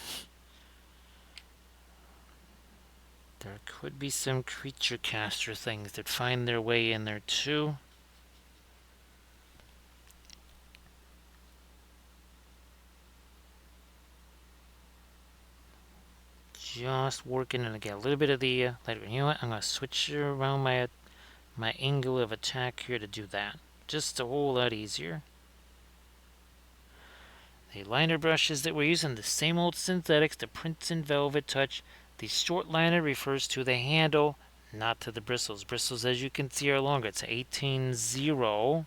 There could be some creature caster things that find their way in there too. Just working and get a little bit of the lighter. You know what? I'm gonna switch around my angle of attack here to do that. Just a whole lot easier. The liner brushes that we're using, the same old synthetics, the Prince and Velvet Touch. The short liner refers to the handle, not to the bristles. Bristles, as you can see, are longer. It's 18-0.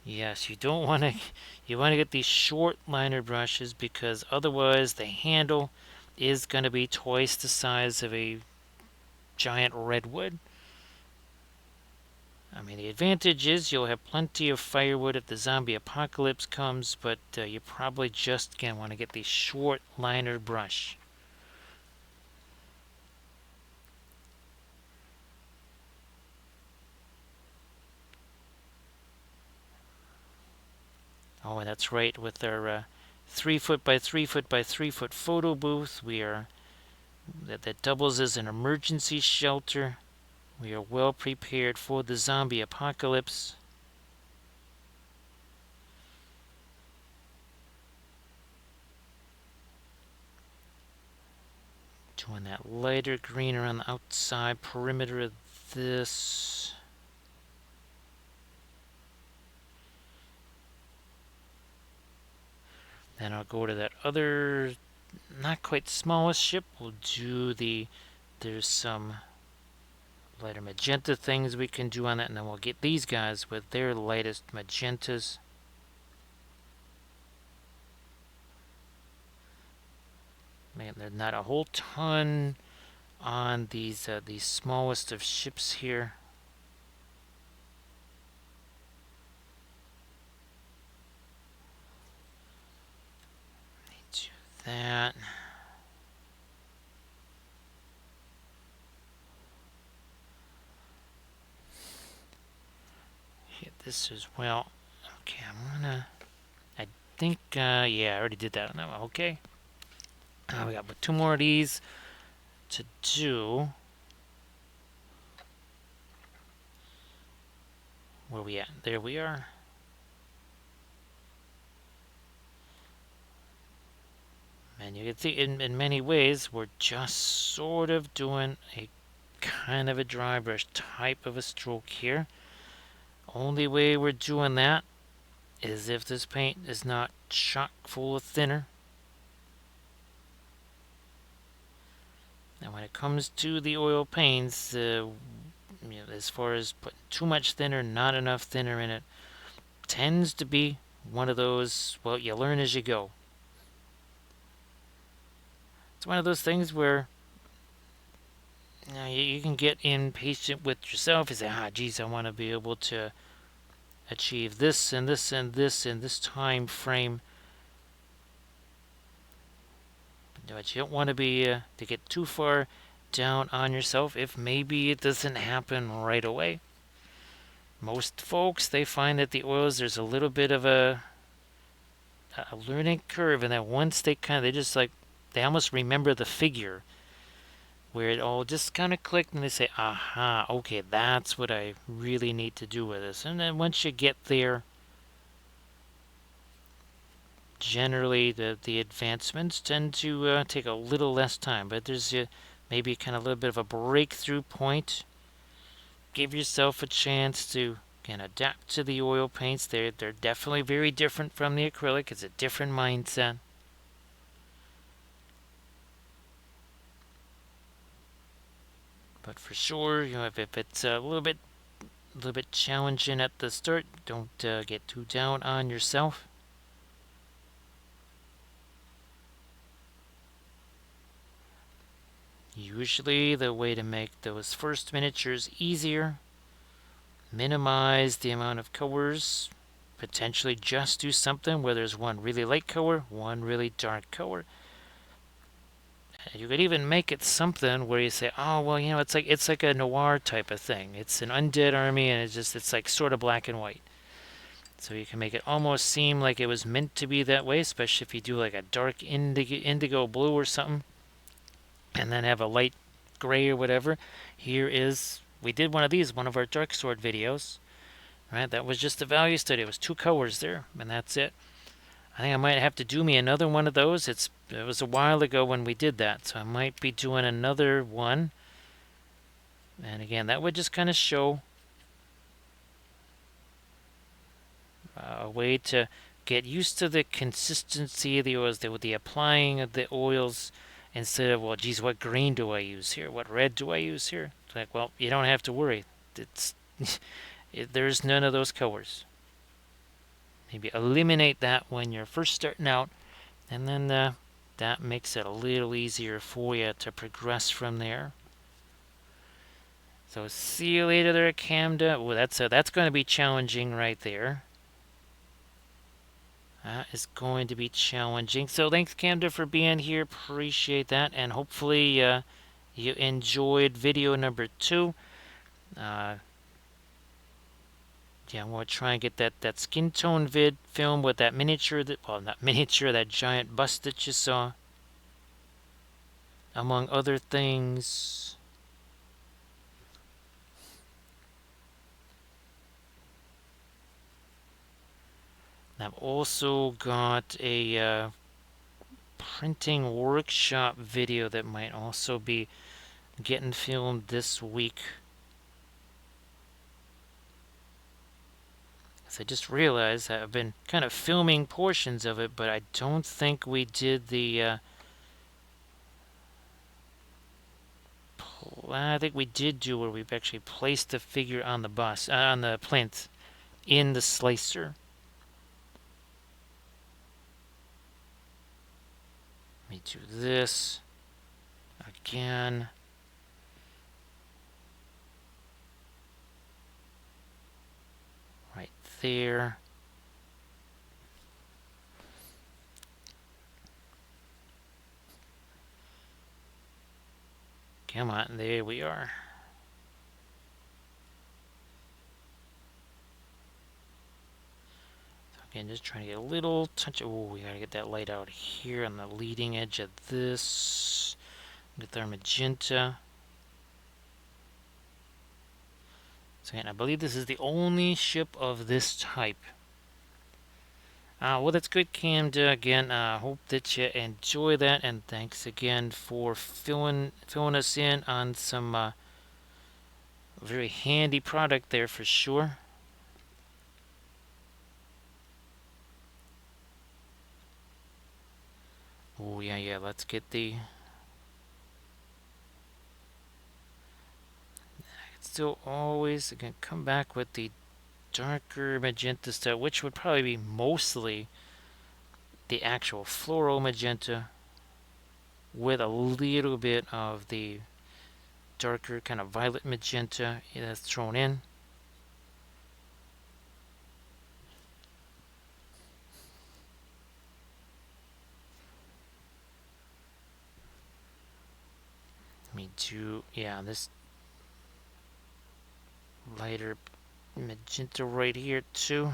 Yes, you don't want to. You want to get these short liner brushes because otherwise the handle is going to be twice the size of a giant redwood. I mean, the advantage is you'll have plenty of firewood if the zombie apocalypse comes, but you probably just gonna want to get the short liner brush. Oh, and that's right. With our 3 foot by 3 foot by 3 foot photo booth, that doubles as an emergency shelter. We are well prepared for the zombie apocalypse. Doing that lighter green around the outside perimeter of this. Then I'll go to that other, not quite smallest ship. We'll do there's some lighter magenta things we can do on that, and then we'll get these guys with their lightest magentas. Man, there's not a whole ton on these smallest of ships here. Do that. Hit this as well. Okay, I'm gonna. I think, yeah, I already did that on that one. Okay. We got 2 more of these to do. Where we at? There we are. And you can see in many ways we're just sort of doing a kind of a dry brush type of a stroke here. Only way we're doing that is if this paint is not chock full of thinner. And when it comes to the oil paints, as far as putting too much thinner, not enough thinner in it, tends to be one of those, well, you learn as you go. It's one of those things where you can get impatient with yourself. You say, geez, I want to be able to achieve this and this and this in this time frame. But you don't want to be to get too far down on yourself if maybe it doesn't happen right away. Most folks, they find that the oils, there's a little bit of a learning curve, and that once they they almost remember the figure where it all just kind of clicked, and they say, aha, okay, that's what I really need to do with this. And then once you get there, generally the advancements tend to take a little less time, but there's maybe kind of a little bit of a breakthrough point. Give yourself a chance to adapt to the oil paints. They're definitely very different from the acrylic. It's a different mindset. But for sure, if it's a little bit challenging at the start, don't get too down on yourself. Usually, the way to make those first miniatures easier, minimize the amount of colors, potentially just do something where there's one really light color, one really dark color. You could even make it something where you say, oh well, it's like a noir type of thing. It's an undead army, and it's like sort of black and white. So you can make it almost seem like it was meant to be that way, especially if you do like a dark indigo blue or something, and then have a light gray or whatever. We did one of these, one of our dark sword videos, right? That was just a value study. It was two colors there, and that's it. I think I might have to do me another one of those. It was a while ago when we did that, so I might be doing another one. And again, that would just kind of show a way to get used to the consistency of the oils, the applying of the oils, instead of, well, geez, what green do I use here? What red do I use here? It's like, well, you don't have to worry. It's there's none of those colors. Maybe eliminate that when you're first starting out, and then that makes it a little easier for you to progress from there. So see you later there, Camda. Well, that's going to be challenging right there. That is going to be challenging. So thanks, Camda, for being here. Appreciate that. And hopefully you enjoyed video number 2. Yeah, I'm going to try and get that skin tone vid film with that miniature, well, not miniature, that giant bust that you saw. Among other things. I've also got a printing workshop video that might also be getting filmed this week. So I just realized I've been kind of filming portions of it, but I don't think we did the I think we did do where we've actually placed the figure on the bus, on the plinth, in the slicer. Let me do this again. Right there. Come on, there we are. Again, just trying to get a little touch. Oh, we gotta get that light out here on the leading edge of this. Get our magenta. So again, I believe this is the only ship of this type. Well, that's good, Cam. Again, hope that you enjoy that, and thanks again for filling us in on some very handy product there for sure. Oh yeah. Let's get the. Still always again come back with the darker magenta stuff, which would probably be mostly the actual floral magenta with a little bit of the darker kind of violet magenta that's thrown in. Let me do, yeah, this lighter magenta right here too.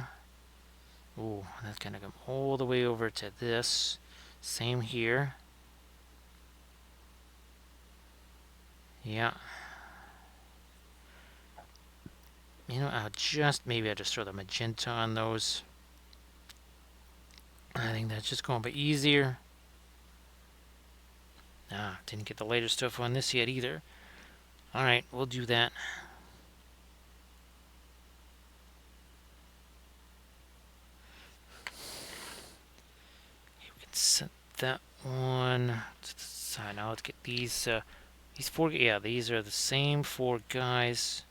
Ooh, that's gonna come all the way over to this. Same here. Yeah. I'll just throw the magenta on those. I think that's just going to be easier. Didn't get the later stuff on this yet either. Alright, we'll do that. Okay, we can set that one to the side. Now let's get these These four, yeah, these are the same four guys.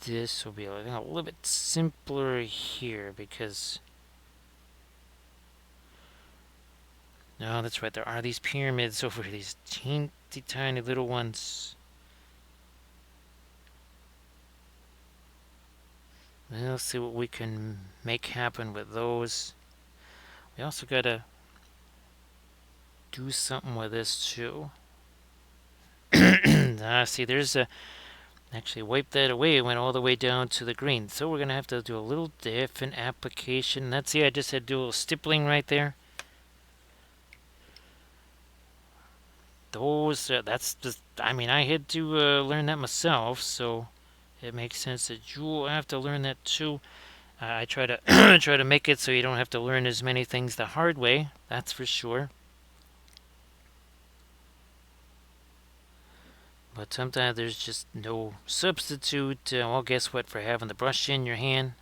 This will be a little bit simpler here because... No, that's right. There are these pyramids over here, these teeny tiny little ones. Let's see what we can make happen with those. We also gotta do something with this too. See, there's a... Actually, wipe that away. It went all the way down to the green. So we're gonna have to do a little different application. That's I just had to do a little stippling right there. Those, that's just... I mean, I had to learn that myself, so it makes sense that you'll have to learn that too. I try to try to make it so you don't have to learn as many things the hard way. That's for sure. But sometimes there's just no substitute. Well, guess what? For having the brush in your hand.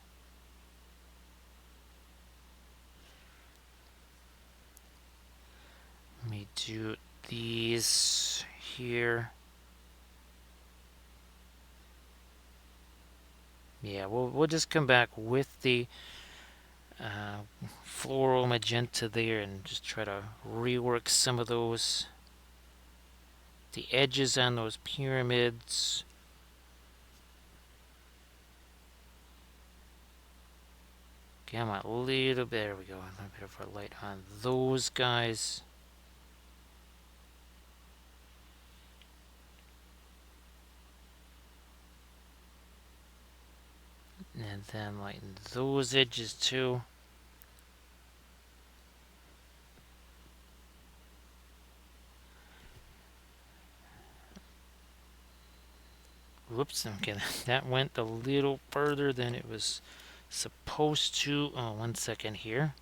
Let me do these here. Yeah, we'll just come back with the floral magenta there and just try to rework some of those, the edges on those pyramids. Come on, a little bit. There we go. A little bit of our light on those guys. And then lighten those edges too. Whoops, okay, that went a little further than it was supposed to. Oh, 1 second here.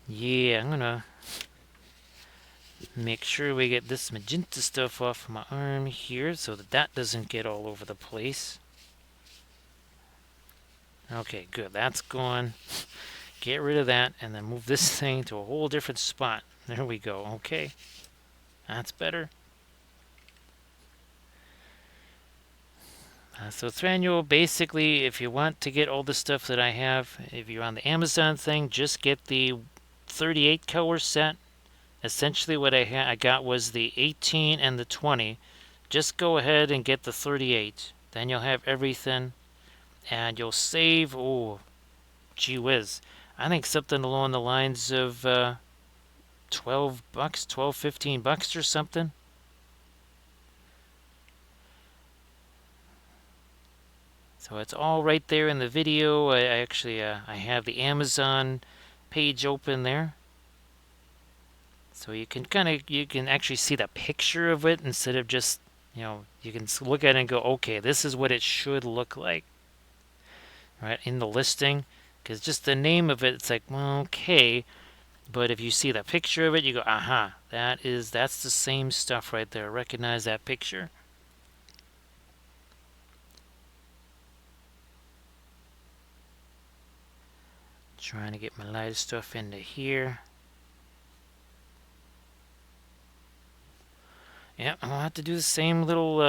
Yeah, I'm gonna make sure we get this magenta stuff off my arm here so that that doesn't get all over the place. Okay, good, that's gone. Get rid of that and then move this thing to a whole different spot. There we go, okay. That's better. So Thranduil, basically, if you want to get all the stuff that I have, if you're on the Amazon thing, just get the 38 color set. Essentially what I got was the 18 and the 20. Just go ahead and get the 38. Then you'll have everything. And you'll save, oh, gee whiz. I think something along the lines of $12, 12, $15 or something. So it's all right there in the video. I actually I have the Amazon page open there. So you can actually see the picture of it instead of just, you can look at it and go, okay, this is what it should look like. Right, in the listing, because just the name of it, it's like, well, okay, but if you see the picture of it, you go, aha, that's the same stuff right there. Recognize that picture. Trying to get my light stuff into here. Yeah, I'll have to do the same little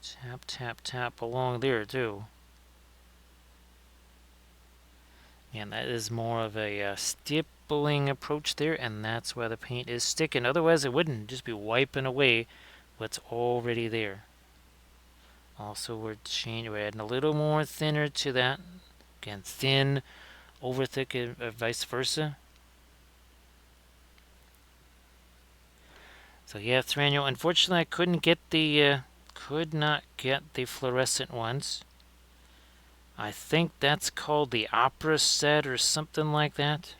tap, tap, tap along there too. And that is more of a stippling approach there, and that's why the paint is sticking. Otherwise, it wouldn't just be wiping away what's already there. Also, we're adding a little more thinner to that. Again, thin, over thick, vice versa. So yeah, Thranduil. Unfortunately, I could not get the fluorescent ones. I think that's called the opera set or something like that.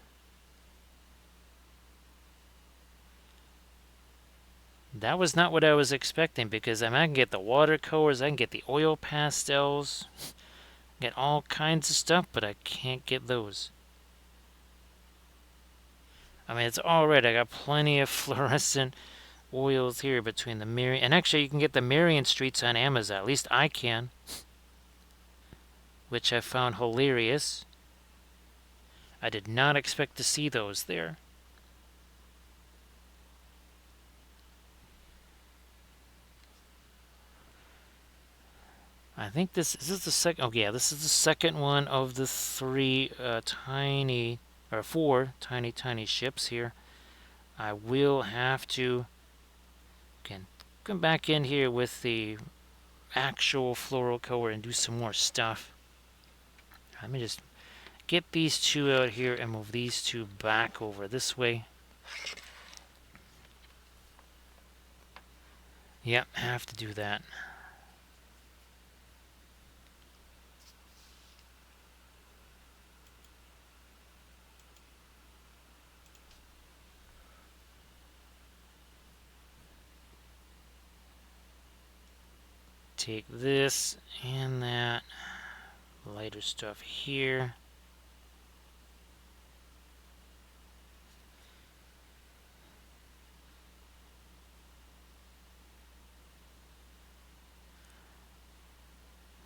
That was not what I was expecting, because I can get the watercolors, I can get the oil pastels, get all kinds of stuff, but I can't get those. I mean, it's all right. I got plenty of fluorescent oils here between the Marion, and actually you can get the Marion Streets on Amazon. At least I can. which I found hilarious. I did not expect to see those there. I think this is the second. Oh yeah, this is the second one of the three tiny or four tiny ships here. I will have to again come back in here with the actual fluorocolor and do some more stuff. Let me just get these two out here and move these two back over this way. Yep, have to do that. Take this and that lighter stuff here.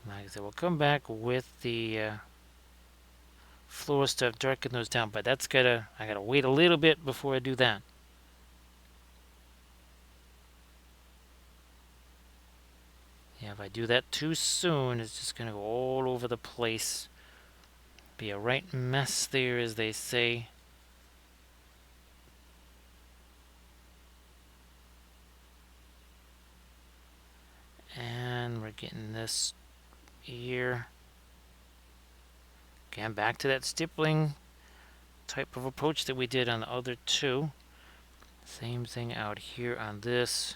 Like I said, we'll come back with the floor stuff, darken those down, but I gotta wait a little bit before I do that. Yeah, if I do that too soon, it's just gonna go all over the place. Be a right mess there, as they say. And we're getting this here. Again, back to that stippling type of approach that we did on the other two. Same thing out here on this.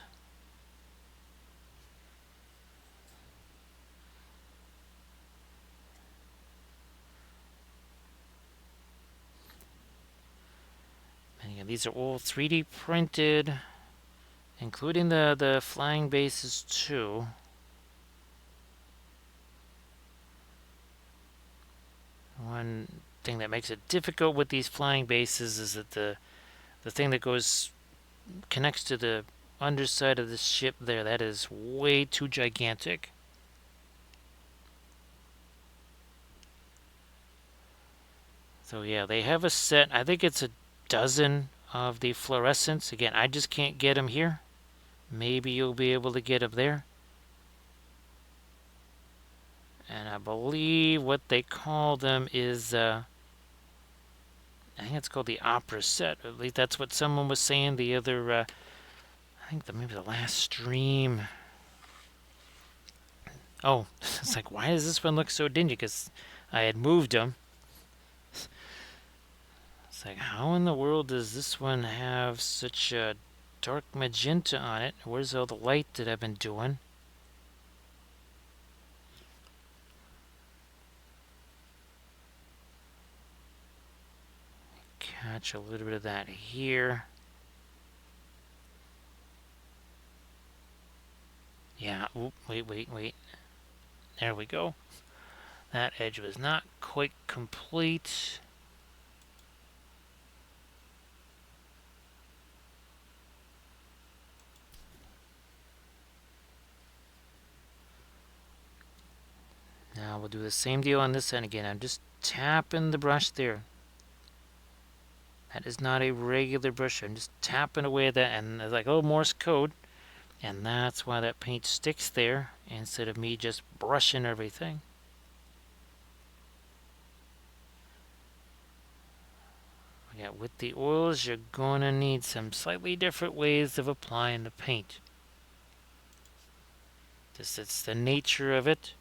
And again, these are all 3D printed, including the flying bases too. One thing that makes it difficult with these flying bases is that the thing that connects to the underside of the ship there, that is way too gigantic. So yeah, they have a set. I think it's a dozen of the fluorescents. Again, I just can't get them here. Maybe you'll be able to get them there. And I believe what they call them is, I think it's called the opera set. At least that's what someone was saying the other, I think maybe the last stream. Oh, it's like, why does this one look so dingy? Because I had moved them. It's like, how in the world does this one have such a dark magenta on it? Where's all the light that I've been doing? Catch a little bit of that here. Yeah, oop, wait. There we go. That edge was not quite complete. Now we'll do the same deal on this end again. I'm just tapping the brush there. That is not a regular brush. I'm just tapping away at that, and it's like a little Morse code. And that's why that paint sticks there instead of me just brushing everything. Yeah, with the oils, you're going to need some slightly different ways of applying the paint. Just it's the nature of it.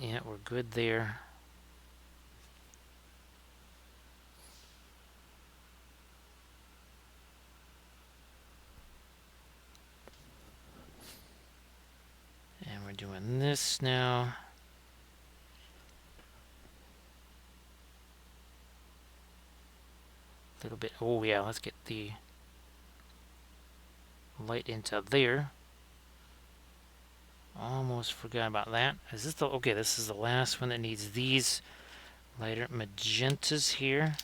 Yeah, we're good there. And we're doing this now. A little bit. Oh yeah, let's get the light into there. Almost forgot about that. Is this okay, this is the last one that needs these lighter magentas here.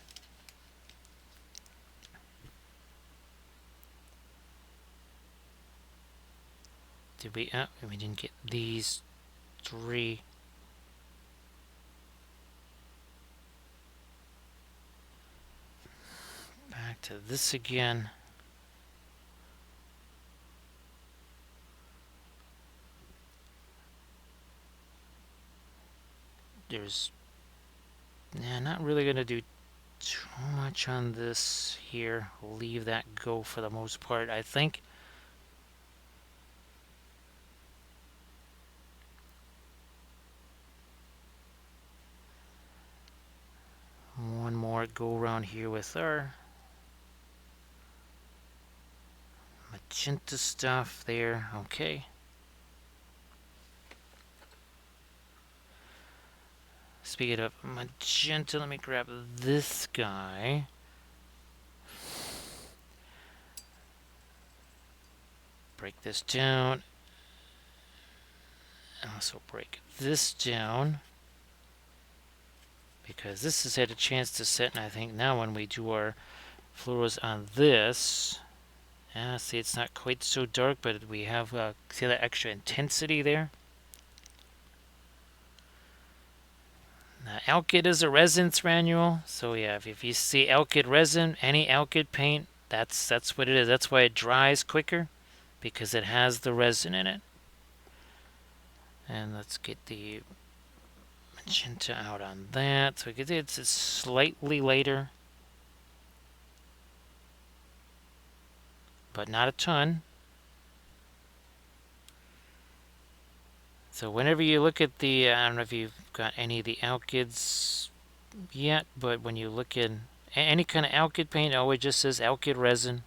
Did we? We didn't get these 3. Back to this again. There's, yeah, not really going to do too much on this here. We'll leave that go for the most part, I think. One more go around here with our magenta stuff there. Okay. Speaking of magenta, let me grab this guy. Break this down. Also break this down, because this has had a chance to set, and I think now when we do our fluoros on this, see, it's not quite so dark, but we have, see that extra intensity there? Alkyd is a resin granule, so yeah, if you see alkyd resin, any alkyd paint, that's what it is. That's why it dries quicker, because it has the resin in it. And let's get the magenta out on that. So it's slightly later, but not a ton. So whenever you look at the, I don't know if you've got any of the alkyds yet, but when you look in any kind of alkyd paint, it always just says alkyd resin.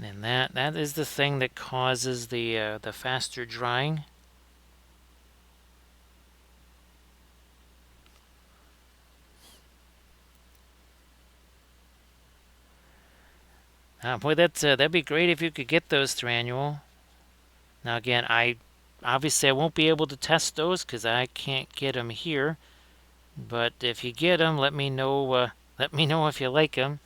And that is the thing that causes the faster drying. Boy, that'd be great if you could get those thranule. Now again, obviously I won't be able to test those because I can't get them here. But if you get them, let me know. Let me know if you like them.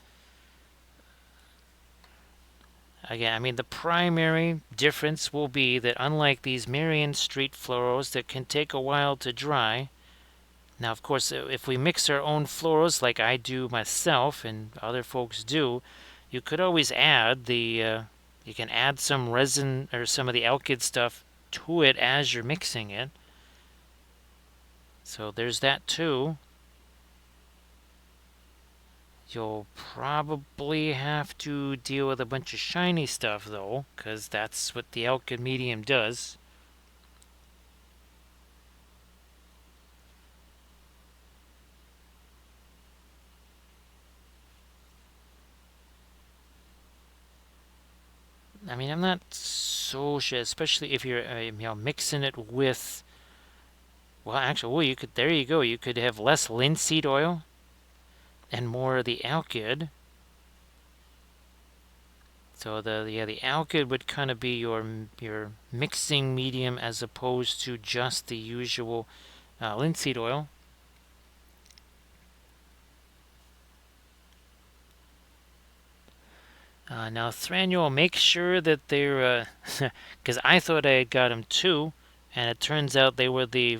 Again, I mean, the primary difference will be that unlike these Marion Street fluoros that can take a while to dry, now, of course, if we mix our own fluoros like I do myself and other folks do, you could always add you can add some resin or some of the alkyd stuff to it as you're mixing it. So there's that too. You'll probably have to deal with a bunch of shiny stuff, though, because that's what the alkyd medium does. I mean, I'm not so sure, especially if you're mixing it with, well, actually, well, you could, there you go, you could have less linseed oil and more of the alkyd. So the alkyd would kind of be your mixing medium as opposed to just the usual linseed oil. Now thranule, make sure that they're, because I thought I had got them too, and it turns out they were the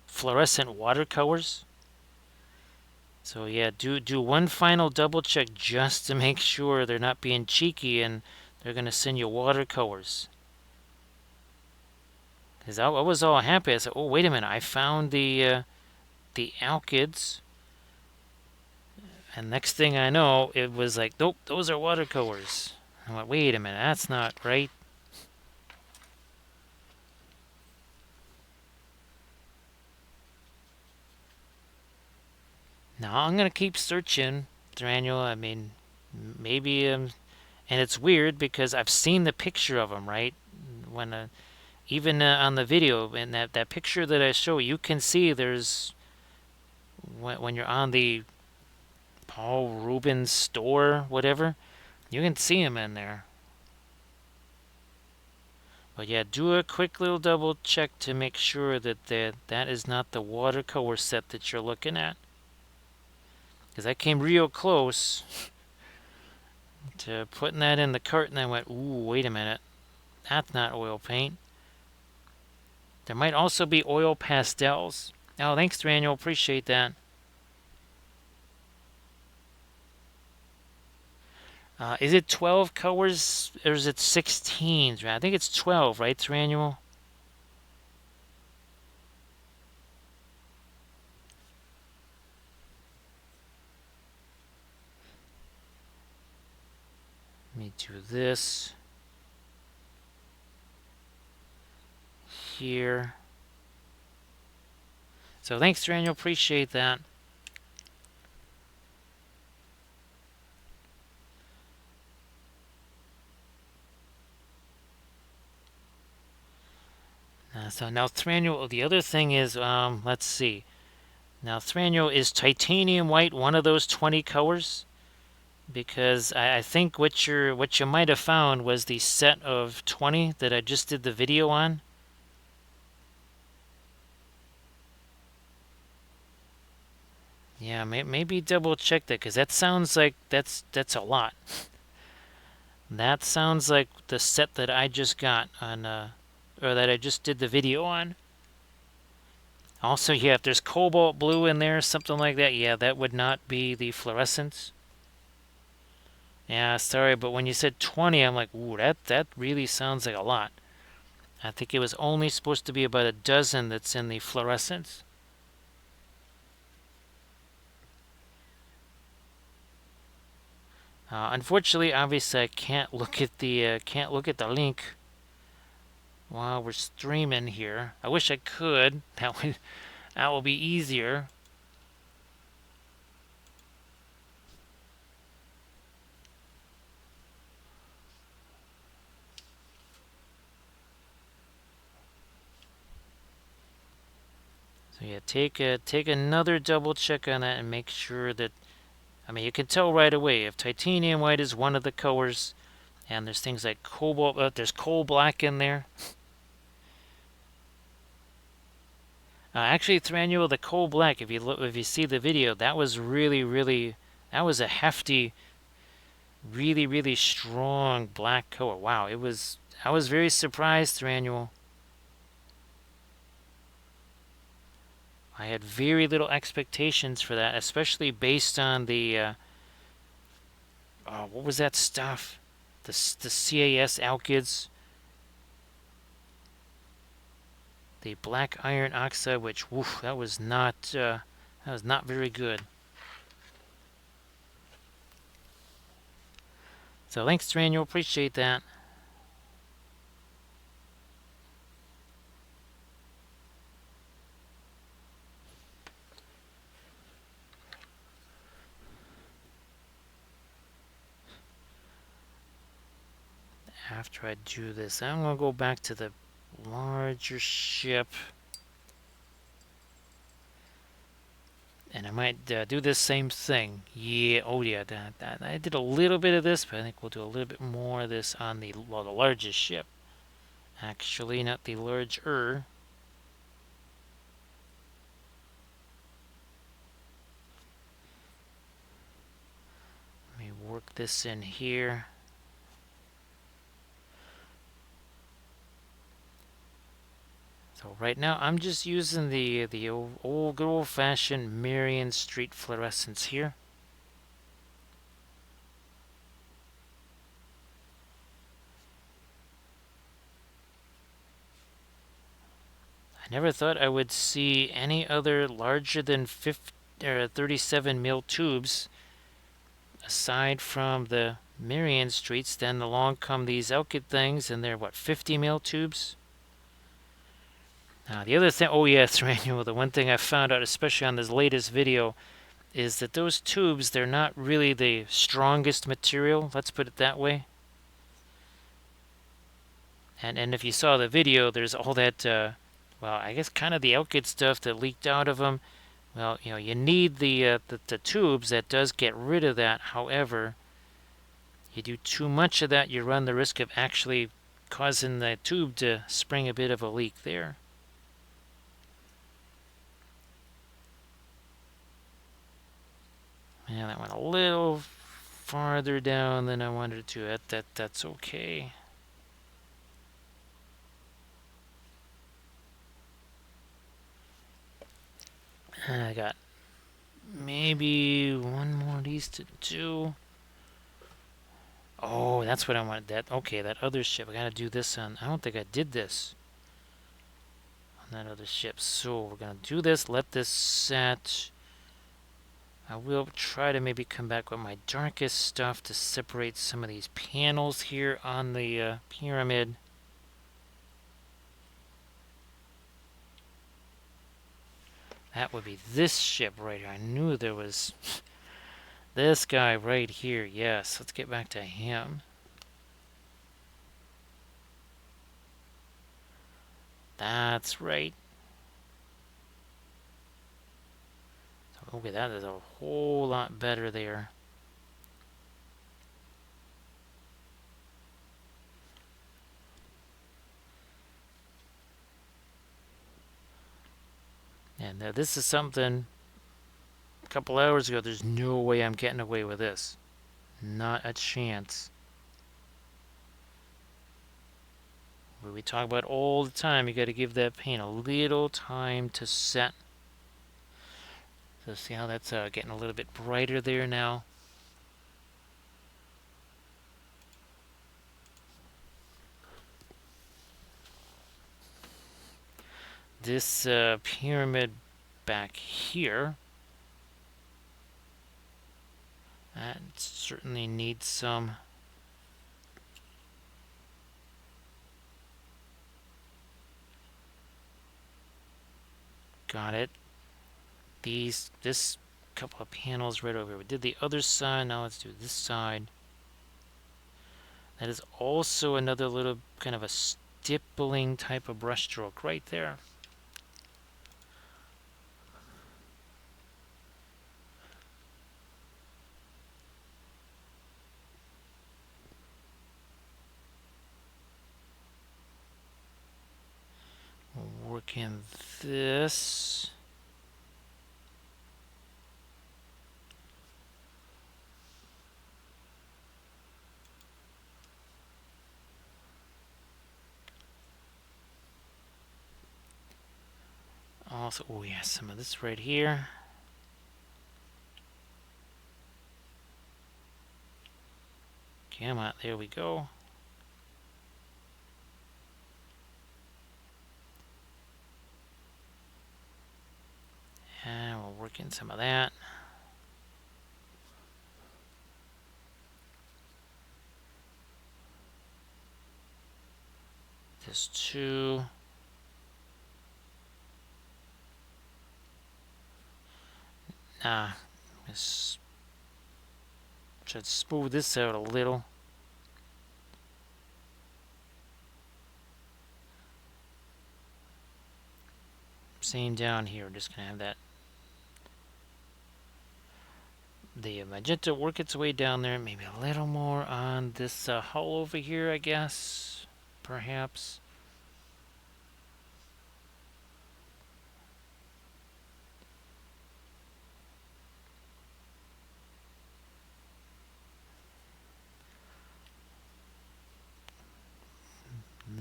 fluorescent watercolors. So yeah, do one final double check just to make sure they're not being cheeky and they're gonna send you watercolors. Because I was all happy. I said, oh, wait a minute, I found the alkyds. And next thing I know, it was like, nope, those are watercolors. I went, wait a minute, that's not right. Now I'm gonna keep searching, Daniel. I mean, maybe, and it's weird because I've seen the picture of them, right? When even on the video, in that picture that I show, you can see there's when you're on the Paul Rubens store, whatever, you can see him in there. But yeah, do a quick little double check to make sure that that is not the watercolor set that you're looking at. Because I came real close, to putting that in the cart, and I went, ooh, wait a minute. That's not oil paint. There might also be oil pastels. Oh, thanks, Daniel. Appreciate that. Is it 12 colors or is it 16? I think it's 12, right, Thranuel? Let me do this here. So thanks, Daniel. Appreciate that. So now Thranuel, the other thing is, let's see. Now Thranuel, is titanium white one of those 20 colors? Because I think what you might have found was the set of 20 that I just did the video on. Yeah, maybe double check that because that sounds like that's a lot. That sounds like the set that I just got on, or that I just did the video on. Also, yeah, if there's cobalt blue in there, something like that, yeah, that would not be the fluorescence. Yeah, sorry, but when you said 20, I'm like, ooh, that really sounds like a lot. I think it was only supposed to be about a dozen that's in the fluorescence. Unfortunately, obviously, I can't look at the link while we're streaming here. I wish I could. That will be easier. So yeah, take another double check on that and make sure that. I mean, you can tell right away if titanium white is one of the colors, and there's things like cobalt. There's coal black in there. Actually, Thranuel, the coal black. If you see the video, that was really, that was a hefty, really strong black color. Wow, it was. I was very surprised, Thranuel. I had very little expectations for that, especially based on the what was that stuff? The CAS alkyds, the black iron oxide, which woof, that was not very good. So thanks, Daniel. Appreciate that. After I do this, I'm gonna go back to the larger ship. And I might do this same thing. Yeah, oh yeah, I did a little bit of this, but I think we'll do a little bit more of this on the largest ship. Actually, not the larger. Let me work this in here. So right now I'm just using the old good old-fashioned Marion Street fluorescence here. I never thought I would see any other larger than 37 mil tubes aside from the Marion Streets. Then along come these Elkid things, and they're what, 50 mil tubes? The other thing, oh yes, Manuel, the one thing I found out, especially on this latest video, is that those tubes, they're not really the strongest material, let's put it that way. And if you saw the video, there's all that, well, I guess kind of the Elkid stuff that leaked out of them. Well, you know, you need the tubes that does get rid of that. However, you do too much of that, you run the risk of actually causing the tube to spring a bit of a leak there. Yeah, that went a little farther down than I wanted it to. That's okay. And I got maybe one more of these to do. Oh, that's what I wanted. That okay? That other ship. I gotta do this on. I don't think I did this on that other ship. So we're gonna do this. Let this set. I will try to maybe come back with my darkest stuff to separate some of these panels here on the pyramid. That would be this ship right here. I knew there was this guy right here. Yes, let's get back to him. That's right. So, okay, that is a whole lot better there. And this is something a couple hours ago. There's no way I'm getting away with this. Not a chance. We talk about all the time. You got to give that paint a little time to set. So see how that's getting a little bit brighter there now. This pyramid back here, that certainly needs some got it. This couple of panels right over here. We did the other side, now let's do this side. That is also another little kind of a stippling type of brush stroke right there. We'll work in this. Also, oh yeah, some of this right here. Come on, there we go. And we'll work in some of that. This too. Let's try to smooth this out a little. Same down here. We're just gonna have that the magenta work its way down there. Maybe a little more on this hull over here, I guess. Perhaps.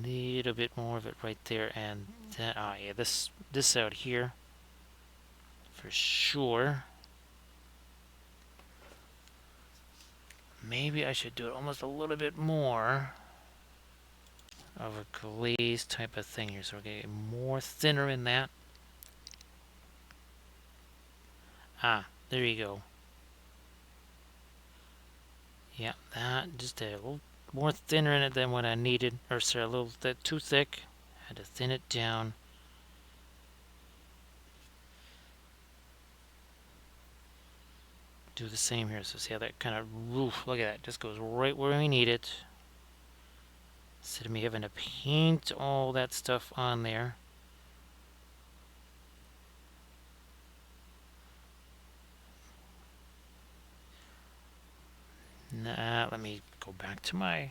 Little bit more of it right there, and that, oh yeah, this out here for sure. Maybe I should do it almost a little bit more of a glaze type of thing here, so we're getting more thinner in that. There you go. Yeah, that just a little more thinner in it than what I needed, or sorry, a little bit too thick. Had to thin it down. Do the same here. So see how that kind of roof, look at that, just goes right where we need it. Instead of me having to paint all that stuff on there. Nah, let me go back to my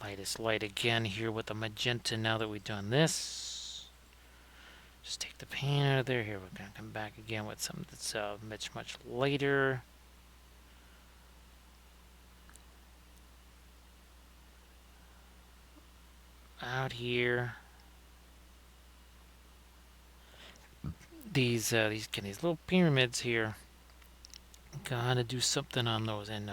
lightest light again here with the magenta now that we've done this. Just take the paint out of there. Here, we're going to come back again with something that's much lighter. Out here. These little pyramids here. Gotta do something on those. And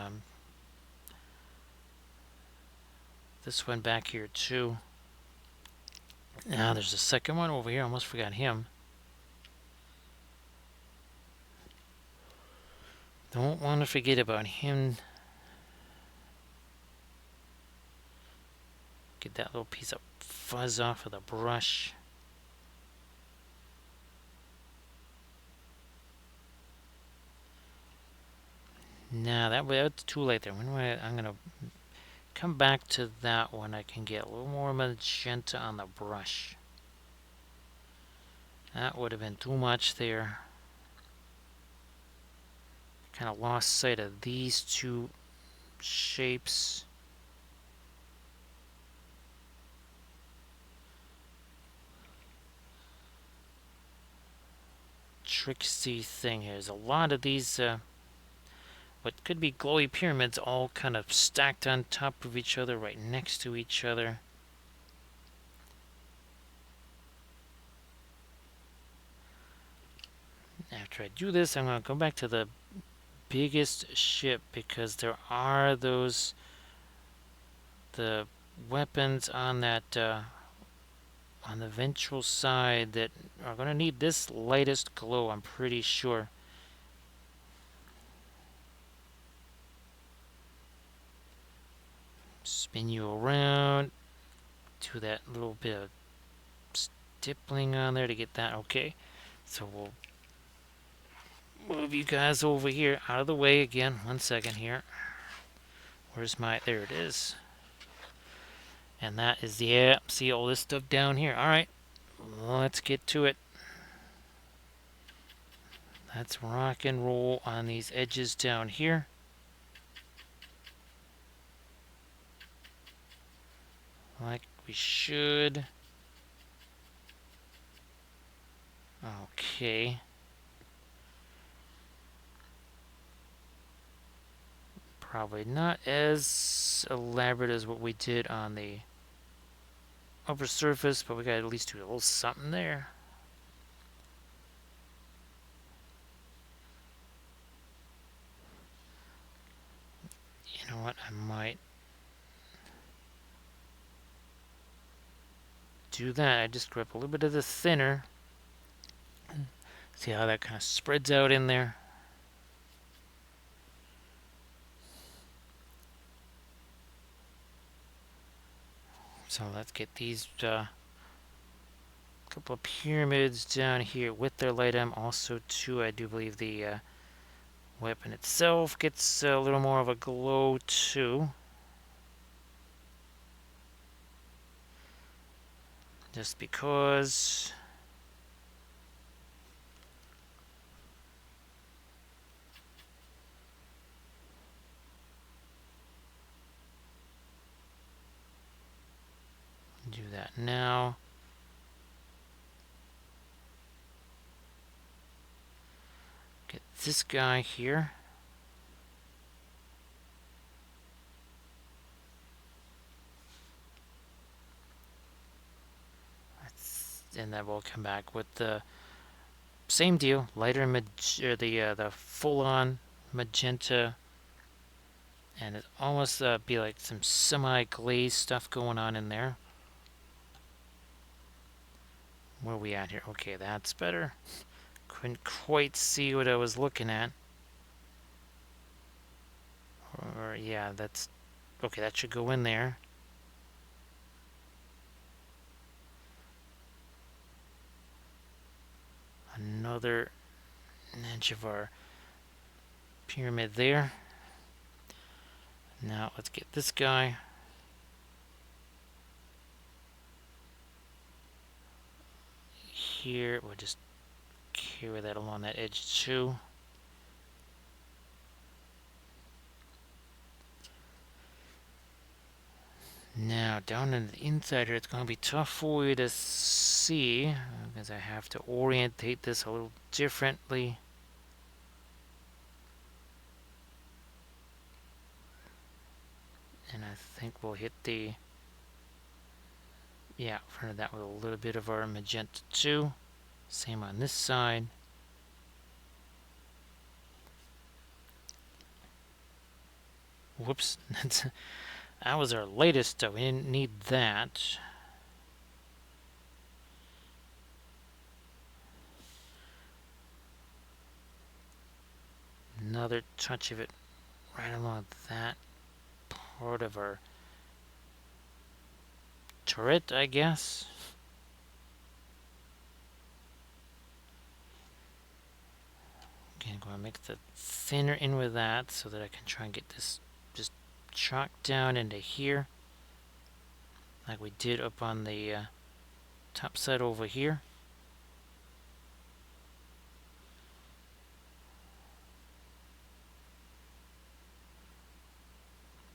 this one back here too. Now there's a second one over here. Almost forgot him. Don't want to forget about him. Get that little piece of fuzz off of the brush. Nah, that's too late there. I'm gonna come back to that one. I can get a little more magenta on the brush. That would have been too much there. Kind of lost sight of these two shapes. Tricksy thing here. There's a lot of these what could be glowy pyramids all kind of stacked on top of each other, right next to each other. After I do this, I'm going to go back to the biggest ship because there are the weapons on that on the ventral side that are going to need this lightest glow, I'm pretty sure. Spin you around, do that little bit of stippling on there to get that okay. So we'll move you guys over here out of the way again. 1 second here. Where's my, there it is. And that is, yeah, see all this stuff down here. Alright, let's get to it. Let's rock and roll on these edges down here. Like we should. Okay. Probably not as elaborate as what we did on the upper surface, but we got to at least do a little something there. You know what? I might do that. I just grab a little bit of the thinner. See how that kind of spreads out in there. So let's get these couple of pyramids down here with their light on. Also, too, I do believe the weapon itself gets a little more of a glow, too. Just because. Do that now. Get this guy here. And then we'll come back with the same deal, lighter the full-on magenta, and it almost be like some semi-glazed stuff going on in there. Where are we at here? Okay, that's better. Couldn't quite see what I was looking at. Or yeah, that's okay. That should go in there. Another edge of our pyramid there. Now let's get this guy. Here, we'll just carry that along that edge too. Now, down on the inside here, it's going to be tough for you to see because I have to orientate this a little differently. And I think we'll hit the, yeah, front of that with a little bit of our magenta too. Same on this side. Whoops, that was our latest, though. We didn't need that. Another touch of it right along that part of our turret, I guess. Okay, I'm going to make the thinner in with that so that I can try and get this just chalked down into here, like we did up on the top side over here.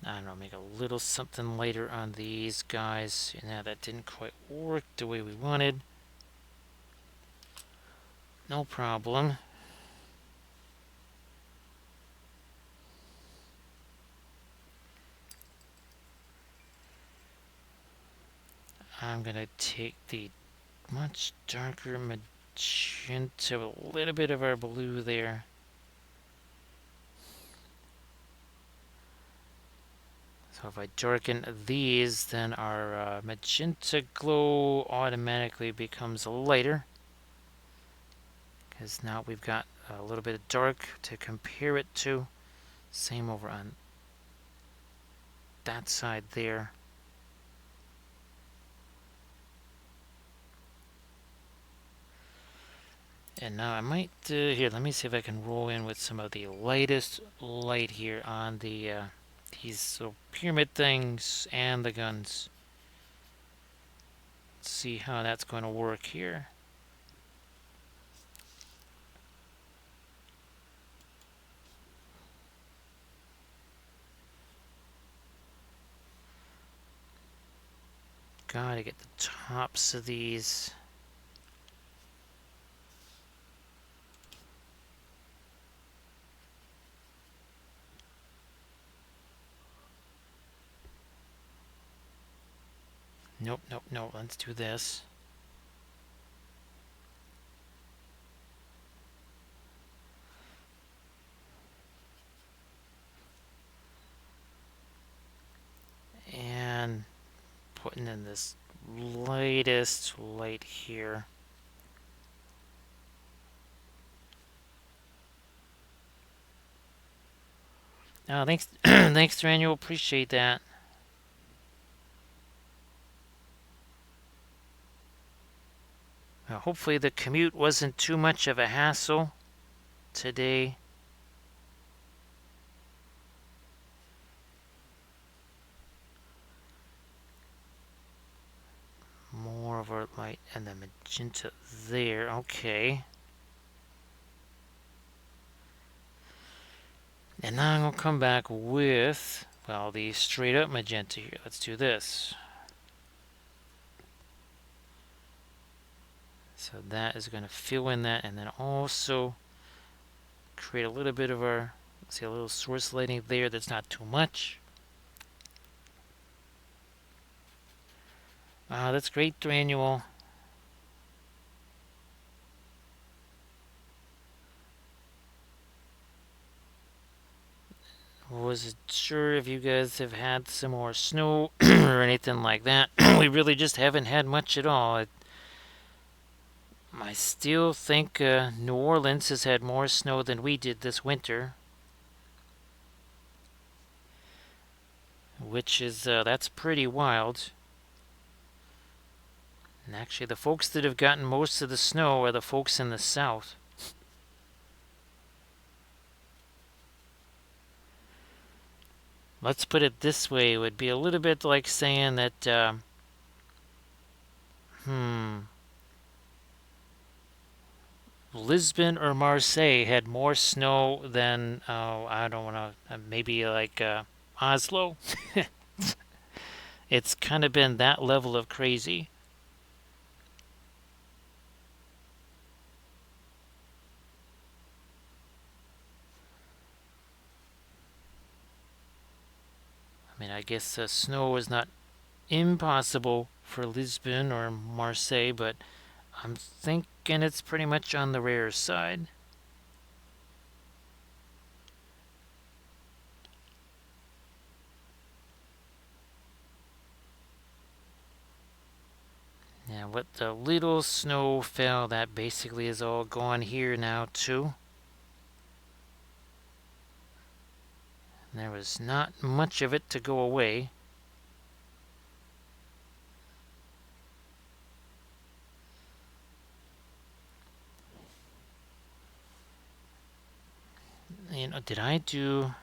I don't know, make a little something lighter on these guys. Now that didn't quite work the way we wanted. No problem. I'm gonna take the much darker magenta, a little bit of our blue there. So if I darken these, then our magenta glow automatically becomes lighter. Because now we've got a little bit of dark to compare it to. Same over on that side there. And now I might, here, let me see if I can roll in with some of the lightest light here on the these little pyramid things and the guns. Let's see how that's going to work here. Gotta get the tops of these. Nope, nope, nope. Let's do this. And putting in this lightest light here. Oh, thanks, thanks, Daniel. Appreciate that. Hopefully the commute wasn't too much of a hassle today. More of our light and the magenta there. Okay. And now I'm going to come back with, well, the straight up magenta here. Let's do this. So that is going to fill in that, and then also create a little bit of our, see, a little source lighting there that's not too much. That's great, Daniel. Wasn't sure if you guys have had some more snow or anything like that. We really just haven't had much at all. I still think New Orleans has had more snow than we did this winter, which is that's pretty wild. And actually, the folks that have gotten most of the snow are the folks in the south. Let's put it this way: it would be a little bit like saying that, Lisbon or Marseille had more snow than, I don't want to, maybe like Oslo. It's kind of been that level of crazy. I mean, I guess snow is not impossible for Lisbon or Marseille, but I'm thinking it's pretty much on the rare side. Yeah, what the little snow fell, that basically is all gone here now, too. There was not much of it to go away. Did I do...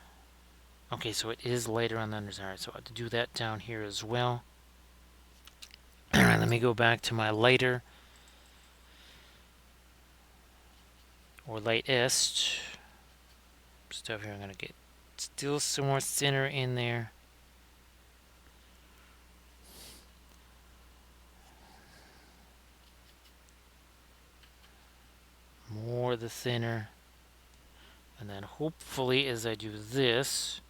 Okay, so it is later on the underside. Alright, so I have to do that down here as well. Alright, let me go back to my lighter. Or lightest stuff here. I'm going to get still some more thinner in there. More the thinner. And then hopefully as I do this,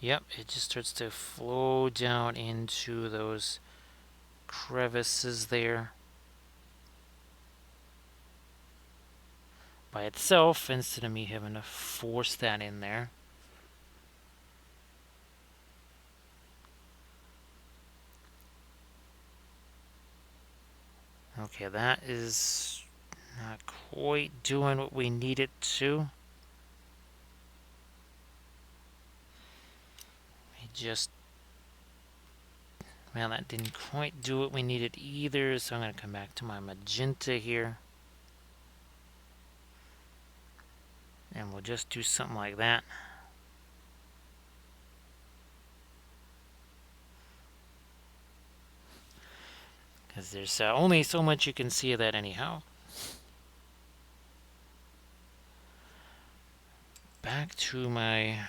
yep, it just starts to flow down into those crevices there by itself instead of me having to force that in there. Okay, that is not quite doing what we need it to. Just, well, that didn't quite do what we needed either, so I'm going to come back to my magenta here. And we'll just do something like that. Because there's only so much you can see of that anyhow. Back to my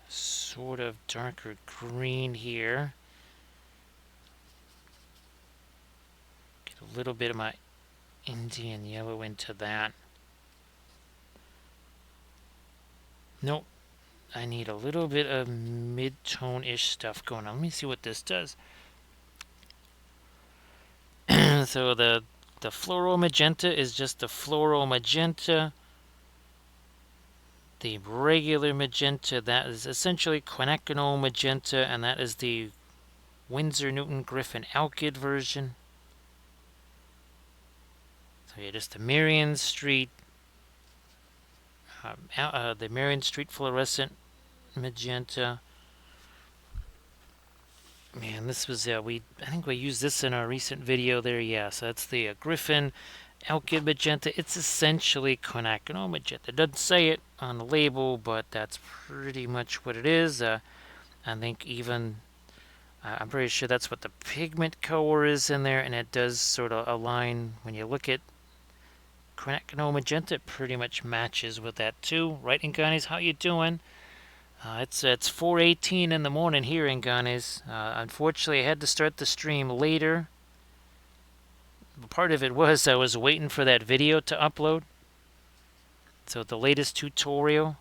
sort of darker green here. Get a little bit of my Indian yellow into that. Nope. I need a little bit of mid-tone-ish stuff going on. Let me see what this does. So the floral magenta is just the floral magenta. The regular magenta, that is essentially quinacridone magenta, and that is the Winsor Newton Griffin Alkyd version. So yeah, just the Marion Street, the Marion Street fluorescent magenta. Man, this was I think we used this in our recent video there. Yeah, so that's the Griffin Alkyd magenta. It's essentially quinacridone magenta. It doesn't say it on the label, but that's pretty much what it is. I think even I'm pretty sure that's what the pigment color is in there, and it does sort of align when you look at quinacridone magenta. It pretty much matches with that too. Right, Inganis? How you doing? It's 4:18 in the morning here in Inganis. Unfortunately, I had to start the stream later. Part of it was I was waiting for that video to upload. So the latest tutorial.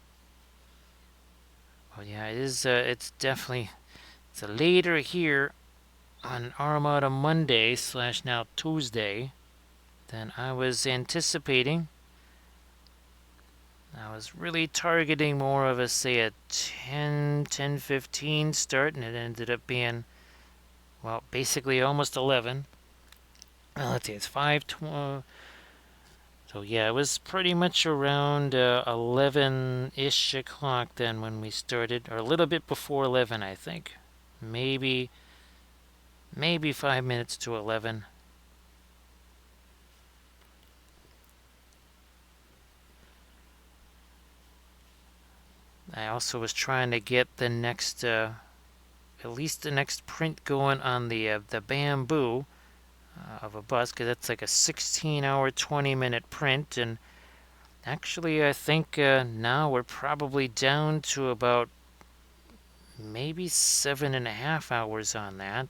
Oh yeah, it is. It's definitely. It's later here on Armada Monday / now Tuesday than I was anticipating. I was really targeting more of a, say, a 10:15 start, and it ended up being, well, basically almost 11. Well, let's see, it's 5:20. So yeah, it was pretty much around 11-ish o'clock then when we started, or a little bit before 11, I think. Maybe 5 minutes to 11. I also was trying to get the next, at least the next print going on the bamboo of a bus, because that's like a 16-hour, 20-minute print, and actually I think now we're probably down to about maybe 7.5 hours on that.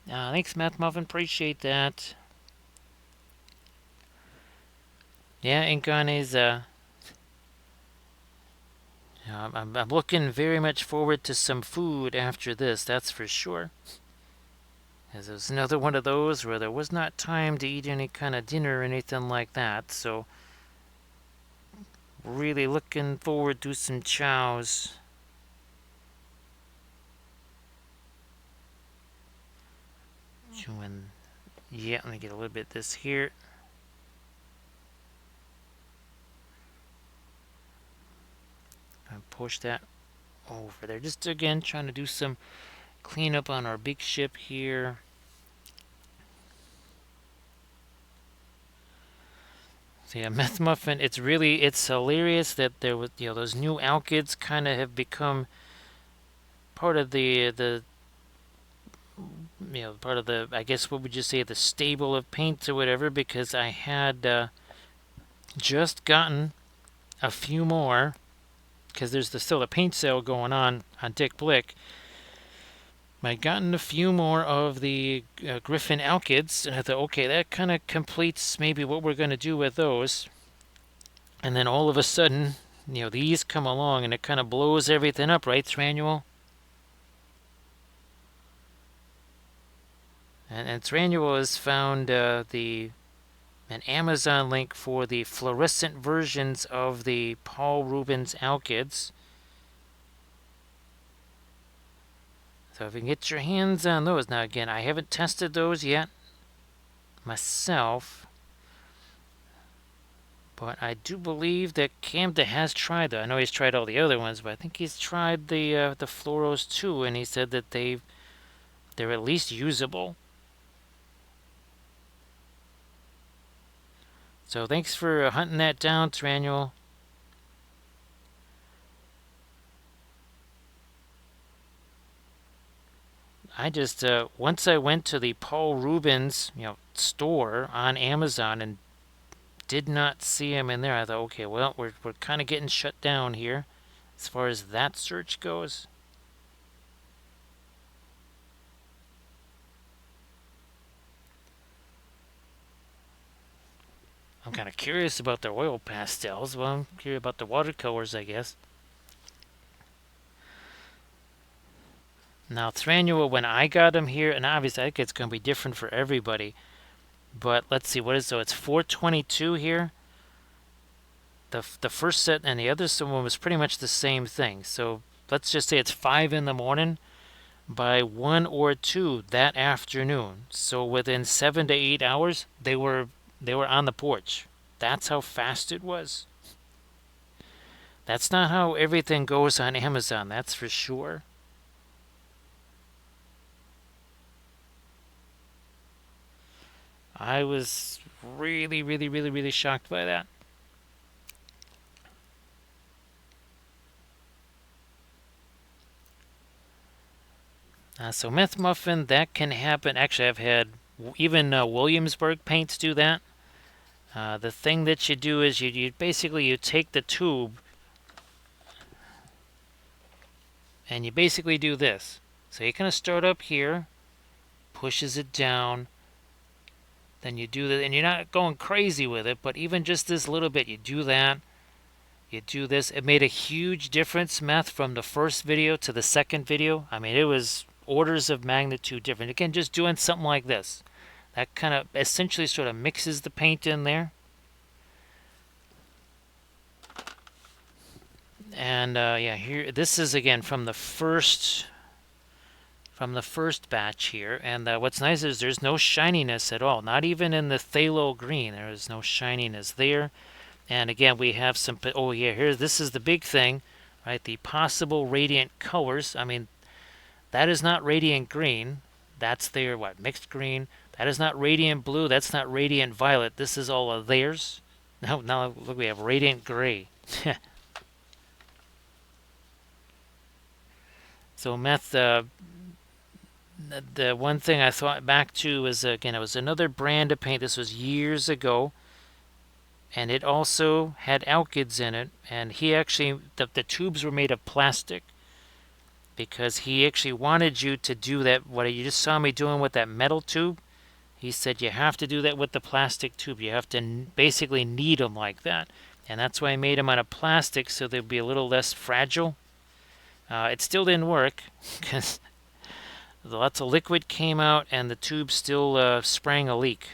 Thanks, Math Muffin. Appreciate that. Yeah, Inkane's, I'm looking very much forward to some food after this, that's for sure. As it was another one of those where there was not time to eat any kind of dinner or anything like that, so really looking forward to some chows. Chewing. Yeah, let me get a little bit of this here. And push that over there. Just again, trying to do some cleanup on our big ship here. So yeah, Meth Muffin, it's hilarious that there was, those new alkyds kind of have become part of part of the, I guess, what would you say, the stable of paints or whatever, because I had just gotten a few more, because there's still a paint sale going on Dick Blick. I'd gotten a few more of the Griffin alkyds, and I thought, okay, that kind of completes maybe what we're going to do with those. And then all of a sudden, these come along, and it kind of blows everything up, right, Thranuel? And Thranuel has found an Amazon link for the fluorescent versions of the Paul Rubens alkyds. So if you can get your hands on those. Now again, I haven't tested those yet myself, but I do believe that Camden has tried them. I know he's tried all the other ones, but I think he's tried the fluoros too, and he said that they're at least usable. So thanks for hunting that down, Thranuel. I just once I went to the Paul Rubens store on Amazon and did not see him in there. I thought, okay, well, we're kind of getting shut down here as far as that search goes. I'm kind of curious about the oil pastels. Well, I'm curious about the watercolors, I guess. Now, Thranuel, when I got him here, and obviously I think it's going to be different for everybody, but let's see, what is so? It's 422 here. The first set and the other one was pretty much the same thing. So let's just say it's 5 in the morning. By 1 or 2 that afternoon. So within 7 to 8 hours, they were on the porch. That's how fast it was. That's not how everything goes on Amazon, that's for sure. I was really, really, really, really shocked by that. So Meth Muffin, that can happen. Actually, I've had even Williamsburg paints do that. The thing that you do is you basically you take the tube and you basically do this. So you kind of start up here, pushes it down, then you do that, and you're not going crazy with it, but even just this little bit, you do that, you do this. It made a huge difference, Meth, from the first video to the second video. I mean, it was orders of magnitude different. Again, just doing something like this. That kind of essentially sort of mixes the paint in there. And yeah, here this is again from the first batch here. And what's nice is there's no shininess at all. Not even in the phthalo green. There is no shininess there. And again, we have some. Oh yeah, here this is the big thing, right? The possible radiant colors. I mean, that is not radiant green. That's their what? Mixed green. That is not radiant blue. That's not radiant violet. This is all of theirs. Now look, we have radiant gray. So Meth, the one thing I thought back to was, again, it was another brand of paint. This was years ago, and it also had alkyds in it. And he actually, the tubes were made of plastic because he actually wanted you to do that. What you just saw me doing with that metal tube, he said you have to do that with the plastic tube. You have to basically knead them like that. And that's why I made them out of plastic so they'd be a little less fragile. It still didn't work because lots of liquid came out and the tube still sprang a leak.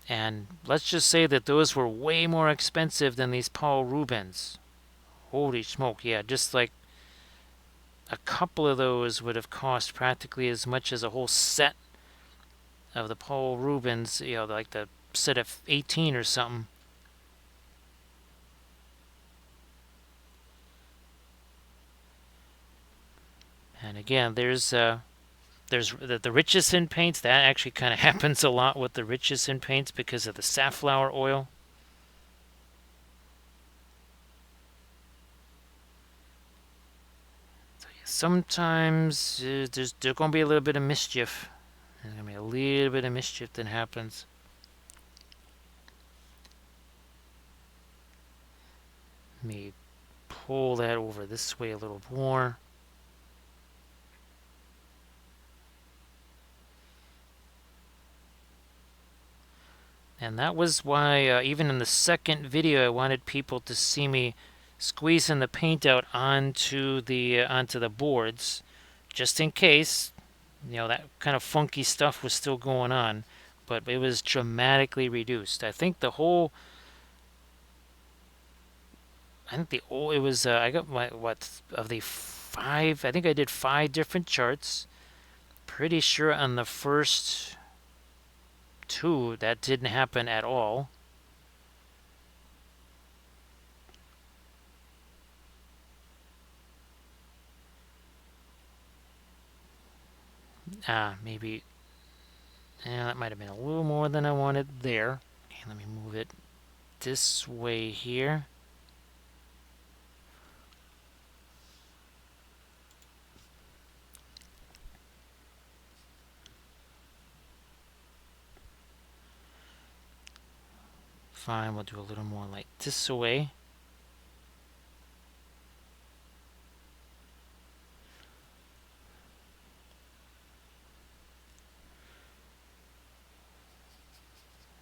And let's just say that those were way more expensive than these Paul Rubens. Holy smoke, yeah, just like a couple of those would have cost practically as much as a whole set of the Paul Rubens, like the set of 18 or something. And again, there's the Richardson paints. That actually kind of happens a lot with the Richardson paints because of the safflower oil. So yeah, sometimes there's going to be a little bit of mischief. There's going to be a little bit of mischief that happens. Let me pull that over this way a little more. And that was why, even in the second video, I wanted people to see me squeezing the paint out onto the boards, just in case, that kind of funky stuff was still going on, but it was dramatically reduced. I think the whole, it was, I got of the five, I think I did 5 different charts. Pretty sure on the first 2 that didn't happen at all. Maybe, that might have been a little more than I wanted there. Okay, let me move it this way here. Fine, we'll do a little more like this way.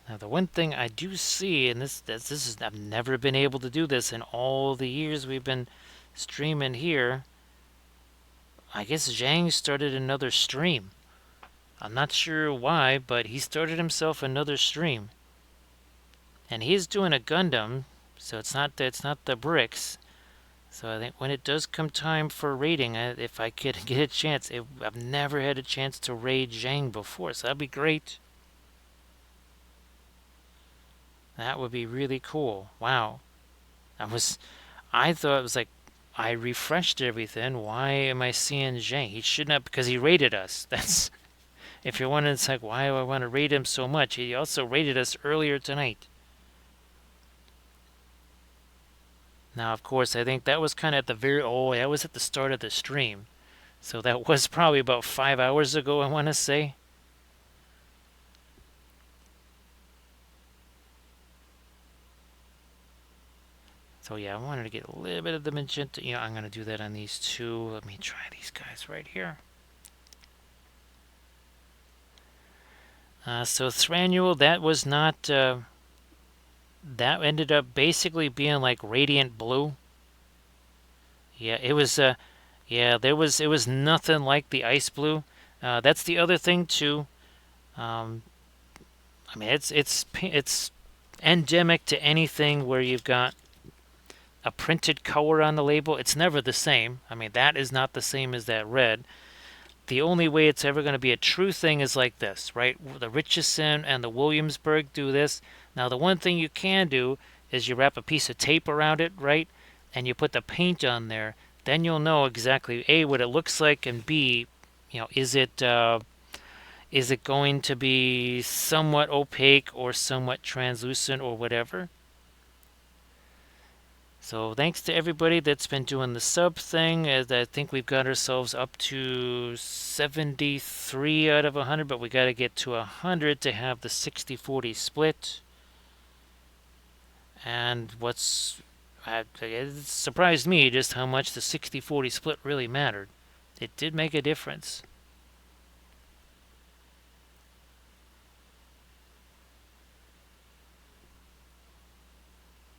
Now, the one thing I do see, and this is, I've never been able to do this in all the years we've been streaming here. I guess Zhang started another stream. I'm not sure why, but he started himself another stream. And he's doing a Gundam, so it's not the bricks. So I think when it does come time for raiding, if I could get a chance, I've never had a chance to raid Zhang before, so that'd be great. That would be really cool. Wow. I thought it was like, I refreshed everything. Why am I seeing Zhang? He shouldn't have, because he raided us. That's, if you're wondering, it's like, why do I want to raid him so much? He also raided us earlier tonight. Now, of course, I think that was kind of at the that was at the start of the stream. So that was probably about 5 hours ago, I want to say. So yeah, I wanted to get a little bit of the magenta. I'm going to do that on these 2. Let me try these guys right here. So Thranduil, that was not, that ended up basically being like radiant blue. Yeah, it was, it was nothing like the ice blue. That's the other thing too. I mean, it's endemic to anything where you've got a printed color on the label. It's never the same. I mean, that is not the same as that red. The only way it's ever going to be a true thing is like this, right? The Richardson and the Williamsburg do this. Now, the one thing you can do is you wrap a piece of tape around it, right? And you put the paint on there. Then you'll know exactly, A, what it looks like, and B, is it going to be somewhat opaque or somewhat translucent or whatever? So thanks to everybody that's been doing the sub thing. As I think we've got ourselves up to 73 out of 100, but we got to get to 100 to have the 60-40 split. And it surprised me just how much the 60-40 split really mattered. It did make a difference.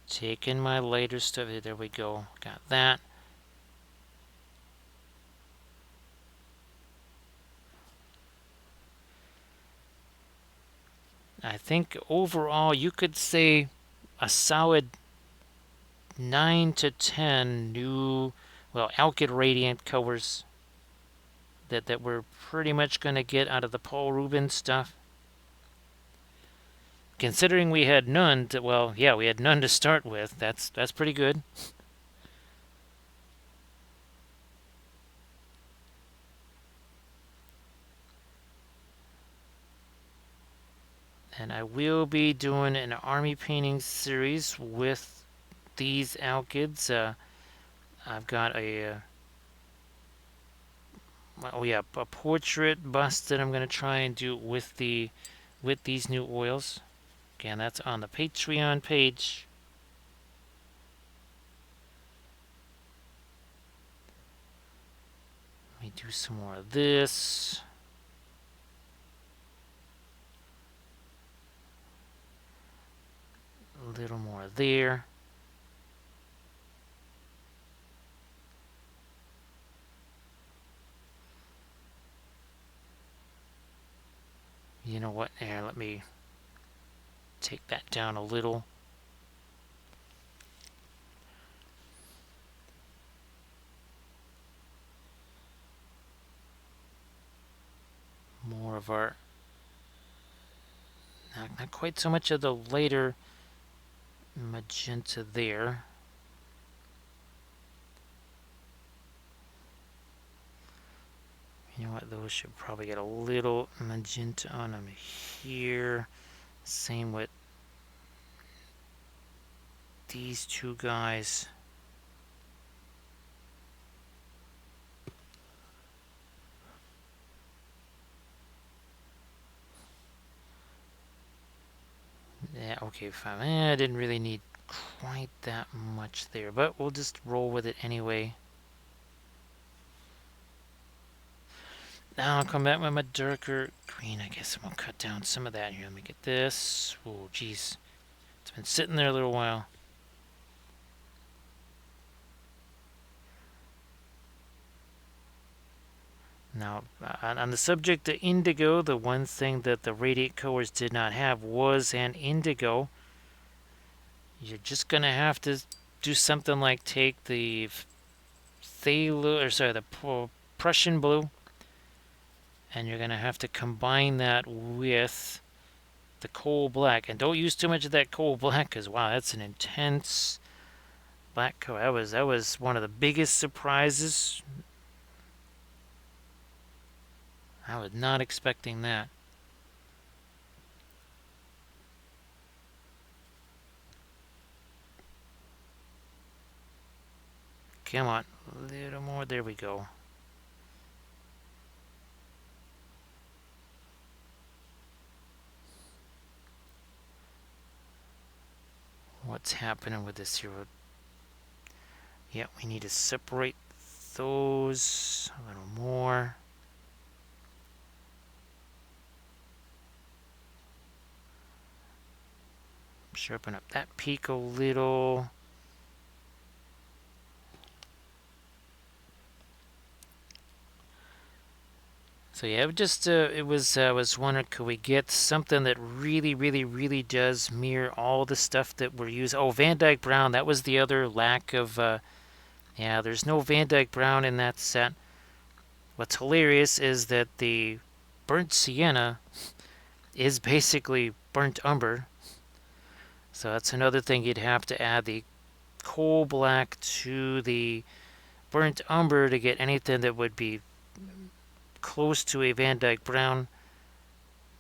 Taking my later stuff. There we go. Got that. I think overall you could say a solid 9 to 10 new, well, Alkyd Radiant colors that we're pretty much going to get out of the Paul Rubens stuff. Considering we had none to, well, yeah, we had none to start with. That's pretty good. And I will be doing an army painting series with these Alkyds. I've got a a portrait bust that I'm going to try and do with these new oils. Again, that's on the Patreon page. Let me do some more of this. A little more there. You know what? Here, let me take that down a little. More of our, not quite so much of the later magenta there. You know what? Those should probably get a little magenta on them here. Same with these two guys. Yeah, okay, fine. I didn't really need quite that much there, but we'll just roll with it anyway. Now I'll come back with my darker green. I guess I'm gonna cut down some of that here. Let me get this. Oh, geez. It's been sitting there a little while. Now, on the subject of indigo, the one thing that the radiant colors did not have was an indigo. You're just gonna have to do something like take the the Prussian blue, and you're gonna have to combine that with the coal black. And don't use too much of that coal black, because wow, that's an intense black color. That was one of the biggest surprises. I was not expecting that. Come on, a little more. There we go. What's happening with this here? Yeah, we need to separate those a little more. Sharpen up that peak a little. So yeah, I was wondering, could we get something that really does mirror all the stuff that we're using? Oh, Van Dyke Brown, that was the other lack of, yeah, there's no Van Dyke Brown in that set. What's hilarious is that the burnt sienna is basically burnt umber. So that's another thing, you'd have to add the coal black to the burnt umber to get anything that would be close to a Van Dyke Brown.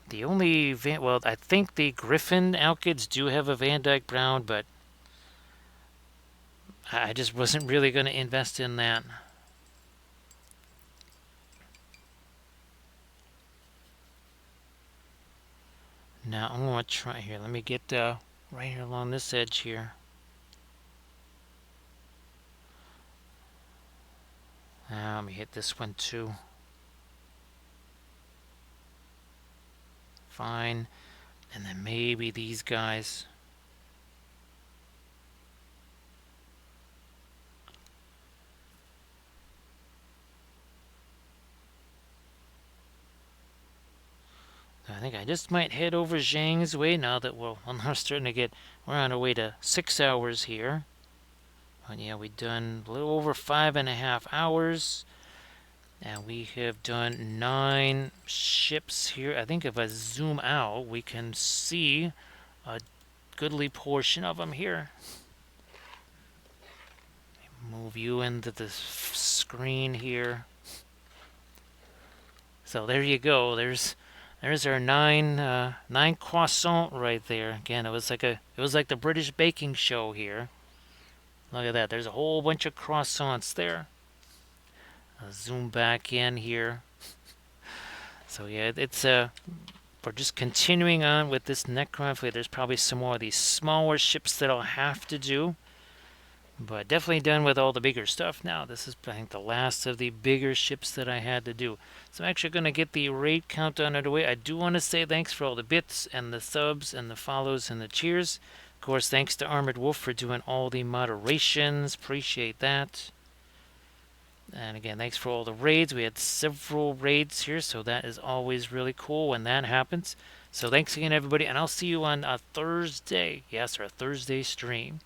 The only well, I think the Griffin Alkyds do have a Van Dyke Brown, but I just wasn't really going to invest in that. Now I'm going to try here. Let me get right here along this edge here. Now let me hit this one too. Fine. And then maybe these guys. I think I just might head over Zhang's way now that we're starting to get, we're on our way to 6 hours here. But yeah, we've done a little over 5.5 hours. And we have done 9 ships here. I think if I zoom out, we can see a goodly portion of them here. Move you into the screen here. So there you go. There's our 9 croissant right there. Again, it was like the British baking show here. Look at that. There's a whole bunch of croissants there. I'll zoom back in here. So yeah, we're just continuing on with this Necron fleet. There's probably some more of these smaller ships that I'll have to do. But definitely done with all the bigger stuff now. This is, I think, the last of the bigger ships that I had to do. So I'm actually going to get the raid countdown underway. I do want to say thanks for all the bits and the subs and the follows and the cheers. Of course, thanks to Armored Wolf for doing all the moderations. Appreciate that. And again, thanks for all the raids. We had several raids here, so that is always really cool when that happens. So thanks again, everybody, and I'll see you on a Thursday. Yes, our Thursday stream.